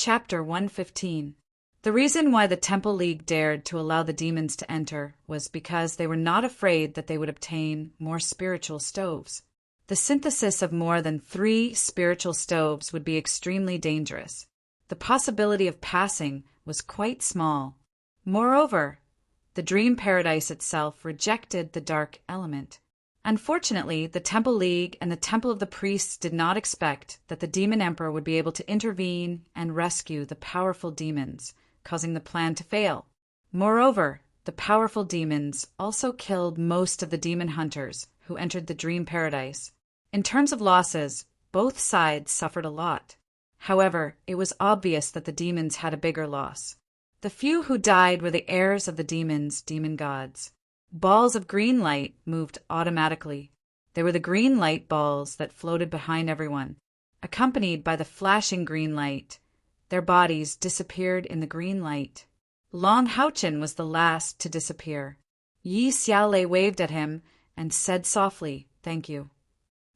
Chapter 115. The reason why the Temple League dared to allow the demons to enter was because they were not afraid that they would obtain more spiritual stoves. The synthesis of more than 3 spiritual stoves would be extremely dangerous. The possibility of passing was quite small. Moreover, the dream paradise itself rejected the dark element. Unfortunately, the Temple League and the Temple of the Priests did not expect that the Demon Emperor would be able to intervene and rescue the powerful demons, causing the plan to fail. Moreover, the powerful demons also killed most of the demon hunters who entered the dream paradise. In terms of losses, both sides suffered a lot. However, it was obvious that the demons had a bigger loss. The few who died were the heirs of the demons, demon gods. Balls of green light moved automatically. They were the green light balls that floated behind everyone. Accompanied by the flashing green light, their bodies disappeared in the green light. Long Haochen was the last to disappear. Yi Xiaolei waved at him and said softly, "Thank you."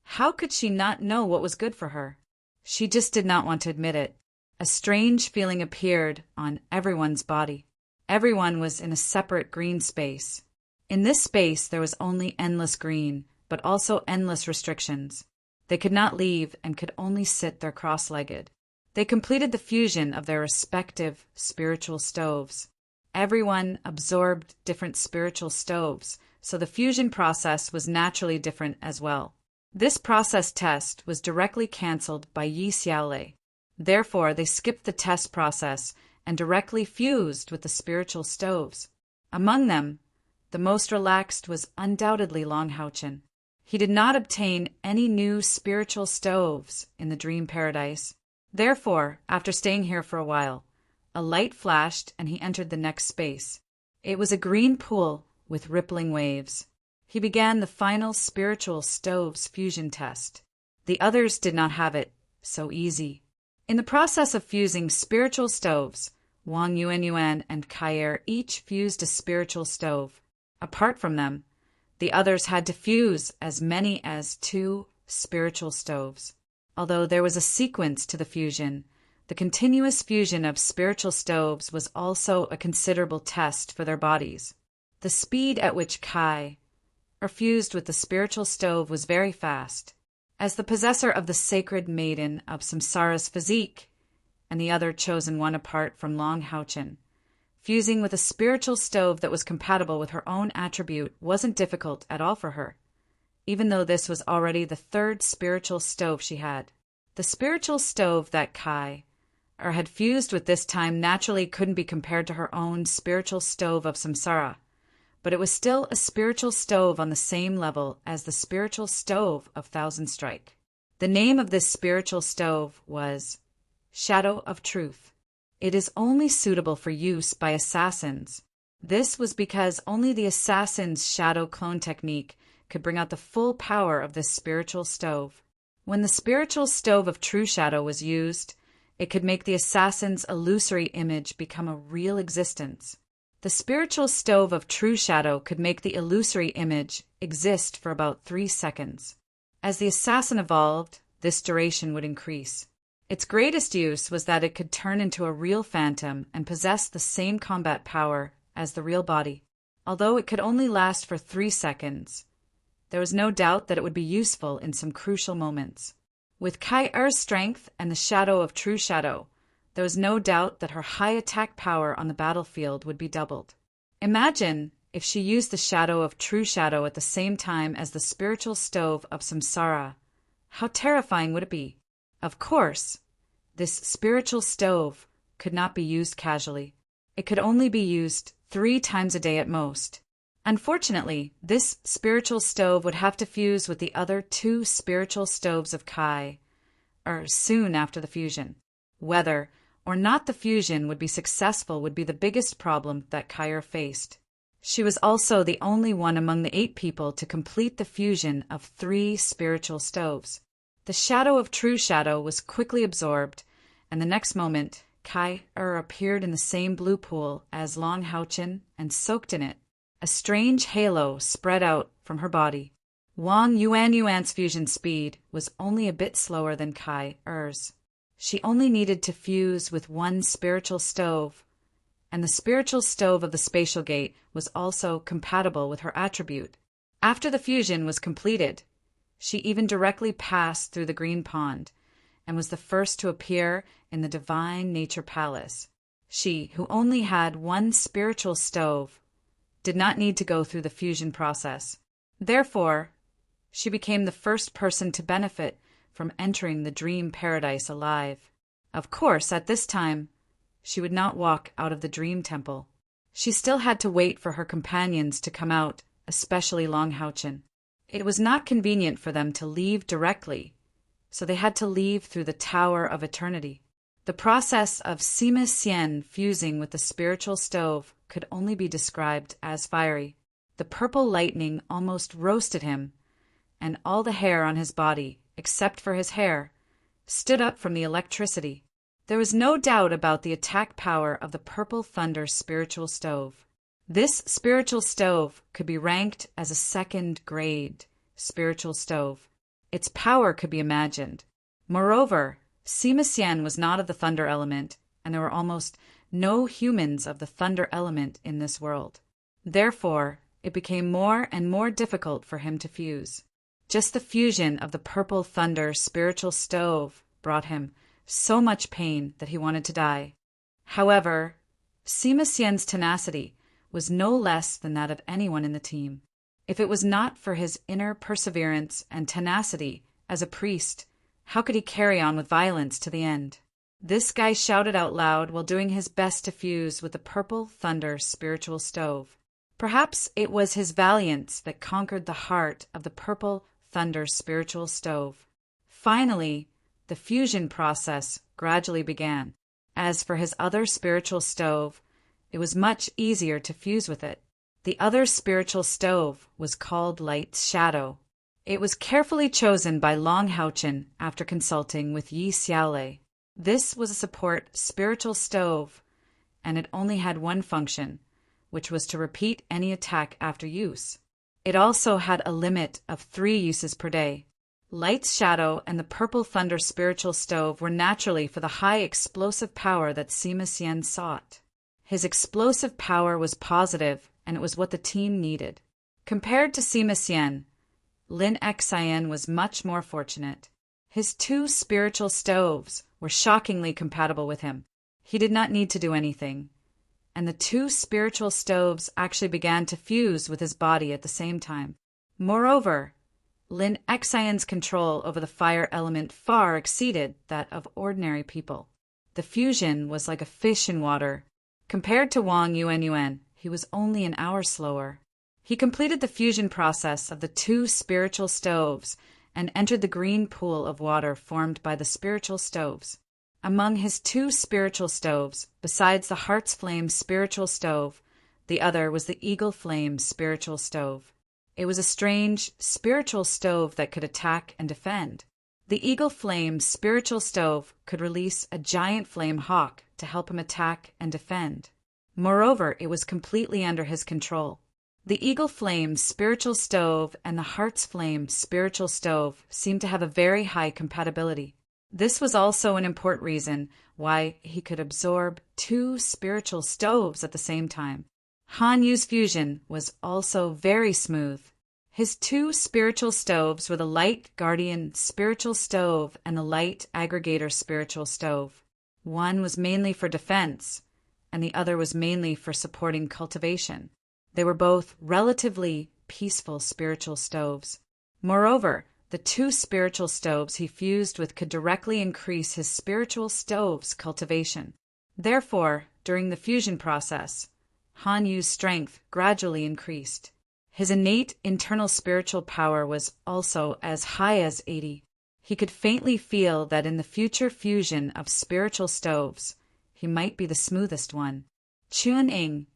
How could she not know what was good for her? She just did not want to admit it. A strange feeling appeared on everyone's body. Everyone was in a separate green space. In this space there was only endless green, but also endless restrictions. They could not leave and could only sit there cross-legged. They completed the fusion of their respective spiritual stoves. Everyone absorbed different spiritual stoves, so the fusion process was naturally different as well. This process test was directly cancelled by Yi Xiaolei. Therefore, they skipped the test process and directly fused with the spiritual stoves. Among them, the most relaxed was undoubtedly Long Haochen. He did not obtain any new spiritual stoves in the dream paradise. Therefore, after staying here for a while, a light flashed and he entered the next space. It was a green pool with rippling waves. He began the final spiritual stoves fusion test. The others did not have it so easy. In the process of fusing spiritual stoves, Wang Yuanyuan and Kai each fused a spiritual stove. Apart from them, the others had to fuse as many as 2 spiritual stoves. Although there was a sequence to the fusion, the continuous fusion of spiritual stoves was also a considerable test for their bodies. The speed at which Kai fused with the spiritual stove was very fast. As the possessor of the sacred maiden of Samsara's physique, and the other chosen one apart from Long Haochen, fusing with a spiritual stove that was compatible with her own attribute wasn't difficult at all for her, even though this was already the 3rd spiritual stove she had. The spiritual stove that Kai had fused with this time naturally couldn't be compared to her own spiritual stove of Samsara, but it was still a spiritual stove on the same level as the spiritual stove of Thousand Strike. The name of this spiritual stove was Shadow of Truth. It is only suitable for use by assassins. This was because only the assassin's shadow clone technique could bring out the full power of this spiritual stove. When the spiritual stove of True Shadow was used, it could make the assassin's illusory image become a real existence. The spiritual stove of True Shadow could make the illusory image exist for about 3 seconds. As the assassin evolved, this duration would increase. Its greatest use was that it could turn into a real phantom and possess the same combat power as the real body. Although it could only last for 3 seconds, there was no doubt that it would be useful in some crucial moments. With Kai Er's strength and the shadow of True Shadow, there was no doubt that her high attack power on the battlefield would be doubled. Imagine if she used the shadow of True Shadow at the same time as the spiritual stove of Samsara. How terrifying would it be? Of course, this spiritual stove could not be used casually. It could only be used 3 times a day at most. Unfortunately, this spiritual stove would have to fuse with the other 2 spiritual stoves of Kai, soon after the fusion. Whether or not the fusion would be successful would be the biggest problem that Kai faced. She was also the only one among the 8 people to complete the fusion of 3 spiritual stoves. The shadow of True Shadow was quickly absorbed, and the next moment, Kai appeared in the same blue pool as Long Haochen and soaked in it. A strange halo spread out from her body. Wang Yuanyuan's fusion speed was only a bit slower than Kai Er's. She only needed to fuse with one spiritual stove, and the spiritual stove of the spatial gate was also compatible with her attribute. After the fusion was completed, she even directly passed through the green pond and was the first to appear in the divine nature palace. She, who only had one spiritual stove, did not need to go through the fusion process. Therefore, she became the first person to benefit from entering the dream paradise alive. Of course, at this time, she would not walk out of the dream temple. She still had to wait for her companions to come out, especially Long Houchen. It was not convenient for them to leave directly, so they had to leave through the Tower of Eternity. The process of Sima Xian fusing with the spiritual stove could only be described as fiery. The purple lightning almost roasted him, and all the hair on his body, except for his hair, stood up from the electricity. There was no doubt about the attack power of the purple thunder spiritual stove. This spiritual stove could be ranked as a second-grade spiritual stove. Its power could be imagined. Moreover, Sima Xian was not of the thunder element, and there were almost no humans of the thunder element in this world. Therefore, it became more and more difficult for him to fuse. Just the fusion of the purple thunder spiritual stove brought him so much pain that he wanted to die. However, Sima Xian's tenacity was no less than that of anyone in the team. If it was not for his inner perseverance and tenacity as a priest, how could he carry on with violence to the end? This guy shouted out loud while doing his best to fuse with the purple thunder spiritual stove. Perhaps it was his valiance that conquered the heart of the purple thunder spiritual stove. Finally, the fusion process gradually began. As for his other spiritual stove, it was much easier to fuse with it. The other spiritual stove was called Light's Shadow. It was carefully chosen by Long Houchen after consulting with Yi Xiaolei. This was a support spiritual stove, and it only had one function, which was to repeat any attack after use. It also had a limit of 3 uses per day. Light's Shadow and the Purple Thunder spiritual stove were naturally for the high explosive power that Sima Xian sought. His explosive power was positive, and it was what the team needed. Compared to Sima Xian, Lin Xian was much more fortunate. His 2 spiritual stoves were shockingly compatible with him. He did not need to do anything, and the 2 spiritual stoves actually began to fuse with his body at the same time. Moreover, Lin Xian's control over the fire element far exceeded that of ordinary people. The fusion was like a fish in water. Compared to Wang Yuan, he was only an hour slower. He completed the fusion process of the 2 spiritual stoves and entered the green pool of water formed by the spiritual stoves. Among his 2 spiritual stoves, besides the Heart's Flame spiritual stove, the other was the Eagle Flame spiritual stove. It was a strange spiritual stove that could attack and defend. The Eagle Flame spiritual stove could release a giant flame hawk to help him attack and defend. Moreover, it was completely under his control. The Eagle Flame spiritual stove and the Heart's Flame spiritual stove seemed to have a very high compatibility. This was also an important reason why he could absorb 2 spiritual stoves at the same time. Han Yu's fusion was also very smooth. His 2 spiritual stoves were the Light Guardian spiritual stove and the Light Aggregator spiritual stove. One was mainly for defense, and the other was mainly for supporting cultivation. They were both relatively peaceful spiritual stoves. Moreover, the 2 spiritual stoves he fused with could directly increase his spiritual stove's cultivation. Therefore, during the fusion process, Han Yu's strength gradually increased. His innate internal spiritual power was also as high as 80. He could faintly feel that in the future fusion of spiritual stoves, he might be the smoothest one. Chun-Ing,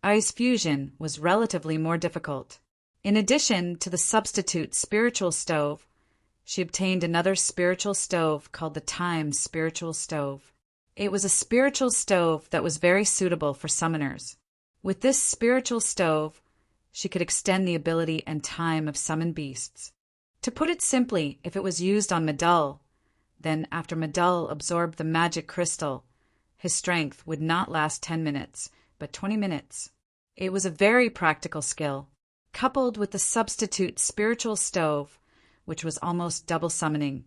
Ai's fusion was relatively more difficult. In addition to the substitute spiritual stove, she obtained another spiritual stove called the Time spiritual stove. It was a spiritual stove that was very suitable for summoners. With this spiritual stove, she could extend the ability and time of summoned beasts. To put it simply, if it was used on Medul, Then, after Medul absorbed the magic crystal, his strength would not last 10 minutes, but 20 minutes. It was a very practical skill, coupled with the substitute spiritual stove, which was almost double summoning.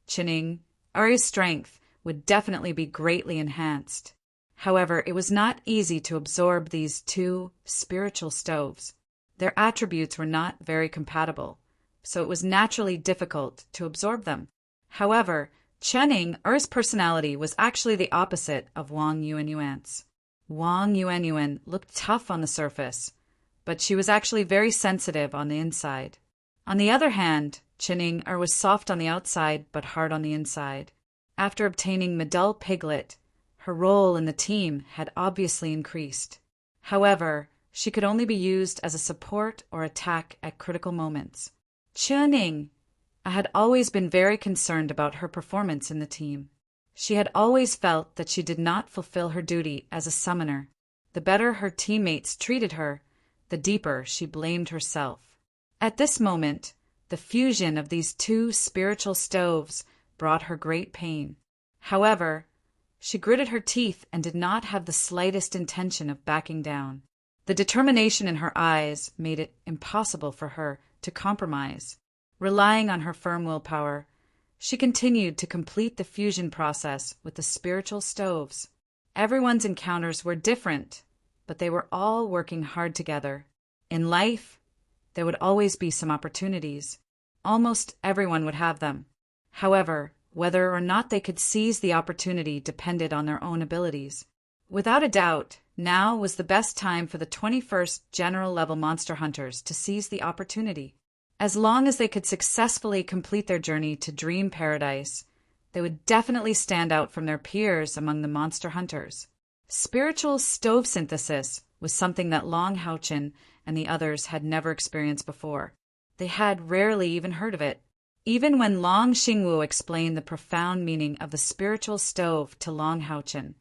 Chinning, Arya's strength would definitely be greatly enhanced. However, it was not easy to absorb these two spiritual stoves. Their attributes were not very compatible, so it was naturally difficult to absorb them. However, Chenning, Er's personality was actually the opposite of Wang Yuanyuan's. Wang Yuanyuan looked tough on the surface, but she was actually very sensitive on the inside. On the other hand, Chenning was soft on the outside but hard on the inside. After obtaining Medul Piglet, her role in the team had obviously increased. However, she could only be used as a support or attack at critical moments. Chenning had always been very concerned about her performance in the team. She had always felt that she did not fulfill her duty as a summoner. The better her teammates treated her, the deeper she blamed herself. At this moment, the fusion of these two spiritual stoves brought her great pain. However, she gritted her teeth and did not have the slightest intention of backing down. The determination in her eyes made it impossible for her to compromise. Relying on her firm willpower, she continued to complete the fusion process with the spiritual stoves. Everyone's encounters were different, but they were all working hard together. In life, there would always be some opportunities. Almost everyone would have them. However, whether or not they could seize the opportunity depended on their own abilities. Without a doubt, now was the best time for the 21st General Level Monster Hunters to seize the opportunity. As long as they could successfully complete their journey to Dream Paradise, they would definitely stand out from their peers among the monster hunters. Spiritual stove synthesis was something that Long Haochen and the others had never experienced before. They had rarely even heard of it. Even when Long Xingwu explained the profound meaning of the spiritual stove to Long Haochen,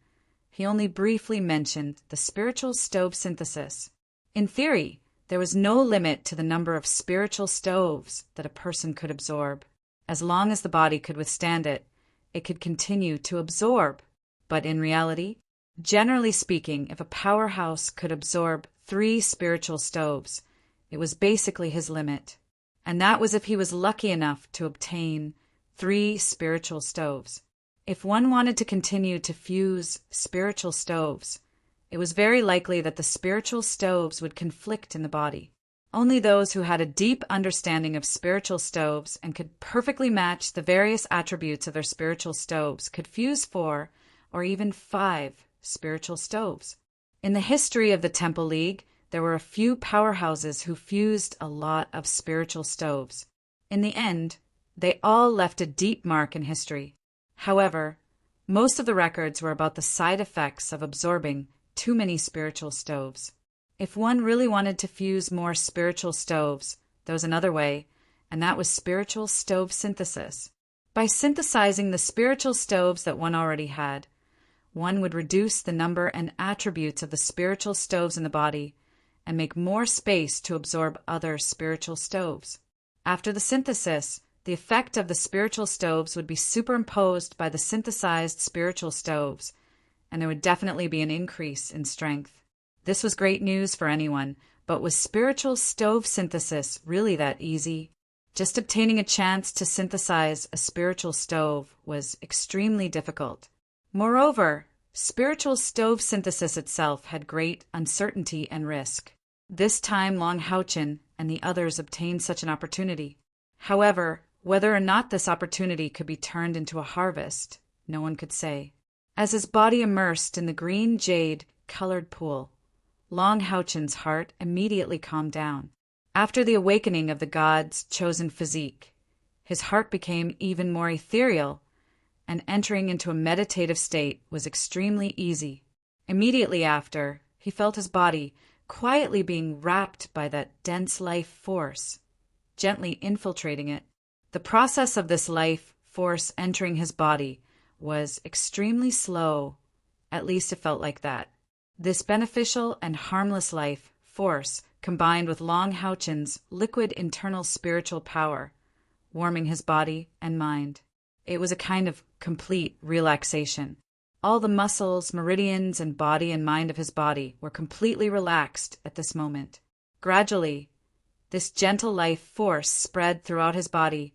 he only briefly mentioned the spiritual stove synthesis. In theory, there was no limit to the number of spiritual stoves that a person could absorb. As long as the body could withstand it, it could continue to absorb. But in reality, generally speaking, if a powerhouse could absorb 3 spiritual stoves, it was basically his limit. And that was if he was lucky enough to obtain 3 spiritual stoves. If one wanted to continue to fuse spiritual stoves, it was very likely that the spiritual stoves would conflict in the body. Only those who had a deep understanding of spiritual stoves and could perfectly match the various attributes of their spiritual stoves could fuse 4 or even 5 spiritual stoves. In the history of the Temple League, there were a few powerhouses who fused a lot of spiritual stoves. In the end, they all left a deep mark in history. However, most of the records were about the side effects of absorbing too many spiritual stoves. If one really wanted to fuse more spiritual stoves, there was another way, and that was spiritual stove synthesis. By synthesizing the spiritual stoves that one already had, one would reduce the number and attributes of the spiritual stoves in the body and make more space to absorb other spiritual stoves. After the synthesis, the effect of the spiritual stoves would be superimposed by the synthesized spiritual stoves, and there would definitely be an increase in strength. This was great news for anyone, but was spiritual stove synthesis really that easy? Just obtaining a chance to synthesize a spiritual stove was extremely difficult. Moreover, spiritual stove synthesis itself had great uncertainty and risk. This time Long Haochen and the others obtained such an opportunity. However, whether or not this opportunity could be turned into a harvest, no one could say. As his body immersed in the green jade-colored pool, Long Haochen's heart immediately calmed down. After the awakening of the god's chosen physique, his heart became even more ethereal, and entering into a meditative state was extremely easy. Immediately after, he felt his body quietly being wrapped by that dense life force, gently infiltrating it. The process of this life force entering his body was extremely slow, at least it felt like that. This beneficial and harmless life force combined with Long Haochen's liquid internal spiritual power, warming his body and mind. It was a kind of complete relaxation. All the muscles, meridians, and body and mind of his body were completely relaxed at this moment. Gradually, this gentle life force spread throughout his body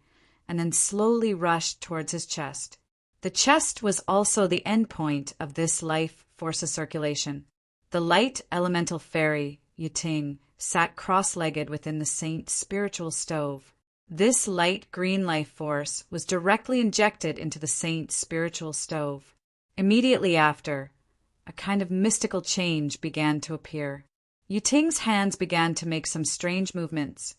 and then slowly rushed towards his chest. The chest was also the end point of this life force's circulation. The light elemental fairy, Yuting, sat cross-legged within the saint's spiritual stove. This light green life force was directly injected into the saint's spiritual stove. Immediately after, a kind of mystical change began to appear. Yuting's hands began to make some strange movements,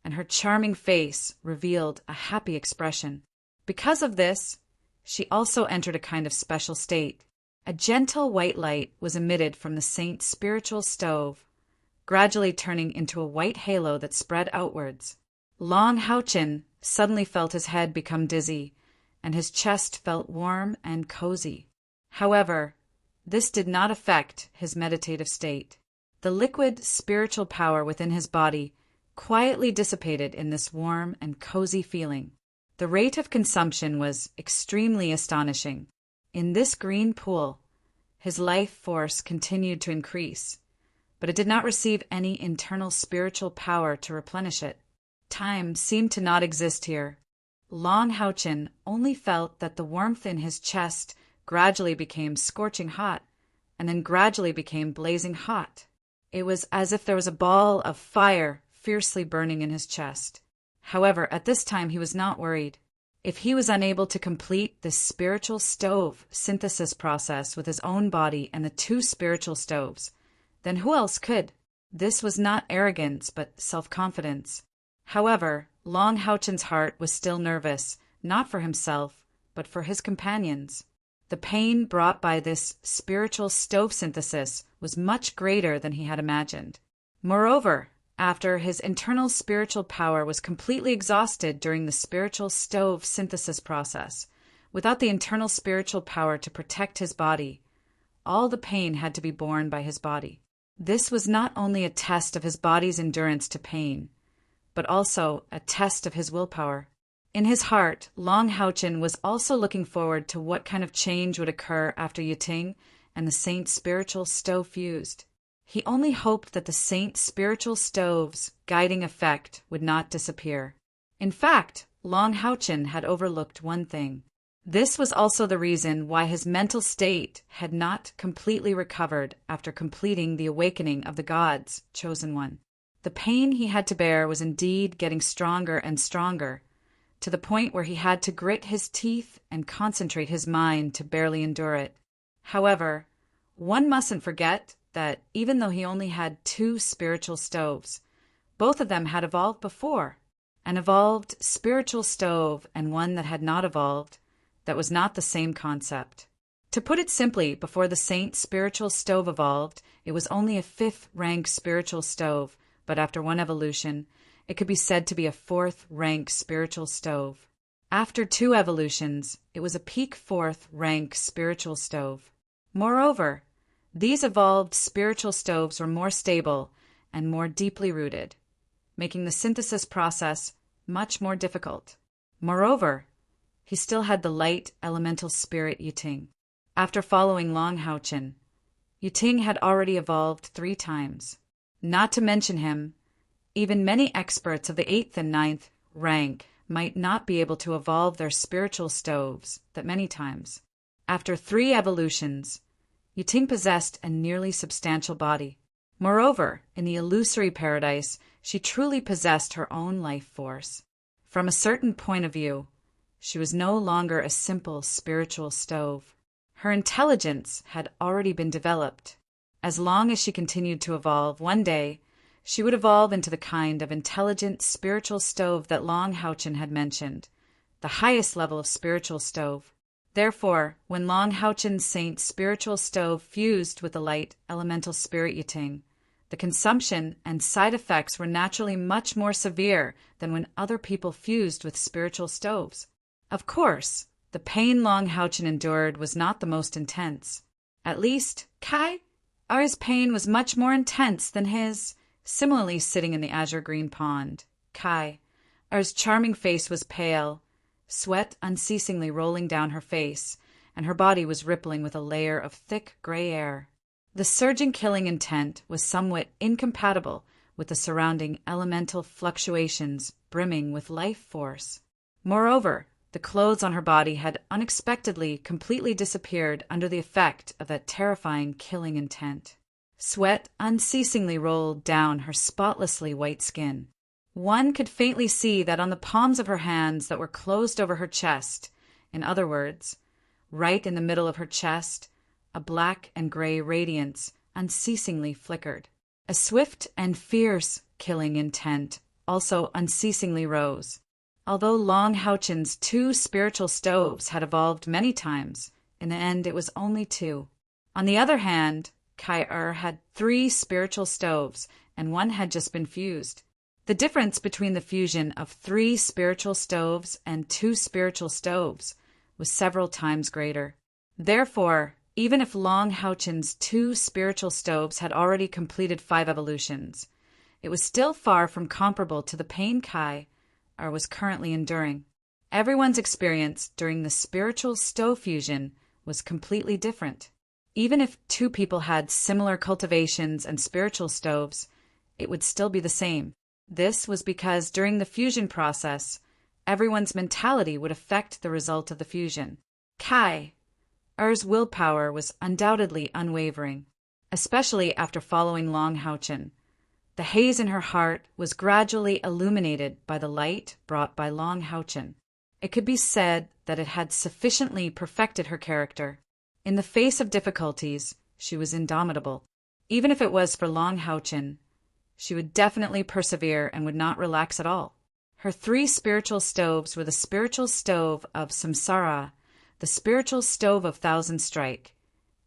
and her charming face revealed a happy expression. Because of this, she also entered a kind of special state. A gentle white light was emitted from the saint's spiritual stove, gradually turning into a white halo that spread outwards. Long Haochen suddenly felt his head become dizzy, and his chest felt warm and cozy. However, this did not affect his meditative state. The liquid spiritual power within his body quietly dissipated in this warm and cozy feeling. The rate of consumption was extremely astonishing. In this green pool, his life force continued to increase, but it did not receive any internal spiritual power to replenish it. Time seemed to not exist here. Long Haochen only felt that the warmth in his chest gradually became scorching hot, and then gradually became blazing hot. It was as if there was a ball of fire fiercely burning in his chest. However, at this time he was not worried. If he was unable to complete this spiritual stove synthesis process with his own body and the two spiritual stoves, then who else could? This was not arrogance, but self-confidence. However, Long Haochen's heart was still nervous, not for himself, but for his companions. The pain brought by this spiritual stove synthesis was much greater than he had imagined. Moreover, after his internal spiritual power was completely exhausted during the spiritual stove synthesis process, without the internal spiritual power to protect his body, all the pain had to be borne by his body. This was not only a test of his body's endurance to pain, but also a test of his willpower. In his heart, Long Haochen was also looking forward to what kind of change would occur after Yuting and the saint's spiritual stove fused. He only hoped that the saint's spiritual stove's guiding effect would not disappear. In fact, Long Haochen had overlooked one thing. This was also the reason why his mental state had not completely recovered after completing the awakening of the gods, chosen one. The pain he had to bear was indeed getting stronger and stronger, to the point where he had to grit his teeth and concentrate his mind to barely endure it. However, one mustn't forget that even though he only had two spiritual stoves, both of them had evolved before. An evolved spiritual stove and one that had not evolved, that was not the same concept. To put it simply, before the saint's spiritual stove evolved, it was only a fifth-rank spiritual stove, but after one evolution, it could be said to be a fourth-rank spiritual stove. After two evolutions, it was a peak fourth-rank spiritual stove. Moreover, these evolved spiritual stoves were more stable and more deeply rooted, making the synthesis process much more difficult. Moreover, he still had the light elemental spirit Yuting. After following Long Haochen, Yuting had already evolved 3 times. Not to mention him, even many experts of the 8th and 9th rank might not be able to evolve their spiritual stoves that many times. After 3 evolutions, Yuting possessed a nearly substantial body. Moreover, in the illusory paradise, she truly possessed her own life force. From a certain point of view, she was no longer a simple spiritual stove. Her intelligence had already been developed. As long as she continued to evolve, one day she would evolve into the kind of intelligent spiritual stove that Long Haochen had mentioned, the highest level of spiritual stove. Therefore, when Long Haochen's saint's spiritual stove fused with the light elemental spirit Yuting, the consumption and side effects were naturally much more severe than when other people fused with spiritual stoves. Of course, the pain Long Haochen endured was not the most intense. At least, Kai's pain was much more intense than his. Similarly, sitting in the azure green pond, Kai's charming face was pale, sweat unceasingly rolling down her face, and her body was rippling with a layer of thick gray air. The surging killing intent was somewhat incompatible with the surrounding elemental fluctuations brimming with life force. Moreover, the clothes on her body had unexpectedly completely disappeared under the effect of that terrifying killing intent. Sweat unceasingly rolled down her spotlessly white skin. One could faintly see that on the palms of her hands that were closed over her chest, in other words, right in the middle of her chest, a black and gray radiance unceasingly flickered. A swift and fierce killing intent also unceasingly rose. Although Long Houchen's 2 spiritual stoves had evolved many times, in the end it was only 2. On the other hand, Kai had 3 spiritual stoves, and one had just been fused. The difference between the fusion of 3 spiritual stoves and 2 spiritual stoves was several times greater. Therefore, even if Long Houchen's 2 spiritual stoves had already completed 5 evolutions, it was still far from comparable to the pain Kai was currently enduring. Everyone's experience during the spiritual stove fusion was completely different. Even if 2 people had similar cultivations and spiritual stoves, it would still be the same. This was because during the fusion process, everyone's mentality would affect the result of the fusion. Kai's willpower was undoubtedly unwavering, especially after following Long Houchen. The haze in her heart was gradually illuminated by the light brought by Long Houchen. It could be said that it had sufficiently perfected her character. In the face of difficulties, she was indomitable. Even if it was for Long Houchen, she would definitely persevere and would not relax at all. Her 3 spiritual stoves were the spiritual stove of Samsara, the spiritual stove of Thousand Strike,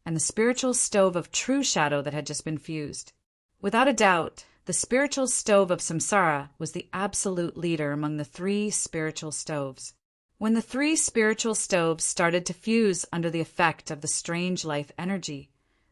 and the spiritual stove of True Shadow that had just been fused. Without a doubt, the spiritual stove of Samsara was the absolute leader among the 3 spiritual stoves. When the 3 spiritual stoves started to fuse under the effect of the strange life energy,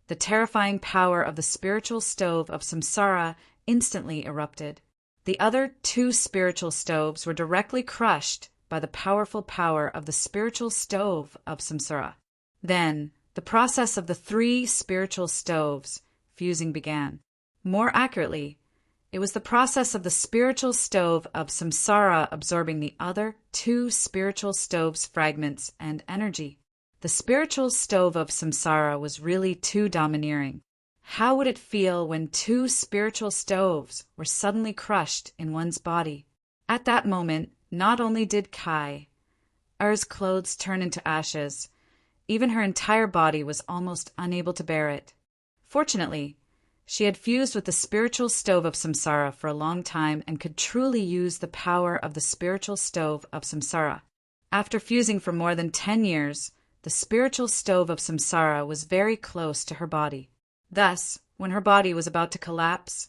the terrifying power of the spiritual stove of Samsara instantly erupted. The other 2 spiritual stoves were directly crushed by the powerful power of the spiritual stove of Samsara. Then, the process of the 3 spiritual stoves fusing began. More accurately, it was the process of the spiritual stove of Samsara absorbing the other 2 spiritual stoves' fragments and energy. The spiritual stove of Samsara was really too domineering. How would it feel when 2 spiritual stoves were suddenly crushed in one's body? At that moment, not only did Kai's clothes turn into ashes, even her entire body was almost unable to bear it. Fortunately, she had fused with the spiritual stove of Samsara for a long time and could truly use the power of the spiritual stove of Samsara. After fusing for more than 10 years, the spiritual stove of Samsara was very close to her body. Thus, when her body was about to collapse,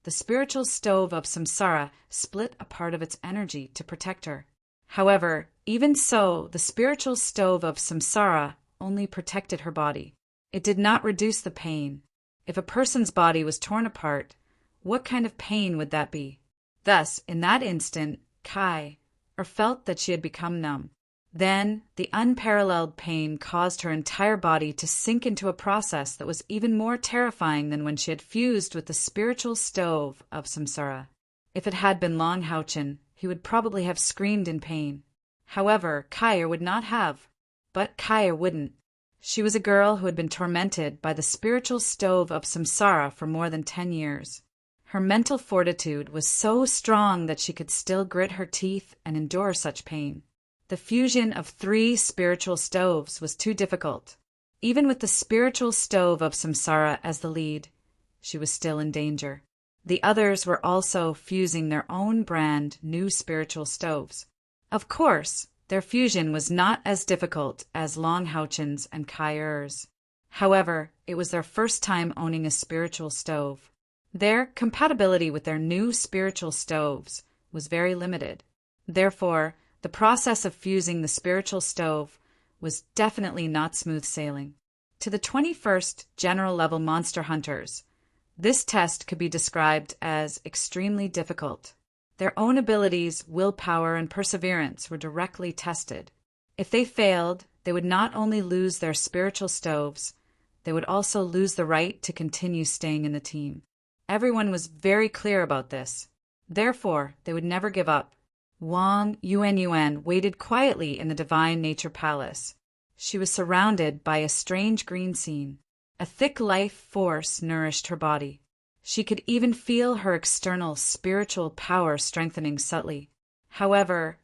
the spiritual stove of Samsara split a part of its energy to protect her. However, even so, the spiritual stove of Samsara only protected her body. It did not reduce the pain. If a person's body was torn apart, what kind of pain would that be? Thus, in that instant, Kai felt that she had become numb. Then, the unparalleled pain caused her entire body to sink into a process that was even more terrifying than when she had fused with the spiritual stove of Samsara. If it had been Long Houchen, he would probably have screamed in pain. However, Kai would not have. But Kai wouldn't. She was a girl who had been tormented by the spiritual stove of Samsara for more than 10 years. Her mental fortitude was so strong that she could still grit her teeth and endure such pain. The fusion of 3 spiritual stoves was too difficult. Even with the spiritual stove of Samsara as the lead, she was still in danger. The others were also fusing their own brand new spiritual stoves. Of course, their fusion was not as difficult as Long Houchen's and Kai's. However, it was their first time owning a spiritual stove. Their compatibility with their new spiritual stoves was very limited. Therefore, the process of fusing the spiritual stove was definitely not smooth sailing. To the 21st general level monster hunters, this test could be described as extremely difficult. Their own abilities, willpower, and perseverance were directly tested. If they failed, they would not only lose their spiritual stoves, they would also lose the right to continue staying in the team. Everyone was very clear about this. Therefore, they would never give up. Wang Yuanyuan waited quietly in the Divine Nature Palace. She was surrounded by a strange green scene. A thick life force nourished her body. She could even feel her external spiritual power strengthening subtly. However,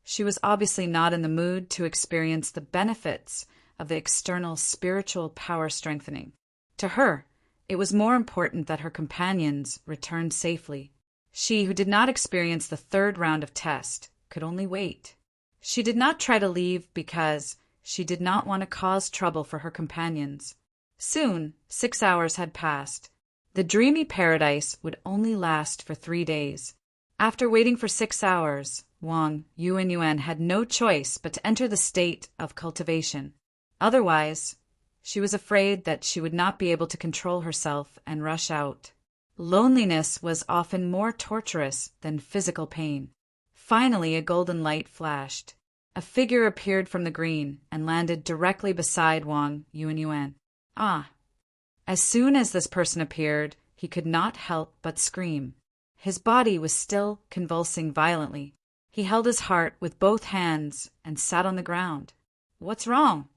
she was obviously not in the mood to experience the benefits of the external spiritual power strengthening. To her, it was more important that her companions returned safely. She, who did not experience the third round of test, could only wait. She did not try to leave because she did not want to cause trouble for her companions. Soon, 6 hours had passed. The dreamy paradise would only last for 3 days. After waiting for 6 hours, Wang Yuanyuan had no choice but to enter the state of cultivation. Otherwise, she was afraid that she would not be able to control herself and rush out. Loneliness was often more torturous than physical pain. Finally, a golden light flashed. A figure appeared from the green and landed directly beside Wang Yuanyuan. Ah! As soon as this person appeared, he could not help but scream. His body was still convulsing violently. He held his heart with both hands and sat on the ground. "What's wrong?"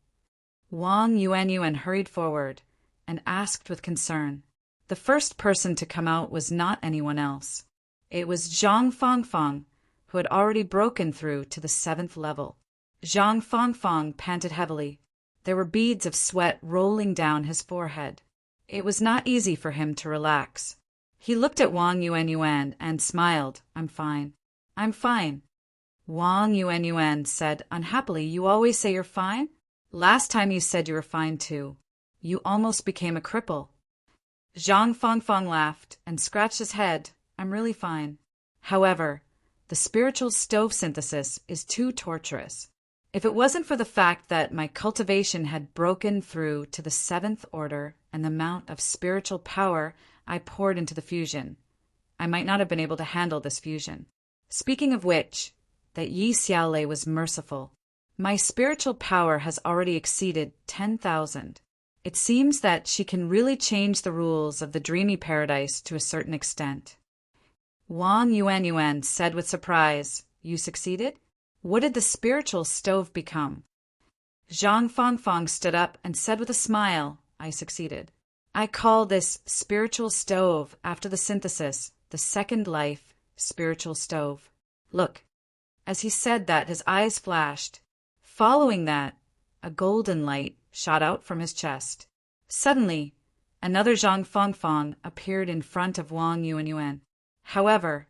Wang Yuanyuan hurried forward and asked with concern. The first person to come out was not anyone else. It was Zhang Fangfang, who had already broken through to the 7th level. Zhang Fangfang panted heavily. There were beads of sweat rolling down his forehead. It was not easy for him to relax. He looked at Wang Yuanyuan and smiled. "I'm fine. I'm fine." Wang Yuanyuan said unhappily, "You always say you're fine? Last time you said you were fine too. You almost became a cripple." Zhang Fangfang laughed and scratched his head. "I'm really fine. However, the spiritual stove synthesis is too torturous. If it wasn't for the fact that my cultivation had broken through to the 7th order and the amount of spiritual power I poured into the fusion, I might not have been able to handle this fusion. Speaking of which, that Yi Xiaolei was merciful. My spiritual power has already exceeded 10,000. It seems that she can really change the rules of the dreamy paradise to a certain extent." Wang Yuanyuan said with surprise, "You succeeded? What did the spiritual stove become?" Zhang Fangfang stood up and said with a smile, "I succeeded. I call this spiritual stove after the synthesis, the second life spiritual stove. Look." As he said that, his eyes flashed. Following that, a golden light shot out from his chest. Suddenly, another Zhang Fangfang appeared in front of Wang Yuanyuan. However,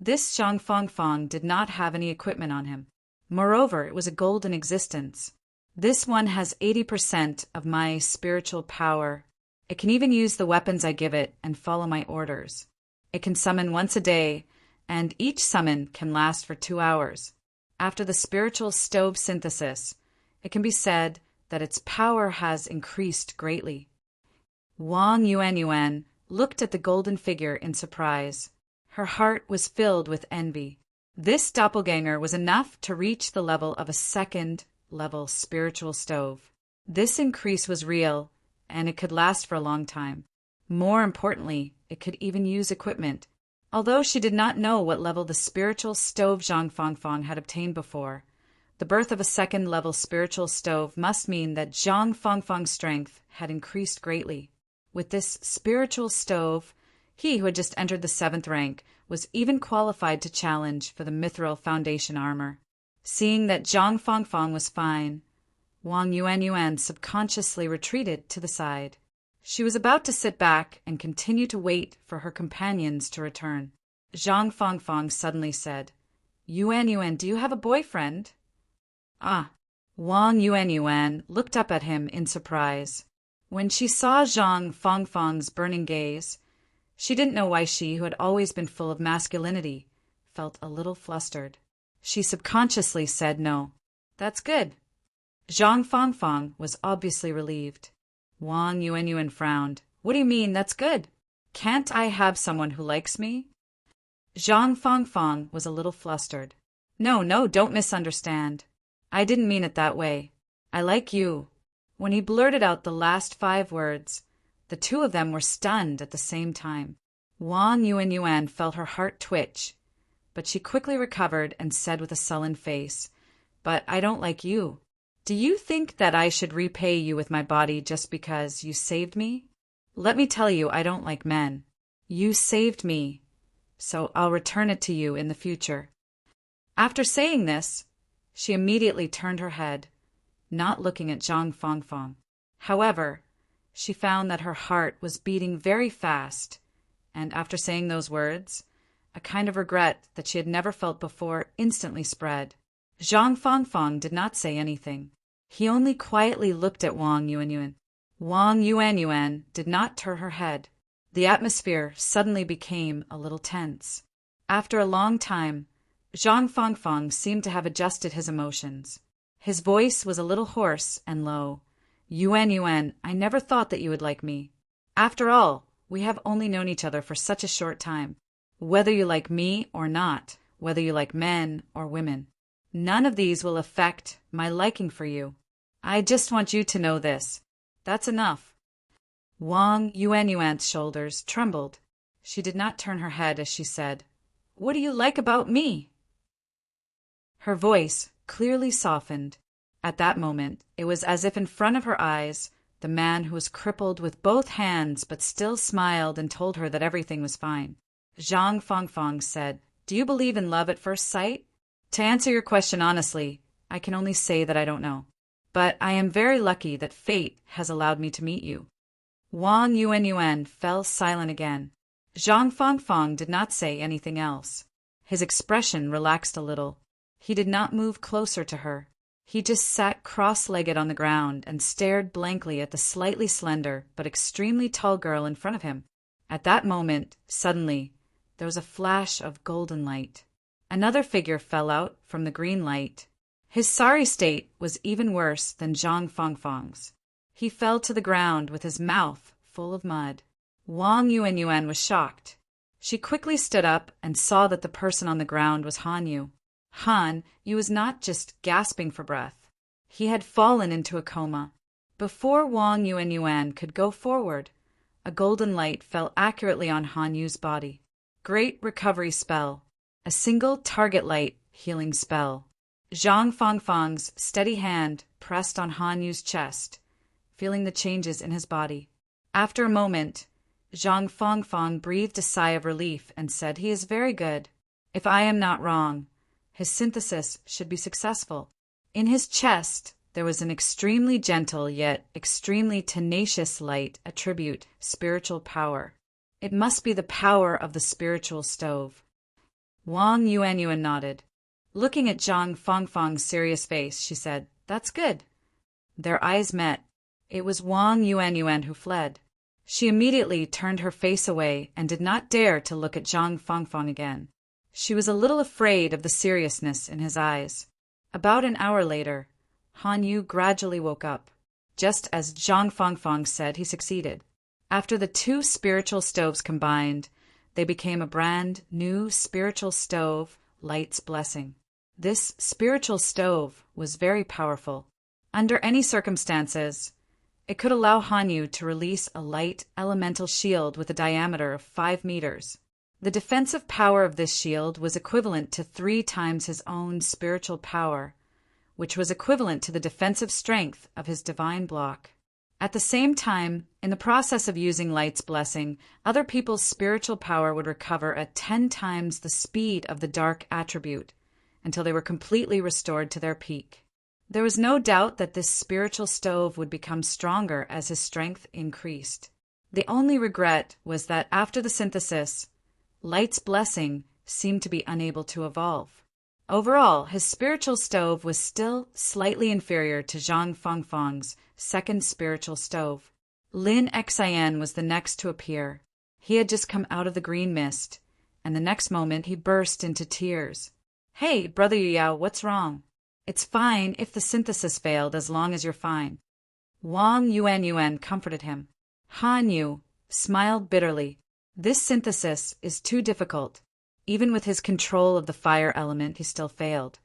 this Zhang Fangfang did not have any equipment on him. Moreover, it was a golden existence. This one has 80% of my spiritual power. It can even use the weapons I give it and follow my orders. It can summon once a day, and each summon can last for 2 hours. After the spiritual stove synthesis, it can be said that its power has increased greatly. Wang Yuanyuan looked at the golden figure in surprise. Her heart was filled with envy. This doppelganger was enough to reach the level of a 2nd level spiritual stove. This increase was real, and it could last for a long time. More importantly, it could even use equipment. Although she did not know what level the spiritual stove Zhang Fangfang had obtained before, the birth of a 2nd level spiritual stove must mean that Zhang Fangfang's strength had increased greatly. With this spiritual stove, he who had just entered the 7th rank was even qualified to challenge for the mithril foundation armor. Seeing that Zhang Fangfang was fine, Wang Yuanyuan subconsciously retreated to the side. She was about to sit back and continue to wait for her companions to return. Zhang Fangfang suddenly said, "Yuanyuan, do you have a boyfriend?" "Ah." Wang Yuanyuan looked up at him in surprise. When she saw Zhang Fangfang's burning gaze, she didn't know why she, who had always been full of masculinity, felt a little flustered. She subconsciously said no. "That's good." Zhang Fangfang was obviously relieved. Wang Yuanyuan frowned. "What do you mean, that's good? Can't I have someone who likes me?" Zhang Fangfang was a little flustered. No, don't misunderstand. I didn't mean it that way. I like you. When he blurted out the last 5 words, the two of them were stunned at the same time. Wang Yuan felt her heart twitch, but she quickly recovered and said with a sullen face, "But I don't like you. Do you think that I should repay you with my body just because you saved me? Let me tell you, I don't like men. You saved me, so I'll return it to you in the future." After saying this, she immediately turned her head, not looking at Zhang Fangfang. However, she found that her heart was beating very fast, and after saying those words, a kind of regret that she had never felt before instantly spread. Zhang Fangfang did not say anything. He only quietly looked at Wang Yuanyuan. Wang Yuanyuan did not turn her head. The atmosphere suddenly became a little tense. After a long time, Zhang Fangfang seemed to have adjusted his emotions. His voice was a little hoarse and low. Yuan, I never thought that you would like me. After all, we have only known each other for such a short time. Whether you like me or not, whether you like men or women, none of these will affect my liking for you. I just want you to know this. That's enough. Wang Yuanyuan's shoulders trembled. She did not turn her head as she said, "What do you like about me?" Her voice clearly softened. At that moment, it was as if in front of her eyes, the man who was crippled with both hands but still smiled and told her that everything was fine. Zhang Fangfang said, "Do you believe in love at first sight?" To answer your question honestly, I can only say that I don't know. But I am very lucky that fate has allowed me to meet you. Wang Yuanyuan fell silent again. Zhang Fangfang did not say anything else. His expression relaxed a little. He did not move closer to her. He just sat cross-legged on the ground and stared blankly at the slightly slender but extremely tall girl in front of him. At that moment, suddenly, there was a flash of golden light. Another figure fell out from the green light. His sorry state was even worse than Zhang Fangfang's. He fell to the ground with his mouth full of mud. Wang Yuanyuan was shocked. She quickly stood up and saw that the person on the ground was Han Yu. Han Yu was not just gasping for breath. He had fallen into a coma. Before Wang Yuanyuan could go forward, a golden light fell accurately on Han Yu's body. Great recovery spell. A single target light healing spell. Zhang Fangfang's steady hand pressed on Han Yu's chest, feeling the changes in his body. After a moment, Zhang Fangfang breathed a sigh of relief and said, "He is very good. If I am not wrong, his synthesis should be successful." In his chest, there was an extremely gentle yet extremely tenacious light attribute spiritual power. It must be the power of the spiritual stove. Wang Yuanyuan nodded. Looking at Zhang Fangfang's serious face, she said, "That's good." Their eyes met. It was Wang Yuanyuan who fled. She immediately turned her face away and did not dare to look at Zhang Fangfang again. She was a little afraid of the seriousness in his eyes. About an hour later, Han Yu gradually woke up. Just as Zhang Fangfang said, he succeeded. After the two spiritual stoves combined, they became a brand new spiritual stove, Light's Blessing. This spiritual stove was very powerful. Under any circumstances, it could allow Han Yu to release a light elemental shield with a diameter of 5 meters. The defensive power of this shield was equivalent to 3 times his own spiritual power, which was equivalent to the defensive strength of his divine block. At the same time, in the process of using Light's Blessing, other people's spiritual power would recover at 10 times the speed of the dark attribute, until they were completely restored to their peak. There was no doubt that this spiritual stove would become stronger as his strength increased. The only regret was that after the synthesis, Light's Blessing seemed to be unable to evolve. Overall, his spiritual stove was still slightly inferior to Zhang Fangfang's second spiritual stove. Lin Xian was the next to appear. He had just come out of the green mist, and the next moment he burst into tears. "Hey, Brother Yuyao, what's wrong?" "It's fine if the synthesis failed, as long as you're fine." Wang Yuanyuan comforted him. Han Yu smiled bitterly. "This synthesis is too difficult. Even with his control of the fire element, he still failed.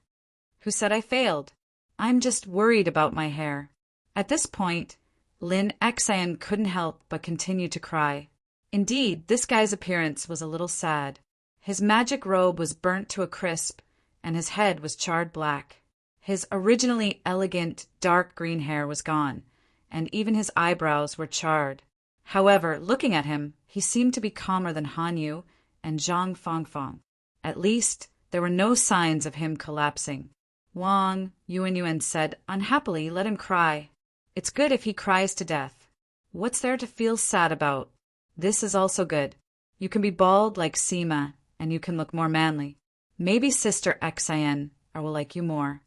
Who said I failed? I'm just worried about my hair. At this point, Lin Xian couldn't help but continue to cry. Indeed, this guy's appearance was a little sad. His magic robe was burnt to a crisp, and his head was charred black. His originally elegant, dark green hair was gone, and even his eyebrows were charred. However, looking at him, he seemed to be calmer than Han Yu and Zhang Fangfang. At least, there were no signs of him collapsing. Wang Yuan said, unhappily, let him cry. It's good if he cries to death. What's there to feel sad about? This is also good. You can be bald like Sima, and you can look more manly. Maybe Sister Xian will like you more.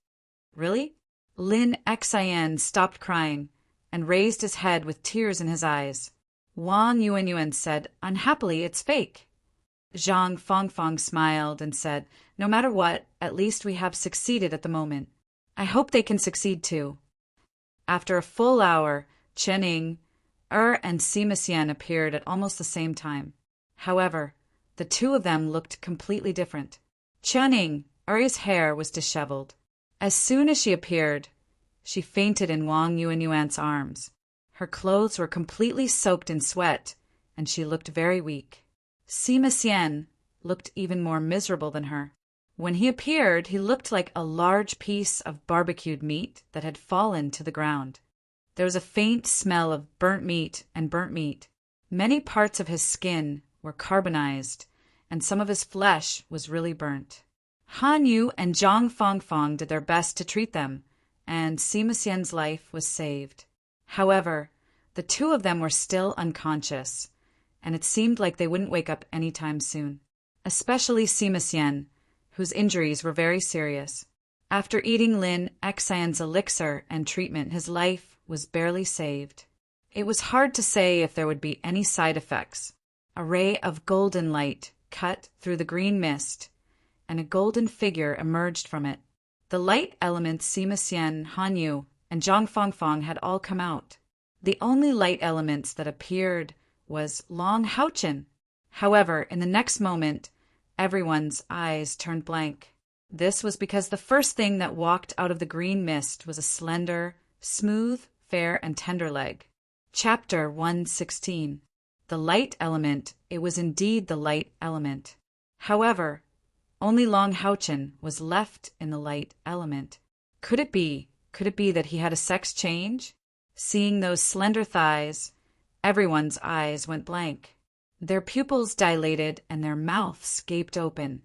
Really? Lin Xian stopped crying and raised his head with tears in his eyes. Wang Yuan said, unhappily, it's fake. Zhang Fangfang smiled and said, no matter what, at least we have succeeded at the moment. I hope they can succeed too. After a full hour, Chening, and Sima Xian appeared at almost the same time. However, the two of them looked completely different. Chening, Er's hair was disheveled. As soon as she appeared, she fainted in Wang Yuan's arms. Her clothes were completely soaked in sweat, and she looked very weak. Sima Xian looked even more miserable than her. When he appeared, he looked like a large piece of barbecued meat that had fallen to the ground. There was a faint smell of burnt meat and burnt meat. Many parts of his skin were carbonized, and some of his flesh was really burnt. Han Yu and Zhang Fangfang did their best to treat them, and Sima Xian's life was saved. However, the two of them were still unconscious, and it seemed like they wouldn't wake up anytime soon. Especially Sima Xian, whose injuries were very serious. After eating Lin Xian's elixir and treatment, his life was barely saved. It was hard to say if there would be any side effects. A ray of golden light cut through the green mist, and a golden figure emerged from it. The light elements Sima Xian, Han Yu, and Zhang Fangfang had all come out. The only light elements that appeared was Long Haochen. However, in the next moment, everyone's eyes turned blank. This was because the first thing that walked out of the green mist was a slender, smooth, fair, and tender leg. Chapter 116. The light element. It was indeed the light element. However, only Long Haochen was left in the light element. Could it be that he had a sex change? Seeing those slender thighs, everyone's eyes went blank. Their pupils dilated and their mouths gaped open,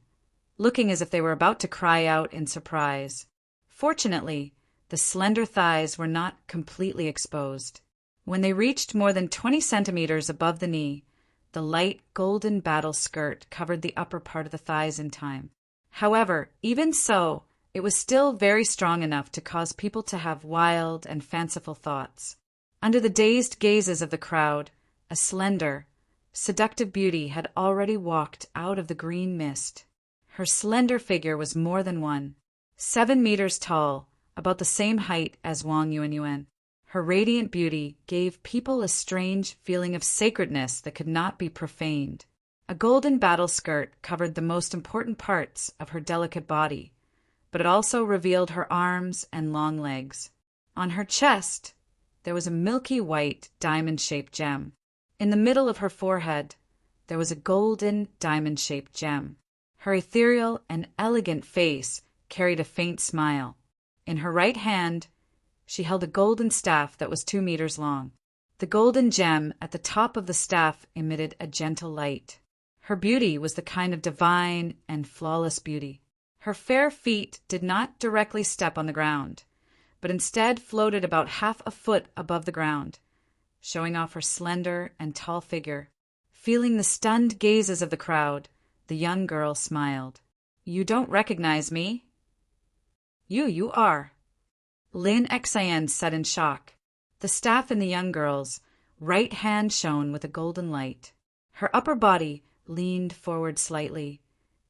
looking as if they were about to cry out in surprise. Fortunately, the slender thighs were not completely exposed. When they reached more than 20 centimeters above the knee, the light golden battle skirt covered the upper part of the thighs in time. However, even so, it was still very strong enough to cause people to have wild and fanciful thoughts. Under the dazed gazes of the crowd, a slender, seductive beauty had already walked out of the green mist. Her slender figure was more than 7 meters tall, about the same height as Wang Yuan. Her radiant beauty gave people a strange feeling of sacredness that could not be profaned. A golden battle skirt covered the most important parts of her delicate body, but it also revealed her arms and long legs. On her chest, there was a milky white diamond-shaped gem. In the middle of her forehead, there was a golden diamond-shaped gem. Her ethereal and elegant face carried a faint smile. In her right hand, she held a golden staff that was 2 meters long. The golden gem at the top of the staff emitted a gentle light. Her beauty was the kind of divine and flawless beauty. Her fair feet did not directly step on the ground, but instead floated about half a foot above the ground, showing off her slender and tall figure. Feeling the stunned gazes of the crowd, the young girl smiled. "You don't recognize me?" You are," Lin Xian said in shock. The staff in the young girl's right hand shone with a golden light. Her upper body leaned forward slightly,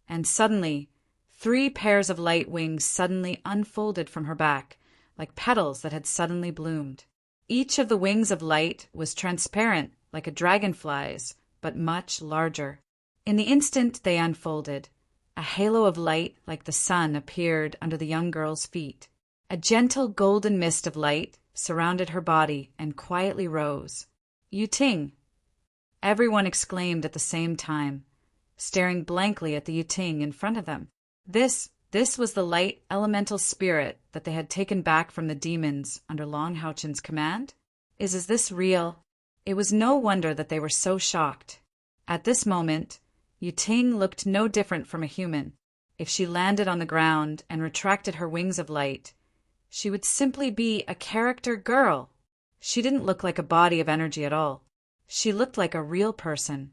and suddenly 3 pairs of light wings suddenly unfolded from her back, like petals that had suddenly bloomed. Each of the wings of light was transparent like a dragonfly's, but much larger. In the instant they unfolded, A halo of light like the sun appeared under the young girl's feet. A gentle golden mist of light surrounded her body and quietly rose. Yuting! Everyone exclaimed at the same time, staring blankly at the Yuting in front of them. This was the light elemental spirit that they had taken back from the demons under Long Houchen's command? Is this real? It was no wonder that they were so shocked. At this moment, Yuting looked no different from a human. If she landed on the ground and retracted her wings of light, she would simply be a character girl. She didn't look like a body of energy at all. She looked like a real person.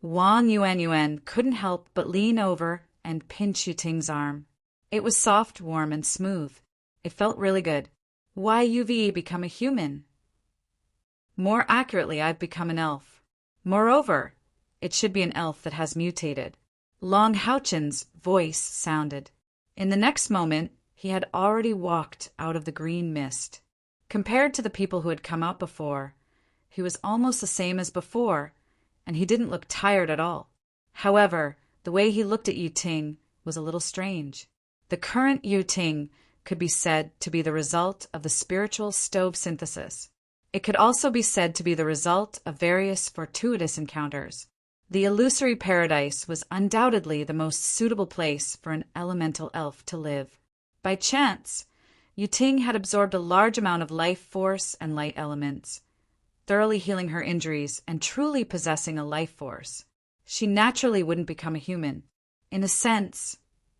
Wang Yuan couldn't help but lean over and pinch Yuting's arm. It was soft, warm, and smooth. It felt really good. Why you've become a human? More accurately, I've become an elf. Moreover, it should be an elf that has mutated. Long Houchen's voice sounded. In the next moment, he had already walked out of the green mist. Compared to the people who had come out before, he was almost the same as before, and he didn't look tired at all. However, the way he looked at Yuting was a little strange. The current Yuting could be said to be the result of the spiritual stove synthesis. It could also be said to be the result of various fortuitous encounters. The illusory paradise was undoubtedly the most suitable place for an elemental elf to live. By chance, Yuting had absorbed a large amount of life force and light elements, thoroughly healing her injuries and truly possessing a life force. She naturally wouldn't become a human. In a sense,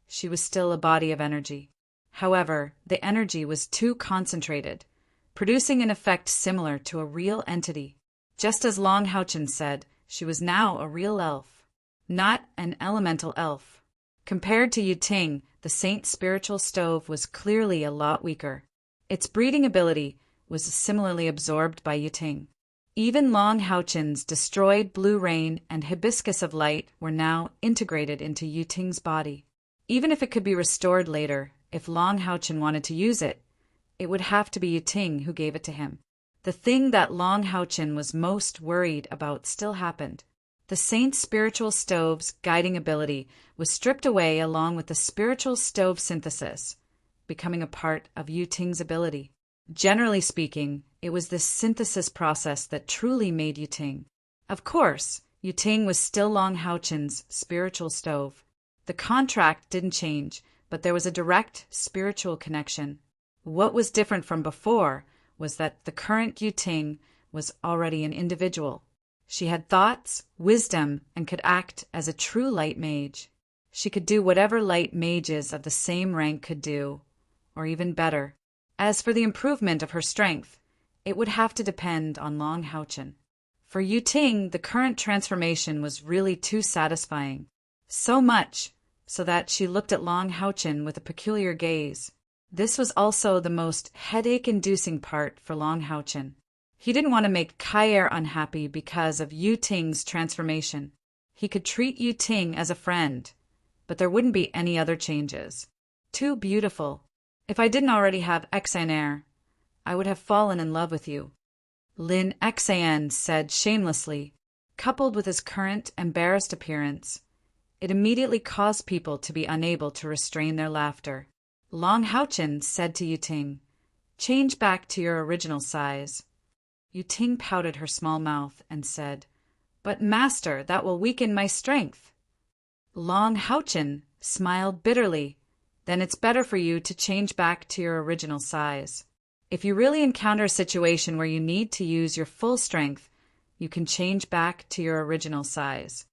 she was still a body of energy. However, the energy was too concentrated, producing an effect similar to a real entity. Just as Long Houchen said, she was now a real elf, not an elemental elf. Compared to Yuting, the Saint Spiritual Stove was clearly a lot weaker. Its breeding ability was similarly absorbed by Yuting. Even Long Houchen's destroyed blue rain and hibiscus of light were now integrated into Yuting's body. Even if it could be restored later, if Long Houchen wanted to use it, it would have to be Yuting who gave it to him. The thing that Long Houchen was most worried about still happened. The Saint Spiritual Stove's guiding ability was stripped away along with the Spiritual Stove synthesis, becoming a part of Yuting's ability. Generally speaking, it was this synthesis process that truly made Yuting. Of course, Yuting was still Long Houchen's spiritual stove. The contract didn't change, but there was a direct spiritual connection. What was different from before was that the current Yuting was already an individual. She had thoughts, wisdom, and could act as a true light mage. She could do whatever light mages of the same rank could do, or even better. As for the improvement of her strength, it would have to depend on Long Houchen. For Yuting, the current transformation was really too satisfying. So much so that she looked at Long Houchen with a peculiar gaze. This was also the most headache-inducing part for Long Houchen. He didn't want to make Kair unhappy because of Yuting's transformation. He could treat Yuting as a friend, but there wouldn't be any other changes. Too beautiful. If I didn't already have Xaner, I would have fallen in love with you. Lin Xan said shamelessly. Coupled with his current embarrassed appearance, it immediately caused people to be unable to restrain their laughter. Long Houchen said to Yuting, "Change back to your original size." Yuting pouted her small mouth and said, "But master, that will weaken my strength." Long Houchen smiled bitterly. "Then it's better for you to change back to your original size. If you really encounter a situation where you need to use your full strength, you can change back to your original size."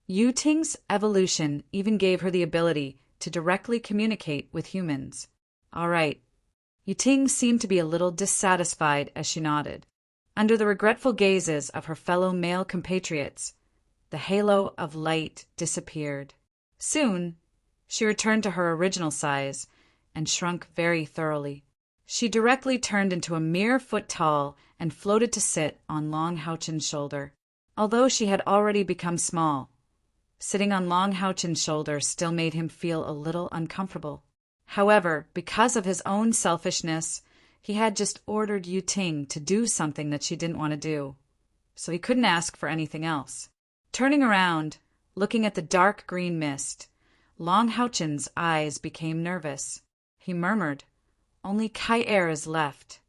Yuting's evolution even gave her the ability to directly communicate with humans. All right. Yuting seemed to be a little dissatisfied as she nodded. Under the regretful gazes of her fellow male compatriots, the halo of light disappeared. Soon, she returned to her original size and shrunk very thoroughly. She directly turned into a mere foot tall and floated to sit on Long Houchen's shoulder. Although she had already become small, sitting on Long Houchen's shoulder still made him feel a little uncomfortable. However, because of his own selfishness, he had just ordered Yuting to do something that she didn't want to do, so he couldn't ask for anything else. Turning around, looking at the dark green mist, Long Houchen's eyes became nervous. He murmured, "Only Kai-Er is left."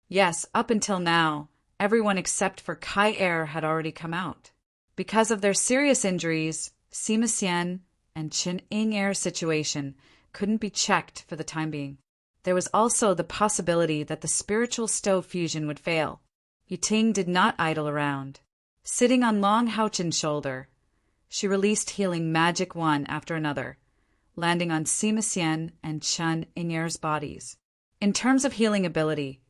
Yes, up until now, everyone except for Kai-Er had already come out. Because of their serious injuries, Sima Xian and Chen Ying-Er's situation couldn't be checked for the time being. There was also the possibility that the spiritual stove fusion would fail. Yuting did not idle around. Sitting on Long Houchen's shoulder, she released healing magic one after another, landing on Sima Xian and Chen Ying-Er's bodies. In terms of healing ability,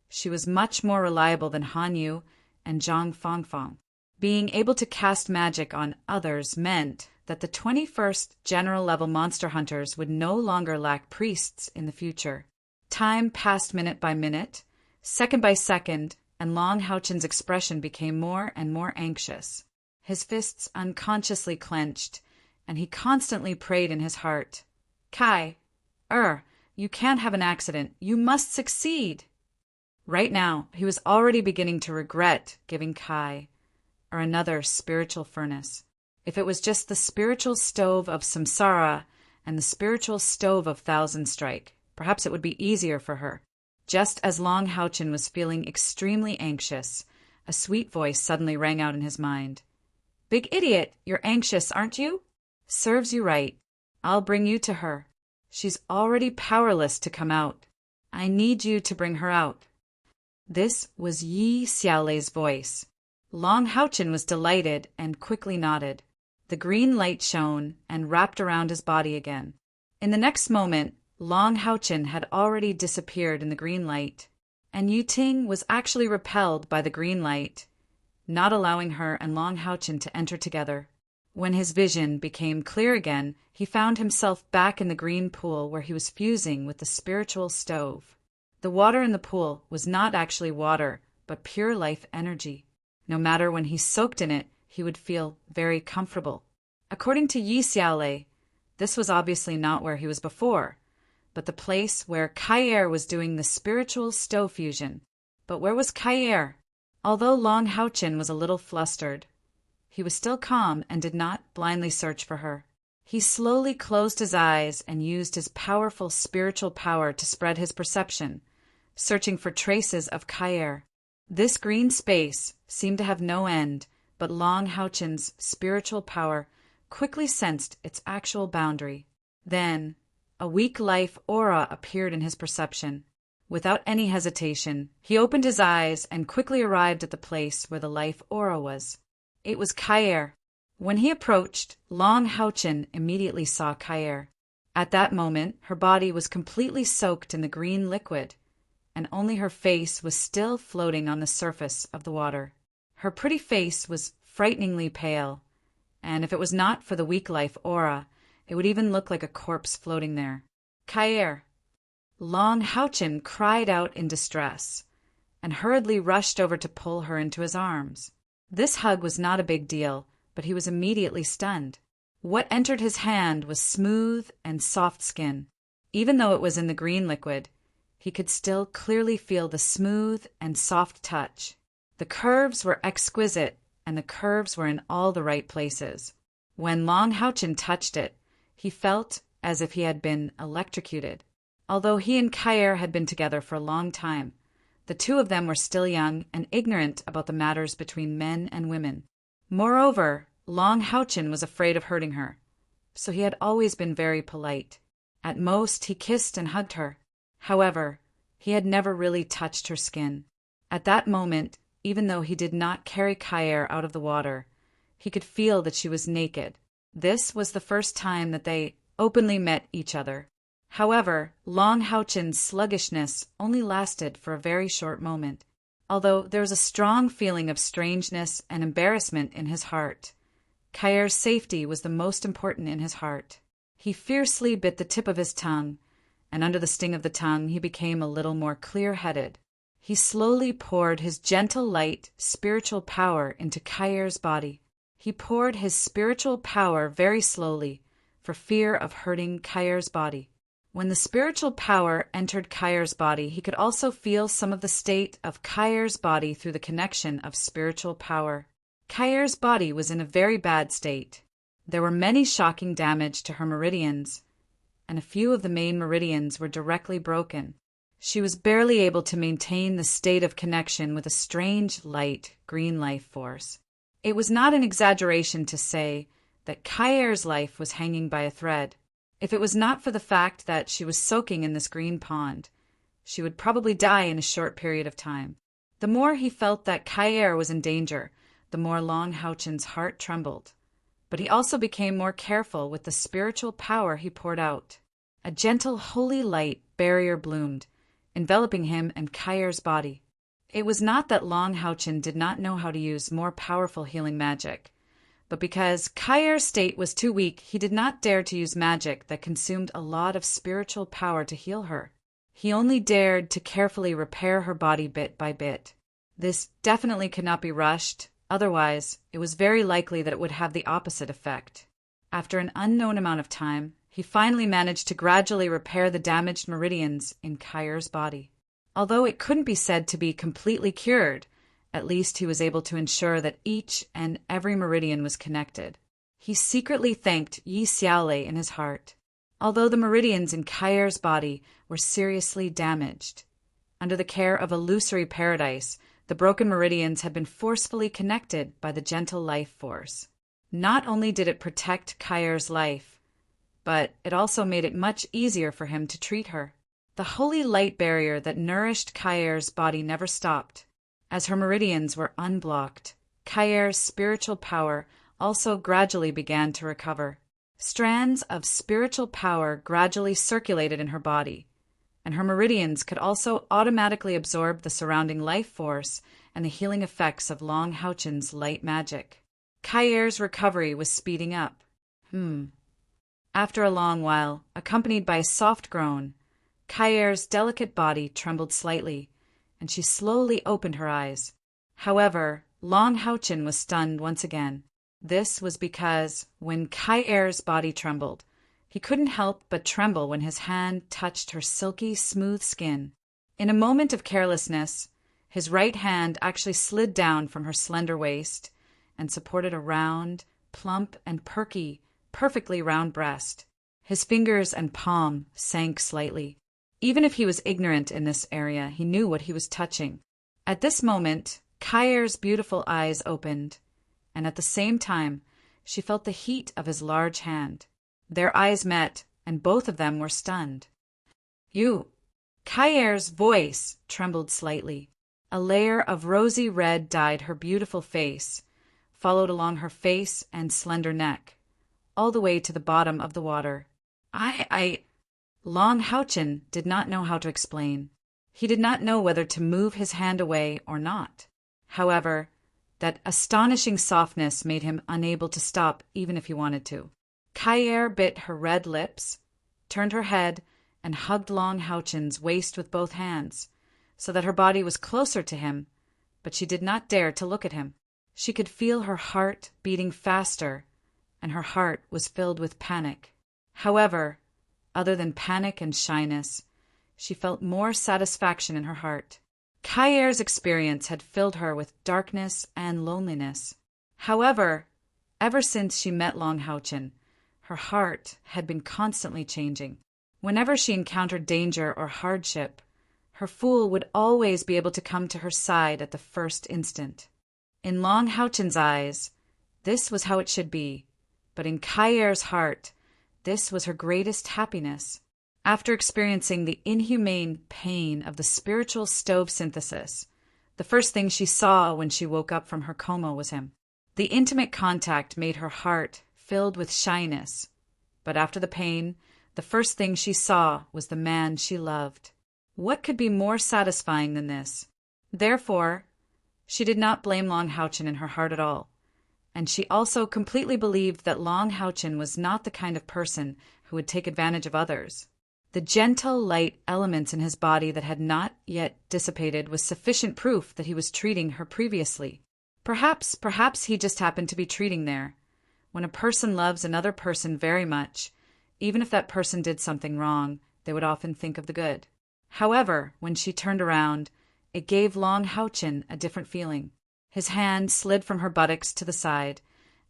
she was much more reliable than Han Yu and Zhang Fangfang. Being able to cast magic on others meant that the 21st general-level monster hunters would no longer lack priests in the future. Time passed minute by minute, second by second, and Long Houchen's expression became more and more anxious. His fists unconsciously clenched, and he constantly prayed in his heart, "Kai-Er, you can't have an accident. You must succeed." Right now, he was already beginning to regret giving Kai-Er another spiritual furnace. If it was just the spiritual stove of Samsara and the spiritual stove of Thousand Strike, perhaps it would be easier for her. Just as Long Houchen was feeling extremely anxious, a sweet voice suddenly rang out in his mind. "Big idiot, you're anxious, aren't you? Serves you right. I'll bring you to her. She's already powerless to come out. I need you to bring her out." This was Yi Xiaolei's voice. Long Houchen was delighted and quickly nodded. The green light shone and wrapped around his body again. In the next moment, Long Houchen had already disappeared in the green light, and Yuting was actually repelled by the green light, not allowing her and Long Houchen to enter together. When his vision became clear again, he found himself back in the green pool where he was fusing with the spiritual stove. The water in the pool was not actually water, but pure life energy. No matter when he soaked in it, he would feel very comfortable. According to Yi Xiaolei, this was obviously not where he was before, but the place where Kai-Er was doing the spiritual stove fusion. But where was Kai-Er? Although Long Houchen was a little flustered, he was still calm and did not blindly search for her. He slowly closed his eyes and used his powerful spiritual power to spread his perception, searching for traces of Kai-Er. This green space seemed to have no end, but Long Houchen's spiritual power quickly sensed its actual boundary. Then, a weak life aura appeared in his perception. Without any hesitation, he opened his eyes and quickly arrived at the place where the life aura was. It was Kai-Er. When he approached, Long Houchen immediately saw Kai-Er. At that moment, her body was completely soaked in the green liquid, and only her face was still floating on the surface of the water. Her pretty face was frighteningly pale, and if it was not for the weak life aura, it would even look like a corpse floating there. "Kai-Er!" Long Houchen cried out in distress, and hurriedly rushed over to pull her into his arms. This hug was not a big deal, but he was immediately stunned. What entered his hand was smooth and soft skin. Even though it was in the green liquid, he could still clearly feel the smooth and soft touch. The curves were exquisite, and the curves were in all the right places. When Long Houchen touched it, he felt as if he had been electrocuted. Although he and Kai-Er had been together for a long time, the two of them were still young and ignorant about the matters between men and women. Moreover, Long Houchen was afraid of hurting her, so he had always been very polite. At most, he kissed and hugged her. However, he had never really touched her skin. At that moment, even though he did not carry Kai-Er out of the water, he could feel that she was naked. This was the first time that they openly met each other. However, Long Houchen's sluggishness only lasted for a very short moment, although there was a strong feeling of strangeness and embarrassment in his heart. Kai-Er's safety was the most important in his heart. He fiercely bit the tip of his tongue, and under the sting of the tongue he became a little more clear-headed. He slowly poured his gentle, light, spiritual power into Kai-Er's body. He poured his spiritual power very slowly, for fear of hurting Kai-Er's body. When the spiritual power entered Kai-Er's body, he could also feel some of the state of Kai-Er's body through the connection of spiritual power. Kai-Er's body was in a very bad state. There were many shocking damage to her meridians, and a few of the main meridians were directly broken. She was barely able to maintain the state of connection with a strange, light, green life force. It was not an exaggeration to say that Kyair's life was hanging by a thread. If it was not for the fact that she was soaking in this green pond, she would probably die in a short period of time. The more he felt that Kyair was in danger, the more Long Houchen's heart trembled. But he also became more careful with the spiritual power he poured out. A gentle, holy light barrier bloomed, enveloping him and Kyair's body. It was not that Long Houchen did not know how to use more powerful healing magic, but because Kyair's state was too weak, he did not dare to use magic that consumed a lot of spiritual power to heal her. He only dared to carefully repair her body bit by bit. This definitely could not be rushed, otherwise it was very likely that it would have the opposite effect. After an unknown amount of time, he finally managed to gradually repair the damaged meridians in Kyair's body. Although it couldn't be said to be completely cured, at least he was able to ensure that each and every meridian was connected. He secretly thanked Yi Xiaolei in his heart. Although the meridians in Kyair's body were seriously damaged, under the care of illusory paradise, the broken meridians had been forcefully connected by the gentle life force. Not only did it protect Kyair's life, but it also made it much easier for him to treat her. The holy light barrier that nourished Kyair's body never stopped. As her meridians were unblocked, Kyair's spiritual power also gradually began to recover. Strands of spiritual power gradually circulated in her body, and her meridians could also automatically absorb the surrounding life force and the healing effects of Long Houchen's light magic. Kyair's recovery was speeding up. After a long while, accompanied by a soft groan, Kyair's delicate body trembled slightly, and she slowly opened her eyes. However, Long Houchen was stunned once again. This was because, when Kyair's body trembled, he couldn't help but tremble when his hand touched her silky, smooth skin. In a moment of carelessness, his right hand actually slid down from her slender waist and supported a round, plump, and perfectly round breast. His fingers and palm sank slightly. Even if he was ignorant in this area, he knew what he was touching. At this moment, Kyair's beautiful eyes opened, and at the same time, she felt the heat of his large hand. Their eyes met, and both of them were stunned. "You!" Kyair's voice trembled slightly. A layer of rosy red dyed her beautiful face, followed along her face and slender neck, all the way to the bottom of the water. Long Houchen did not know how to explain. He did not know whether to move his hand away or not. However, that astonishing softness made him unable to stop even if he wanted to. Kyair bit her red lips, turned her head, and hugged Long Houchen's waist with both hands, so that her body was closer to him, but she did not dare to look at him. She could feel her heart beating faster, and her heart was filled with panic. However, other than panic and shyness, she felt more satisfaction in her heart. Kyair's experience had filled her with darkness and loneliness. However, ever since she met Long Houchen, her heart had been constantly changing. Whenever she encountered danger or hardship, her fool would always be able to come to her side at the first instant. In Long Houchen's eyes, this was how it should be, but in Kyair's heart, this was her greatest happiness. After experiencing the inhumane pain of the spiritual stove synthesis, the first thing she saw when she woke up from her coma was him. The intimate contact made her heart filled with shyness, but after the pain, the first thing she saw was the man she loved. What could be more satisfying than this? Therefore, she did not blame Long Houchen in her heart at all, and she also completely believed that Long Houchen was not the kind of person who would take advantage of others. The gentle, light elements in his body that had not yet dissipated was sufficient proof that he was treating her previously. Perhaps he just happened to be treating there. When a person loves another person very much, even if that person did something wrong, they would often think of the good. However, when she turned around, it gave Long Houchen a different feeling. His hand slid from her buttocks to the side,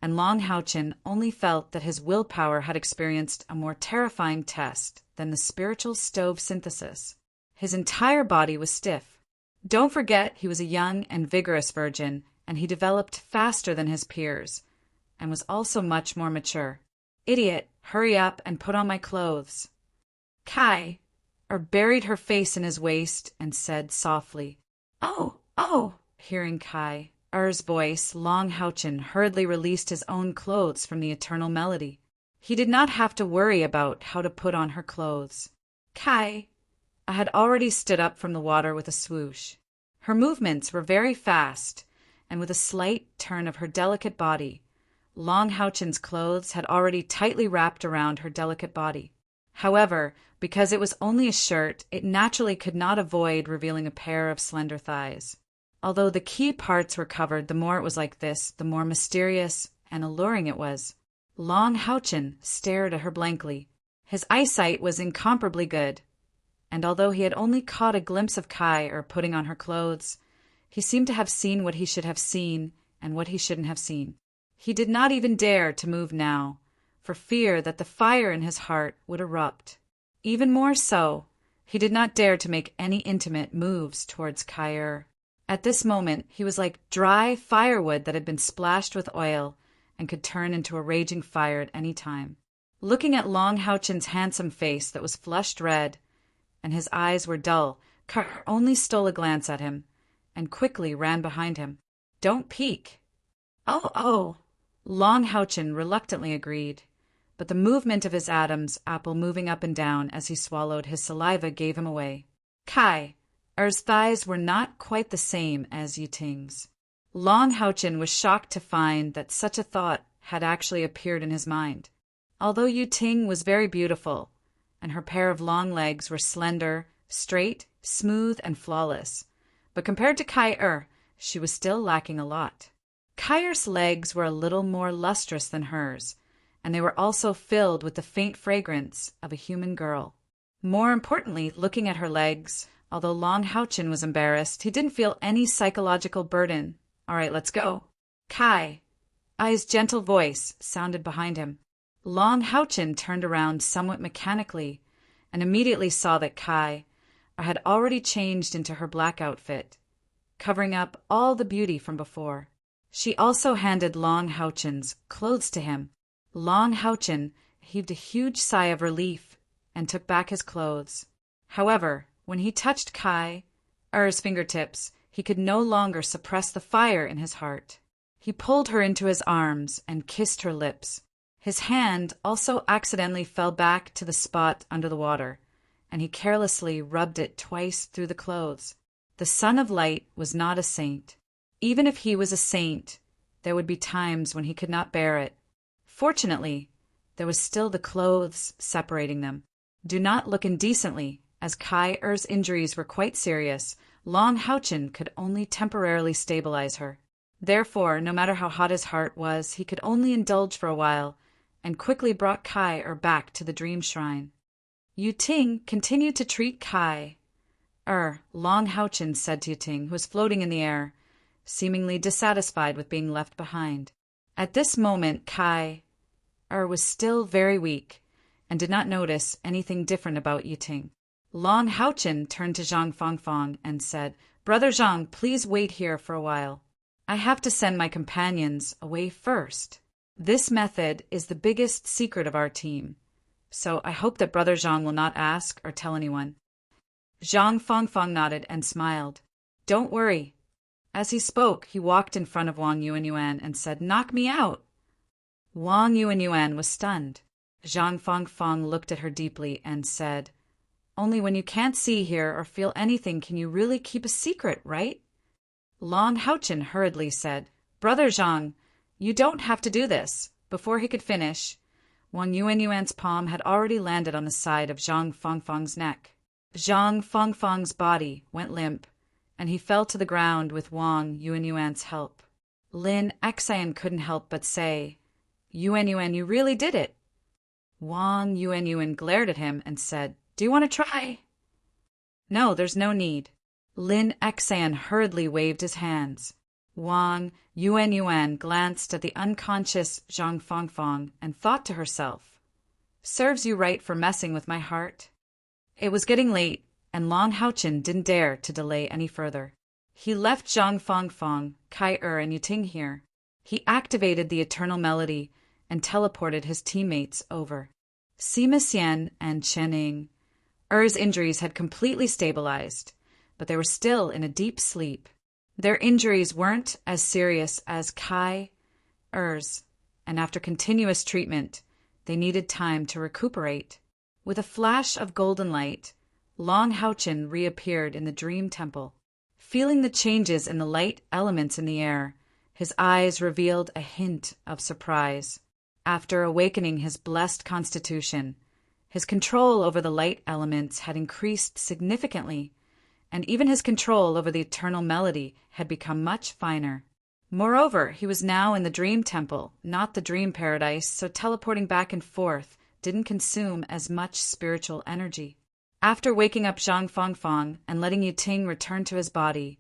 and Long Haochen only felt that his willpower had experienced a more terrifying test than the spiritual stove synthesis. His entire body was stiff. Don't forget he was a young and vigorous virgin, and he developed faster than his peers, and was also much more mature. Idiot, hurry up and put on my clothes. Kai buried her face in his waist and said softly, Oh, oh. Hearing Kai's voice, Long Haochen hurriedly released his own clothes from the eternal melody. He did not have to worry about how to put on her clothes. Kai had already stood up from the water with a swoosh. Her movements were very fast, and with a slight turn of her delicate body, Long Haochen's clothes had already tightly wrapped around her delicate body. However, because it was only a shirt, it naturally could not avoid revealing a pair of slender thighs. Although the key parts were covered, the more it was like this, the more mysterious and alluring it was. Long Haochen stared at her blankly. His eyesight was incomparably good, and although he had only caught a glimpse of Kai putting on her clothes, he seemed to have seen what he should have seen and what he shouldn't have seen. He did not even dare to move now, for fear that the fire in his heart would erupt. Even more so, he did not dare to make any intimate moves towards Kai. At this moment, he was like dry firewood that had been splashed with oil and could turn into a raging fire at any time. Looking at Long Haochen's handsome face that was flushed red, and his eyes were dull, Kai only stole a glance at him, and quickly ran behind him. Don't peek. Oh. Long Haochen reluctantly agreed, but the movement of his Adam's apple moving up and down as he swallowed his saliva gave him away. Kai's thighs were not quite the same as Yiting's. Long Haochen was shocked to find that such a thought had actually appeared in his mind. Although Yiting was very beautiful, and her pair of long legs were slender, straight, smooth, and flawless, but compared to Kai she was still lacking a lot. Kai's legs were a little more lustrous than hers, and they were also filled with the faint fragrance of a human girl. More importantly, looking at her legs, although Long Haochen was embarrassed, he didn't feel any psychological burden. All right, let's go. Kai's gentle voice sounded behind him. Long Haochen turned around somewhat mechanically and immediately saw that Kai had already changed into her black outfit, covering up all the beauty from before. She also handed Long Haochen's clothes to him. Long Haochen heaved a huge sigh of relief and took back his clothes. However, when he touched Kai's fingertips, he could no longer suppress the fire in his heart. He pulled her into his arms and kissed her lips. His hand also accidentally fell back to the spot under the water, and he carelessly rubbed it twice through the clothes. The Son of Light was not a saint. Even if he was a saint, there would be times when he could not bear it. Fortunately, there was still the clothes separating them. Do not look indecently, as Kai's injuries were quite serious. Long Haochen could only temporarily stabilize her. Therefore, no matter how hot his heart was, he could only indulge for a while, and quickly brought Kai back to the dream shrine. Yiting continued to treat Kai. Long Haochen said to Yiting, who was floating in the air, seemingly dissatisfied with being left behind. At this moment, Kai was still very weak, and did not notice anything different about Yiting. Long Haochen turned to Zhang Fangfang and said, Brother Zhang, please wait here for a while. I have to send my companions away first. This method is the biggest secret of our team, so I hope that Brother Zhang will not ask or tell anyone. Zhang Fangfang nodded and smiled. Don't worry. As he spoke, he walked in front of Wang Yuanyuan and said, Knock me out. Wang Yuanyuan was stunned. Zhang Fangfang looked at her deeply and said, Only when you can't see, hear, or feel anything can you really keep a secret, right? Long Haochen hurriedly said, Brother Zhang, you don't have to do this. Before he could finish, Wang Yuanyuan's palm had already landed on the side of Zhang Fangfang's neck. Zhang Fangfang's body went limp, and he fell to the ground with Wang Yuanyuan's help. Lin Xian couldn't help but say, Yuanyuan, you really did it. Wang Yuanyuan glared at him and said, Do you want to try? No, there's no need. Lin Xian hurriedly waved his hands. Wang Yuan glanced at the unconscious Zhang Fangfang and thought to herself, "Serves you right for messing with my heart." It was getting late, and Long Haochen didn't dare to delay any further. He left Zhang Fangfang, Kai and Yiting here. He activated the Eternal Melody and teleported his teammates over. Sima Xian and Chen Ying. Injuries had completely stabilized, but they were still in a deep sleep. Their injuries weren't as serious as Kai and after continuous treatment, they needed time to recuperate. With a flash of golden light, Long Haochen reappeared in the Dream Temple. Feeling the changes in the light elements in the air, his eyes revealed a hint of surprise. After awakening his blessed constitution, his control over the light elements had increased significantly, and even his control over the Eternal Melody had become much finer. Moreover, he was now in the Dream Temple, not the Dream Paradise, so teleporting back and forth didn't consume as much spiritual energy. After waking up Zhang Fangfang and letting Yiting return to his body,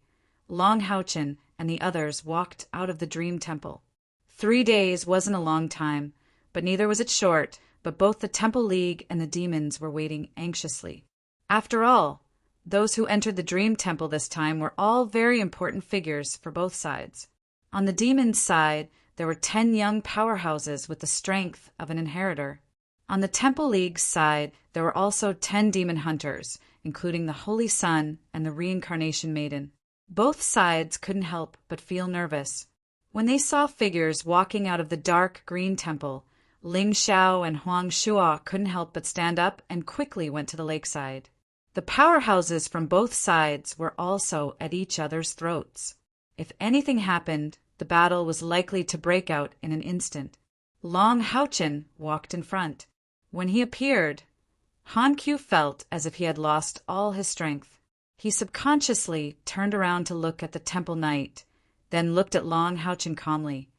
Long Haochen and the others walked out of the Dream Temple. 3 days wasn't a long time, but neither was it short, but both the Temple League and the demons were waiting anxiously. After all, those who entered the Dream Temple this time were all very important figures for both sides. On the demons' side, there were 10 young powerhouses with the strength of an inheritor. On the Temple League's side, there were also 10 demon hunters, including the Holy Sun and the Reincarnation Maiden. Both sides couldn't help but feel nervous. When they saw figures walking out of the dark green temple, Ling Xiao and Huang Shuo couldn't help but stand up and quickly went to the lakeside. The powerhouses from both sides were also at each other's throats. If anything happened, the battle was likely to break out in an instant. Long Haochen walked in front. When he appeared, Han Qiu felt as if he had lost all his strength. He subconsciously turned around to look at the temple knight, then looked at Long Haochen calmly,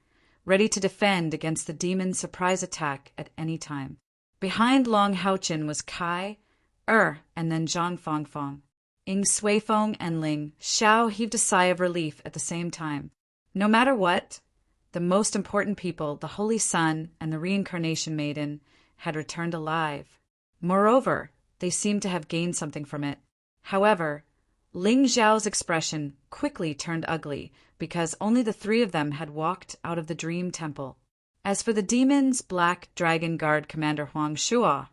ready to defend against the demon's surprise attack at any time. Behind Long Haochen was Kai, and then Zhang Fangfang. Ying Suifeng and Ling Xiao heaved a sigh of relief at the same time. No matter what, the most important people, the Holy Sun and the Reincarnation Maiden, had returned alive. Moreover, they seemed to have gained something from it. However, Ling Xiao's expression quickly turned ugly because only the 3 of them had walked out of the Dream Temple. As for the demon's Black Dragon Guard commander Huang Shuo,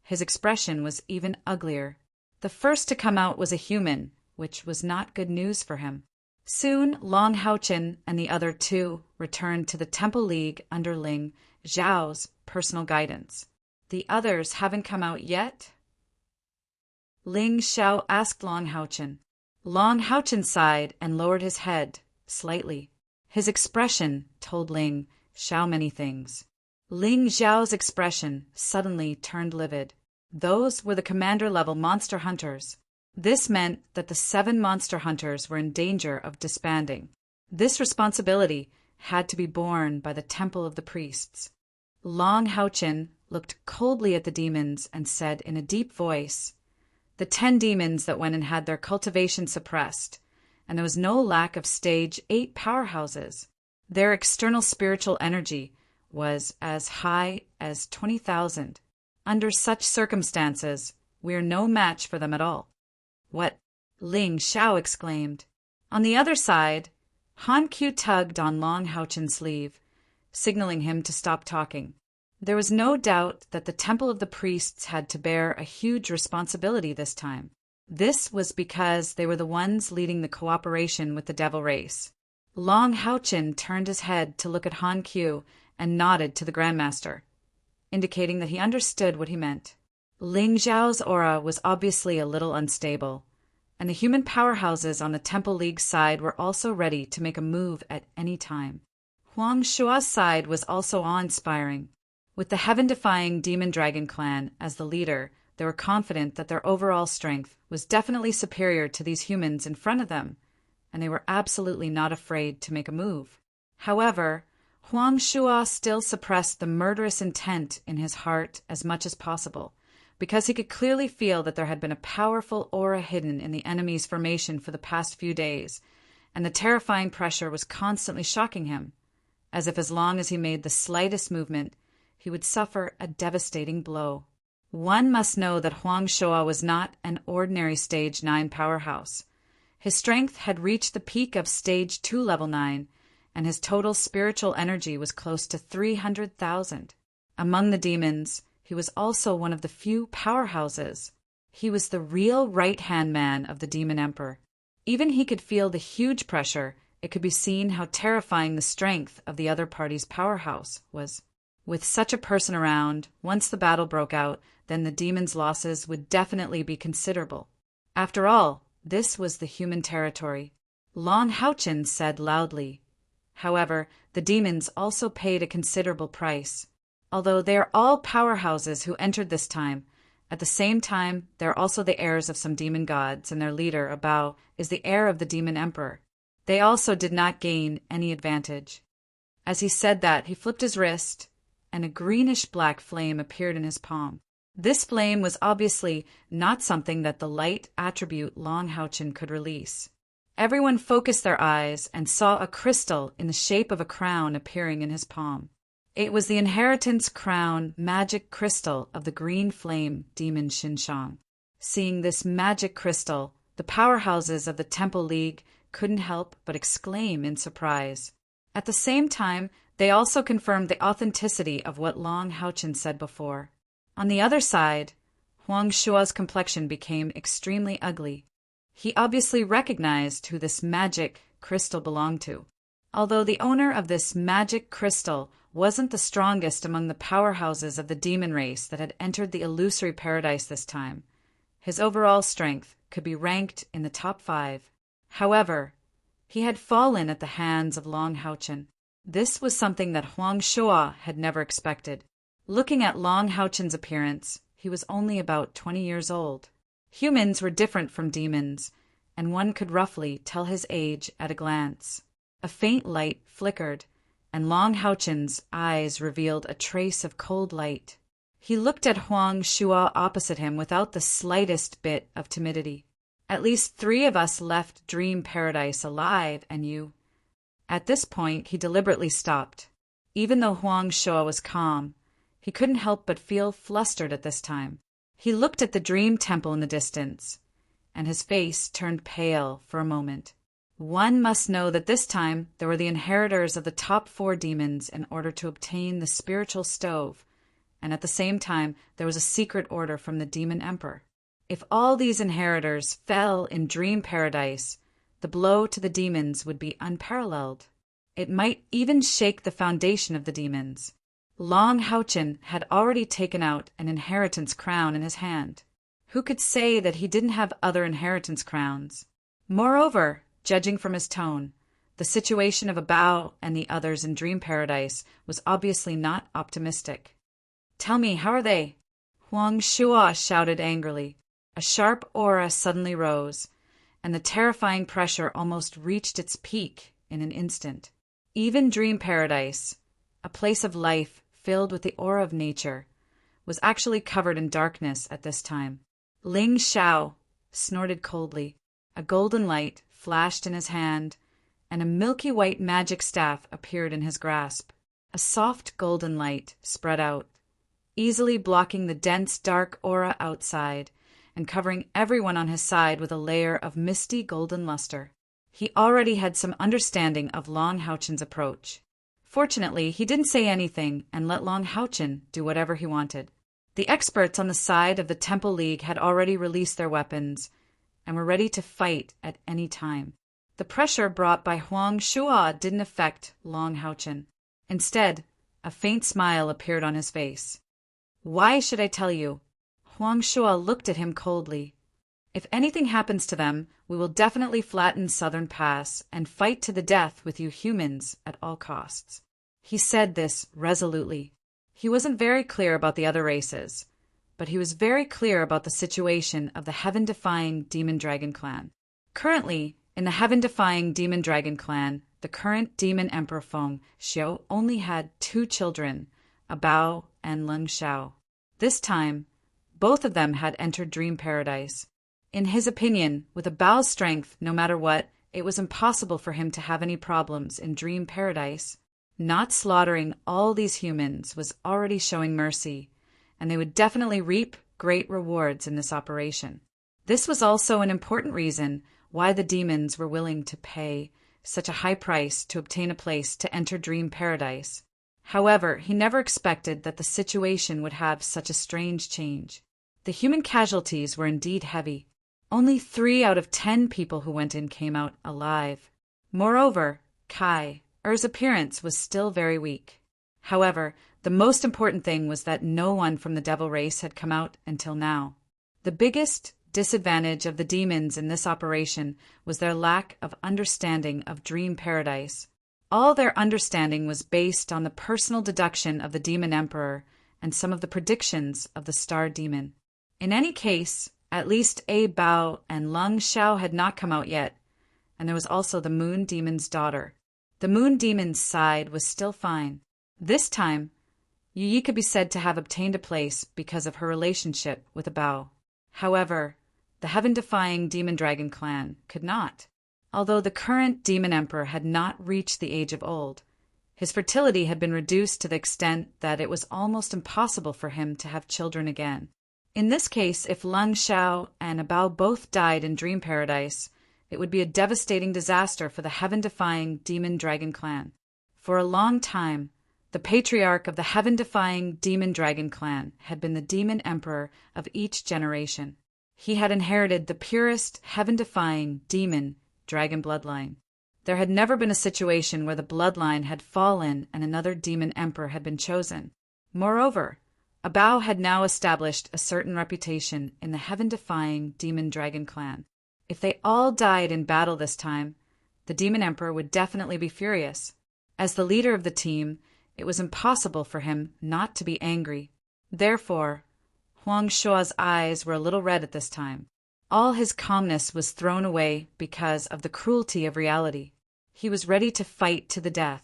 his expression was even uglier. The first to come out was a human, which was not good news for him. Soon, Long Haochen and the other 2 returned to the Temple League under Ling Xiao's personal guidance. The others haven't come out yet? Ling Xiao asked Long Haochen. Long Haochen sighed and lowered his head slightly. His expression told Ling Xiao many things. Ling Xiao's expression suddenly turned livid. Those were the commander-level monster hunters. This meant that the 7 monster hunters were in danger of disbanding. This responsibility had to be borne by the Temple of the Priests. Long Haochen looked coldly at the demons and said in a deep voice, "The 10 demons that went and had their cultivation suppressed, and there was no lack of stage 8 powerhouses. Their external spiritual energy was as high as 20,000. Under such circumstances, we are no match for them at all." "What?" Ling Xiao exclaimed. On the other side, Han Qiu tugged on Long Haochen's sleeve, signaling him to stop talking. There was no doubt that the Temple of the Priests had to bear a huge responsibility this time. This was because they were the ones leading the cooperation with the Devil Race. Long Haochen turned his head to look at Han Qiu and nodded to the Grandmaster, indicating that he understood what he meant. Ling Xiao's aura was obviously a little unstable, and the human powerhouses on the Temple League's side were also ready to make a move at any time. Huang Shua's side was also awe-inspiring. With the heaven-defying Demon Dragon clan as the leader, they were confident that their overall strength was definitely superior to these humans in front of them, and they were absolutely not afraid to make a move. However, Huang Shuo still suppressed the murderous intent in his heart as much as possible, because he could clearly feel that there had been a powerful aura hidden in the enemy's formation for the past few days, and the terrifying pressure was constantly shocking him, as if as long as he made the slightest movement, he would suffer a devastating blow. One must know that Huang Shuo was not an ordinary Stage 9 powerhouse. His strength had reached the peak of Stage 2 Level 9, and his total spiritual energy was close to 300,000. Among the demons, he was also one of the few powerhouses. He was the real right-hand man of the Demon Emperor. Even he could feel the huge pressure. It could be seen how terrifying the strength of the other party's powerhouse was. With such a person around, once the battle broke out, then the demon's losses would definitely be considerable. After all, this was the human territory. Long Haochen said loudly. However, the demons also paid a considerable price. Although they are all powerhouses who entered this time, at the same time, they are also the heirs of some demon gods, and their leader, Abao, is the heir of the demon emperor. They also did not gain any advantage. As he said that, he flipped his wrist, and a greenish-black flame appeared in his palm. This flame was obviously not something that the light attribute Long Haochen could release. Everyone focused their eyes and saw a crystal in the shape of a crown appearing in his palm. It was the inheritance crown magic crystal of the green flame demon Xinshang. Seeing this magic crystal, the powerhouses of the Temple League couldn't help but exclaim in surprise. At the same time, they also confirmed the authenticity of what Long Haochen said before. On the other side, Huang Shuo's complexion became extremely ugly. He obviously recognized who this magic crystal belonged to. Although the owner of this magic crystal wasn't the strongest among the powerhouses of the demon race that had entered the illusory paradise this time, his overall strength could be ranked in the top 5. However, he had fallen at the hands of Long Haochen. This was something that Huang Shuo had never expected. Looking at Long Haochen's appearance, he was only about 20 years old. Humans were different from demons, and one could roughly tell his age at a glance. A faint light flickered, and Long Haochen's eyes revealed a trace of cold light. He looked at Huang Shuo opposite him without the slightest bit of timidity. At least 3 of us left Dream Paradise alive, and you... At this point, he deliberately stopped. Even though Huang Shuo was calm, he couldn't help but feel flustered at this time. He looked at the dream temple in the distance, and his face turned pale for a moment. One must know that this time there were the inheritors of the top 4 demons in order to obtain the spiritual stove, and at the same time there was a secret order from the demon emperor. If all these inheritors fell in Dream Paradise, the blow to the demons would be unparalleled. It might even shake the foundation of the demons. Long Haochen had already taken out an inheritance crown in his hand. Who could say that he didn't have other inheritance crowns? Moreover, judging from his tone, the situation of Abao and the others in Dream Paradise was obviously not optimistic. "Tell me, how are they?" Huang Shuo shouted angrily. A sharp aura suddenly rose, and the terrifying pressure almost reached its peak in an instant. Even Dream Paradise, a place of life filled with the aura of nature, was actually covered in darkness at this time. Ling Xiao snorted coldly. A golden light flashed in his hand, and a milky white magic staff appeared in his grasp. A soft golden light spread out, easily blocking the dense dark aura outside and covering everyone on his side with a layer of misty golden luster. He already had some understanding of Long Haochen's approach. Fortunately, he didn't say anything and let Long Haochen do whatever he wanted. The experts on the side of the Temple League had already released their weapons and were ready to fight at any time. The pressure brought by Huang Shuo didn't affect Long Haochen. Instead, a faint smile appeared on his face. "Why should I tell you?" Huang Shuo looked at him coldly. "If anything happens to them, we will definitely flatten Southern Pass and fight to the death with you humans at all costs." He said this resolutely. He wasn't very clear about the other races, but he was very clear about the situation of the heaven-defying Demon Dragon clan. Currently, in the heaven-defying Demon Dragon clan, the current Demon Emperor Feng Xiu only had 2 children, Abao and Leng Xiao. This time, both of them had entered Dream Paradise. In his opinion, with Abao's strength, no matter what, it was impossible for him to have any problems in Dream Paradise. Not slaughtering all these humans was already showing mercy, and they would definitely reap great rewards in this operation. This was also an important reason why the demons were willing to pay such a high price to obtain a place to enter Dream Paradise. However, he never expected that the situation would have such a strange change. The human casualties were indeed heavy. Only 3 out of 10 people who went in came out alive. Moreover, Kai's appearance was still very weak. However, the most important thing was that no one from the devil race had come out until now. The biggest disadvantage of the demons in this operation was their lack of understanding of Dream Paradise. All their understanding was based on the personal deduction of the Demon Emperor and some of the predictions of the Star Demon. In any case, at least A Bao and Lung Xiao had not come out yet, and there was also the Moon Demon's daughter. The Moon Demon's side was still fine. This time, Yi could be said to have obtained a place because of her relationship with a Bao. However, the heaven-defying Demon Dragon clan could not. Although the current Demon Emperor had not reached the age of old, his fertility had been reduced to the extent that it was almost impossible for him to have children again. In this case, if Lung Xiao and a Bao both died in Dream Paradise, it would be a devastating disaster for the heaven-defying Demon Dragon clan. For a long time, the patriarch of the heaven-defying Demon Dragon clan had been the Demon Emperor of each generation. He had inherited the purest, heaven-defying Demon Dragon bloodline. There had never been a situation where the bloodline had fallen and another Demon Emperor had been chosen. Moreover, a Bao had now established a certain reputation in the heaven-defying Demon Dragon clan. If they all died in battle this time, the Demon Emperor would definitely be furious. As the leader of the team, it was impossible for him not to be angry. Therefore, Huang Shua's eyes were a little red at this time. All his calmness was thrown away because of the cruelty of reality. He was ready to fight to the death.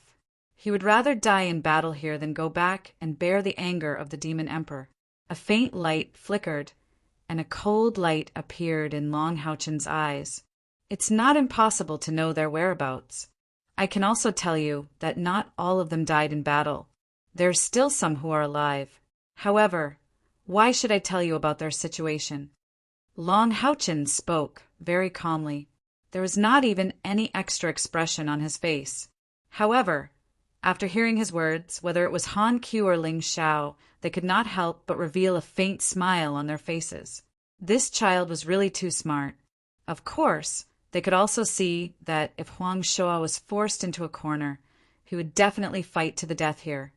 He would rather die in battle here than go back and bear the anger of the Demon Emperor. A faint light flickered, and a cold light appeared in Long Haochen's eyes. It's not impossible to know their whereabouts. I can also tell you that not all of them died in battle. There are still some who are alive. However, why should I tell you about their situation? Long Haochen spoke very calmly. There was not even any extra expression on his face. However, after hearing his words, whether it was Han Qiu or Ling Xiao, they could not help but reveal a faint smile on their faces. This child was really too smart. Of course, they could also see that if Huang Shua was forced into a corner, he would definitely fight to the death here.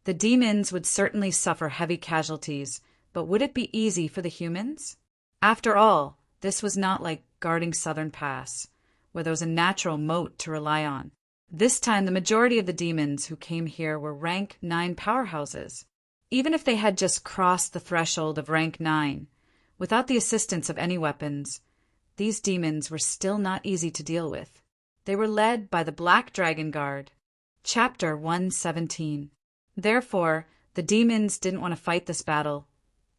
The demons would certainly suffer heavy casualties, but would it be easy for the humans? After all, this was not like guarding Southern Pass, where there was a natural moat to rely on. This time, the majority of the demons who came here were rank 9 powerhouses. Even if they had just crossed the threshold of rank 9, without the assistance of any weapons, these demons were still not easy to deal with. They were led by the Black Dragon Guard. Chapter 117. Therefore, the demons didn't want to fight this battle,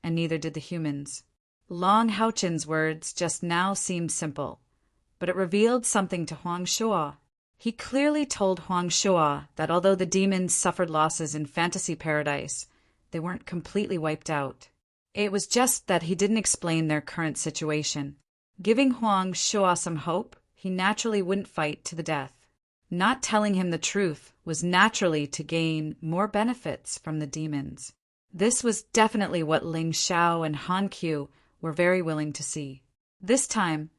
and neither did the humans. Long Haochen's words just now seemed simple, but it revealed something to Huang Shua. He clearly told Huang Shua that although the demons suffered losses in Fantasy Paradise, they weren't completely wiped out. It was just that he didn't explain their current situation. Giving Huang Shua some hope, he naturally wouldn't fight to the death. Not telling him the truth was naturally to gain more benefits from the demons. This was definitely what Ling Xiao and Han Qiu were very willing to see. This time,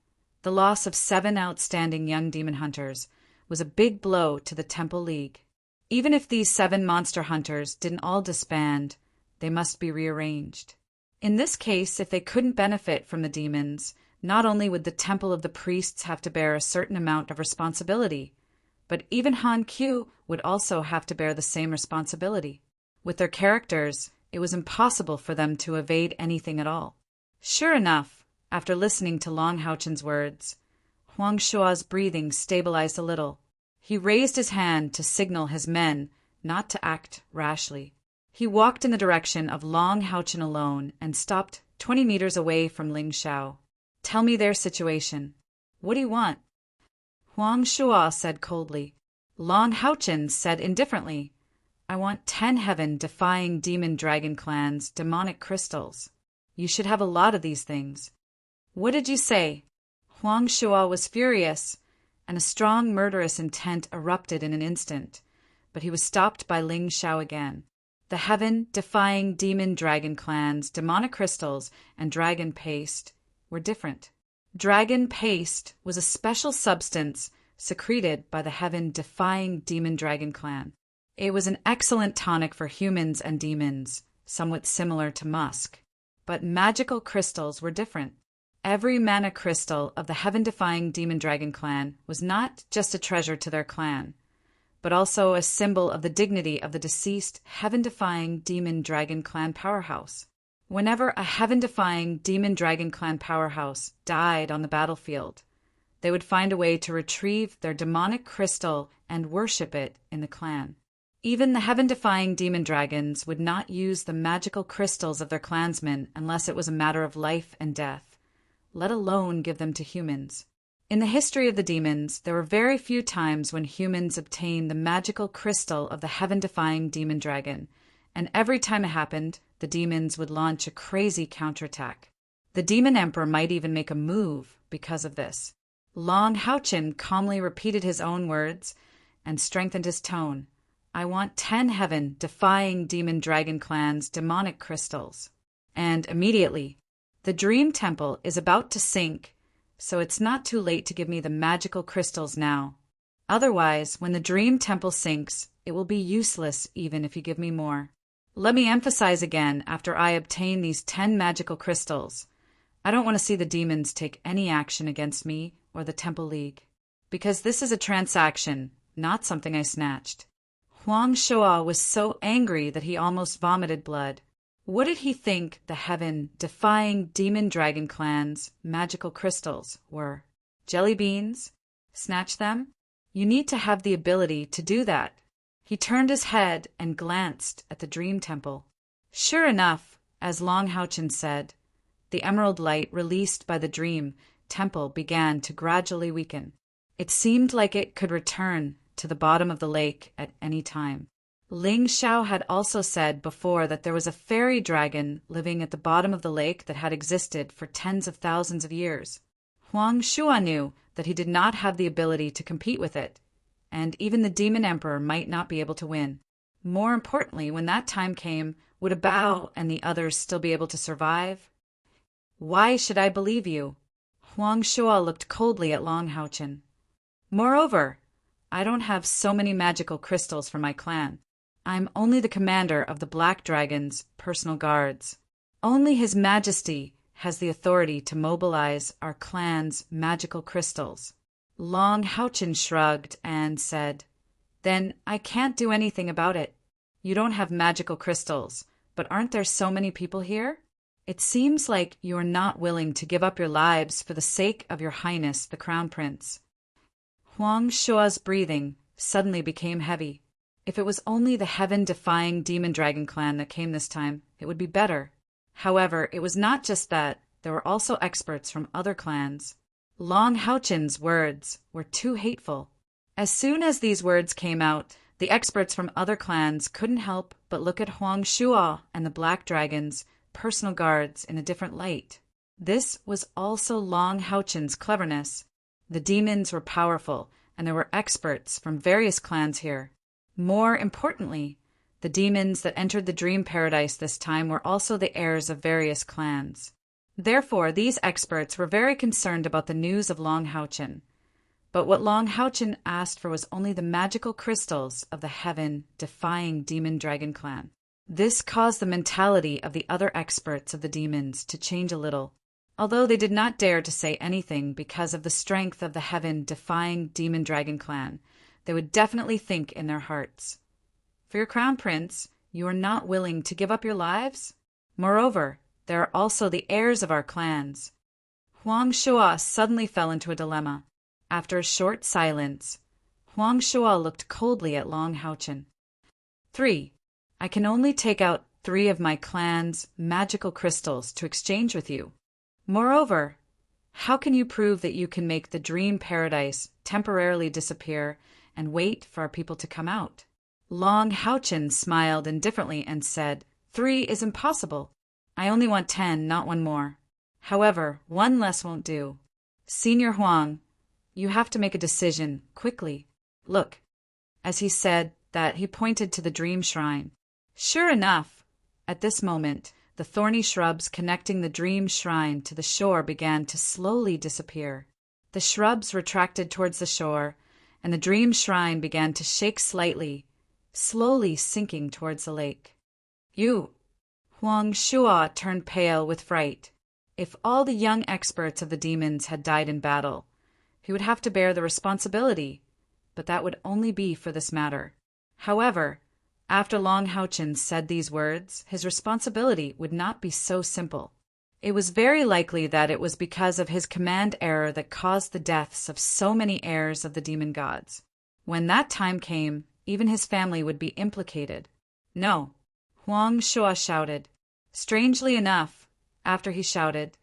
the loss of 7 outstanding young demon hunters was a big blow to the Temple League. Even if these 7 monster hunters didn't all disband, they must be rearranged. In this case, if they couldn't benefit from the demons, not only would the Temple of the Priests have to bear a certain amount of responsibility, but even Han Qiu would also have to bear the same responsibility. With their characters, it was impossible for them to evade anything at all. Sure enough, after listening to Long Haochen's words, Huang Shua's breathing stabilized a little. He raised his hand to signal his men not to act rashly. He walked in the direction of Long Haochen alone and stopped 20 meters away from Ling Xiao. Tell me their situation. What do you want? Huang Shuo said coldly. Long Haochen said indifferently, I want 10 heaven-defying demon-dragon clans demonic crystals. You should have a lot of these things. What did you say? Huang Shuo was furious, and a strong murderous intent erupted in an instant, but he was stopped by Ling Xiao again. The heaven-defying demon-dragon clans, demonic crystals, and dragon paste were different. Dragon paste was a special substance secreted by the heaven-defying demon-dragon clan. It was an excellent tonic for humans and demons, somewhat similar to musk. But magical crystals were different. Every mana crystal of the heaven-defying demon-dragon clan was not just a treasure to their clan, but also a symbol of the dignity of the deceased heaven-defying demon-dragon clan powerhouse. Whenever a heaven-defying demon-dragon clan powerhouse died on the battlefield, they would find a way to retrieve their demonic crystal and worship it in the clan. Even the heaven-defying demon dragons would not use the magical crystals of their clansmen unless it was a matter of life and death, let alone give them to humans. In the history of the demons, there were very few times when humans obtained the magical crystal of the heaven-defying demon dragon, and every time it happened, the demons would launch a crazy counterattack. The demon emperor might even make a move because of this. Long Haochen calmly repeated his own words and strengthened his tone. I want 10 heaven-defying demon-dragon clans demonic crystals. And immediately, the dream temple is about to sink, so it's not too late to give me the magical crystals now. Otherwise, when the dream temple sinks, it will be useless even if you give me more. Let me emphasize again, after I obtain these 10 magical crystals, I don't want to see the demons take any action against me or the Temple League, because this is a transaction, not something I snatched. Huang Shuo was so angry that he almost vomited blood. What did he think the heaven-defying demon-dragon clan's magical crystals were? Jelly beans? Snatch them? You need to have the ability to do that. He turned his head and glanced at the dream temple. Sure enough, as Long Haochen said, the emerald light released by the dream temple began to gradually weaken. It seemed like it could return to the bottom of the lake at any time. Ling Xiao had also said before that there was a fairy dragon living at the bottom of the lake that had existed for tens of thousands of years. Huang Shuo knew that he did not have the ability to compete with it, and even the demon emperor might not be able to win. More importantly, when that time came, would a Bao and the others still be able to survive? Why should I believe you? Huang Shuo looked coldly at Long Haochen. Moreover, I don't have so many magical crystals for my clan. I'm only the commander of the Black Dragon's personal guards. Only His Majesty has the authority to mobilize our clan's magical crystals. Long Haochen shrugged and said, Then I can't do anything about it. You don't have magical crystals, but aren't there so many people here? It seems like you are not willing to give up your lives for the sake of your Highness the Crown Prince. Huang Shuo's breathing suddenly became heavy. If it was only the heaven-defying demon-dragon clan that came this time, it would be better. However, it was not just that. There were also experts from other clans. Long Haochen's words were too hateful. As soon as these words came out, the experts from other clans couldn't help but look at Huang Shuo and the Black Dragon's personal guards in a different light. This was also Long Haochen's cleverness. The demons were powerful, and there were experts from various clans here. More importantly, the demons that entered the dream paradise this time were also the heirs of various clans. Therefore, these experts were very concerned about the news of Long Haochen. But what Long Haochen asked for was only the magical crystals of the heaven-defying demon-dragon clan. This caused the mentality of the other experts of the demons to change a little. Although they did not dare to say anything because of the strength of the heaven-defying demon-dragon clan, they would definitely think in their hearts, For your crown prince, you are not willing to give up your lives? Moreover, there are also the heirs of our clans. Huang Shuo suddenly fell into a dilemma. After a short silence, Huang Shuo looked coldly at Long Haochen. 3. I can only take out 3 of my clan's magical crystals to exchange with you. Moreover, How can you prove that you can make the dream paradise temporarily disappear and wait for our people to come out? Long Houchin smiled indifferently and said, 3 is impossible. I only want 10, not one more. However, 1 less won't do. Senior Huang, you have to make a decision, quickly. Look. As he said that, he pointed to the dream shrine. Sure enough, at this moment, the thorny shrubs connecting the dream shrine to the shore began to slowly disappear. The shrubs retracted towards the shore, and the dream shrine began to shake slightly, slowly sinking towards the lake. Huang Shua turned pale with fright. If all the young experts of the demons had died in battle, he would have to bear the responsibility, but that would only be for this matter. However, after Long Houchin said these words, his responsibility would not be so simple. It was very likely that it was because of his command error that caused the deaths of so many heirs of the demon gods. When that time came, even his family would be implicated. No, Huang Shua shouted. Strangely enough, after he shouted,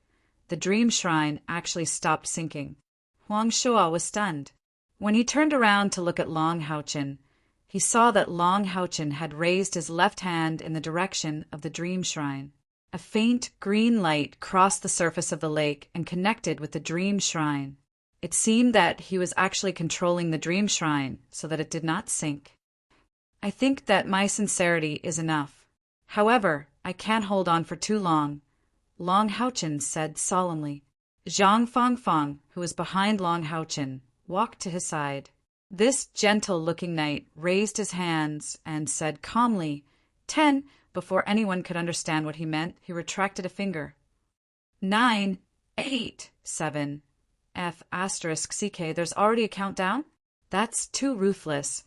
the dream shrine actually stopped sinking. Huang Shua was stunned. When he turned around to look at Long Houchin, he saw that Long Houchin had raised his left hand in the direction of the dream shrine. A faint green light crossed the surface of the lake and connected with the dream shrine. It seemed that he was actually controlling the dream shrine so that it did not sink. I think that my sincerity is enough. However, I can't hold on for too long, Long Houchin said solemnly. Zhang Fangfang, who was behind Long Houchin, walked to his side. This gentle-looking knight raised his hands and said calmly, 10. Before anyone could understand what he meant, he retracted a finger. 9, 8, 7, F asterisk CK. There's already a countdown? That's too ruthless.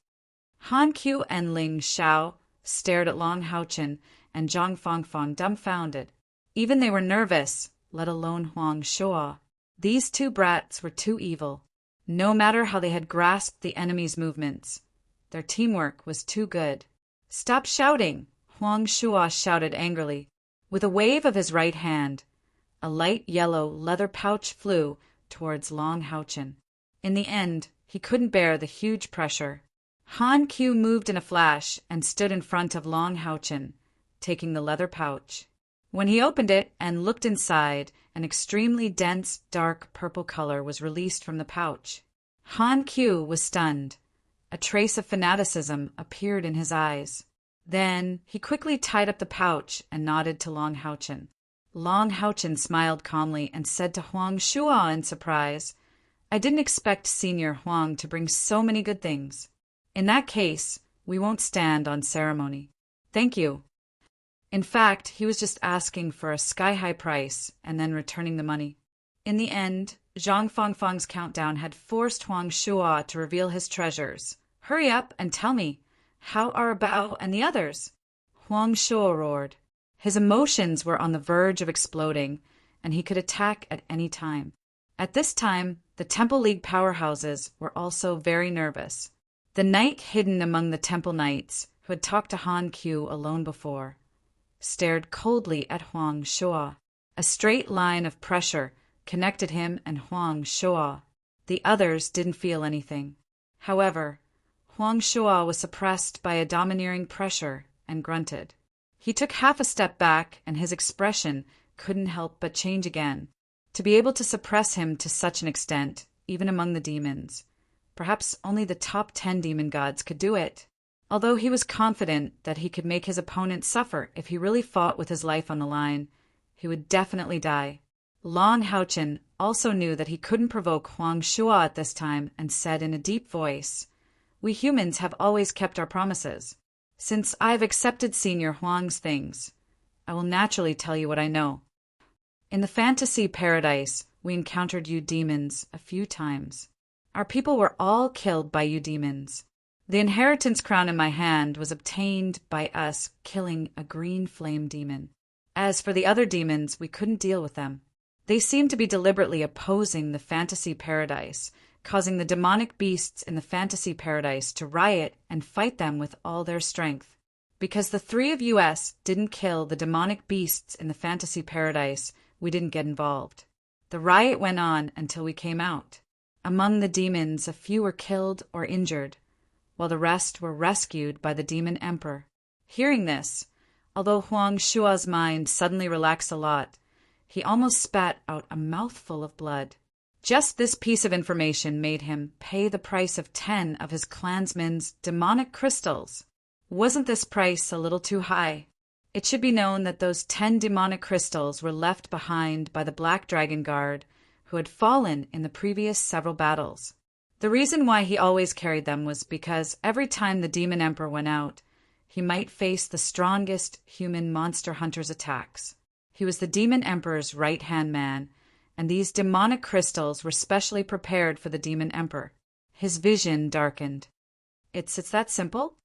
Han Qiu and Ling Xiao stared at Long Houchin and Zhang Fangfang dumbfounded. Even they were nervous, let alone Huang Shua. These 2 brats were too evil. No matter how they had grasped the enemy's movements, their teamwork was too good. Stop shouting, Huang Shua shouted angrily. With a wave of his right hand, a light yellow leather pouch flew towards Long Houchin. In the end, he couldn't bear the huge pressure. Han Qiu moved in a flash and stood in front of Long Houchin, taking the leather pouch. When he opened it and looked inside, an extremely dense, dark purple color was released from the pouch. Han Qiu was stunned. A trace of fanaticism appeared in his eyes. Then he quickly tied up the pouch and nodded to Long Houchin. Long Houchin smiled calmly and said to Huang Shua in surprise, I didn't expect Senior Huang to bring so many good things. In that case, we won't stand on ceremony. Thank you. In fact, he was just asking for a sky-high price and then returning the money. In the end, Zhang Fangfang's countdown had forced Huang Shua to reveal his treasures. Hurry up and tell me, how are Bao and the others? Huang Shua roared. His emotions were on the verge of exploding, and he could attack at any time. At this time, the Temple League powerhouses were also very nervous. The knight hidden among the temple knights, who had talked to Han Qiu alone before, stared coldly at Huang Shua. A straight line of pressure connected him and Huang Shua. The others didn't feel anything. However, Huang Shua was suppressed by a domineering pressure and grunted. He took half a step back, and his expression couldn't help but change again. To be able to suppress him to such an extent, even among the demons, perhaps only the top 10 demon gods could do it. Although he was confident that he could make his opponent suffer if he really fought with his life on the line, he would definitely die. Long Houchin also knew that he couldn't provoke Huang Shua at this time and said in a deep voice, We humans have always kept our promises. Since I've accepted Senior Huang's things, I will naturally tell you what I know. In the fantasy paradise, we encountered you demons a few times. Our people were all killed by you demons. The inheritance crown in my hand was obtained by us killing a green flame demon. As for the other demons, we couldn't deal with them. They seemed to be deliberately opposing the fantasy paradise, causing the demonic beasts in the fantasy paradise to riot and fight them with all their strength. Because the 3 of us didn't kill the demonic beasts in the fantasy paradise, we didn't get involved. The riot went on until we came out. Among the demons, a few were killed or injured, while the rest were rescued by the demon emperor. Hearing this, although Huang Shua's mind suddenly relaxed a lot, he almost spat out a mouthful of blood. Just this piece of information made him pay the price of 10 of his clansmen's demonic crystals. Wasn't this price a little too high? It should be known that those 10 demonic crystals were left behind by the Black Dragon Guard, who had fallen in the previous several battles. The reason why he always carried them was because every time the Demon Emperor went out, he might face the strongest human monster hunter's attacks. He was the Demon Emperor's right-hand man, and these demonic crystals were specially prepared for the Demon Emperor. His vision darkened. It's that simple?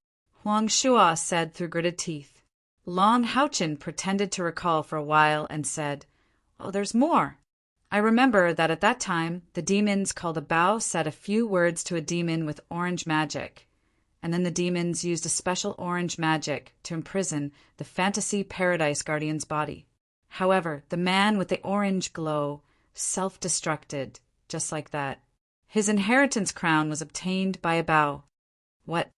Huang Shua said through gritted teeth. Long Haochen pretended to recall for a while and said, "Oh, there's more. I remember that at that time, the demons called a Bao said a few words to a demon with orange magic, and then the demons used a special orange magic to imprison the Fantasy Paradise Guardian's body. However, the man with the orange glow self-destructed, just like that. His inheritance crown was obtained by a Bao." What?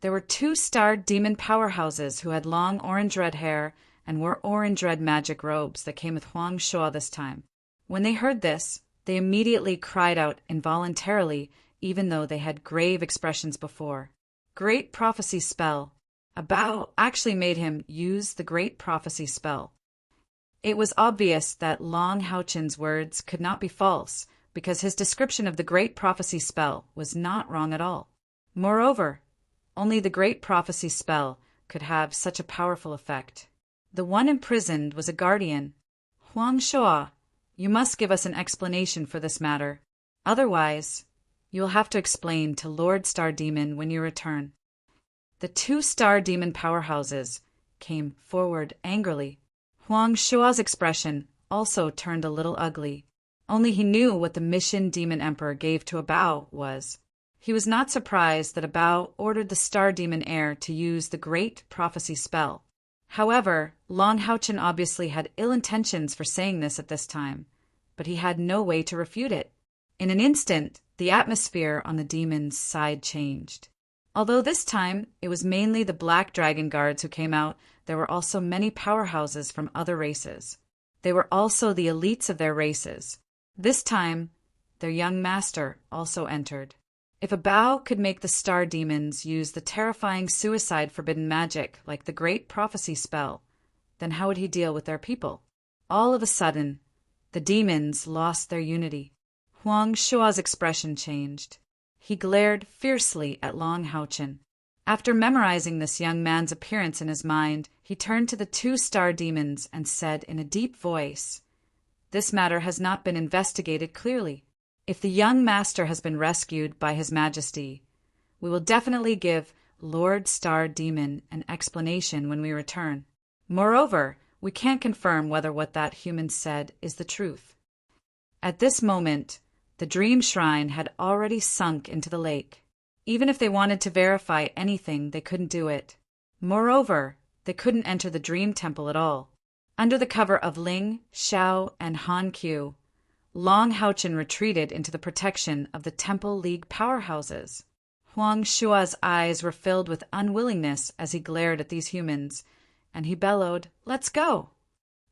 There were 2 starred demon powerhouses who had long orange-red hair and wore orange-red magic robes that came with Huang Shua this time. When they heard this, they immediately cried out involuntarily, even though they had grave expressions before. Great Prophecy Spell. A Bao actually made him use the Great Prophecy Spell. It was obvious that Long Haochen's words could not be false, because his description of the Great Prophecy Spell was not wrong at all. Moreover, only the Great Prophecy Spell could have such a powerful effect. The one imprisoned was a guardian. Huang Shua, you must give us an explanation for this matter. Otherwise, you will have to explain to Lord Star Demon when you return. The 2 star demon powerhouses came forward angrily. Huang Shua's expression also turned a little ugly. Only he knew what the mission Demon Emperor gave to a Bao was. He was not surprised that a Bao ordered the Star Demon heir to use the Great Prophecy Spell. However, Long Haochen obviously had ill intentions for saying this at this time, but he had no way to refute it. In an instant, the atmosphere on the demon's side changed. Although this time it was mainly the Black Dragon Guards who came out, there were also many powerhouses from other races. They were also the elites of their races. This time, their young master also entered. If a Bao could make the star demons use the terrifying suicide-forbidden magic like the Great Prophecy Spell, then how would he deal with their people? All of a sudden, the demons lost their unity. Huang Shua's expression changed. He glared fiercely at Long Haochen. After memorizing this young man's appearance in his mind, he turned to the 2 star demons and said in a deep voice, "This matter has not been investigated clearly. If the young master has been rescued by His Majesty, we will definitely give Lord Star Demon an explanation when we return. Moreover, we can't confirm whether what that human said is the truth." At this moment, the dream shrine had already sunk into the lake. Even if they wanted to verify anything, they couldn't do it. Moreover, they couldn't enter the dream temple at all. Under the cover of Ling, Xiao, and Han Qiu, Long Haochen retreated into the protection of the Temple League powerhouses. Huang Shua's eyes were filled with unwillingness as he glared at these humans, and he bellowed, "Let's go!"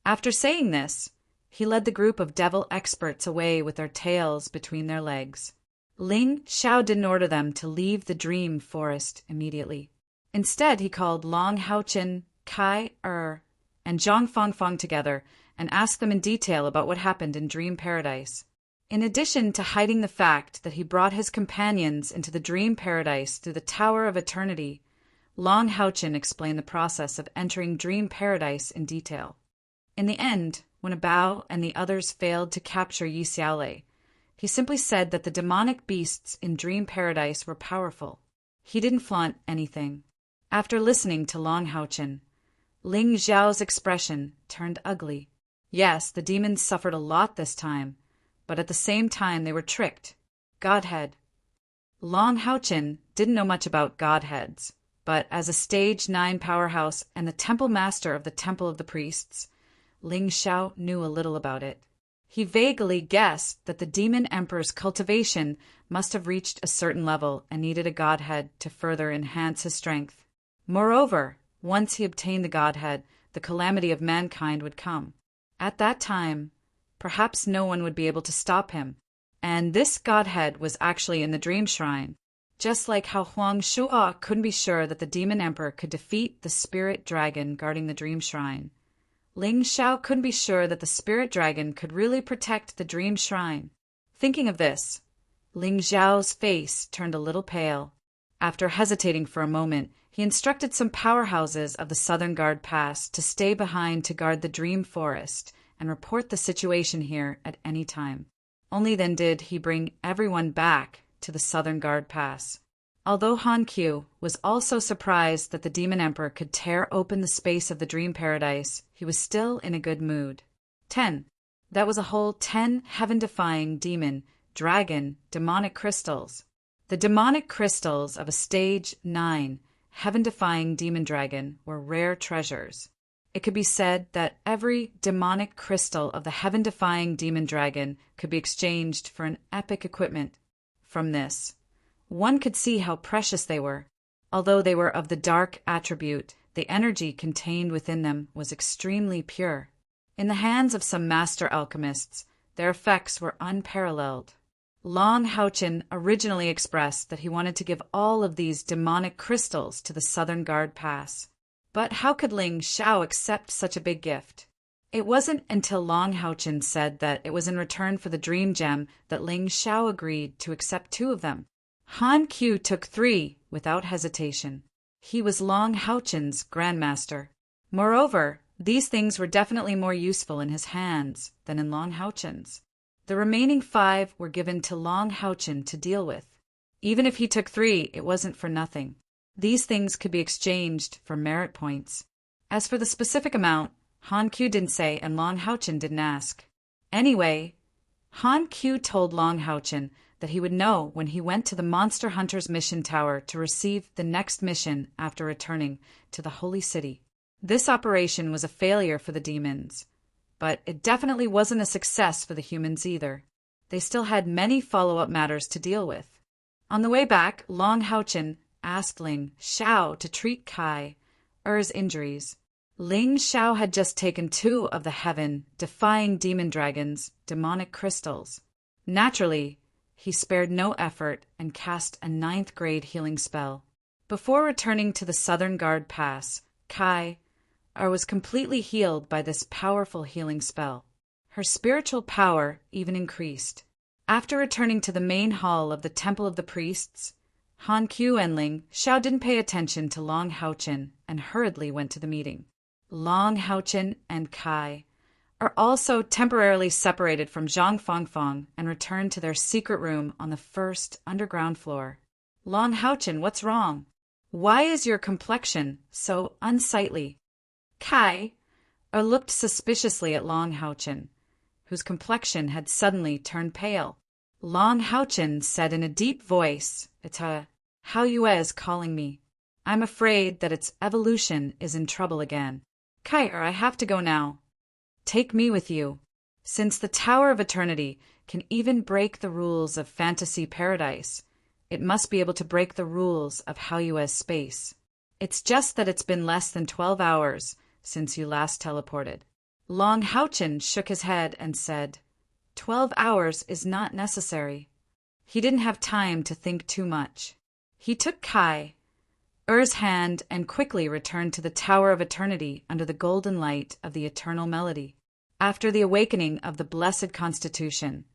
After saying this, he led the group of devil experts away with their tails between their legs. Ling Xiao didn't order them to leave the dream forest immediately. Instead, he called Long Haochen, Kai and Zhang Fangfang together and asked them in detail about what happened in Dream Paradise. In addition to hiding the fact that he brought his companions into the Dream Paradise through the Tower of Eternity, Long Haochen explained the process of entering Dream Paradise in detail. In the end, when a Bao and the others failed to capture Yi Xiaolei, he simply said that the demonic beasts in Dream Paradise were powerful. He didn't flaunt anything. After listening to Long Haochen, Ling Xiao's expression turned ugly. Yes, the demons suffered a lot this time, but at the same time they were tricked. Godhead. Long Haochen didn't know much about Godheads, but as a Stage 9 powerhouse and the temple master of the Temple of the Priests, Ling Xiao knew a little about it. He vaguely guessed that the demon emperor's cultivation must have reached a certain level and needed a godhead to further enhance his strength. Moreover, once he obtained the godhead, the calamity of mankind would come. At that time, perhaps no one would be able to stop him. And this godhead was actually in the dream shrine. Just like how Huang Shuo couldn't be sure that the demon emperor could defeat the spirit dragon guarding the dream shrine, Ling Xiao couldn't be sure that the spirit dragon could really protect the dream shrine. Thinking of this, Ling Xiao's face turned a little pale. After hesitating for a moment, he instructed some powerhouses of the Southern Guard Pass to stay behind to guard the dream forest and report the situation here at any time. Only then did he bring everyone back to the Southern Guard Pass. Although Han Qiu was also surprised that the Demon Emperor could tear open the space of the Dream Paradise, he was still in a good mood. 10. That was a whole 10 heaven-defying demon, dragon, demonic crystals. The demonic crystals of a stage 9 heaven-defying demon dragon were rare treasures. It could be said that every demonic crystal of the heaven-defying demon dragon could be exchanged for an epic equipment. From this, one could see how precious they were. Although they were of the dark attribute, the energy contained within them was extremely pure. In the hands of some master alchemists, their effects were unparalleled. Long Haochen originally expressed that he wanted to give all of these demonic crystals to the Southern Guard Pass. But how could Ling Xiao accept such a big gift? It wasn't until Long Haochen said that it was in return for the Dream Gem that Ling Xiao agreed to accept 2 of them. Han Qiu took 3 without hesitation. He was Long Haochen's grandmaster. Moreover, these things were definitely more useful in his hands than in Long Haochen's. The remaining 5 were given to Long Haochen to deal with. Even if he took 3, it wasn't for nothing. These things could be exchanged for merit points. As for the specific amount, Han Qiu didn't say and Long Haochen didn't ask. Anyway, Han Qiu told Long Haochen that he would know when he went to the Monster Hunter's mission tower to receive the next mission after returning to the Holy City. This operation was a failure for the demons, but it definitely wasn't a success for the humans either. They still had many follow-up matters to deal with. On the way back, Long Haochen asked Ling Xiao to treat Kai Er's injuries. Ling Xiao had just taken 2 of the heaven-defying demon dragon's demonic crystals. Naturally, he spared no effort and cast a 9th-grade healing spell. Before returning to the Southern Guard Pass, Kai Er was completely healed by this powerful healing spell. Her spiritual power even increased. After returning to the main hall of the Temple of the Priests, Han Qiu and Ling Xiao didn't pay attention to Long Haochen and hurriedly went to the meeting. Long Haochen and Kai are also temporarily separated from Zhang Fangfang and returned to their secret room on the 1st underground floor. Long Haochen, what's wrong? Why is your complexion so unsightly? Kai looked suspiciously at Long Haochen, whose complexion had suddenly turned pale. Long Haochen said in a deep voice, "It's Hao Yue is calling me. I'm afraid that its evolution is in trouble again. Kai, I have to go now. Take me with you. Since the Tower of Eternity can even break the rules of Fantasy Paradise, it must be able to break the rules of Hao Yue's space. It's just that it's been less than 12 hours since you last teleported." Long Haochen shook his head and said, 12 hours is not necessary. He didn't have time to think too much. He took Kai Er's hand and quickly returned to the Tower of Eternity under the golden light of the eternal melody. After the awakening of the Blessed Constitution,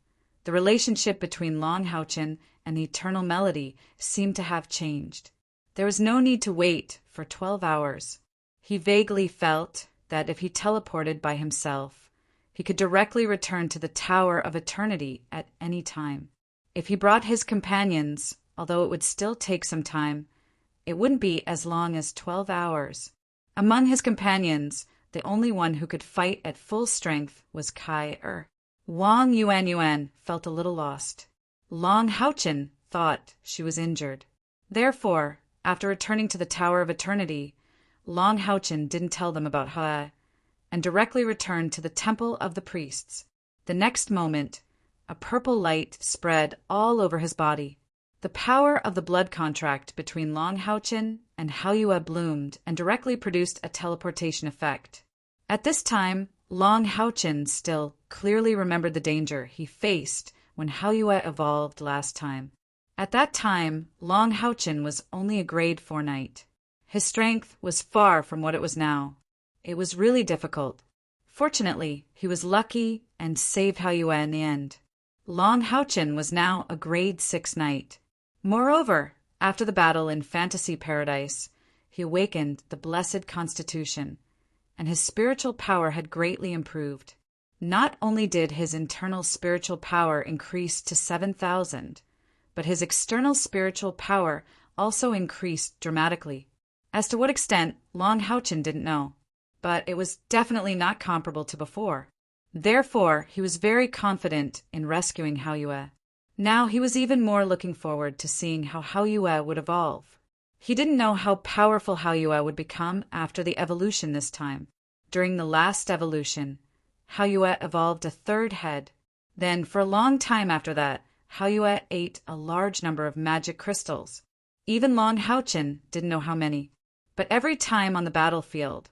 the relationship between Long Haochen and the eternal melody seemed to have changed. There was no need to wait for 12 hours. He vaguely felt that if he teleported by himself, he could directly return to the Tower of Eternity at any time. If he brought his companions, although it would still take some time, it wouldn't be as long as 12 hours. Among his companions, the only one who could fight at full strength was Kai Er. Wang Yuan felt a little lost. Long Haochen thought she was injured. Therefore, after returning to the Tower of Eternity, Long Haochen didn't tell them about Ha and directly returned to the Temple of the Priests. The next moment, a purple light spread all over his body. The power of the blood contract between Long Hao-Chen and Hao-Yue bloomed and directly produced a teleportation effect. At this time, Long Hao-Chen still clearly remembered the danger he faced when Hao-Yue evolved last time. At that time, Long Hao-Chen was only a grade 4 knight. His strength was far from what it was now. It was really difficult. Fortunately, he was lucky and saved Hao-Yue in the end. Long Hao-Chen was now a grade 6 knight. Moreover, after the battle in Fantasy Paradise, he awakened the Blessed Constitution, and his spiritual power had greatly improved. Not only did his internal spiritual power increase to 7,000, but his external spiritual power also increased dramatically. As to what extent, Long Hao-Chen didn't know, but it was definitely not comparable to before. Therefore, he was very confident in rescuing Hao-Yue. Now he was even more looking forward to seeing how Hao-Yue would evolve. He didn't know how powerful Hao-Yue would become after the evolution this time. During the last evolution, Hao-Yue evolved a third head. Then, for a long time after that, Hao-Yue ate a large number of magic crystals. Even Long Hao-Chen didn't know how many. But every time on the battlefield,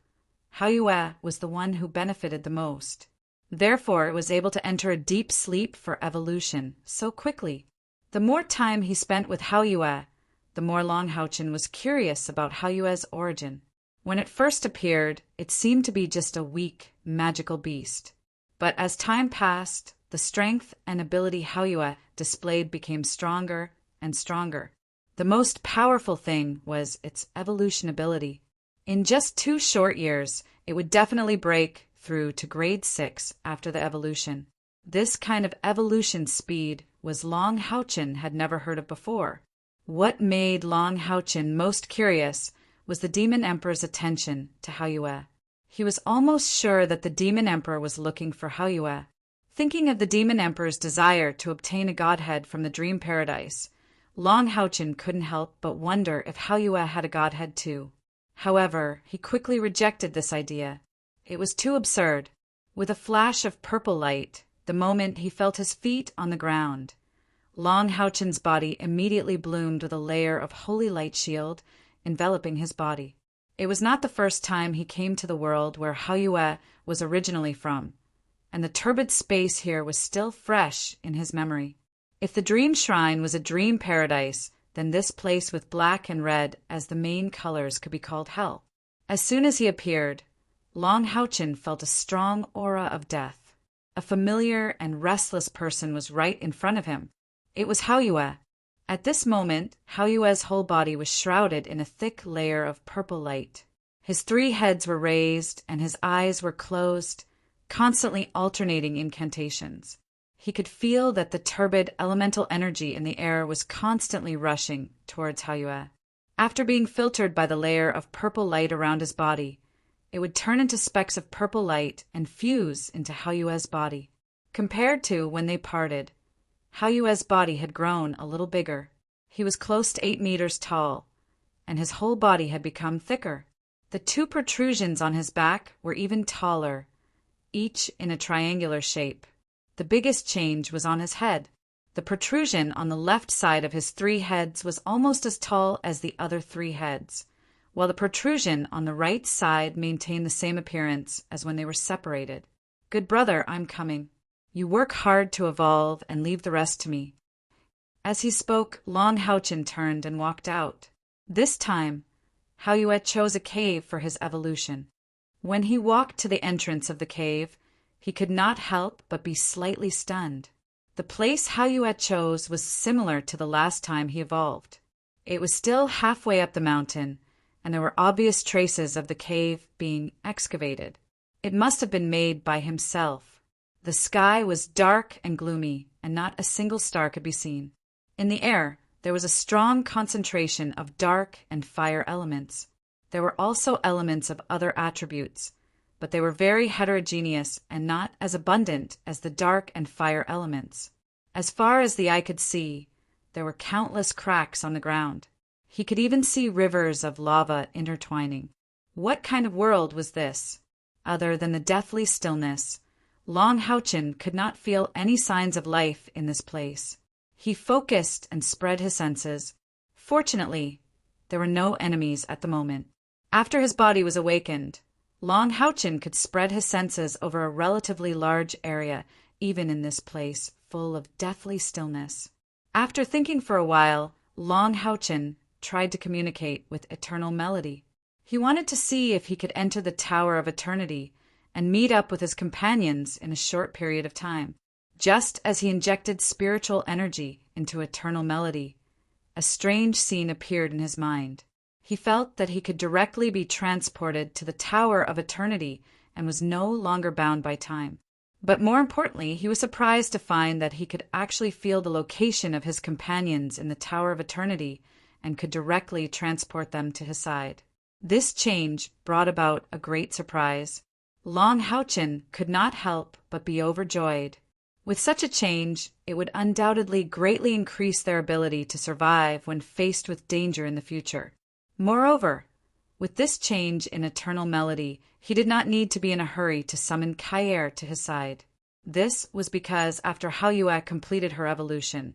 Hao-Yue was the one who benefited the most. Therefore, it was able to enter a deep sleep for evolution so quickly. The more time he spent with Hao-Yue, the more Long Hao-Chen was curious about Hao-Yue's origin. When it first appeared, it seemed to be just a weak, magical beast. But as time passed, the strength and ability Hao-Yue displayed became stronger and stronger. The most powerful thing was its evolution ability. In just 2 short years, it would definitely break through to grade 6 after the evolution. This kind of evolution speed was Long Hao-Chen had never heard of before. What made Long Hao-Chen most curious was the Demon Emperor's attention to Hao-Yue. He was almost sure that the Demon Emperor was looking for Hao-Yue. Thinking of the Demon Emperor's desire to obtain a godhead from the Dream Paradise, Long Hao-Chen couldn't help but wonder if Hao-Yue had a godhead too. However, he quickly rejected this idea. It was too absurd. With a flash of purple light, the moment he felt his feet on the ground, Long Hao-Chen's body immediately bloomed with a layer of holy light shield enveloping his body. It was not the first time he came to the world where Hao-Yue was originally from, and the turbid space here was still fresh in his memory. If the Dream Shrine was a dream paradise, then this place with black and red as the main colors could be called hell. As soon as he appeared, Long Hao-Chen felt a strong aura of death. A familiar and restless person was right in front of him. It was Hao-Yue. At this moment, Hao-Yue's whole body was shrouded in a thick layer of purple light. His 3 heads were raised and his eyes were closed, constantly alternating incantations. He could feel that the turbid elemental energy in the air was constantly rushing towards Hao-Yue. After being filtered by the layer of purple light around his body, it would turn into specks of purple light and fuse into Hao-Yue's body. Compared to when they parted, Hao-Yue's body had grown a little bigger. He was close to 8 meters tall, and his whole body had become thicker. The 2 protrusions on his back were even taller, each in a triangular shape. The biggest change was on his head. The protrusion on the left side of his 3 heads was almost as tall as the other 3 heads, while the protrusion on the right side maintained the same appearance as when they were separated. "Good brother, I'm coming. You work hard to evolve and leave the rest to me." As he spoke, Long Hao-Chen turned and walked out. This time, Hao-Yue chose a cave for his evolution. When he walked to the entrance of the cave, he could not help but be slightly stunned. The place Hao-Yue chose was similar to the last time he evolved. It was still halfway up the mountain, and there were obvious traces of the cave being excavated. It must have been made by himself. The sky was dark and gloomy, and not a single star could be seen. In the air, there was a strong concentration of dark and fire elements. There were also elements of other attributes, but they were very heterogeneous and not as abundant as the dark and fire elements. As far as the eye could see, there were countless cracks on the ground. He could even see rivers of lava intertwining. What kind of world was this? Other than the deathly stillness, Long Houchin could not feel any signs of life in this place. He focused and spread his senses. Fortunately, there were no enemies at the moment. After his body was awakened, Long Houchin could spread his senses over a relatively large area, even in this place full of deathly stillness. After thinking for a while, Long Houchin tried to communicate with Eternal Melody. He wanted to see if he could enter the Tower of Eternity and meet up with his companions in a short period of time. Just as he injected spiritual energy into Eternal Melody, a strange scene appeared in his mind. He felt that he could directly be transported to the Tower of Eternity and was no longer bound by time. But more importantly, he was surprised to find that he could actually feel the location of his companions in the Tower of Eternity and could directly transport them to his side. This change brought about a great surprise. Long Houchin could not help but be overjoyed. With such a change, it would undoubtedly greatly increase their ability to survive when faced with danger in the future. Moreover, with this change in Eternal Melody, he did not need to be in a hurry to summon Kaer to his side. This was because after Haoyue completed her evolution,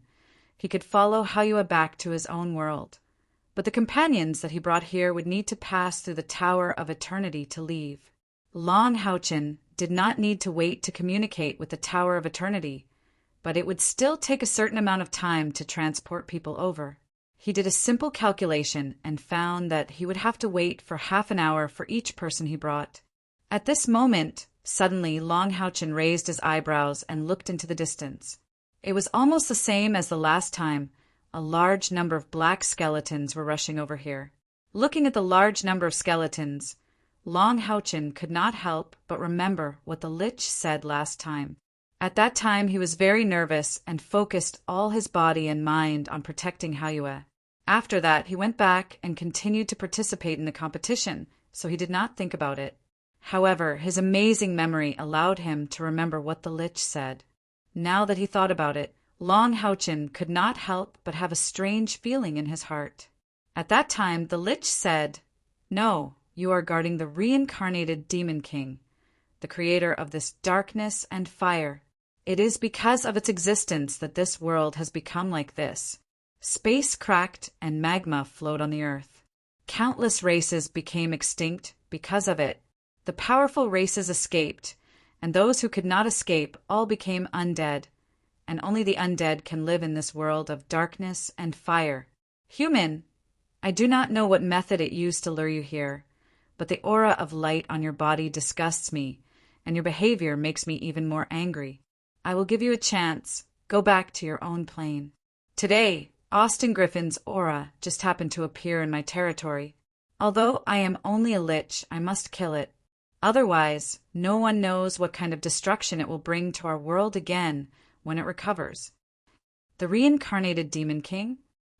he could follow Haoyue back to his own world. But the companions that he brought here would need to pass through the Tower of Eternity to leave. Long Houchin did not need to wait to communicate with the Tower of Eternity, but it would still take a certain amount of time to transport people over. He did a simple calculation and found that he would have to wait for half an hour for each person he brought. At this moment, suddenly Long Houchin raised his eyebrows and looked into the distance. It was almost the same as the last time. A large number of black skeletons were rushing over here. Looking at the large number of skeletons, Long Houchin could not help but remember what the Lich said last time. At that time he was very nervous and focused all his body and mind on protecting Haoyue. After that, he went back and continued to participate in the competition, so he did not think about it. However, his amazing memory allowed him to remember what the Lich said. Now that he thought about it, Long Houchin could not help but have a strange feeling in his heart. At that time, the Lich said, "No, you are guarding the reincarnated Demon King, the creator of this darkness and fire. It is because of its existence that this world has become like this. Space cracked and magma flowed on the earth. Countless races became extinct because of it. The powerful races escaped, and those who could not escape all became undead, and only the undead can live in this world of darkness and fire. Human, I do not know what method it used to lure you here, but the aura of light on your body disgusts me, and your behavior makes me even more angry. I will give you a chance. Go back to your own plane. Today, Austin Griffin's aura just happened to appear in my territory. Although I am only a lich, I must kill it. Otherwise, no one knows what kind of destruction it will bring to our world again when it recovers. The reincarnated Demon King?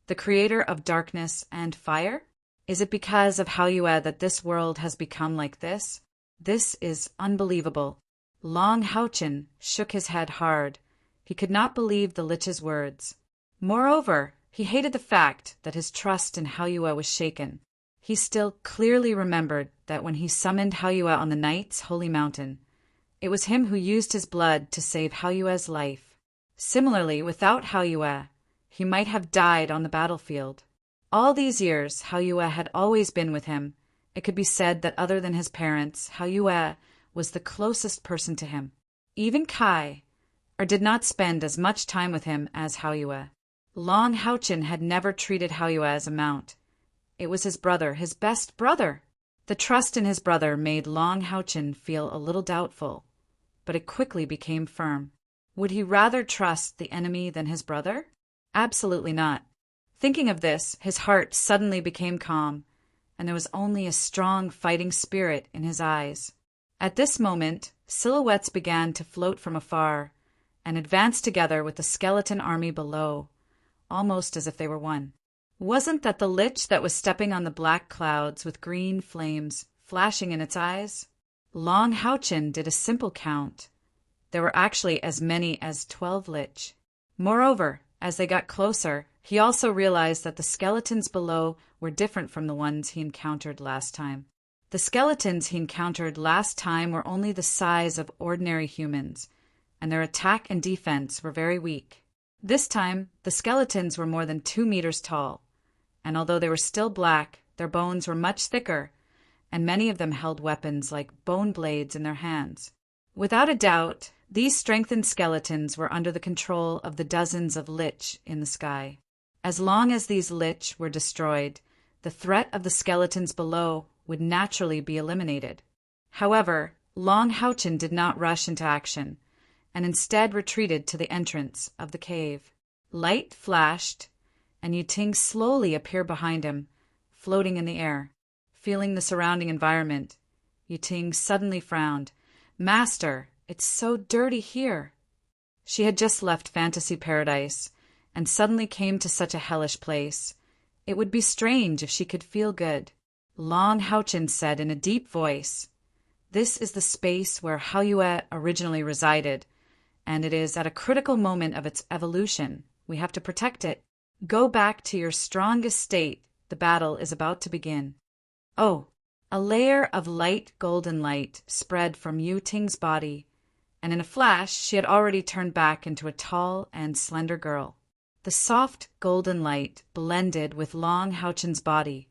The creator of darkness and fire? Is it because of Haoyue that this world has become like this? This is unbelievable." Long Houchin shook his head hard. He could not believe the Lich's words. Moreover, he hated the fact that his trust in Haoyue was shaken. He still clearly remembered that when he summoned Haoyue on the Knight's Holy Mountain, it was him who used his blood to save Haoyue's life. Similarly, without Haoyue, he might have died on the battlefield. All these years, Haoyue had always been with him. It could be said that other than his parents, Haoyue was the closest person to him. Even Kai did not spend as much time with him as Haoyue. Long Houchin had never treated Haoyue as a mount. It was his brother, his best brother. The trust in his brother made Long Houchin feel a little doubtful, but it quickly became firm. Would he rather trust the enemy than his brother? Absolutely not. Thinking of this, his heart suddenly became calm, and there was only a strong fighting spirit in his eyes. At this moment, silhouettes began to float from afar and advance together with the skeleton army below, almost as if they were one. Wasn't that the Lich that was stepping on the black clouds with green flames flashing in its eyes? Long Houchin did a simple count. There were actually as many as 12 Lich. Moreover, as they got closer, he also realized that the skeletons below were different from the ones he encountered last time. The skeletons he encountered last time were only the size of ordinary humans, and their attack and defense were very weak. This time, the skeletons were more than 2 meters tall, and although they were still black, their bones were much thicker, and many of them held weapons like bone blades in their hands. Without a doubt, these strengthened skeletons were under the control of the dozens of lich in the sky. As long as these lich were destroyed, the threat of the skeletons below would naturally be eliminated. However, Long Houchen did not rush into action, and instead retreated to the entrance of the cave. Light flashed, and Yiting slowly appeared behind him, floating in the air. Feeling the surrounding environment, Yiting suddenly frowned. "Master, it's so dirty here." She had just left fantasy paradise, and suddenly came to such a hellish place. It would be strange if she could feel good. Long Houchen said in a deep voice, "This is the space where Haoyue originally resided, and it is at a critical moment of its evolution. We have to protect it. Go back to your strongest state. The battle is about to begin." Oh, a layer of light golden light spread from Yiting's body, and in a flash she had already turned back into a tall and slender girl. The soft golden light blended with Long Houchen's body,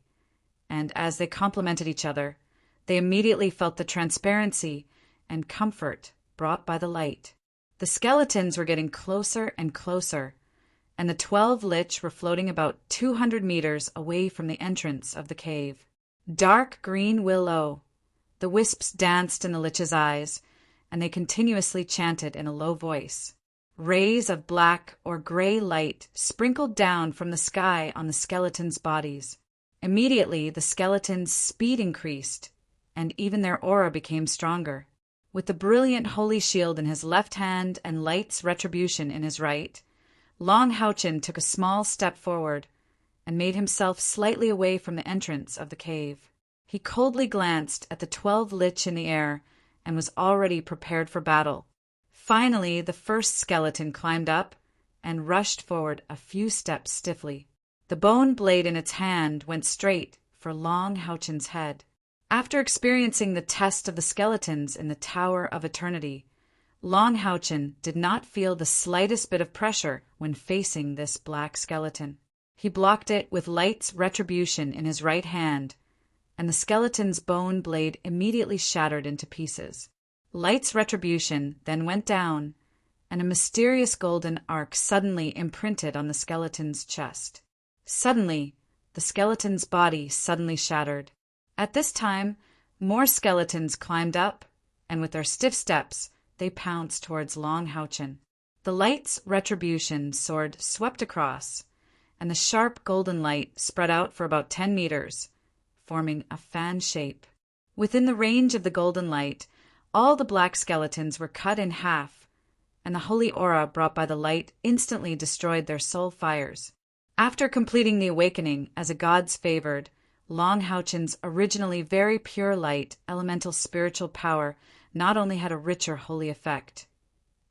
and as they complemented each other, they immediately felt the transparency and comfort brought by the light. The skeletons were getting closer and closer, and the 12 lich were floating about 200 meters away from the entrance of the cave. Dark green willow. The wisps danced in the lich's eyes, and they continuously chanted in a low voice. Rays of black or gray light sprinkled down from the sky on the skeletons' bodies. Immediately, the skeletons' speed increased, and even their aura became stronger. With the brilliant holy shield in his left hand and Light's retribution in his right, Long Houchen took a small step forward and made himself slightly away from the entrance of the cave. He coldly glanced at the 12 lich in the air and was already prepared for battle. Finally, the first skeleton climbed up and rushed forward a few steps stiffly. The bone blade in its hand went straight for Long Houchen's head. After experiencing the test of the skeletons in the Tower of Eternity, Long Houchen did not feel the slightest bit of pressure when facing this black skeleton. He blocked it with Light's retribution in his right hand, and the skeleton's bone blade immediately shattered into pieces. Light's retribution then went down, and a mysterious golden arc suddenly imprinted on the skeleton's chest. Suddenly, the skeleton's body suddenly shattered. At this time, more skeletons climbed up, and with their stiff steps, they pounced towards Long Houchen. The Light's retribution sword swept across, and the sharp golden light spread out for about 10 meters, forming a fan shape. Within the range of the golden light, all the black skeletons were cut in half, and the holy aura brought by the light instantly destroyed their soul fires. After completing the awakening as a god's favored, Long Houchen's originally very pure light, elemental spiritual power not only had a richer holy effect,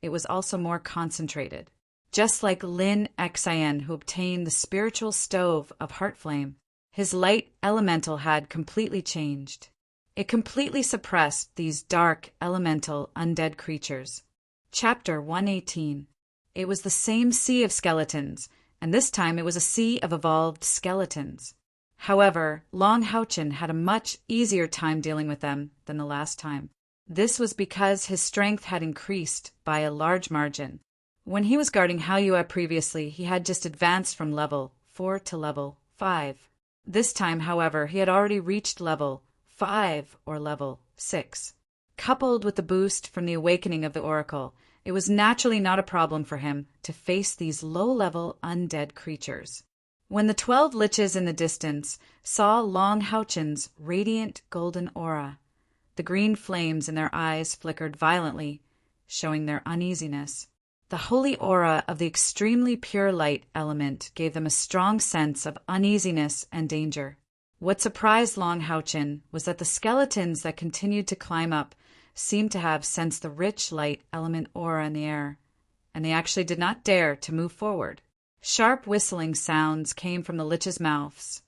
it was also more concentrated. Just like Lin Xian, who obtained the spiritual stove of Heartflame, his light elemental had completely changed. It completely suppressed these dark, elemental, undead creatures. Chapter 118. It was the same sea of skeletons, and this time it was a sea of evolved skeletons. However, Long Houchen had a much easier time dealing with them than the last time. This was because his strength had increased by a large margin. When he was guarding Haoyue previously, he had just advanced from level 4 to level 5. This time, however, he had already reached level 5 or level 6. Coupled with the boost from the awakening of the Oracle, it was naturally not a problem for him to face these low-level undead creatures. When the 12 liches in the distance saw Long Houchen's radiant golden aura, the green flames in their eyes flickered violently, showing their uneasiness. The holy aura of the extremely pure light element gave them a strong sense of uneasiness and danger. What surprised Long Houchen was that the skeletons that continued to climb up seemed to have sensed the rich light element aura in the air, and they actually did not dare to move forward. Sharp whistling sounds came from the liches' mouths,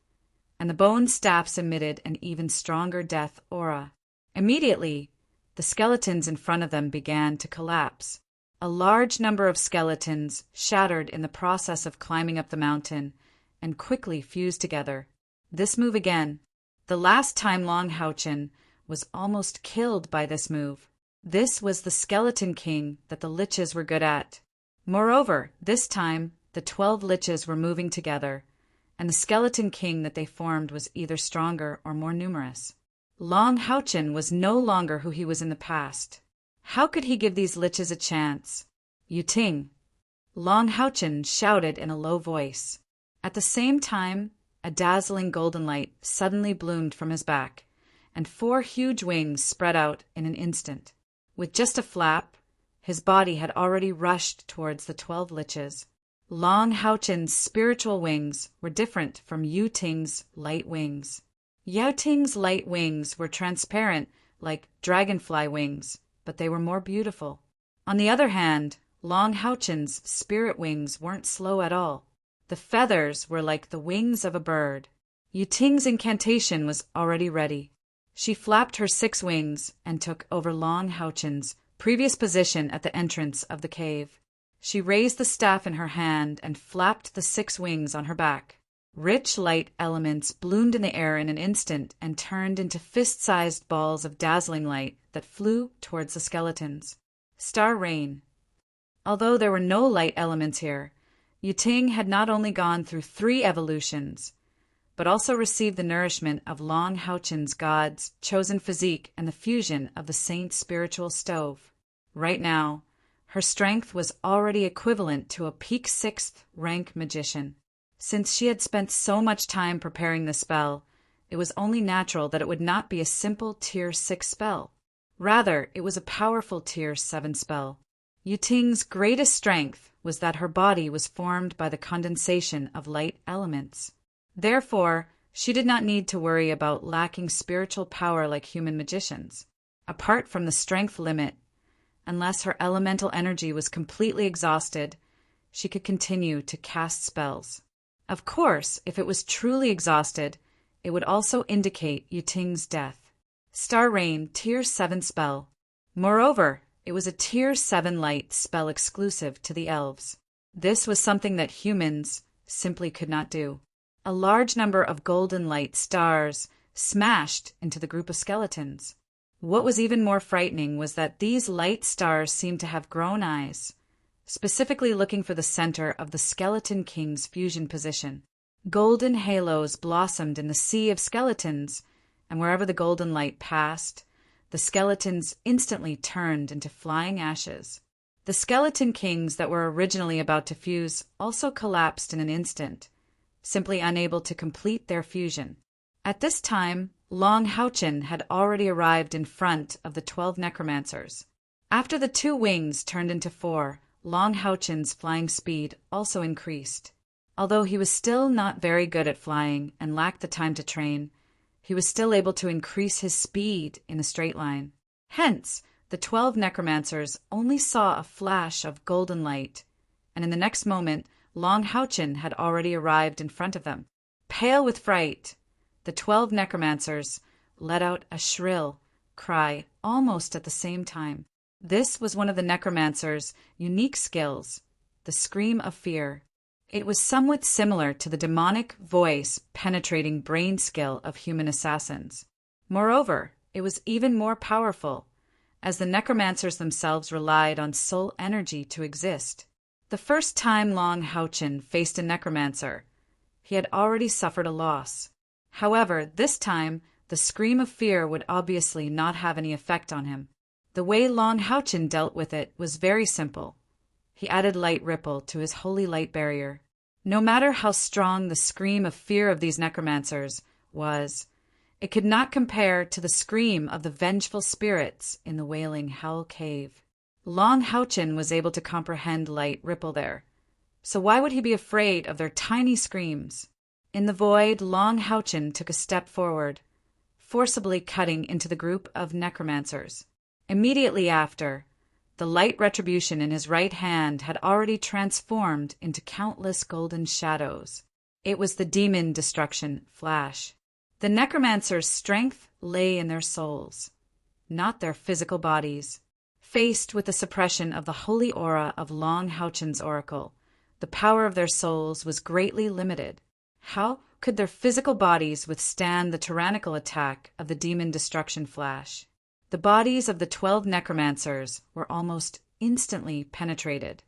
and the bone staffs emitted an even stronger death aura. Immediately, the skeletons in front of them began to collapse. A large number of skeletons shattered in the process of climbing up the mountain and quickly fused together. This move again. The last time Long Houchin was almost killed by this move. This was the Skeleton King that the liches were good at. Moreover, this time, the 12 liches were moving together, and the Skeleton King that they formed was either stronger or more numerous. Long Houchin was no longer who he was in the past. How could he give these liches a chance? Yuting! Long Houchin shouted in a low voice. At the same time, a dazzling golden light suddenly bloomed from his back, and 4 huge wings spread out in an instant. With just a flap, his body had already rushed towards the 12 liches. Long Houchin's spiritual wings were different from Yuting's light wings. Yuting's light wings were transparent like dragonfly wings, but they were more beautiful. On the other hand, Long Houchin's spirit wings weren't slow at all. The feathers were like the wings of a bird. Yuting's incantation was already ready. She flapped her 6 wings and took over Long Houchin's previous position at the entrance of the cave. She raised the staff in her hand and flapped the 6 wings on her back. Rich light elements bloomed in the air in an instant and turned into fist-sized balls of dazzling light that flew towards the skeletons. Star Rain. Although there were no light elements here, Yuting had not only gone through 3 evolutions, but also received the nourishment of Long Houchin's god's chosen physique and the fusion of the saint's spiritual stove. Right now, her strength was already equivalent to a peak 6th rank magician. Since she had spent so much time preparing the spell, it was only natural that it would not be a simple Tier 6 spell. Rather, it was a powerful Tier 7 spell. Yuting's greatest strength was that her body was formed by the condensation of light elements. Therefore, she did not need to worry about lacking spiritual power like human magicians. Apart from the strength limit, unless her elemental energy was completely exhausted, she could continue to cast spells. Of course, if it was truly exhausted, it would also indicate Yuting's death. Star Rain Tier 7 spell. Moreover, it was a Tier 7 light spell exclusive to the elves. This was something that humans simply could not do. A large number of golden light stars smashed into the group of skeletons. What was even more frightening was that these light stars seemed to have grown eyes, specifically looking for the center of the Skeleton King's fusion position. Golden halos blossomed in the sea of skeletons, and wherever the golden light passed, the skeletons instantly turned into flying ashes. The Skeleton Kings that were originally about to fuse also collapsed in an instant, simply unable to complete their fusion. At this time, Long Houchin had already arrived in front of the 12 necromancers. After the 2 wings turned into 4, Long Houchin's flying speed also increased. Although he was still not very good at flying and lacked the time to train, he was still able to increase his speed in a straight line. Hence, the 12 necromancers only saw a flash of golden light, and in the next moment, Long Houchin had already arrived in front of them. Pale with fright, the 12 necromancers let out a shrill cry almost at the same time. This was one of the necromancer's unique skills, the scream of fear. It was somewhat similar to the demonic voice penetrating brain skill of human assassins. Moreover, it was even more powerful, as the necromancers themselves relied on soul energy to exist. The first time Long Houchin faced a necromancer, he had already suffered a loss. However, this time, the scream of fear would obviously not have any effect on him. The way Long Houchin dealt with it was very simple. He added light ripple to his holy light barrier. No matter how strong the scream of fear of these necromancers was, it could not compare to the scream of the vengeful spirits in the wailing Hell Cave. Long Houchin was able to comprehend light ripple there, so why would he be afraid of their tiny screams? In the void, Long Houchin took a step forward, forcibly cutting into the group of necromancers. Immediately after, the light retribution in his right hand had already transformed into countless golden shadows. It was the demon destruction flash. The necromancers' strength lay in their souls, not their physical bodies. Faced with the suppression of the holy aura of Long Houchen's oracle, the power of their souls was greatly limited. How could their physical bodies withstand the tyrannical attack of the demon destruction flash? The bodies of the 12 necromancers were almost instantly penetrated.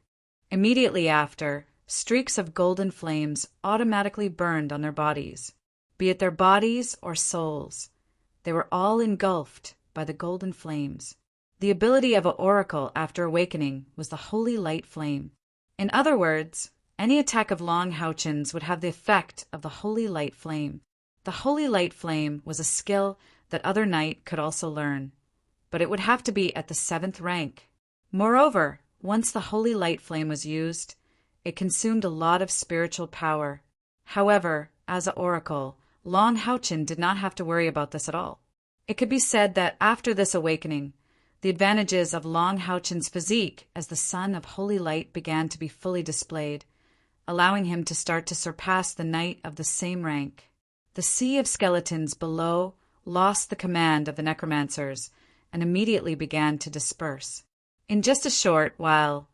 Immediately after, streaks of golden flames automatically burned on their bodies. Be it their bodies or souls, they were all engulfed by the golden flames. The ability of an oracle after awakening was the holy light flame. In other words, any attack of Long Houchen's would have the effect of the holy light flame. The holy light flame was a skill that other knight could also learn, but it would have to be at the 7th rank. Moreover, once the holy light flame was used, it consumed a lot of spiritual power. However, as an oracle, Long Houchen did not have to worry about this at all. It could be said that after this awakening, the advantages of Long Houchen's physique as the son of holy light began to be fully displayed, allowing him to start to surpass the knight of the same rank. The sea of skeletons below lost the command of the necromancers and immediately began to disperse. In just a short while,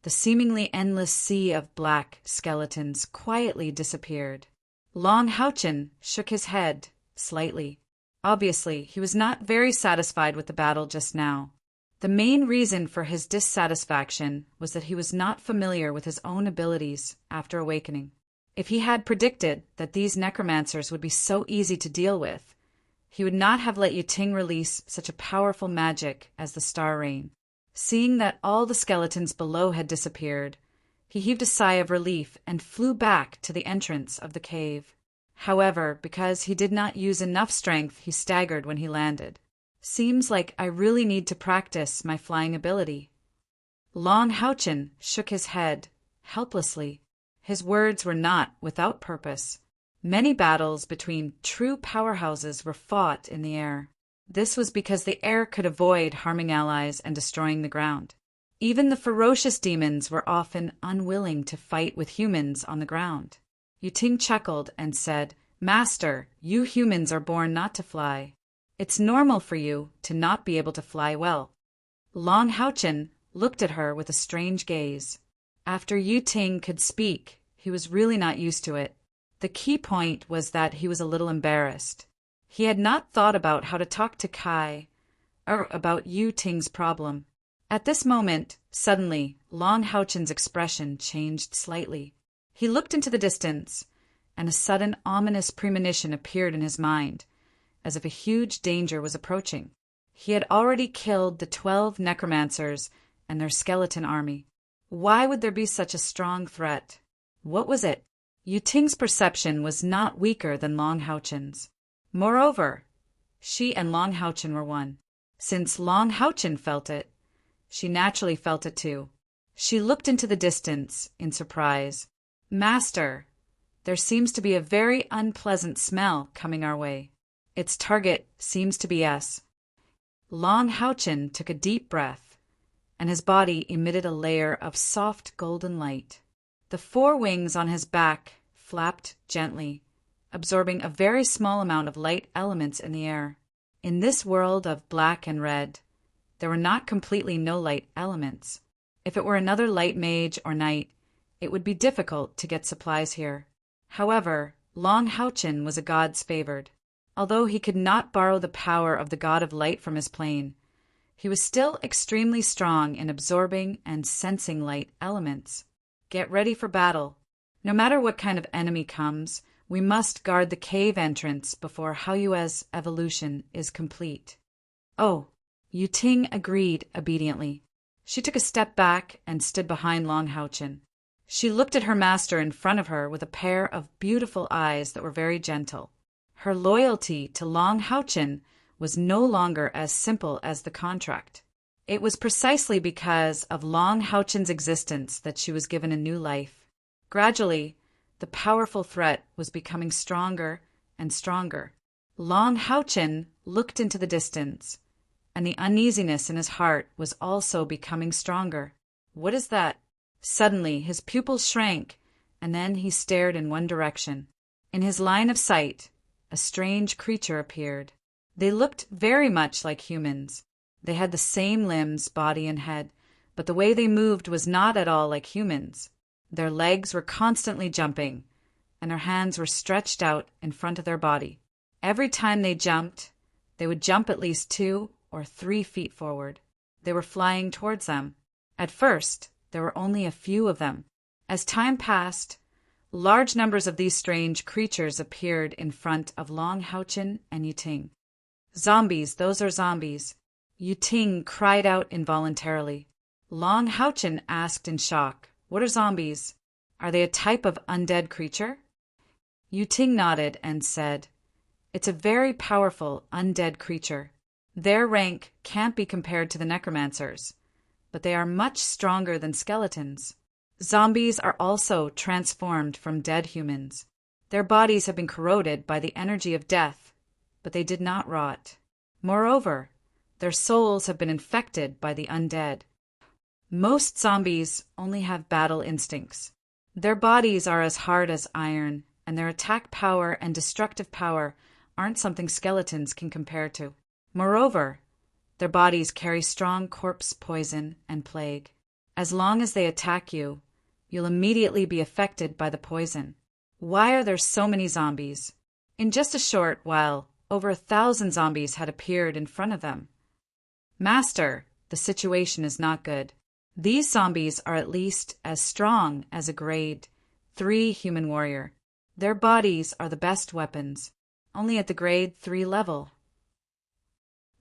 the seemingly endless sea of black skeletons quietly disappeared. Long Houchen shook his head slightly. Obviously, he was not very satisfied with the battle just now. The main reason for his dissatisfaction was that he was not familiar with his own abilities after awakening. If he had predicted that these necromancers would be so easy to deal with, he would not have let Yuting release such a powerful magic as the Star Rain. Seeing that all the skeletons below had disappeared, he heaved a sigh of relief and flew back to the entrance of the cave. However, because he did not use enough strength, he staggered when he landed. Seems like I really need to practice my flying ability. Long Houchen shook his head, helplessly. His words were not without purpose. Many battles between true powerhouses were fought in the air. This was because the air could avoid harming allies and destroying the ground. Even the ferocious demons were often unwilling to fight with humans on the ground. Yuting chuckled and said, "Master, you humans are born not to fly. It's normal for you to not be able to fly well." Long Houchen looked at her with a strange gaze. After Yuting could speak, he was really not used to it. The key point was that he was a little embarrassed. He had not thought about how to talk to Kai, or about Yuting's problem. At this moment, suddenly, Long Houchen's expression changed slightly. He looked into the distance, and a sudden ominous premonition appeared in his mind, as if a huge danger was approaching. He had already killed the 12 necromancers and their skeleton army. Why would there be such a strong threat? What was it? Yuting's perception was not weaker than Long Houchen's. Moreover, she and Long Houchen were one. Since Long Houchen felt it, she naturally felt it too. She looked into the distance in surprise. "Master, there seems to be a very unpleasant smell coming our way. Its target seems to be us." Long Houchen took a deep breath, and his body emitted a layer of soft golden light. The 4 wings on his back flapped gently, absorbing a very small amount of light elements in the air. In this world of black and red, there were not completely no light elements. If it were another light mage or knight, it would be difficult to get supplies here. However, Long Houchen was a god's favored. Although he could not borrow the power of the god of light from his plane, he was still extremely strong in absorbing and sensing light elements. Get ready for battle. No matter what kind of enemy comes, we must guard the cave entrance before Haoyue's evolution is complete. Oh, Yuting agreed obediently. She took a step back and stood behind Long Houchen. She looked at her master in front of her with a pair of beautiful eyes that were very gentle. Her loyalty to Long Houchen was no longer as simple as the contract. It was precisely because of Long Houchen's existence that she was given a new life. Gradually, the powerful threat was becoming stronger and stronger. Long Houchen looked into the distance, and the uneasiness in his heart was also becoming stronger. What is that? Suddenly, his pupils shrank, and then he stared in one direction. In his line of sight, a strange creature appeared. They looked very much like humans. They had the same limbs, body, and head, but the way they moved was not at all like humans. Their legs were constantly jumping, and their hands were stretched out in front of their body. Every time they jumped, they would jump at least 2 or 3 feet forward. They were flying towards them. At first, there were only a few of them. As time passed, large numbers of these strange creatures appeared in front of Long Houchin and Yuting. Zombies, those are zombies. Yuting cried out involuntarily. Long Houchin asked in shock, "What are zombies? Are they a type of undead creature?" Yuting nodded and said, "It's a very powerful undead creature. Their rank can't be compared to the necromancers, but they are much stronger than skeletons. Zombies are also transformed from dead humans. Their bodies have been corroded by the energy of death, but they did not rot. Moreover, their souls have been infected by the undead. Most zombies only have battle instincts. Their bodies are as hard as iron, and their attack power and destructive power aren't something skeletons can compare to. Moreover, their bodies carry strong corpse poison and plague. As long as they attack you, you'll immediately be affected by the poison. Why are there so many zombies?" In just a short while, over 1,000 zombies had appeared in front of them. "Master, the situation is not good. These zombies are at least as strong as a grade 3 human warrior. Their bodies are the best weapons, only at the grade 3 level."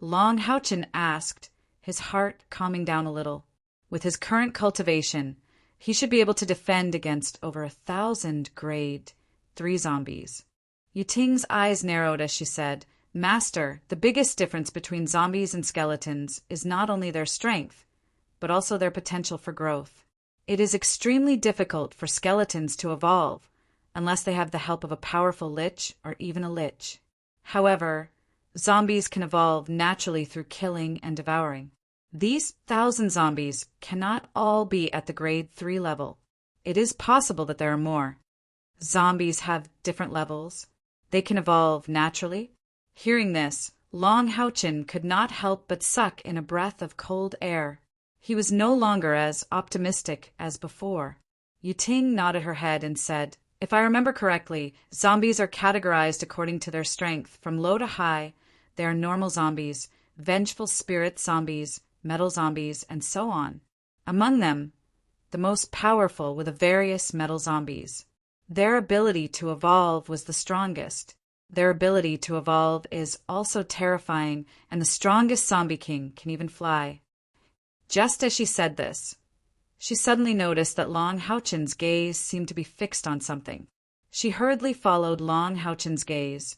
Long Houchin asked, his heart calming down a little. With his current cultivation, he should be able to defend against over 1,000 grade 3 zombies. Yuting's eyes narrowed as she said, "Master, the biggest difference between zombies and skeletons is not only their strength, but also their potential for growth. It is extremely difficult for skeletons to evolve unless they have the help of a powerful lich or even a lich. However, zombies can evolve naturally through killing and devouring. These 1,000 zombies cannot all be at the grade 3 level. It is possible that there are more. Zombies have different levels. They can evolve naturally." Hearing this, Long Houchin could not help but suck in a breath of cold air. He was no longer as optimistic as before. Yuting nodded her head and said, "If I remember correctly, zombies are categorized according to their strength. From low to high, they are normal zombies, vengeful spirit zombies, metal zombies, and so on. Among them, the most powerful were the various metal zombies. Their ability to evolve was the strongest. Their ability to evolve is also terrifying, and the strongest zombie king can even fly." Just as she said this, she suddenly noticed that Long Houchin's gaze seemed to be fixed on something. She hurriedly followed Long Houchin's gaze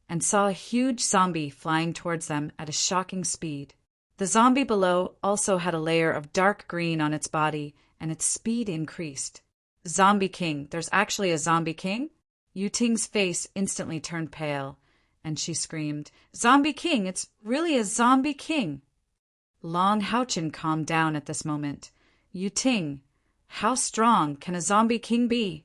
and saw a huge zombie flying towards them at a shocking speed. The zombie below also had a layer of dark green on its body, and its speed increased. "Zombie King, there's actually a Zombie King?" Yuting's face instantly turned pale, and she screamed, "Zombie King, it's really a Zombie King!" Long Houchin calmed down at this moment. "Yuting, how strong can a Zombie King be?"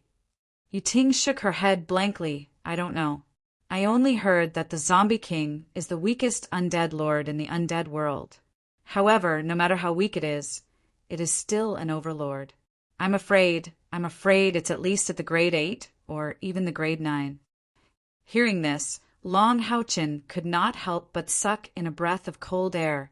Yuting shook her head blankly. "I don't know. I only heard that the Zombie King is the weakest undead lord in the undead world. However, no matter how weak it is still an overlord. I'm afraid it's at least at the grade 8 or even the grade 9. Hearing this, Long Houchin could not help but suck in a breath of cold air,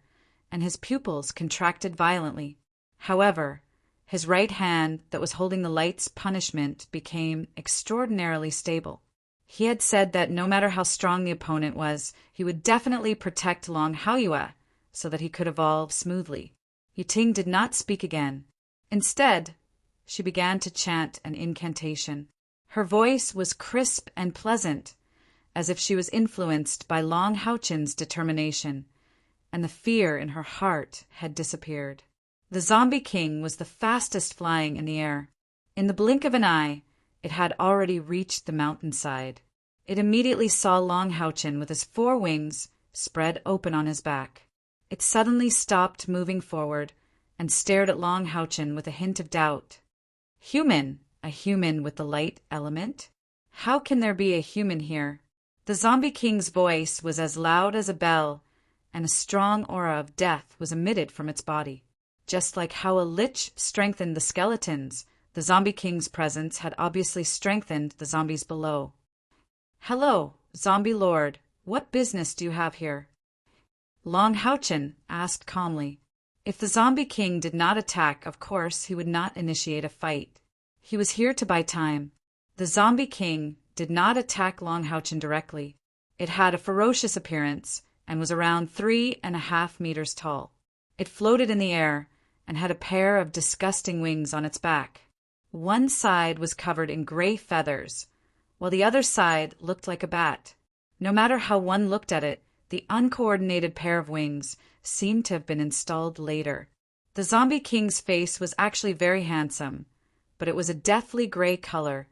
and his pupils contracted violently. However, his right hand that was holding the light's punishment became extraordinarily stable. He had said that no matter how strong the opponent was, he would definitely protect Long Haoyue so that he could evolve smoothly. Yuting did not speak again. Instead, she began to chant an incantation. Her voice was crisp and pleasant, as if she was influenced by Long Houchin's determination, and the fear in her heart had disappeared. The Zombie King was the fastest flying in the air. In the blink of an eye, it had already reached the mountainside. It immediately saw Long Houchin with his 4 wings spread open on his back. It suddenly stopped moving forward and stared at Long Houchin with a hint of doubt. "Human, A human with the light element? How can there be a human here? The Zombie King's voice was as loud as a bell, and a strong aura of death was emitted from its body. Just like how a lich strengthened the skeletons, the Zombie King's presence had obviously strengthened the zombies below. "Hello, Zombie Lord. What business do you have here?" Long Houchen asked calmly. If the Zombie King did not attack, of course he would not initiate a fight. He was here to buy time. The Zombie King did not attack Long Houchen directly. It had a ferocious appearance and was around 3.5 meters tall. It floated in the air and had a pair of disgusting wings on its back. One side was covered in gray feathers, while the other side looked like a bat. No matter how one looked at it, the uncoordinated pair of wings seemed to have been installed later. The Zombie King's face was actually very handsome, but it was a deathly gray color,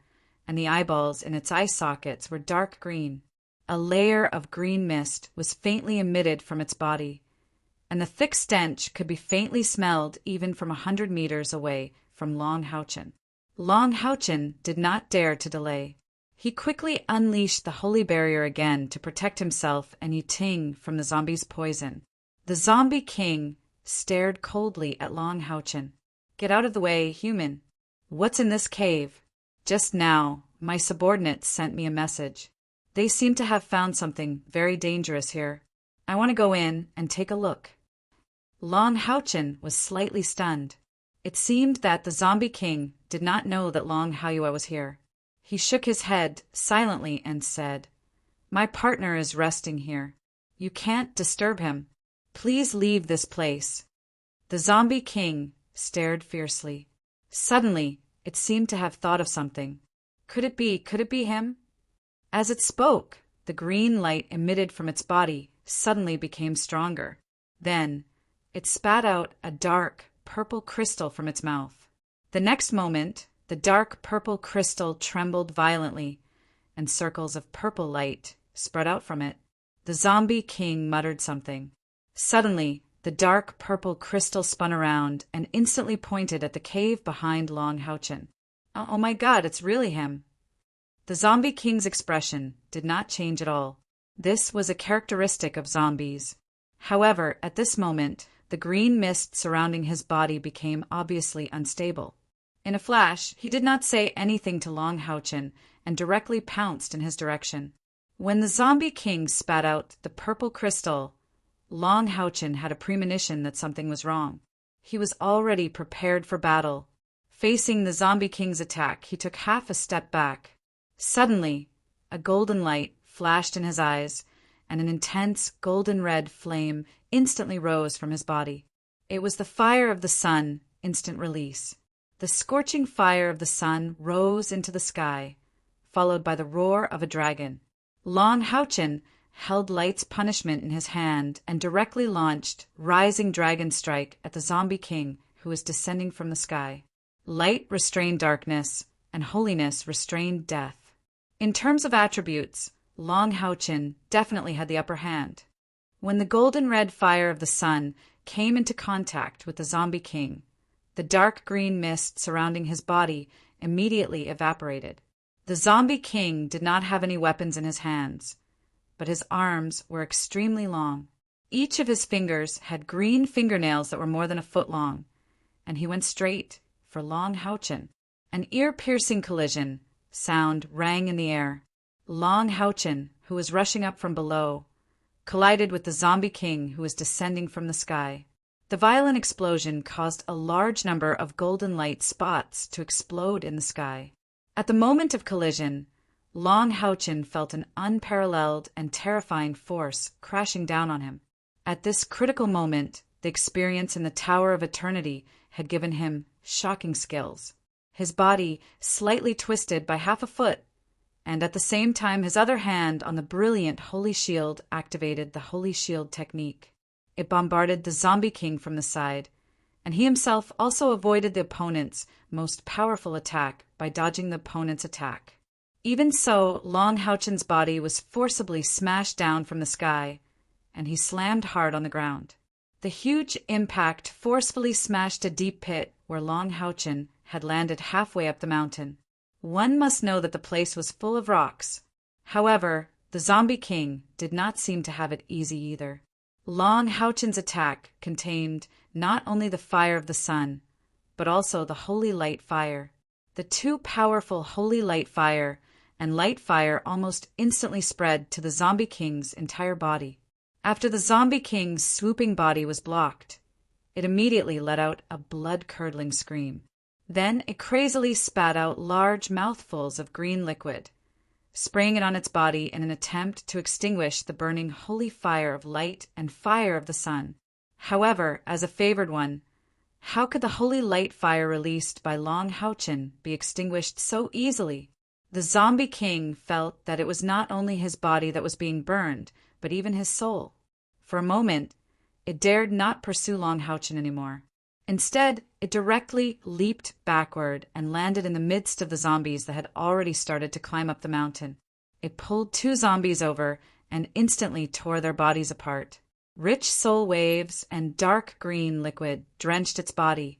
and the eyeballs in its eye sockets were dark green. A layer of green mist was faintly emitted from its body, and the thick stench could be faintly smelled even from 100 meters away from Long Houchen. Long Houchen did not dare to delay. He quickly unleashed the holy barrier again to protect himself and Yiting from the zombie's poison. The Zombie King stared coldly at Long Houchen. "Get out of the way, human. What's in this cave?" "Just now, my subordinates sent me a message. They seem to have found something very dangerous here. I want to go in and take a look." Long Houchen was slightly stunned. It seemed that the Zombie King did not know that Long Hauya was here. He shook his head silently and said, "My partner is resting here. You can't disturb him. Please leave this place." The Zombie King stared fiercely. Suddenly, it seemed to have thought of something. Could it be him? As it spoke, the green light emitted from its body suddenly became stronger. Then, it spat out a dark, purple crystal from its mouth. The next moment, the dark purple crystal trembled violently, and circles of purple light spread out from it. The Zombie King muttered something. Suddenly, the dark purple crystal spun around and instantly pointed at the cave behind Long Houchen. "Oh my God, it's really him." The Zombie King's expression did not change at all. This was a characteristic of zombies. However, at this moment, the green mist surrounding his body became obviously unstable. In a flash, he did not say anything to Long Houchen and directly pounced in his direction. When the Zombie King spat out the purple crystal, Long Houchen had a premonition that something was wrong. He was already prepared for battle. Facing the Zombie King's attack, he took half a step back. Suddenly, a golden light flashed in his eyes, and an intense golden-red flame instantly rose from his body. It was the fire of the sun, instant release. The scorching fire of the sun rose into the sky, followed by the roar of a dragon. Long Houchen held Light's punishment in his hand and directly launched Rising Dragon Strike at the Zombie King who was descending from the sky. Light restrained darkness, and holiness restrained death. In terms of attributes, Long Houchen definitely had the upper hand. When the golden-red fire of the sun came into contact with the Zombie King, the dark green mist surrounding his body immediately evaporated. The Zombie King did not have any weapons in his hands, but his arms were extremely long. Each of his fingers had green fingernails that were more than a foot long, and he went straight for Long Houchen. An ear-piercing collision sound rang in the air. Long Houchen, who was rushing up from below, collided with the Zombie King who was descending from the sky. The violent explosion caused a large number of golden light spots to explode in the sky. At the moment of collision, Long Houchen felt an unparalleled and terrifying force crashing down on him. At this critical moment, the experience in the Tower of Eternity had given him shocking skills. His body slightly twisted by half a foot, and at the same time his other hand on the brilliant Holy Shield activated the Holy Shield technique. It bombarded the Zombie King from the side, and he himself also avoided the opponent's most powerful attack by dodging the opponent's attack. Even so, Long Houchen's body was forcibly smashed down from the sky, and he slammed hard on the ground. The huge impact forcefully smashed a deep pit where Long Houchen had landed halfway up the mountain. One must know that the place was full of rocks. However, the Zombie King did not seem to have it easy either. Long Houchen's attack contained not only the fire of the sun, but also the holy light fire. The two powerful holy light fire and light fire almost instantly spread to the Zombie King's entire body. After the Zombie King's swooping body was blocked, it immediately let out a blood-curdling scream. Then it crazily spat out large mouthfuls of green liquid, spraying it on its body in an attempt to extinguish the burning holy fire of light and fire of the sun. However, as a favored one, how could the holy light fire released by Long Houchen be extinguished so easily? The Zombie King felt that it was not only his body that was being burned, but even his soul. For a moment, it dared not pursue Long Houchen anymore. Instead, it directly leaped backward and landed in the midst of the zombies that had already started to climb up the mountain. It pulled two zombies over and instantly tore their bodies apart. Rich soul waves and dark green liquid drenched its body,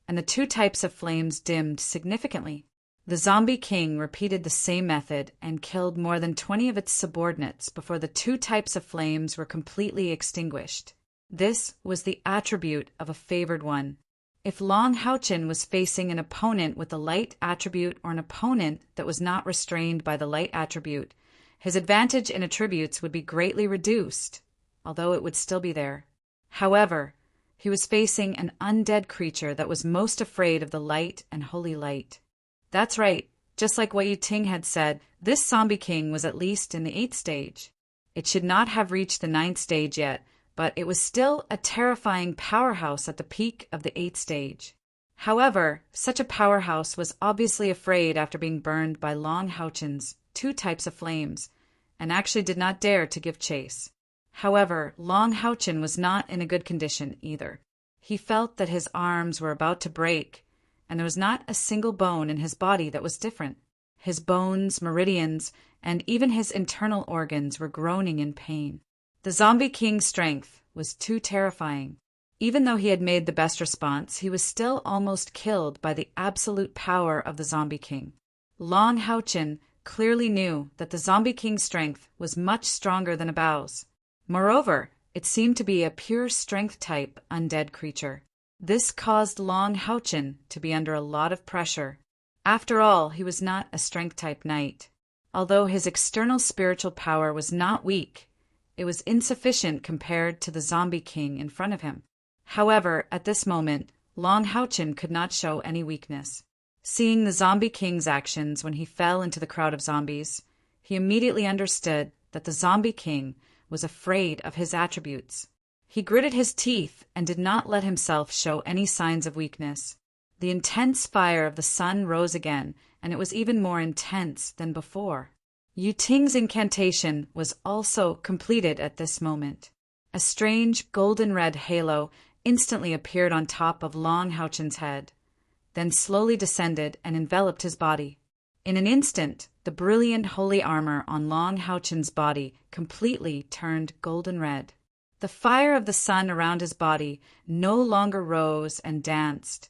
and the two types of flames dimmed significantly. The Zombie King repeated the same method and killed more than 20 of its subordinates before the two types of flames were completely extinguished. This was the attribute of a favored one. If Long Houchen was facing an opponent with the light attribute or an opponent that was not restrained by the light attribute, his advantage in attributes would be greatly reduced, although it would still be there. However, he was facing an undead creature that was most afraid of the light and holy light. That's right, just like what Yu Ting had said, this Zombie King was at least in the 8th stage. It should not have reached the 9th stage yet, but it was still a terrifying powerhouse at the peak of the 8th stage. However, such a powerhouse was obviously afraid after being burned by Long Houchen's two types of flames, and actually did not dare to give chase. However, Long Houchen was not in a good condition either. He felt that his arms were about to break, and there was not a single bone in his body that was different. His bones, meridians, and even his internal organs were groaning in pain. The Zombie King's strength was too terrifying. Even though he had made the best response, he was still almost killed by the absolute power of the Zombie King. Long Houchen clearly knew that the Zombie King's strength was much stronger than Abao's. Moreover, it seemed to be a pure strength-type undead creature. This caused Long Houchen to be under a lot of pressure. After all, he was not a strength-type knight. Although his external spiritual power was not weak, it was insufficient compared to the Zombie King in front of him. However, at this moment, Long Houchen could not show any weakness. Seeing the Zombie King's actions when he fell into the crowd of zombies, he immediately understood that the Zombie King was afraid of his attributes. He gritted his teeth and did not let himself show any signs of weakness. The intense fire of the sun rose again, and it was even more intense than before. Yu Ting's incantation was also completed at this moment. A strange golden-red halo instantly appeared on top of Long Houchen's head, then slowly descended and enveloped his body. In an instant, the brilliant holy armor on Long Houchen's body completely turned golden red. The fire of the sun around his body no longer rose and danced,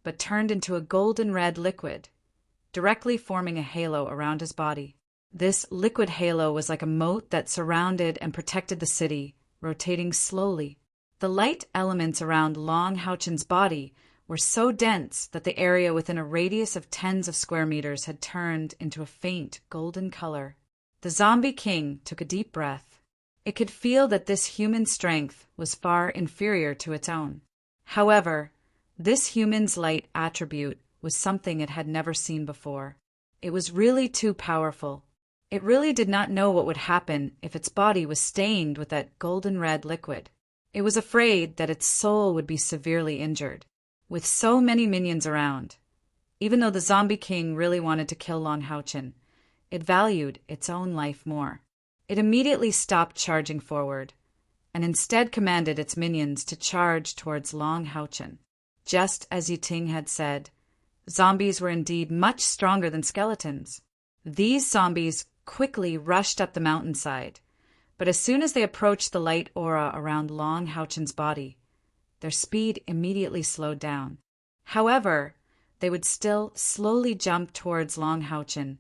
but turned into a golden red liquid, directly forming a halo around his body. This liquid halo was like a moat that surrounded and protected the city, rotating slowly. The light elements around Long Houchen's body were so dense that the area within a radius of tens of square meters had turned into a faint golden color. The Zombie King took a deep breath. It could feel that this human strength was far inferior to its own. However, this human's light attribute was something it had never seen before. It was really too powerful. It really did not know what would happen if its body was stained with that golden red liquid. It was afraid that its soul would be severely injured. With so many minions around, even though the Zombie King really wanted to kill Long Houchen, it valued its own life more. It immediately stopped charging forward, and instead commanded its minions to charge towards Long Houchen. Just as Yu Ting had said, zombies were indeed much stronger than skeletons. These zombies quickly rushed up the mountainside, but as soon as they approached the light aura around Long Houchen's body, their speed immediately slowed down. However, they would still slowly jump towards Long Houchin,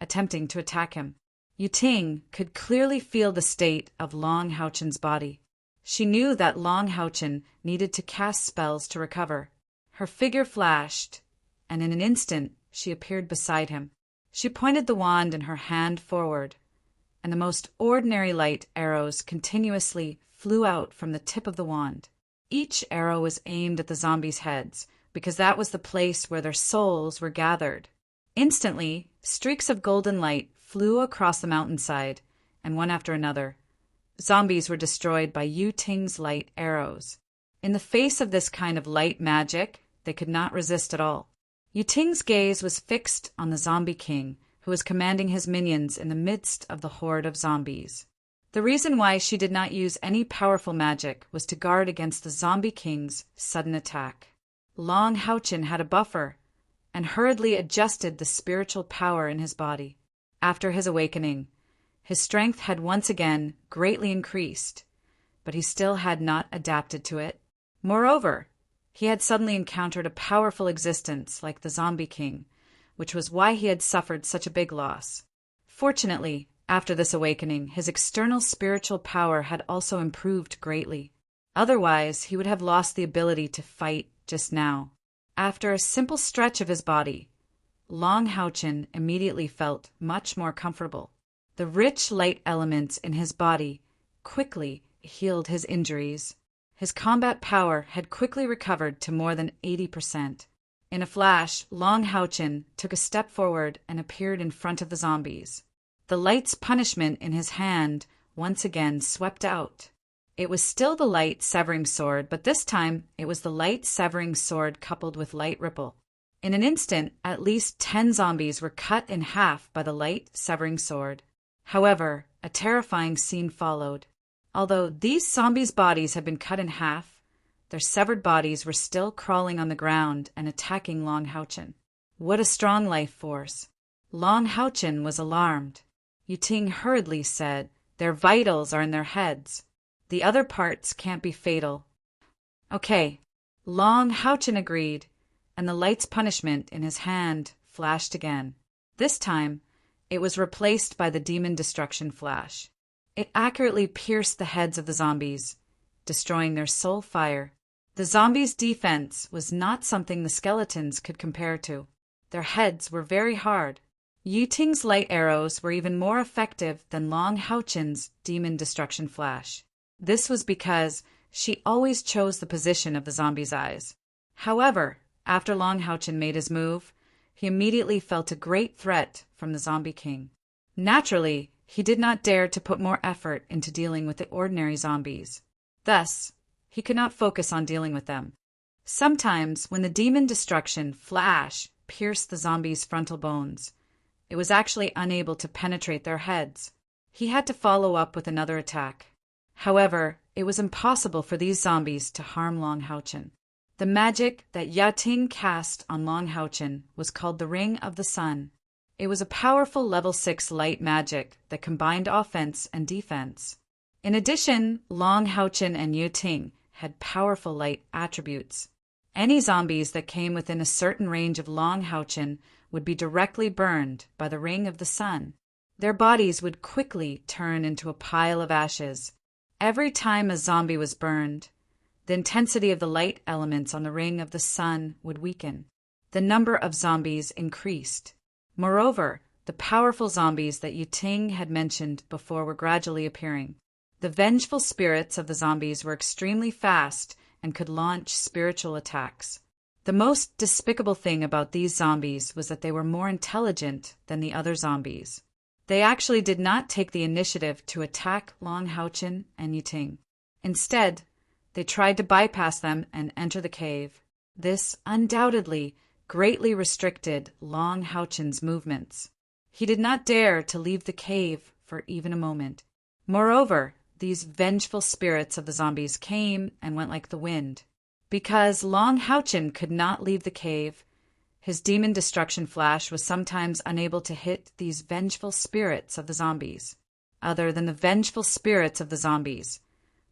attempting to attack him. Yuting could clearly feel the state of Long Houchin's body. She knew that Long Houchin needed to cast spells to recover. Her figure flashed, and in an instant she appeared beside him. She pointed the wand in her hand forward, and the most ordinary light arrows continuously flew out from the tip of the wand. Each arrow was aimed at the zombies' heads, because that was the place where their souls were gathered. Instantly, streaks of golden light flew across the mountainside, and one after another, zombies were destroyed by Yuting's light arrows. In the face of this kind of light magic, they could not resist at all. Yuting's gaze was fixed on the zombie king, who was commanding his minions in the midst of the horde of zombies. The reason why she did not use any powerful magic was to guard against the zombie king's sudden attack. Long Houchin had a buffer, and hurriedly adjusted the spiritual power in his body. After his awakening, his strength had once again greatly increased, but he still had not adapted to it. Moreover, he had suddenly encountered a powerful existence like the Zombie King, which was why he had suffered such a big loss. Fortunately, after this awakening, his external spiritual power had also improved greatly. Otherwise, he would have lost the ability to fight just now. After a simple stretch of his body, Long Houchin immediately felt much more comfortable. The rich light elements in his body quickly healed his injuries. His combat power had quickly recovered to more than 80%. In a flash, Long Houchin took a step forward and appeared in front of the zombies. The light's punishment in his hand once again swept out. It was still the light severing sword, but this time it was the light severing sword coupled with light ripple. In an instant, at least 10 zombies were cut in half by the light severing sword. However, a terrifying scene followed. Although these zombies' bodies had been cut in half, their severed bodies were still crawling on the ground and attacking Long Houchin. What a strong life force! Long Houchin was alarmed. Yuting hurriedly said, "Their vitals are in their heads. The other parts can't be fatal." "Okay." Long Houchin agreed, and the light's punishment in his hand flashed again. This time, it was replaced by the demon destruction flash. It accurately pierced the heads of the zombies, destroying their soul fire. The zombies' defense was not something the skeletons could compare to. Their heads were very hard. Yuting's light arrows were even more effective than Long Houchin's demon destruction flash. This was because she always chose the position of the zombies' eyes. However, after Long Houchin made his move, he immediately felt a great threat from the Zombie King. Naturally, he did not dare to put more effort into dealing with the ordinary zombies. Thus, he could not focus on dealing with them. Sometimes, when the demon destruction flash pierced the zombies' frontal bones, it was actually unable to penetrate their heads. He had to follow up with another attack. However, it was impossible for these zombies to harm Long Houchin. The magic that Yuting cast on Long Houchin was called the Ring of the Sun. It was a powerful level 6 light magic that combined offense and defense. In addition, Long Houchin and Yuting had powerful light attributes. Any zombies that came within a certain range of Long Houchin would be directly burned by the Ring of the Sun. Their bodies would quickly turn into a pile of ashes. Every time a zombie was burned, the intensity of the light elements on the Ring of the Sun would weaken. The number of zombies increased. Moreover, the powerful zombies that Yuting had mentioned before were gradually appearing. The vengeful spirits of the zombies were extremely fast and could launch spiritual attacks. The most despicable thing about these zombies was that they were more intelligent than the other zombies. They actually did not take the initiative to attack Long Houchin and Yuting. Instead, they tried to bypass them and enter the cave. This undoubtedly greatly restricted Long Houchin's movements. He did not dare to leave the cave for even a moment. Moreover, these vengeful spirits of the zombies came and went like the wind. Because Long Houchin could not leave the cave, his demon destruction flash was sometimes unable to hit these vengeful spirits of the zombies. Other than the vengeful spirits of the zombies,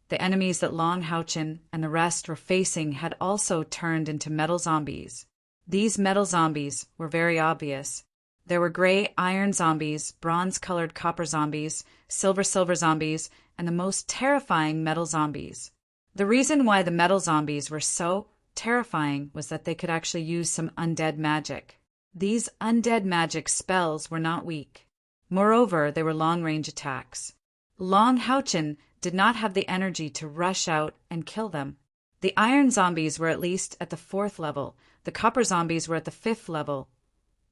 the enemies that Long Houchin and the rest were facing had also turned into metal zombies. These metal zombies were very obvious. There were gray iron zombies, bronze-colored copper zombies, silver zombies, and the most terrifying metal zombies. The reason why the metal zombies were so terrifying was that they could actually use some undead magic. These undead magic spells were not weak. Moreover, they were long-range attacks. Long Houchin did not have the energy to rush out and kill them. The iron zombies were at least at the 4th level, the copper zombies were at the 5th level,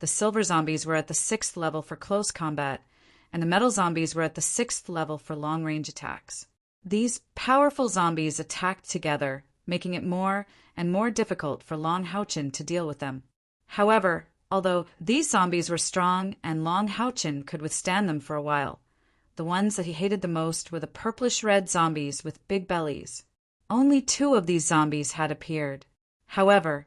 the silver zombies were at the 6th level for close combat, and the metal zombies were at the 6th level for long-range attacks. These powerful zombies attacked together, making it more and more difficult for Long Houchin to deal with them. However, although these zombies were strong and Long Houchin could withstand them for a while, the ones that he hated the most were the purplish-red zombies with big bellies. Only 2 of these zombies had appeared. However,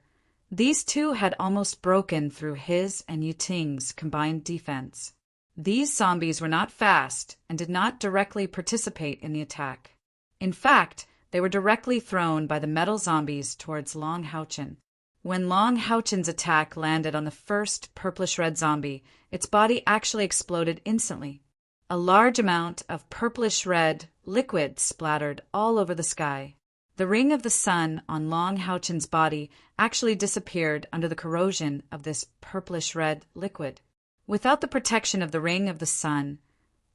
these 2 had almost broken through his and Yuting's combined defense. These zombies were not fast and did not directly participate in the attack. In fact, they were directly thrown by the metal zombies towards Long Houchin. When Long Houchin's attack landed on the first purplish-red zombie, its body actually exploded instantly. A large amount of purplish-red liquid splattered all over the sky. The ring of the sun on Long Houchin's body actually disappeared under the corrosion of this purplish-red liquid. Without the protection of the ring of the sun,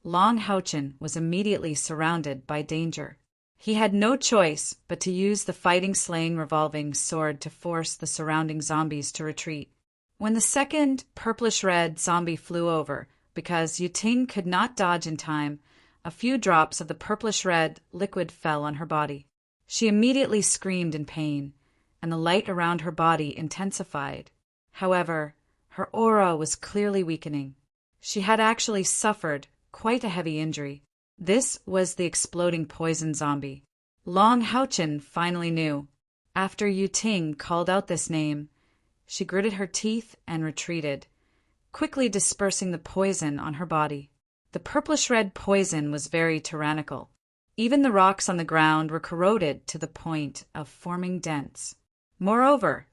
Long Houchin was immediately surrounded by danger. He had no choice but to use the fighting-slaying revolving sword to force the surrounding zombies to retreat. When the second purplish-red zombie flew over, because Yuting could not dodge in time, a few drops of the purplish-red liquid fell on her body. She immediately screamed in pain, and the light around her body intensified. However, her aura was clearly weakening. She had actually suffered quite a heavy injury. This was the exploding poison zombie. Long Houchin finally knew. After Yuting called out this name, she gritted her teeth and retreated, quickly dispersing the poison on her body. The purplish-red poison was very tyrannical. Even the rocks on the ground were corroded to the point of forming dents. Moreover,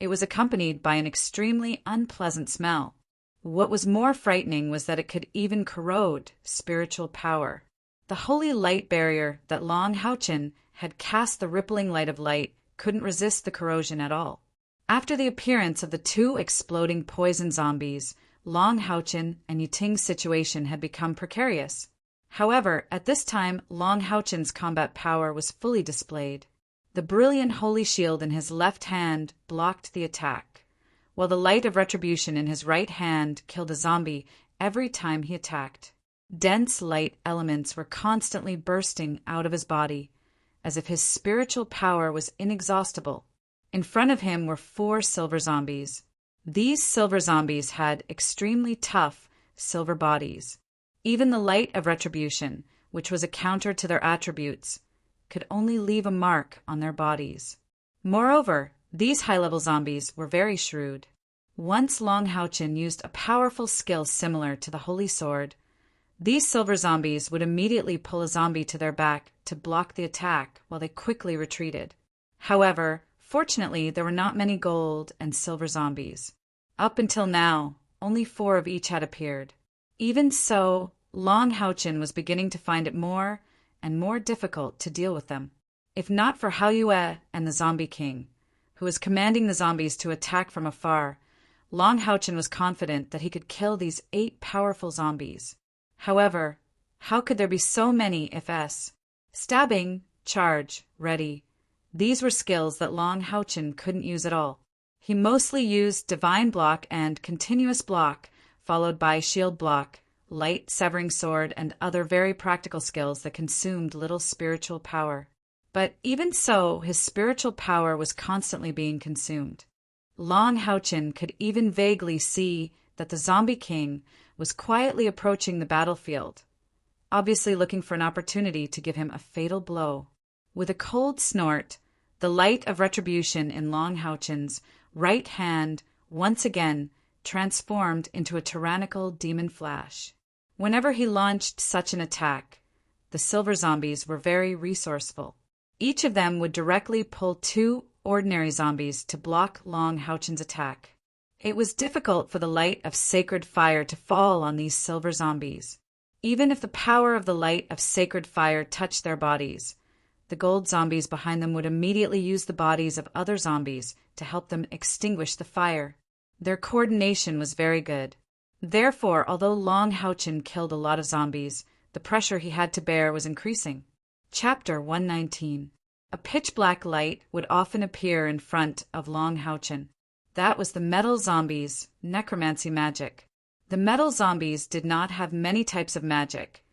it was accompanied by an extremely unpleasant smell. What was more frightening was that it could even corrode spiritual power. The holy light barrier that Long Houchin had cast the rippling light of light couldn't resist the corrosion at all. After the appearance of the 2 exploding poison zombies, Long Houchin and Yuting's situation had become precarious. However, at this time, Long Houchin's combat power was fully displayed. The brilliant holy shield in his left hand blocked the attack, while the light of retribution in his right hand killed a zombie every time he attacked. Dense light elements were constantly bursting out of his body, as if his spiritual power was inexhaustible. In front of him were 4 silver zombies. These silver zombies had extremely tough silver bodies. Even the light of retribution, which was a counter to their attributes, could only leave a mark on their bodies. Moreover, these high-level zombies were very shrewd. Once Long Houchin used a powerful skill similar to the Holy Sword, these silver zombies would immediately pull a zombie to their back to block the attack while they quickly retreated. However, fortunately, there were not many gold and silver zombies. Up until now, only 4 of each had appeared. Even so, Long Houchin was beginning to find it more and more difficult to deal with them. If not for Hao Yue and the Zombie King, who was commanding the zombies to attack from afar, Long Houchin was confident that he could kill these 8 powerful zombies. However, how could there be so many if stabbing, charge, ready? These were skills that Long Houchin couldn't use at all. He mostly used Divine Block and Continuous Block, followed by Shield Block, Light Severing Sword, and other very practical skills that consumed little spiritual power. But even so, his spiritual power was constantly being consumed. Long Houchin could even vaguely see that the Zombie King was quietly approaching the battlefield, obviously looking for an opportunity to give him a fatal blow. With a cold snort, the light of retribution in Long Houchin's right hand once again transformed into a tyrannical demon flash. Whenever he launched such an attack, the silver zombies were very resourceful. Each of them would directly pull 2 ordinary zombies to block Long Houchen's attack. It was difficult for the light of sacred fire to fall on these silver zombies. Even if the power of the light of sacred fire touched their bodies, the gold zombies behind them would immediately use the bodies of other zombies to help them extinguish the fire. Their coordination was very good. Therefore, although Long Houchen killed a lot of zombies, the pressure he had to bear was increasing. Chapter 119. A pitch-black light would often appear in front of Long Houchen. That was the metal zombies' necromancy magic. The metal zombies did not have many types of magic,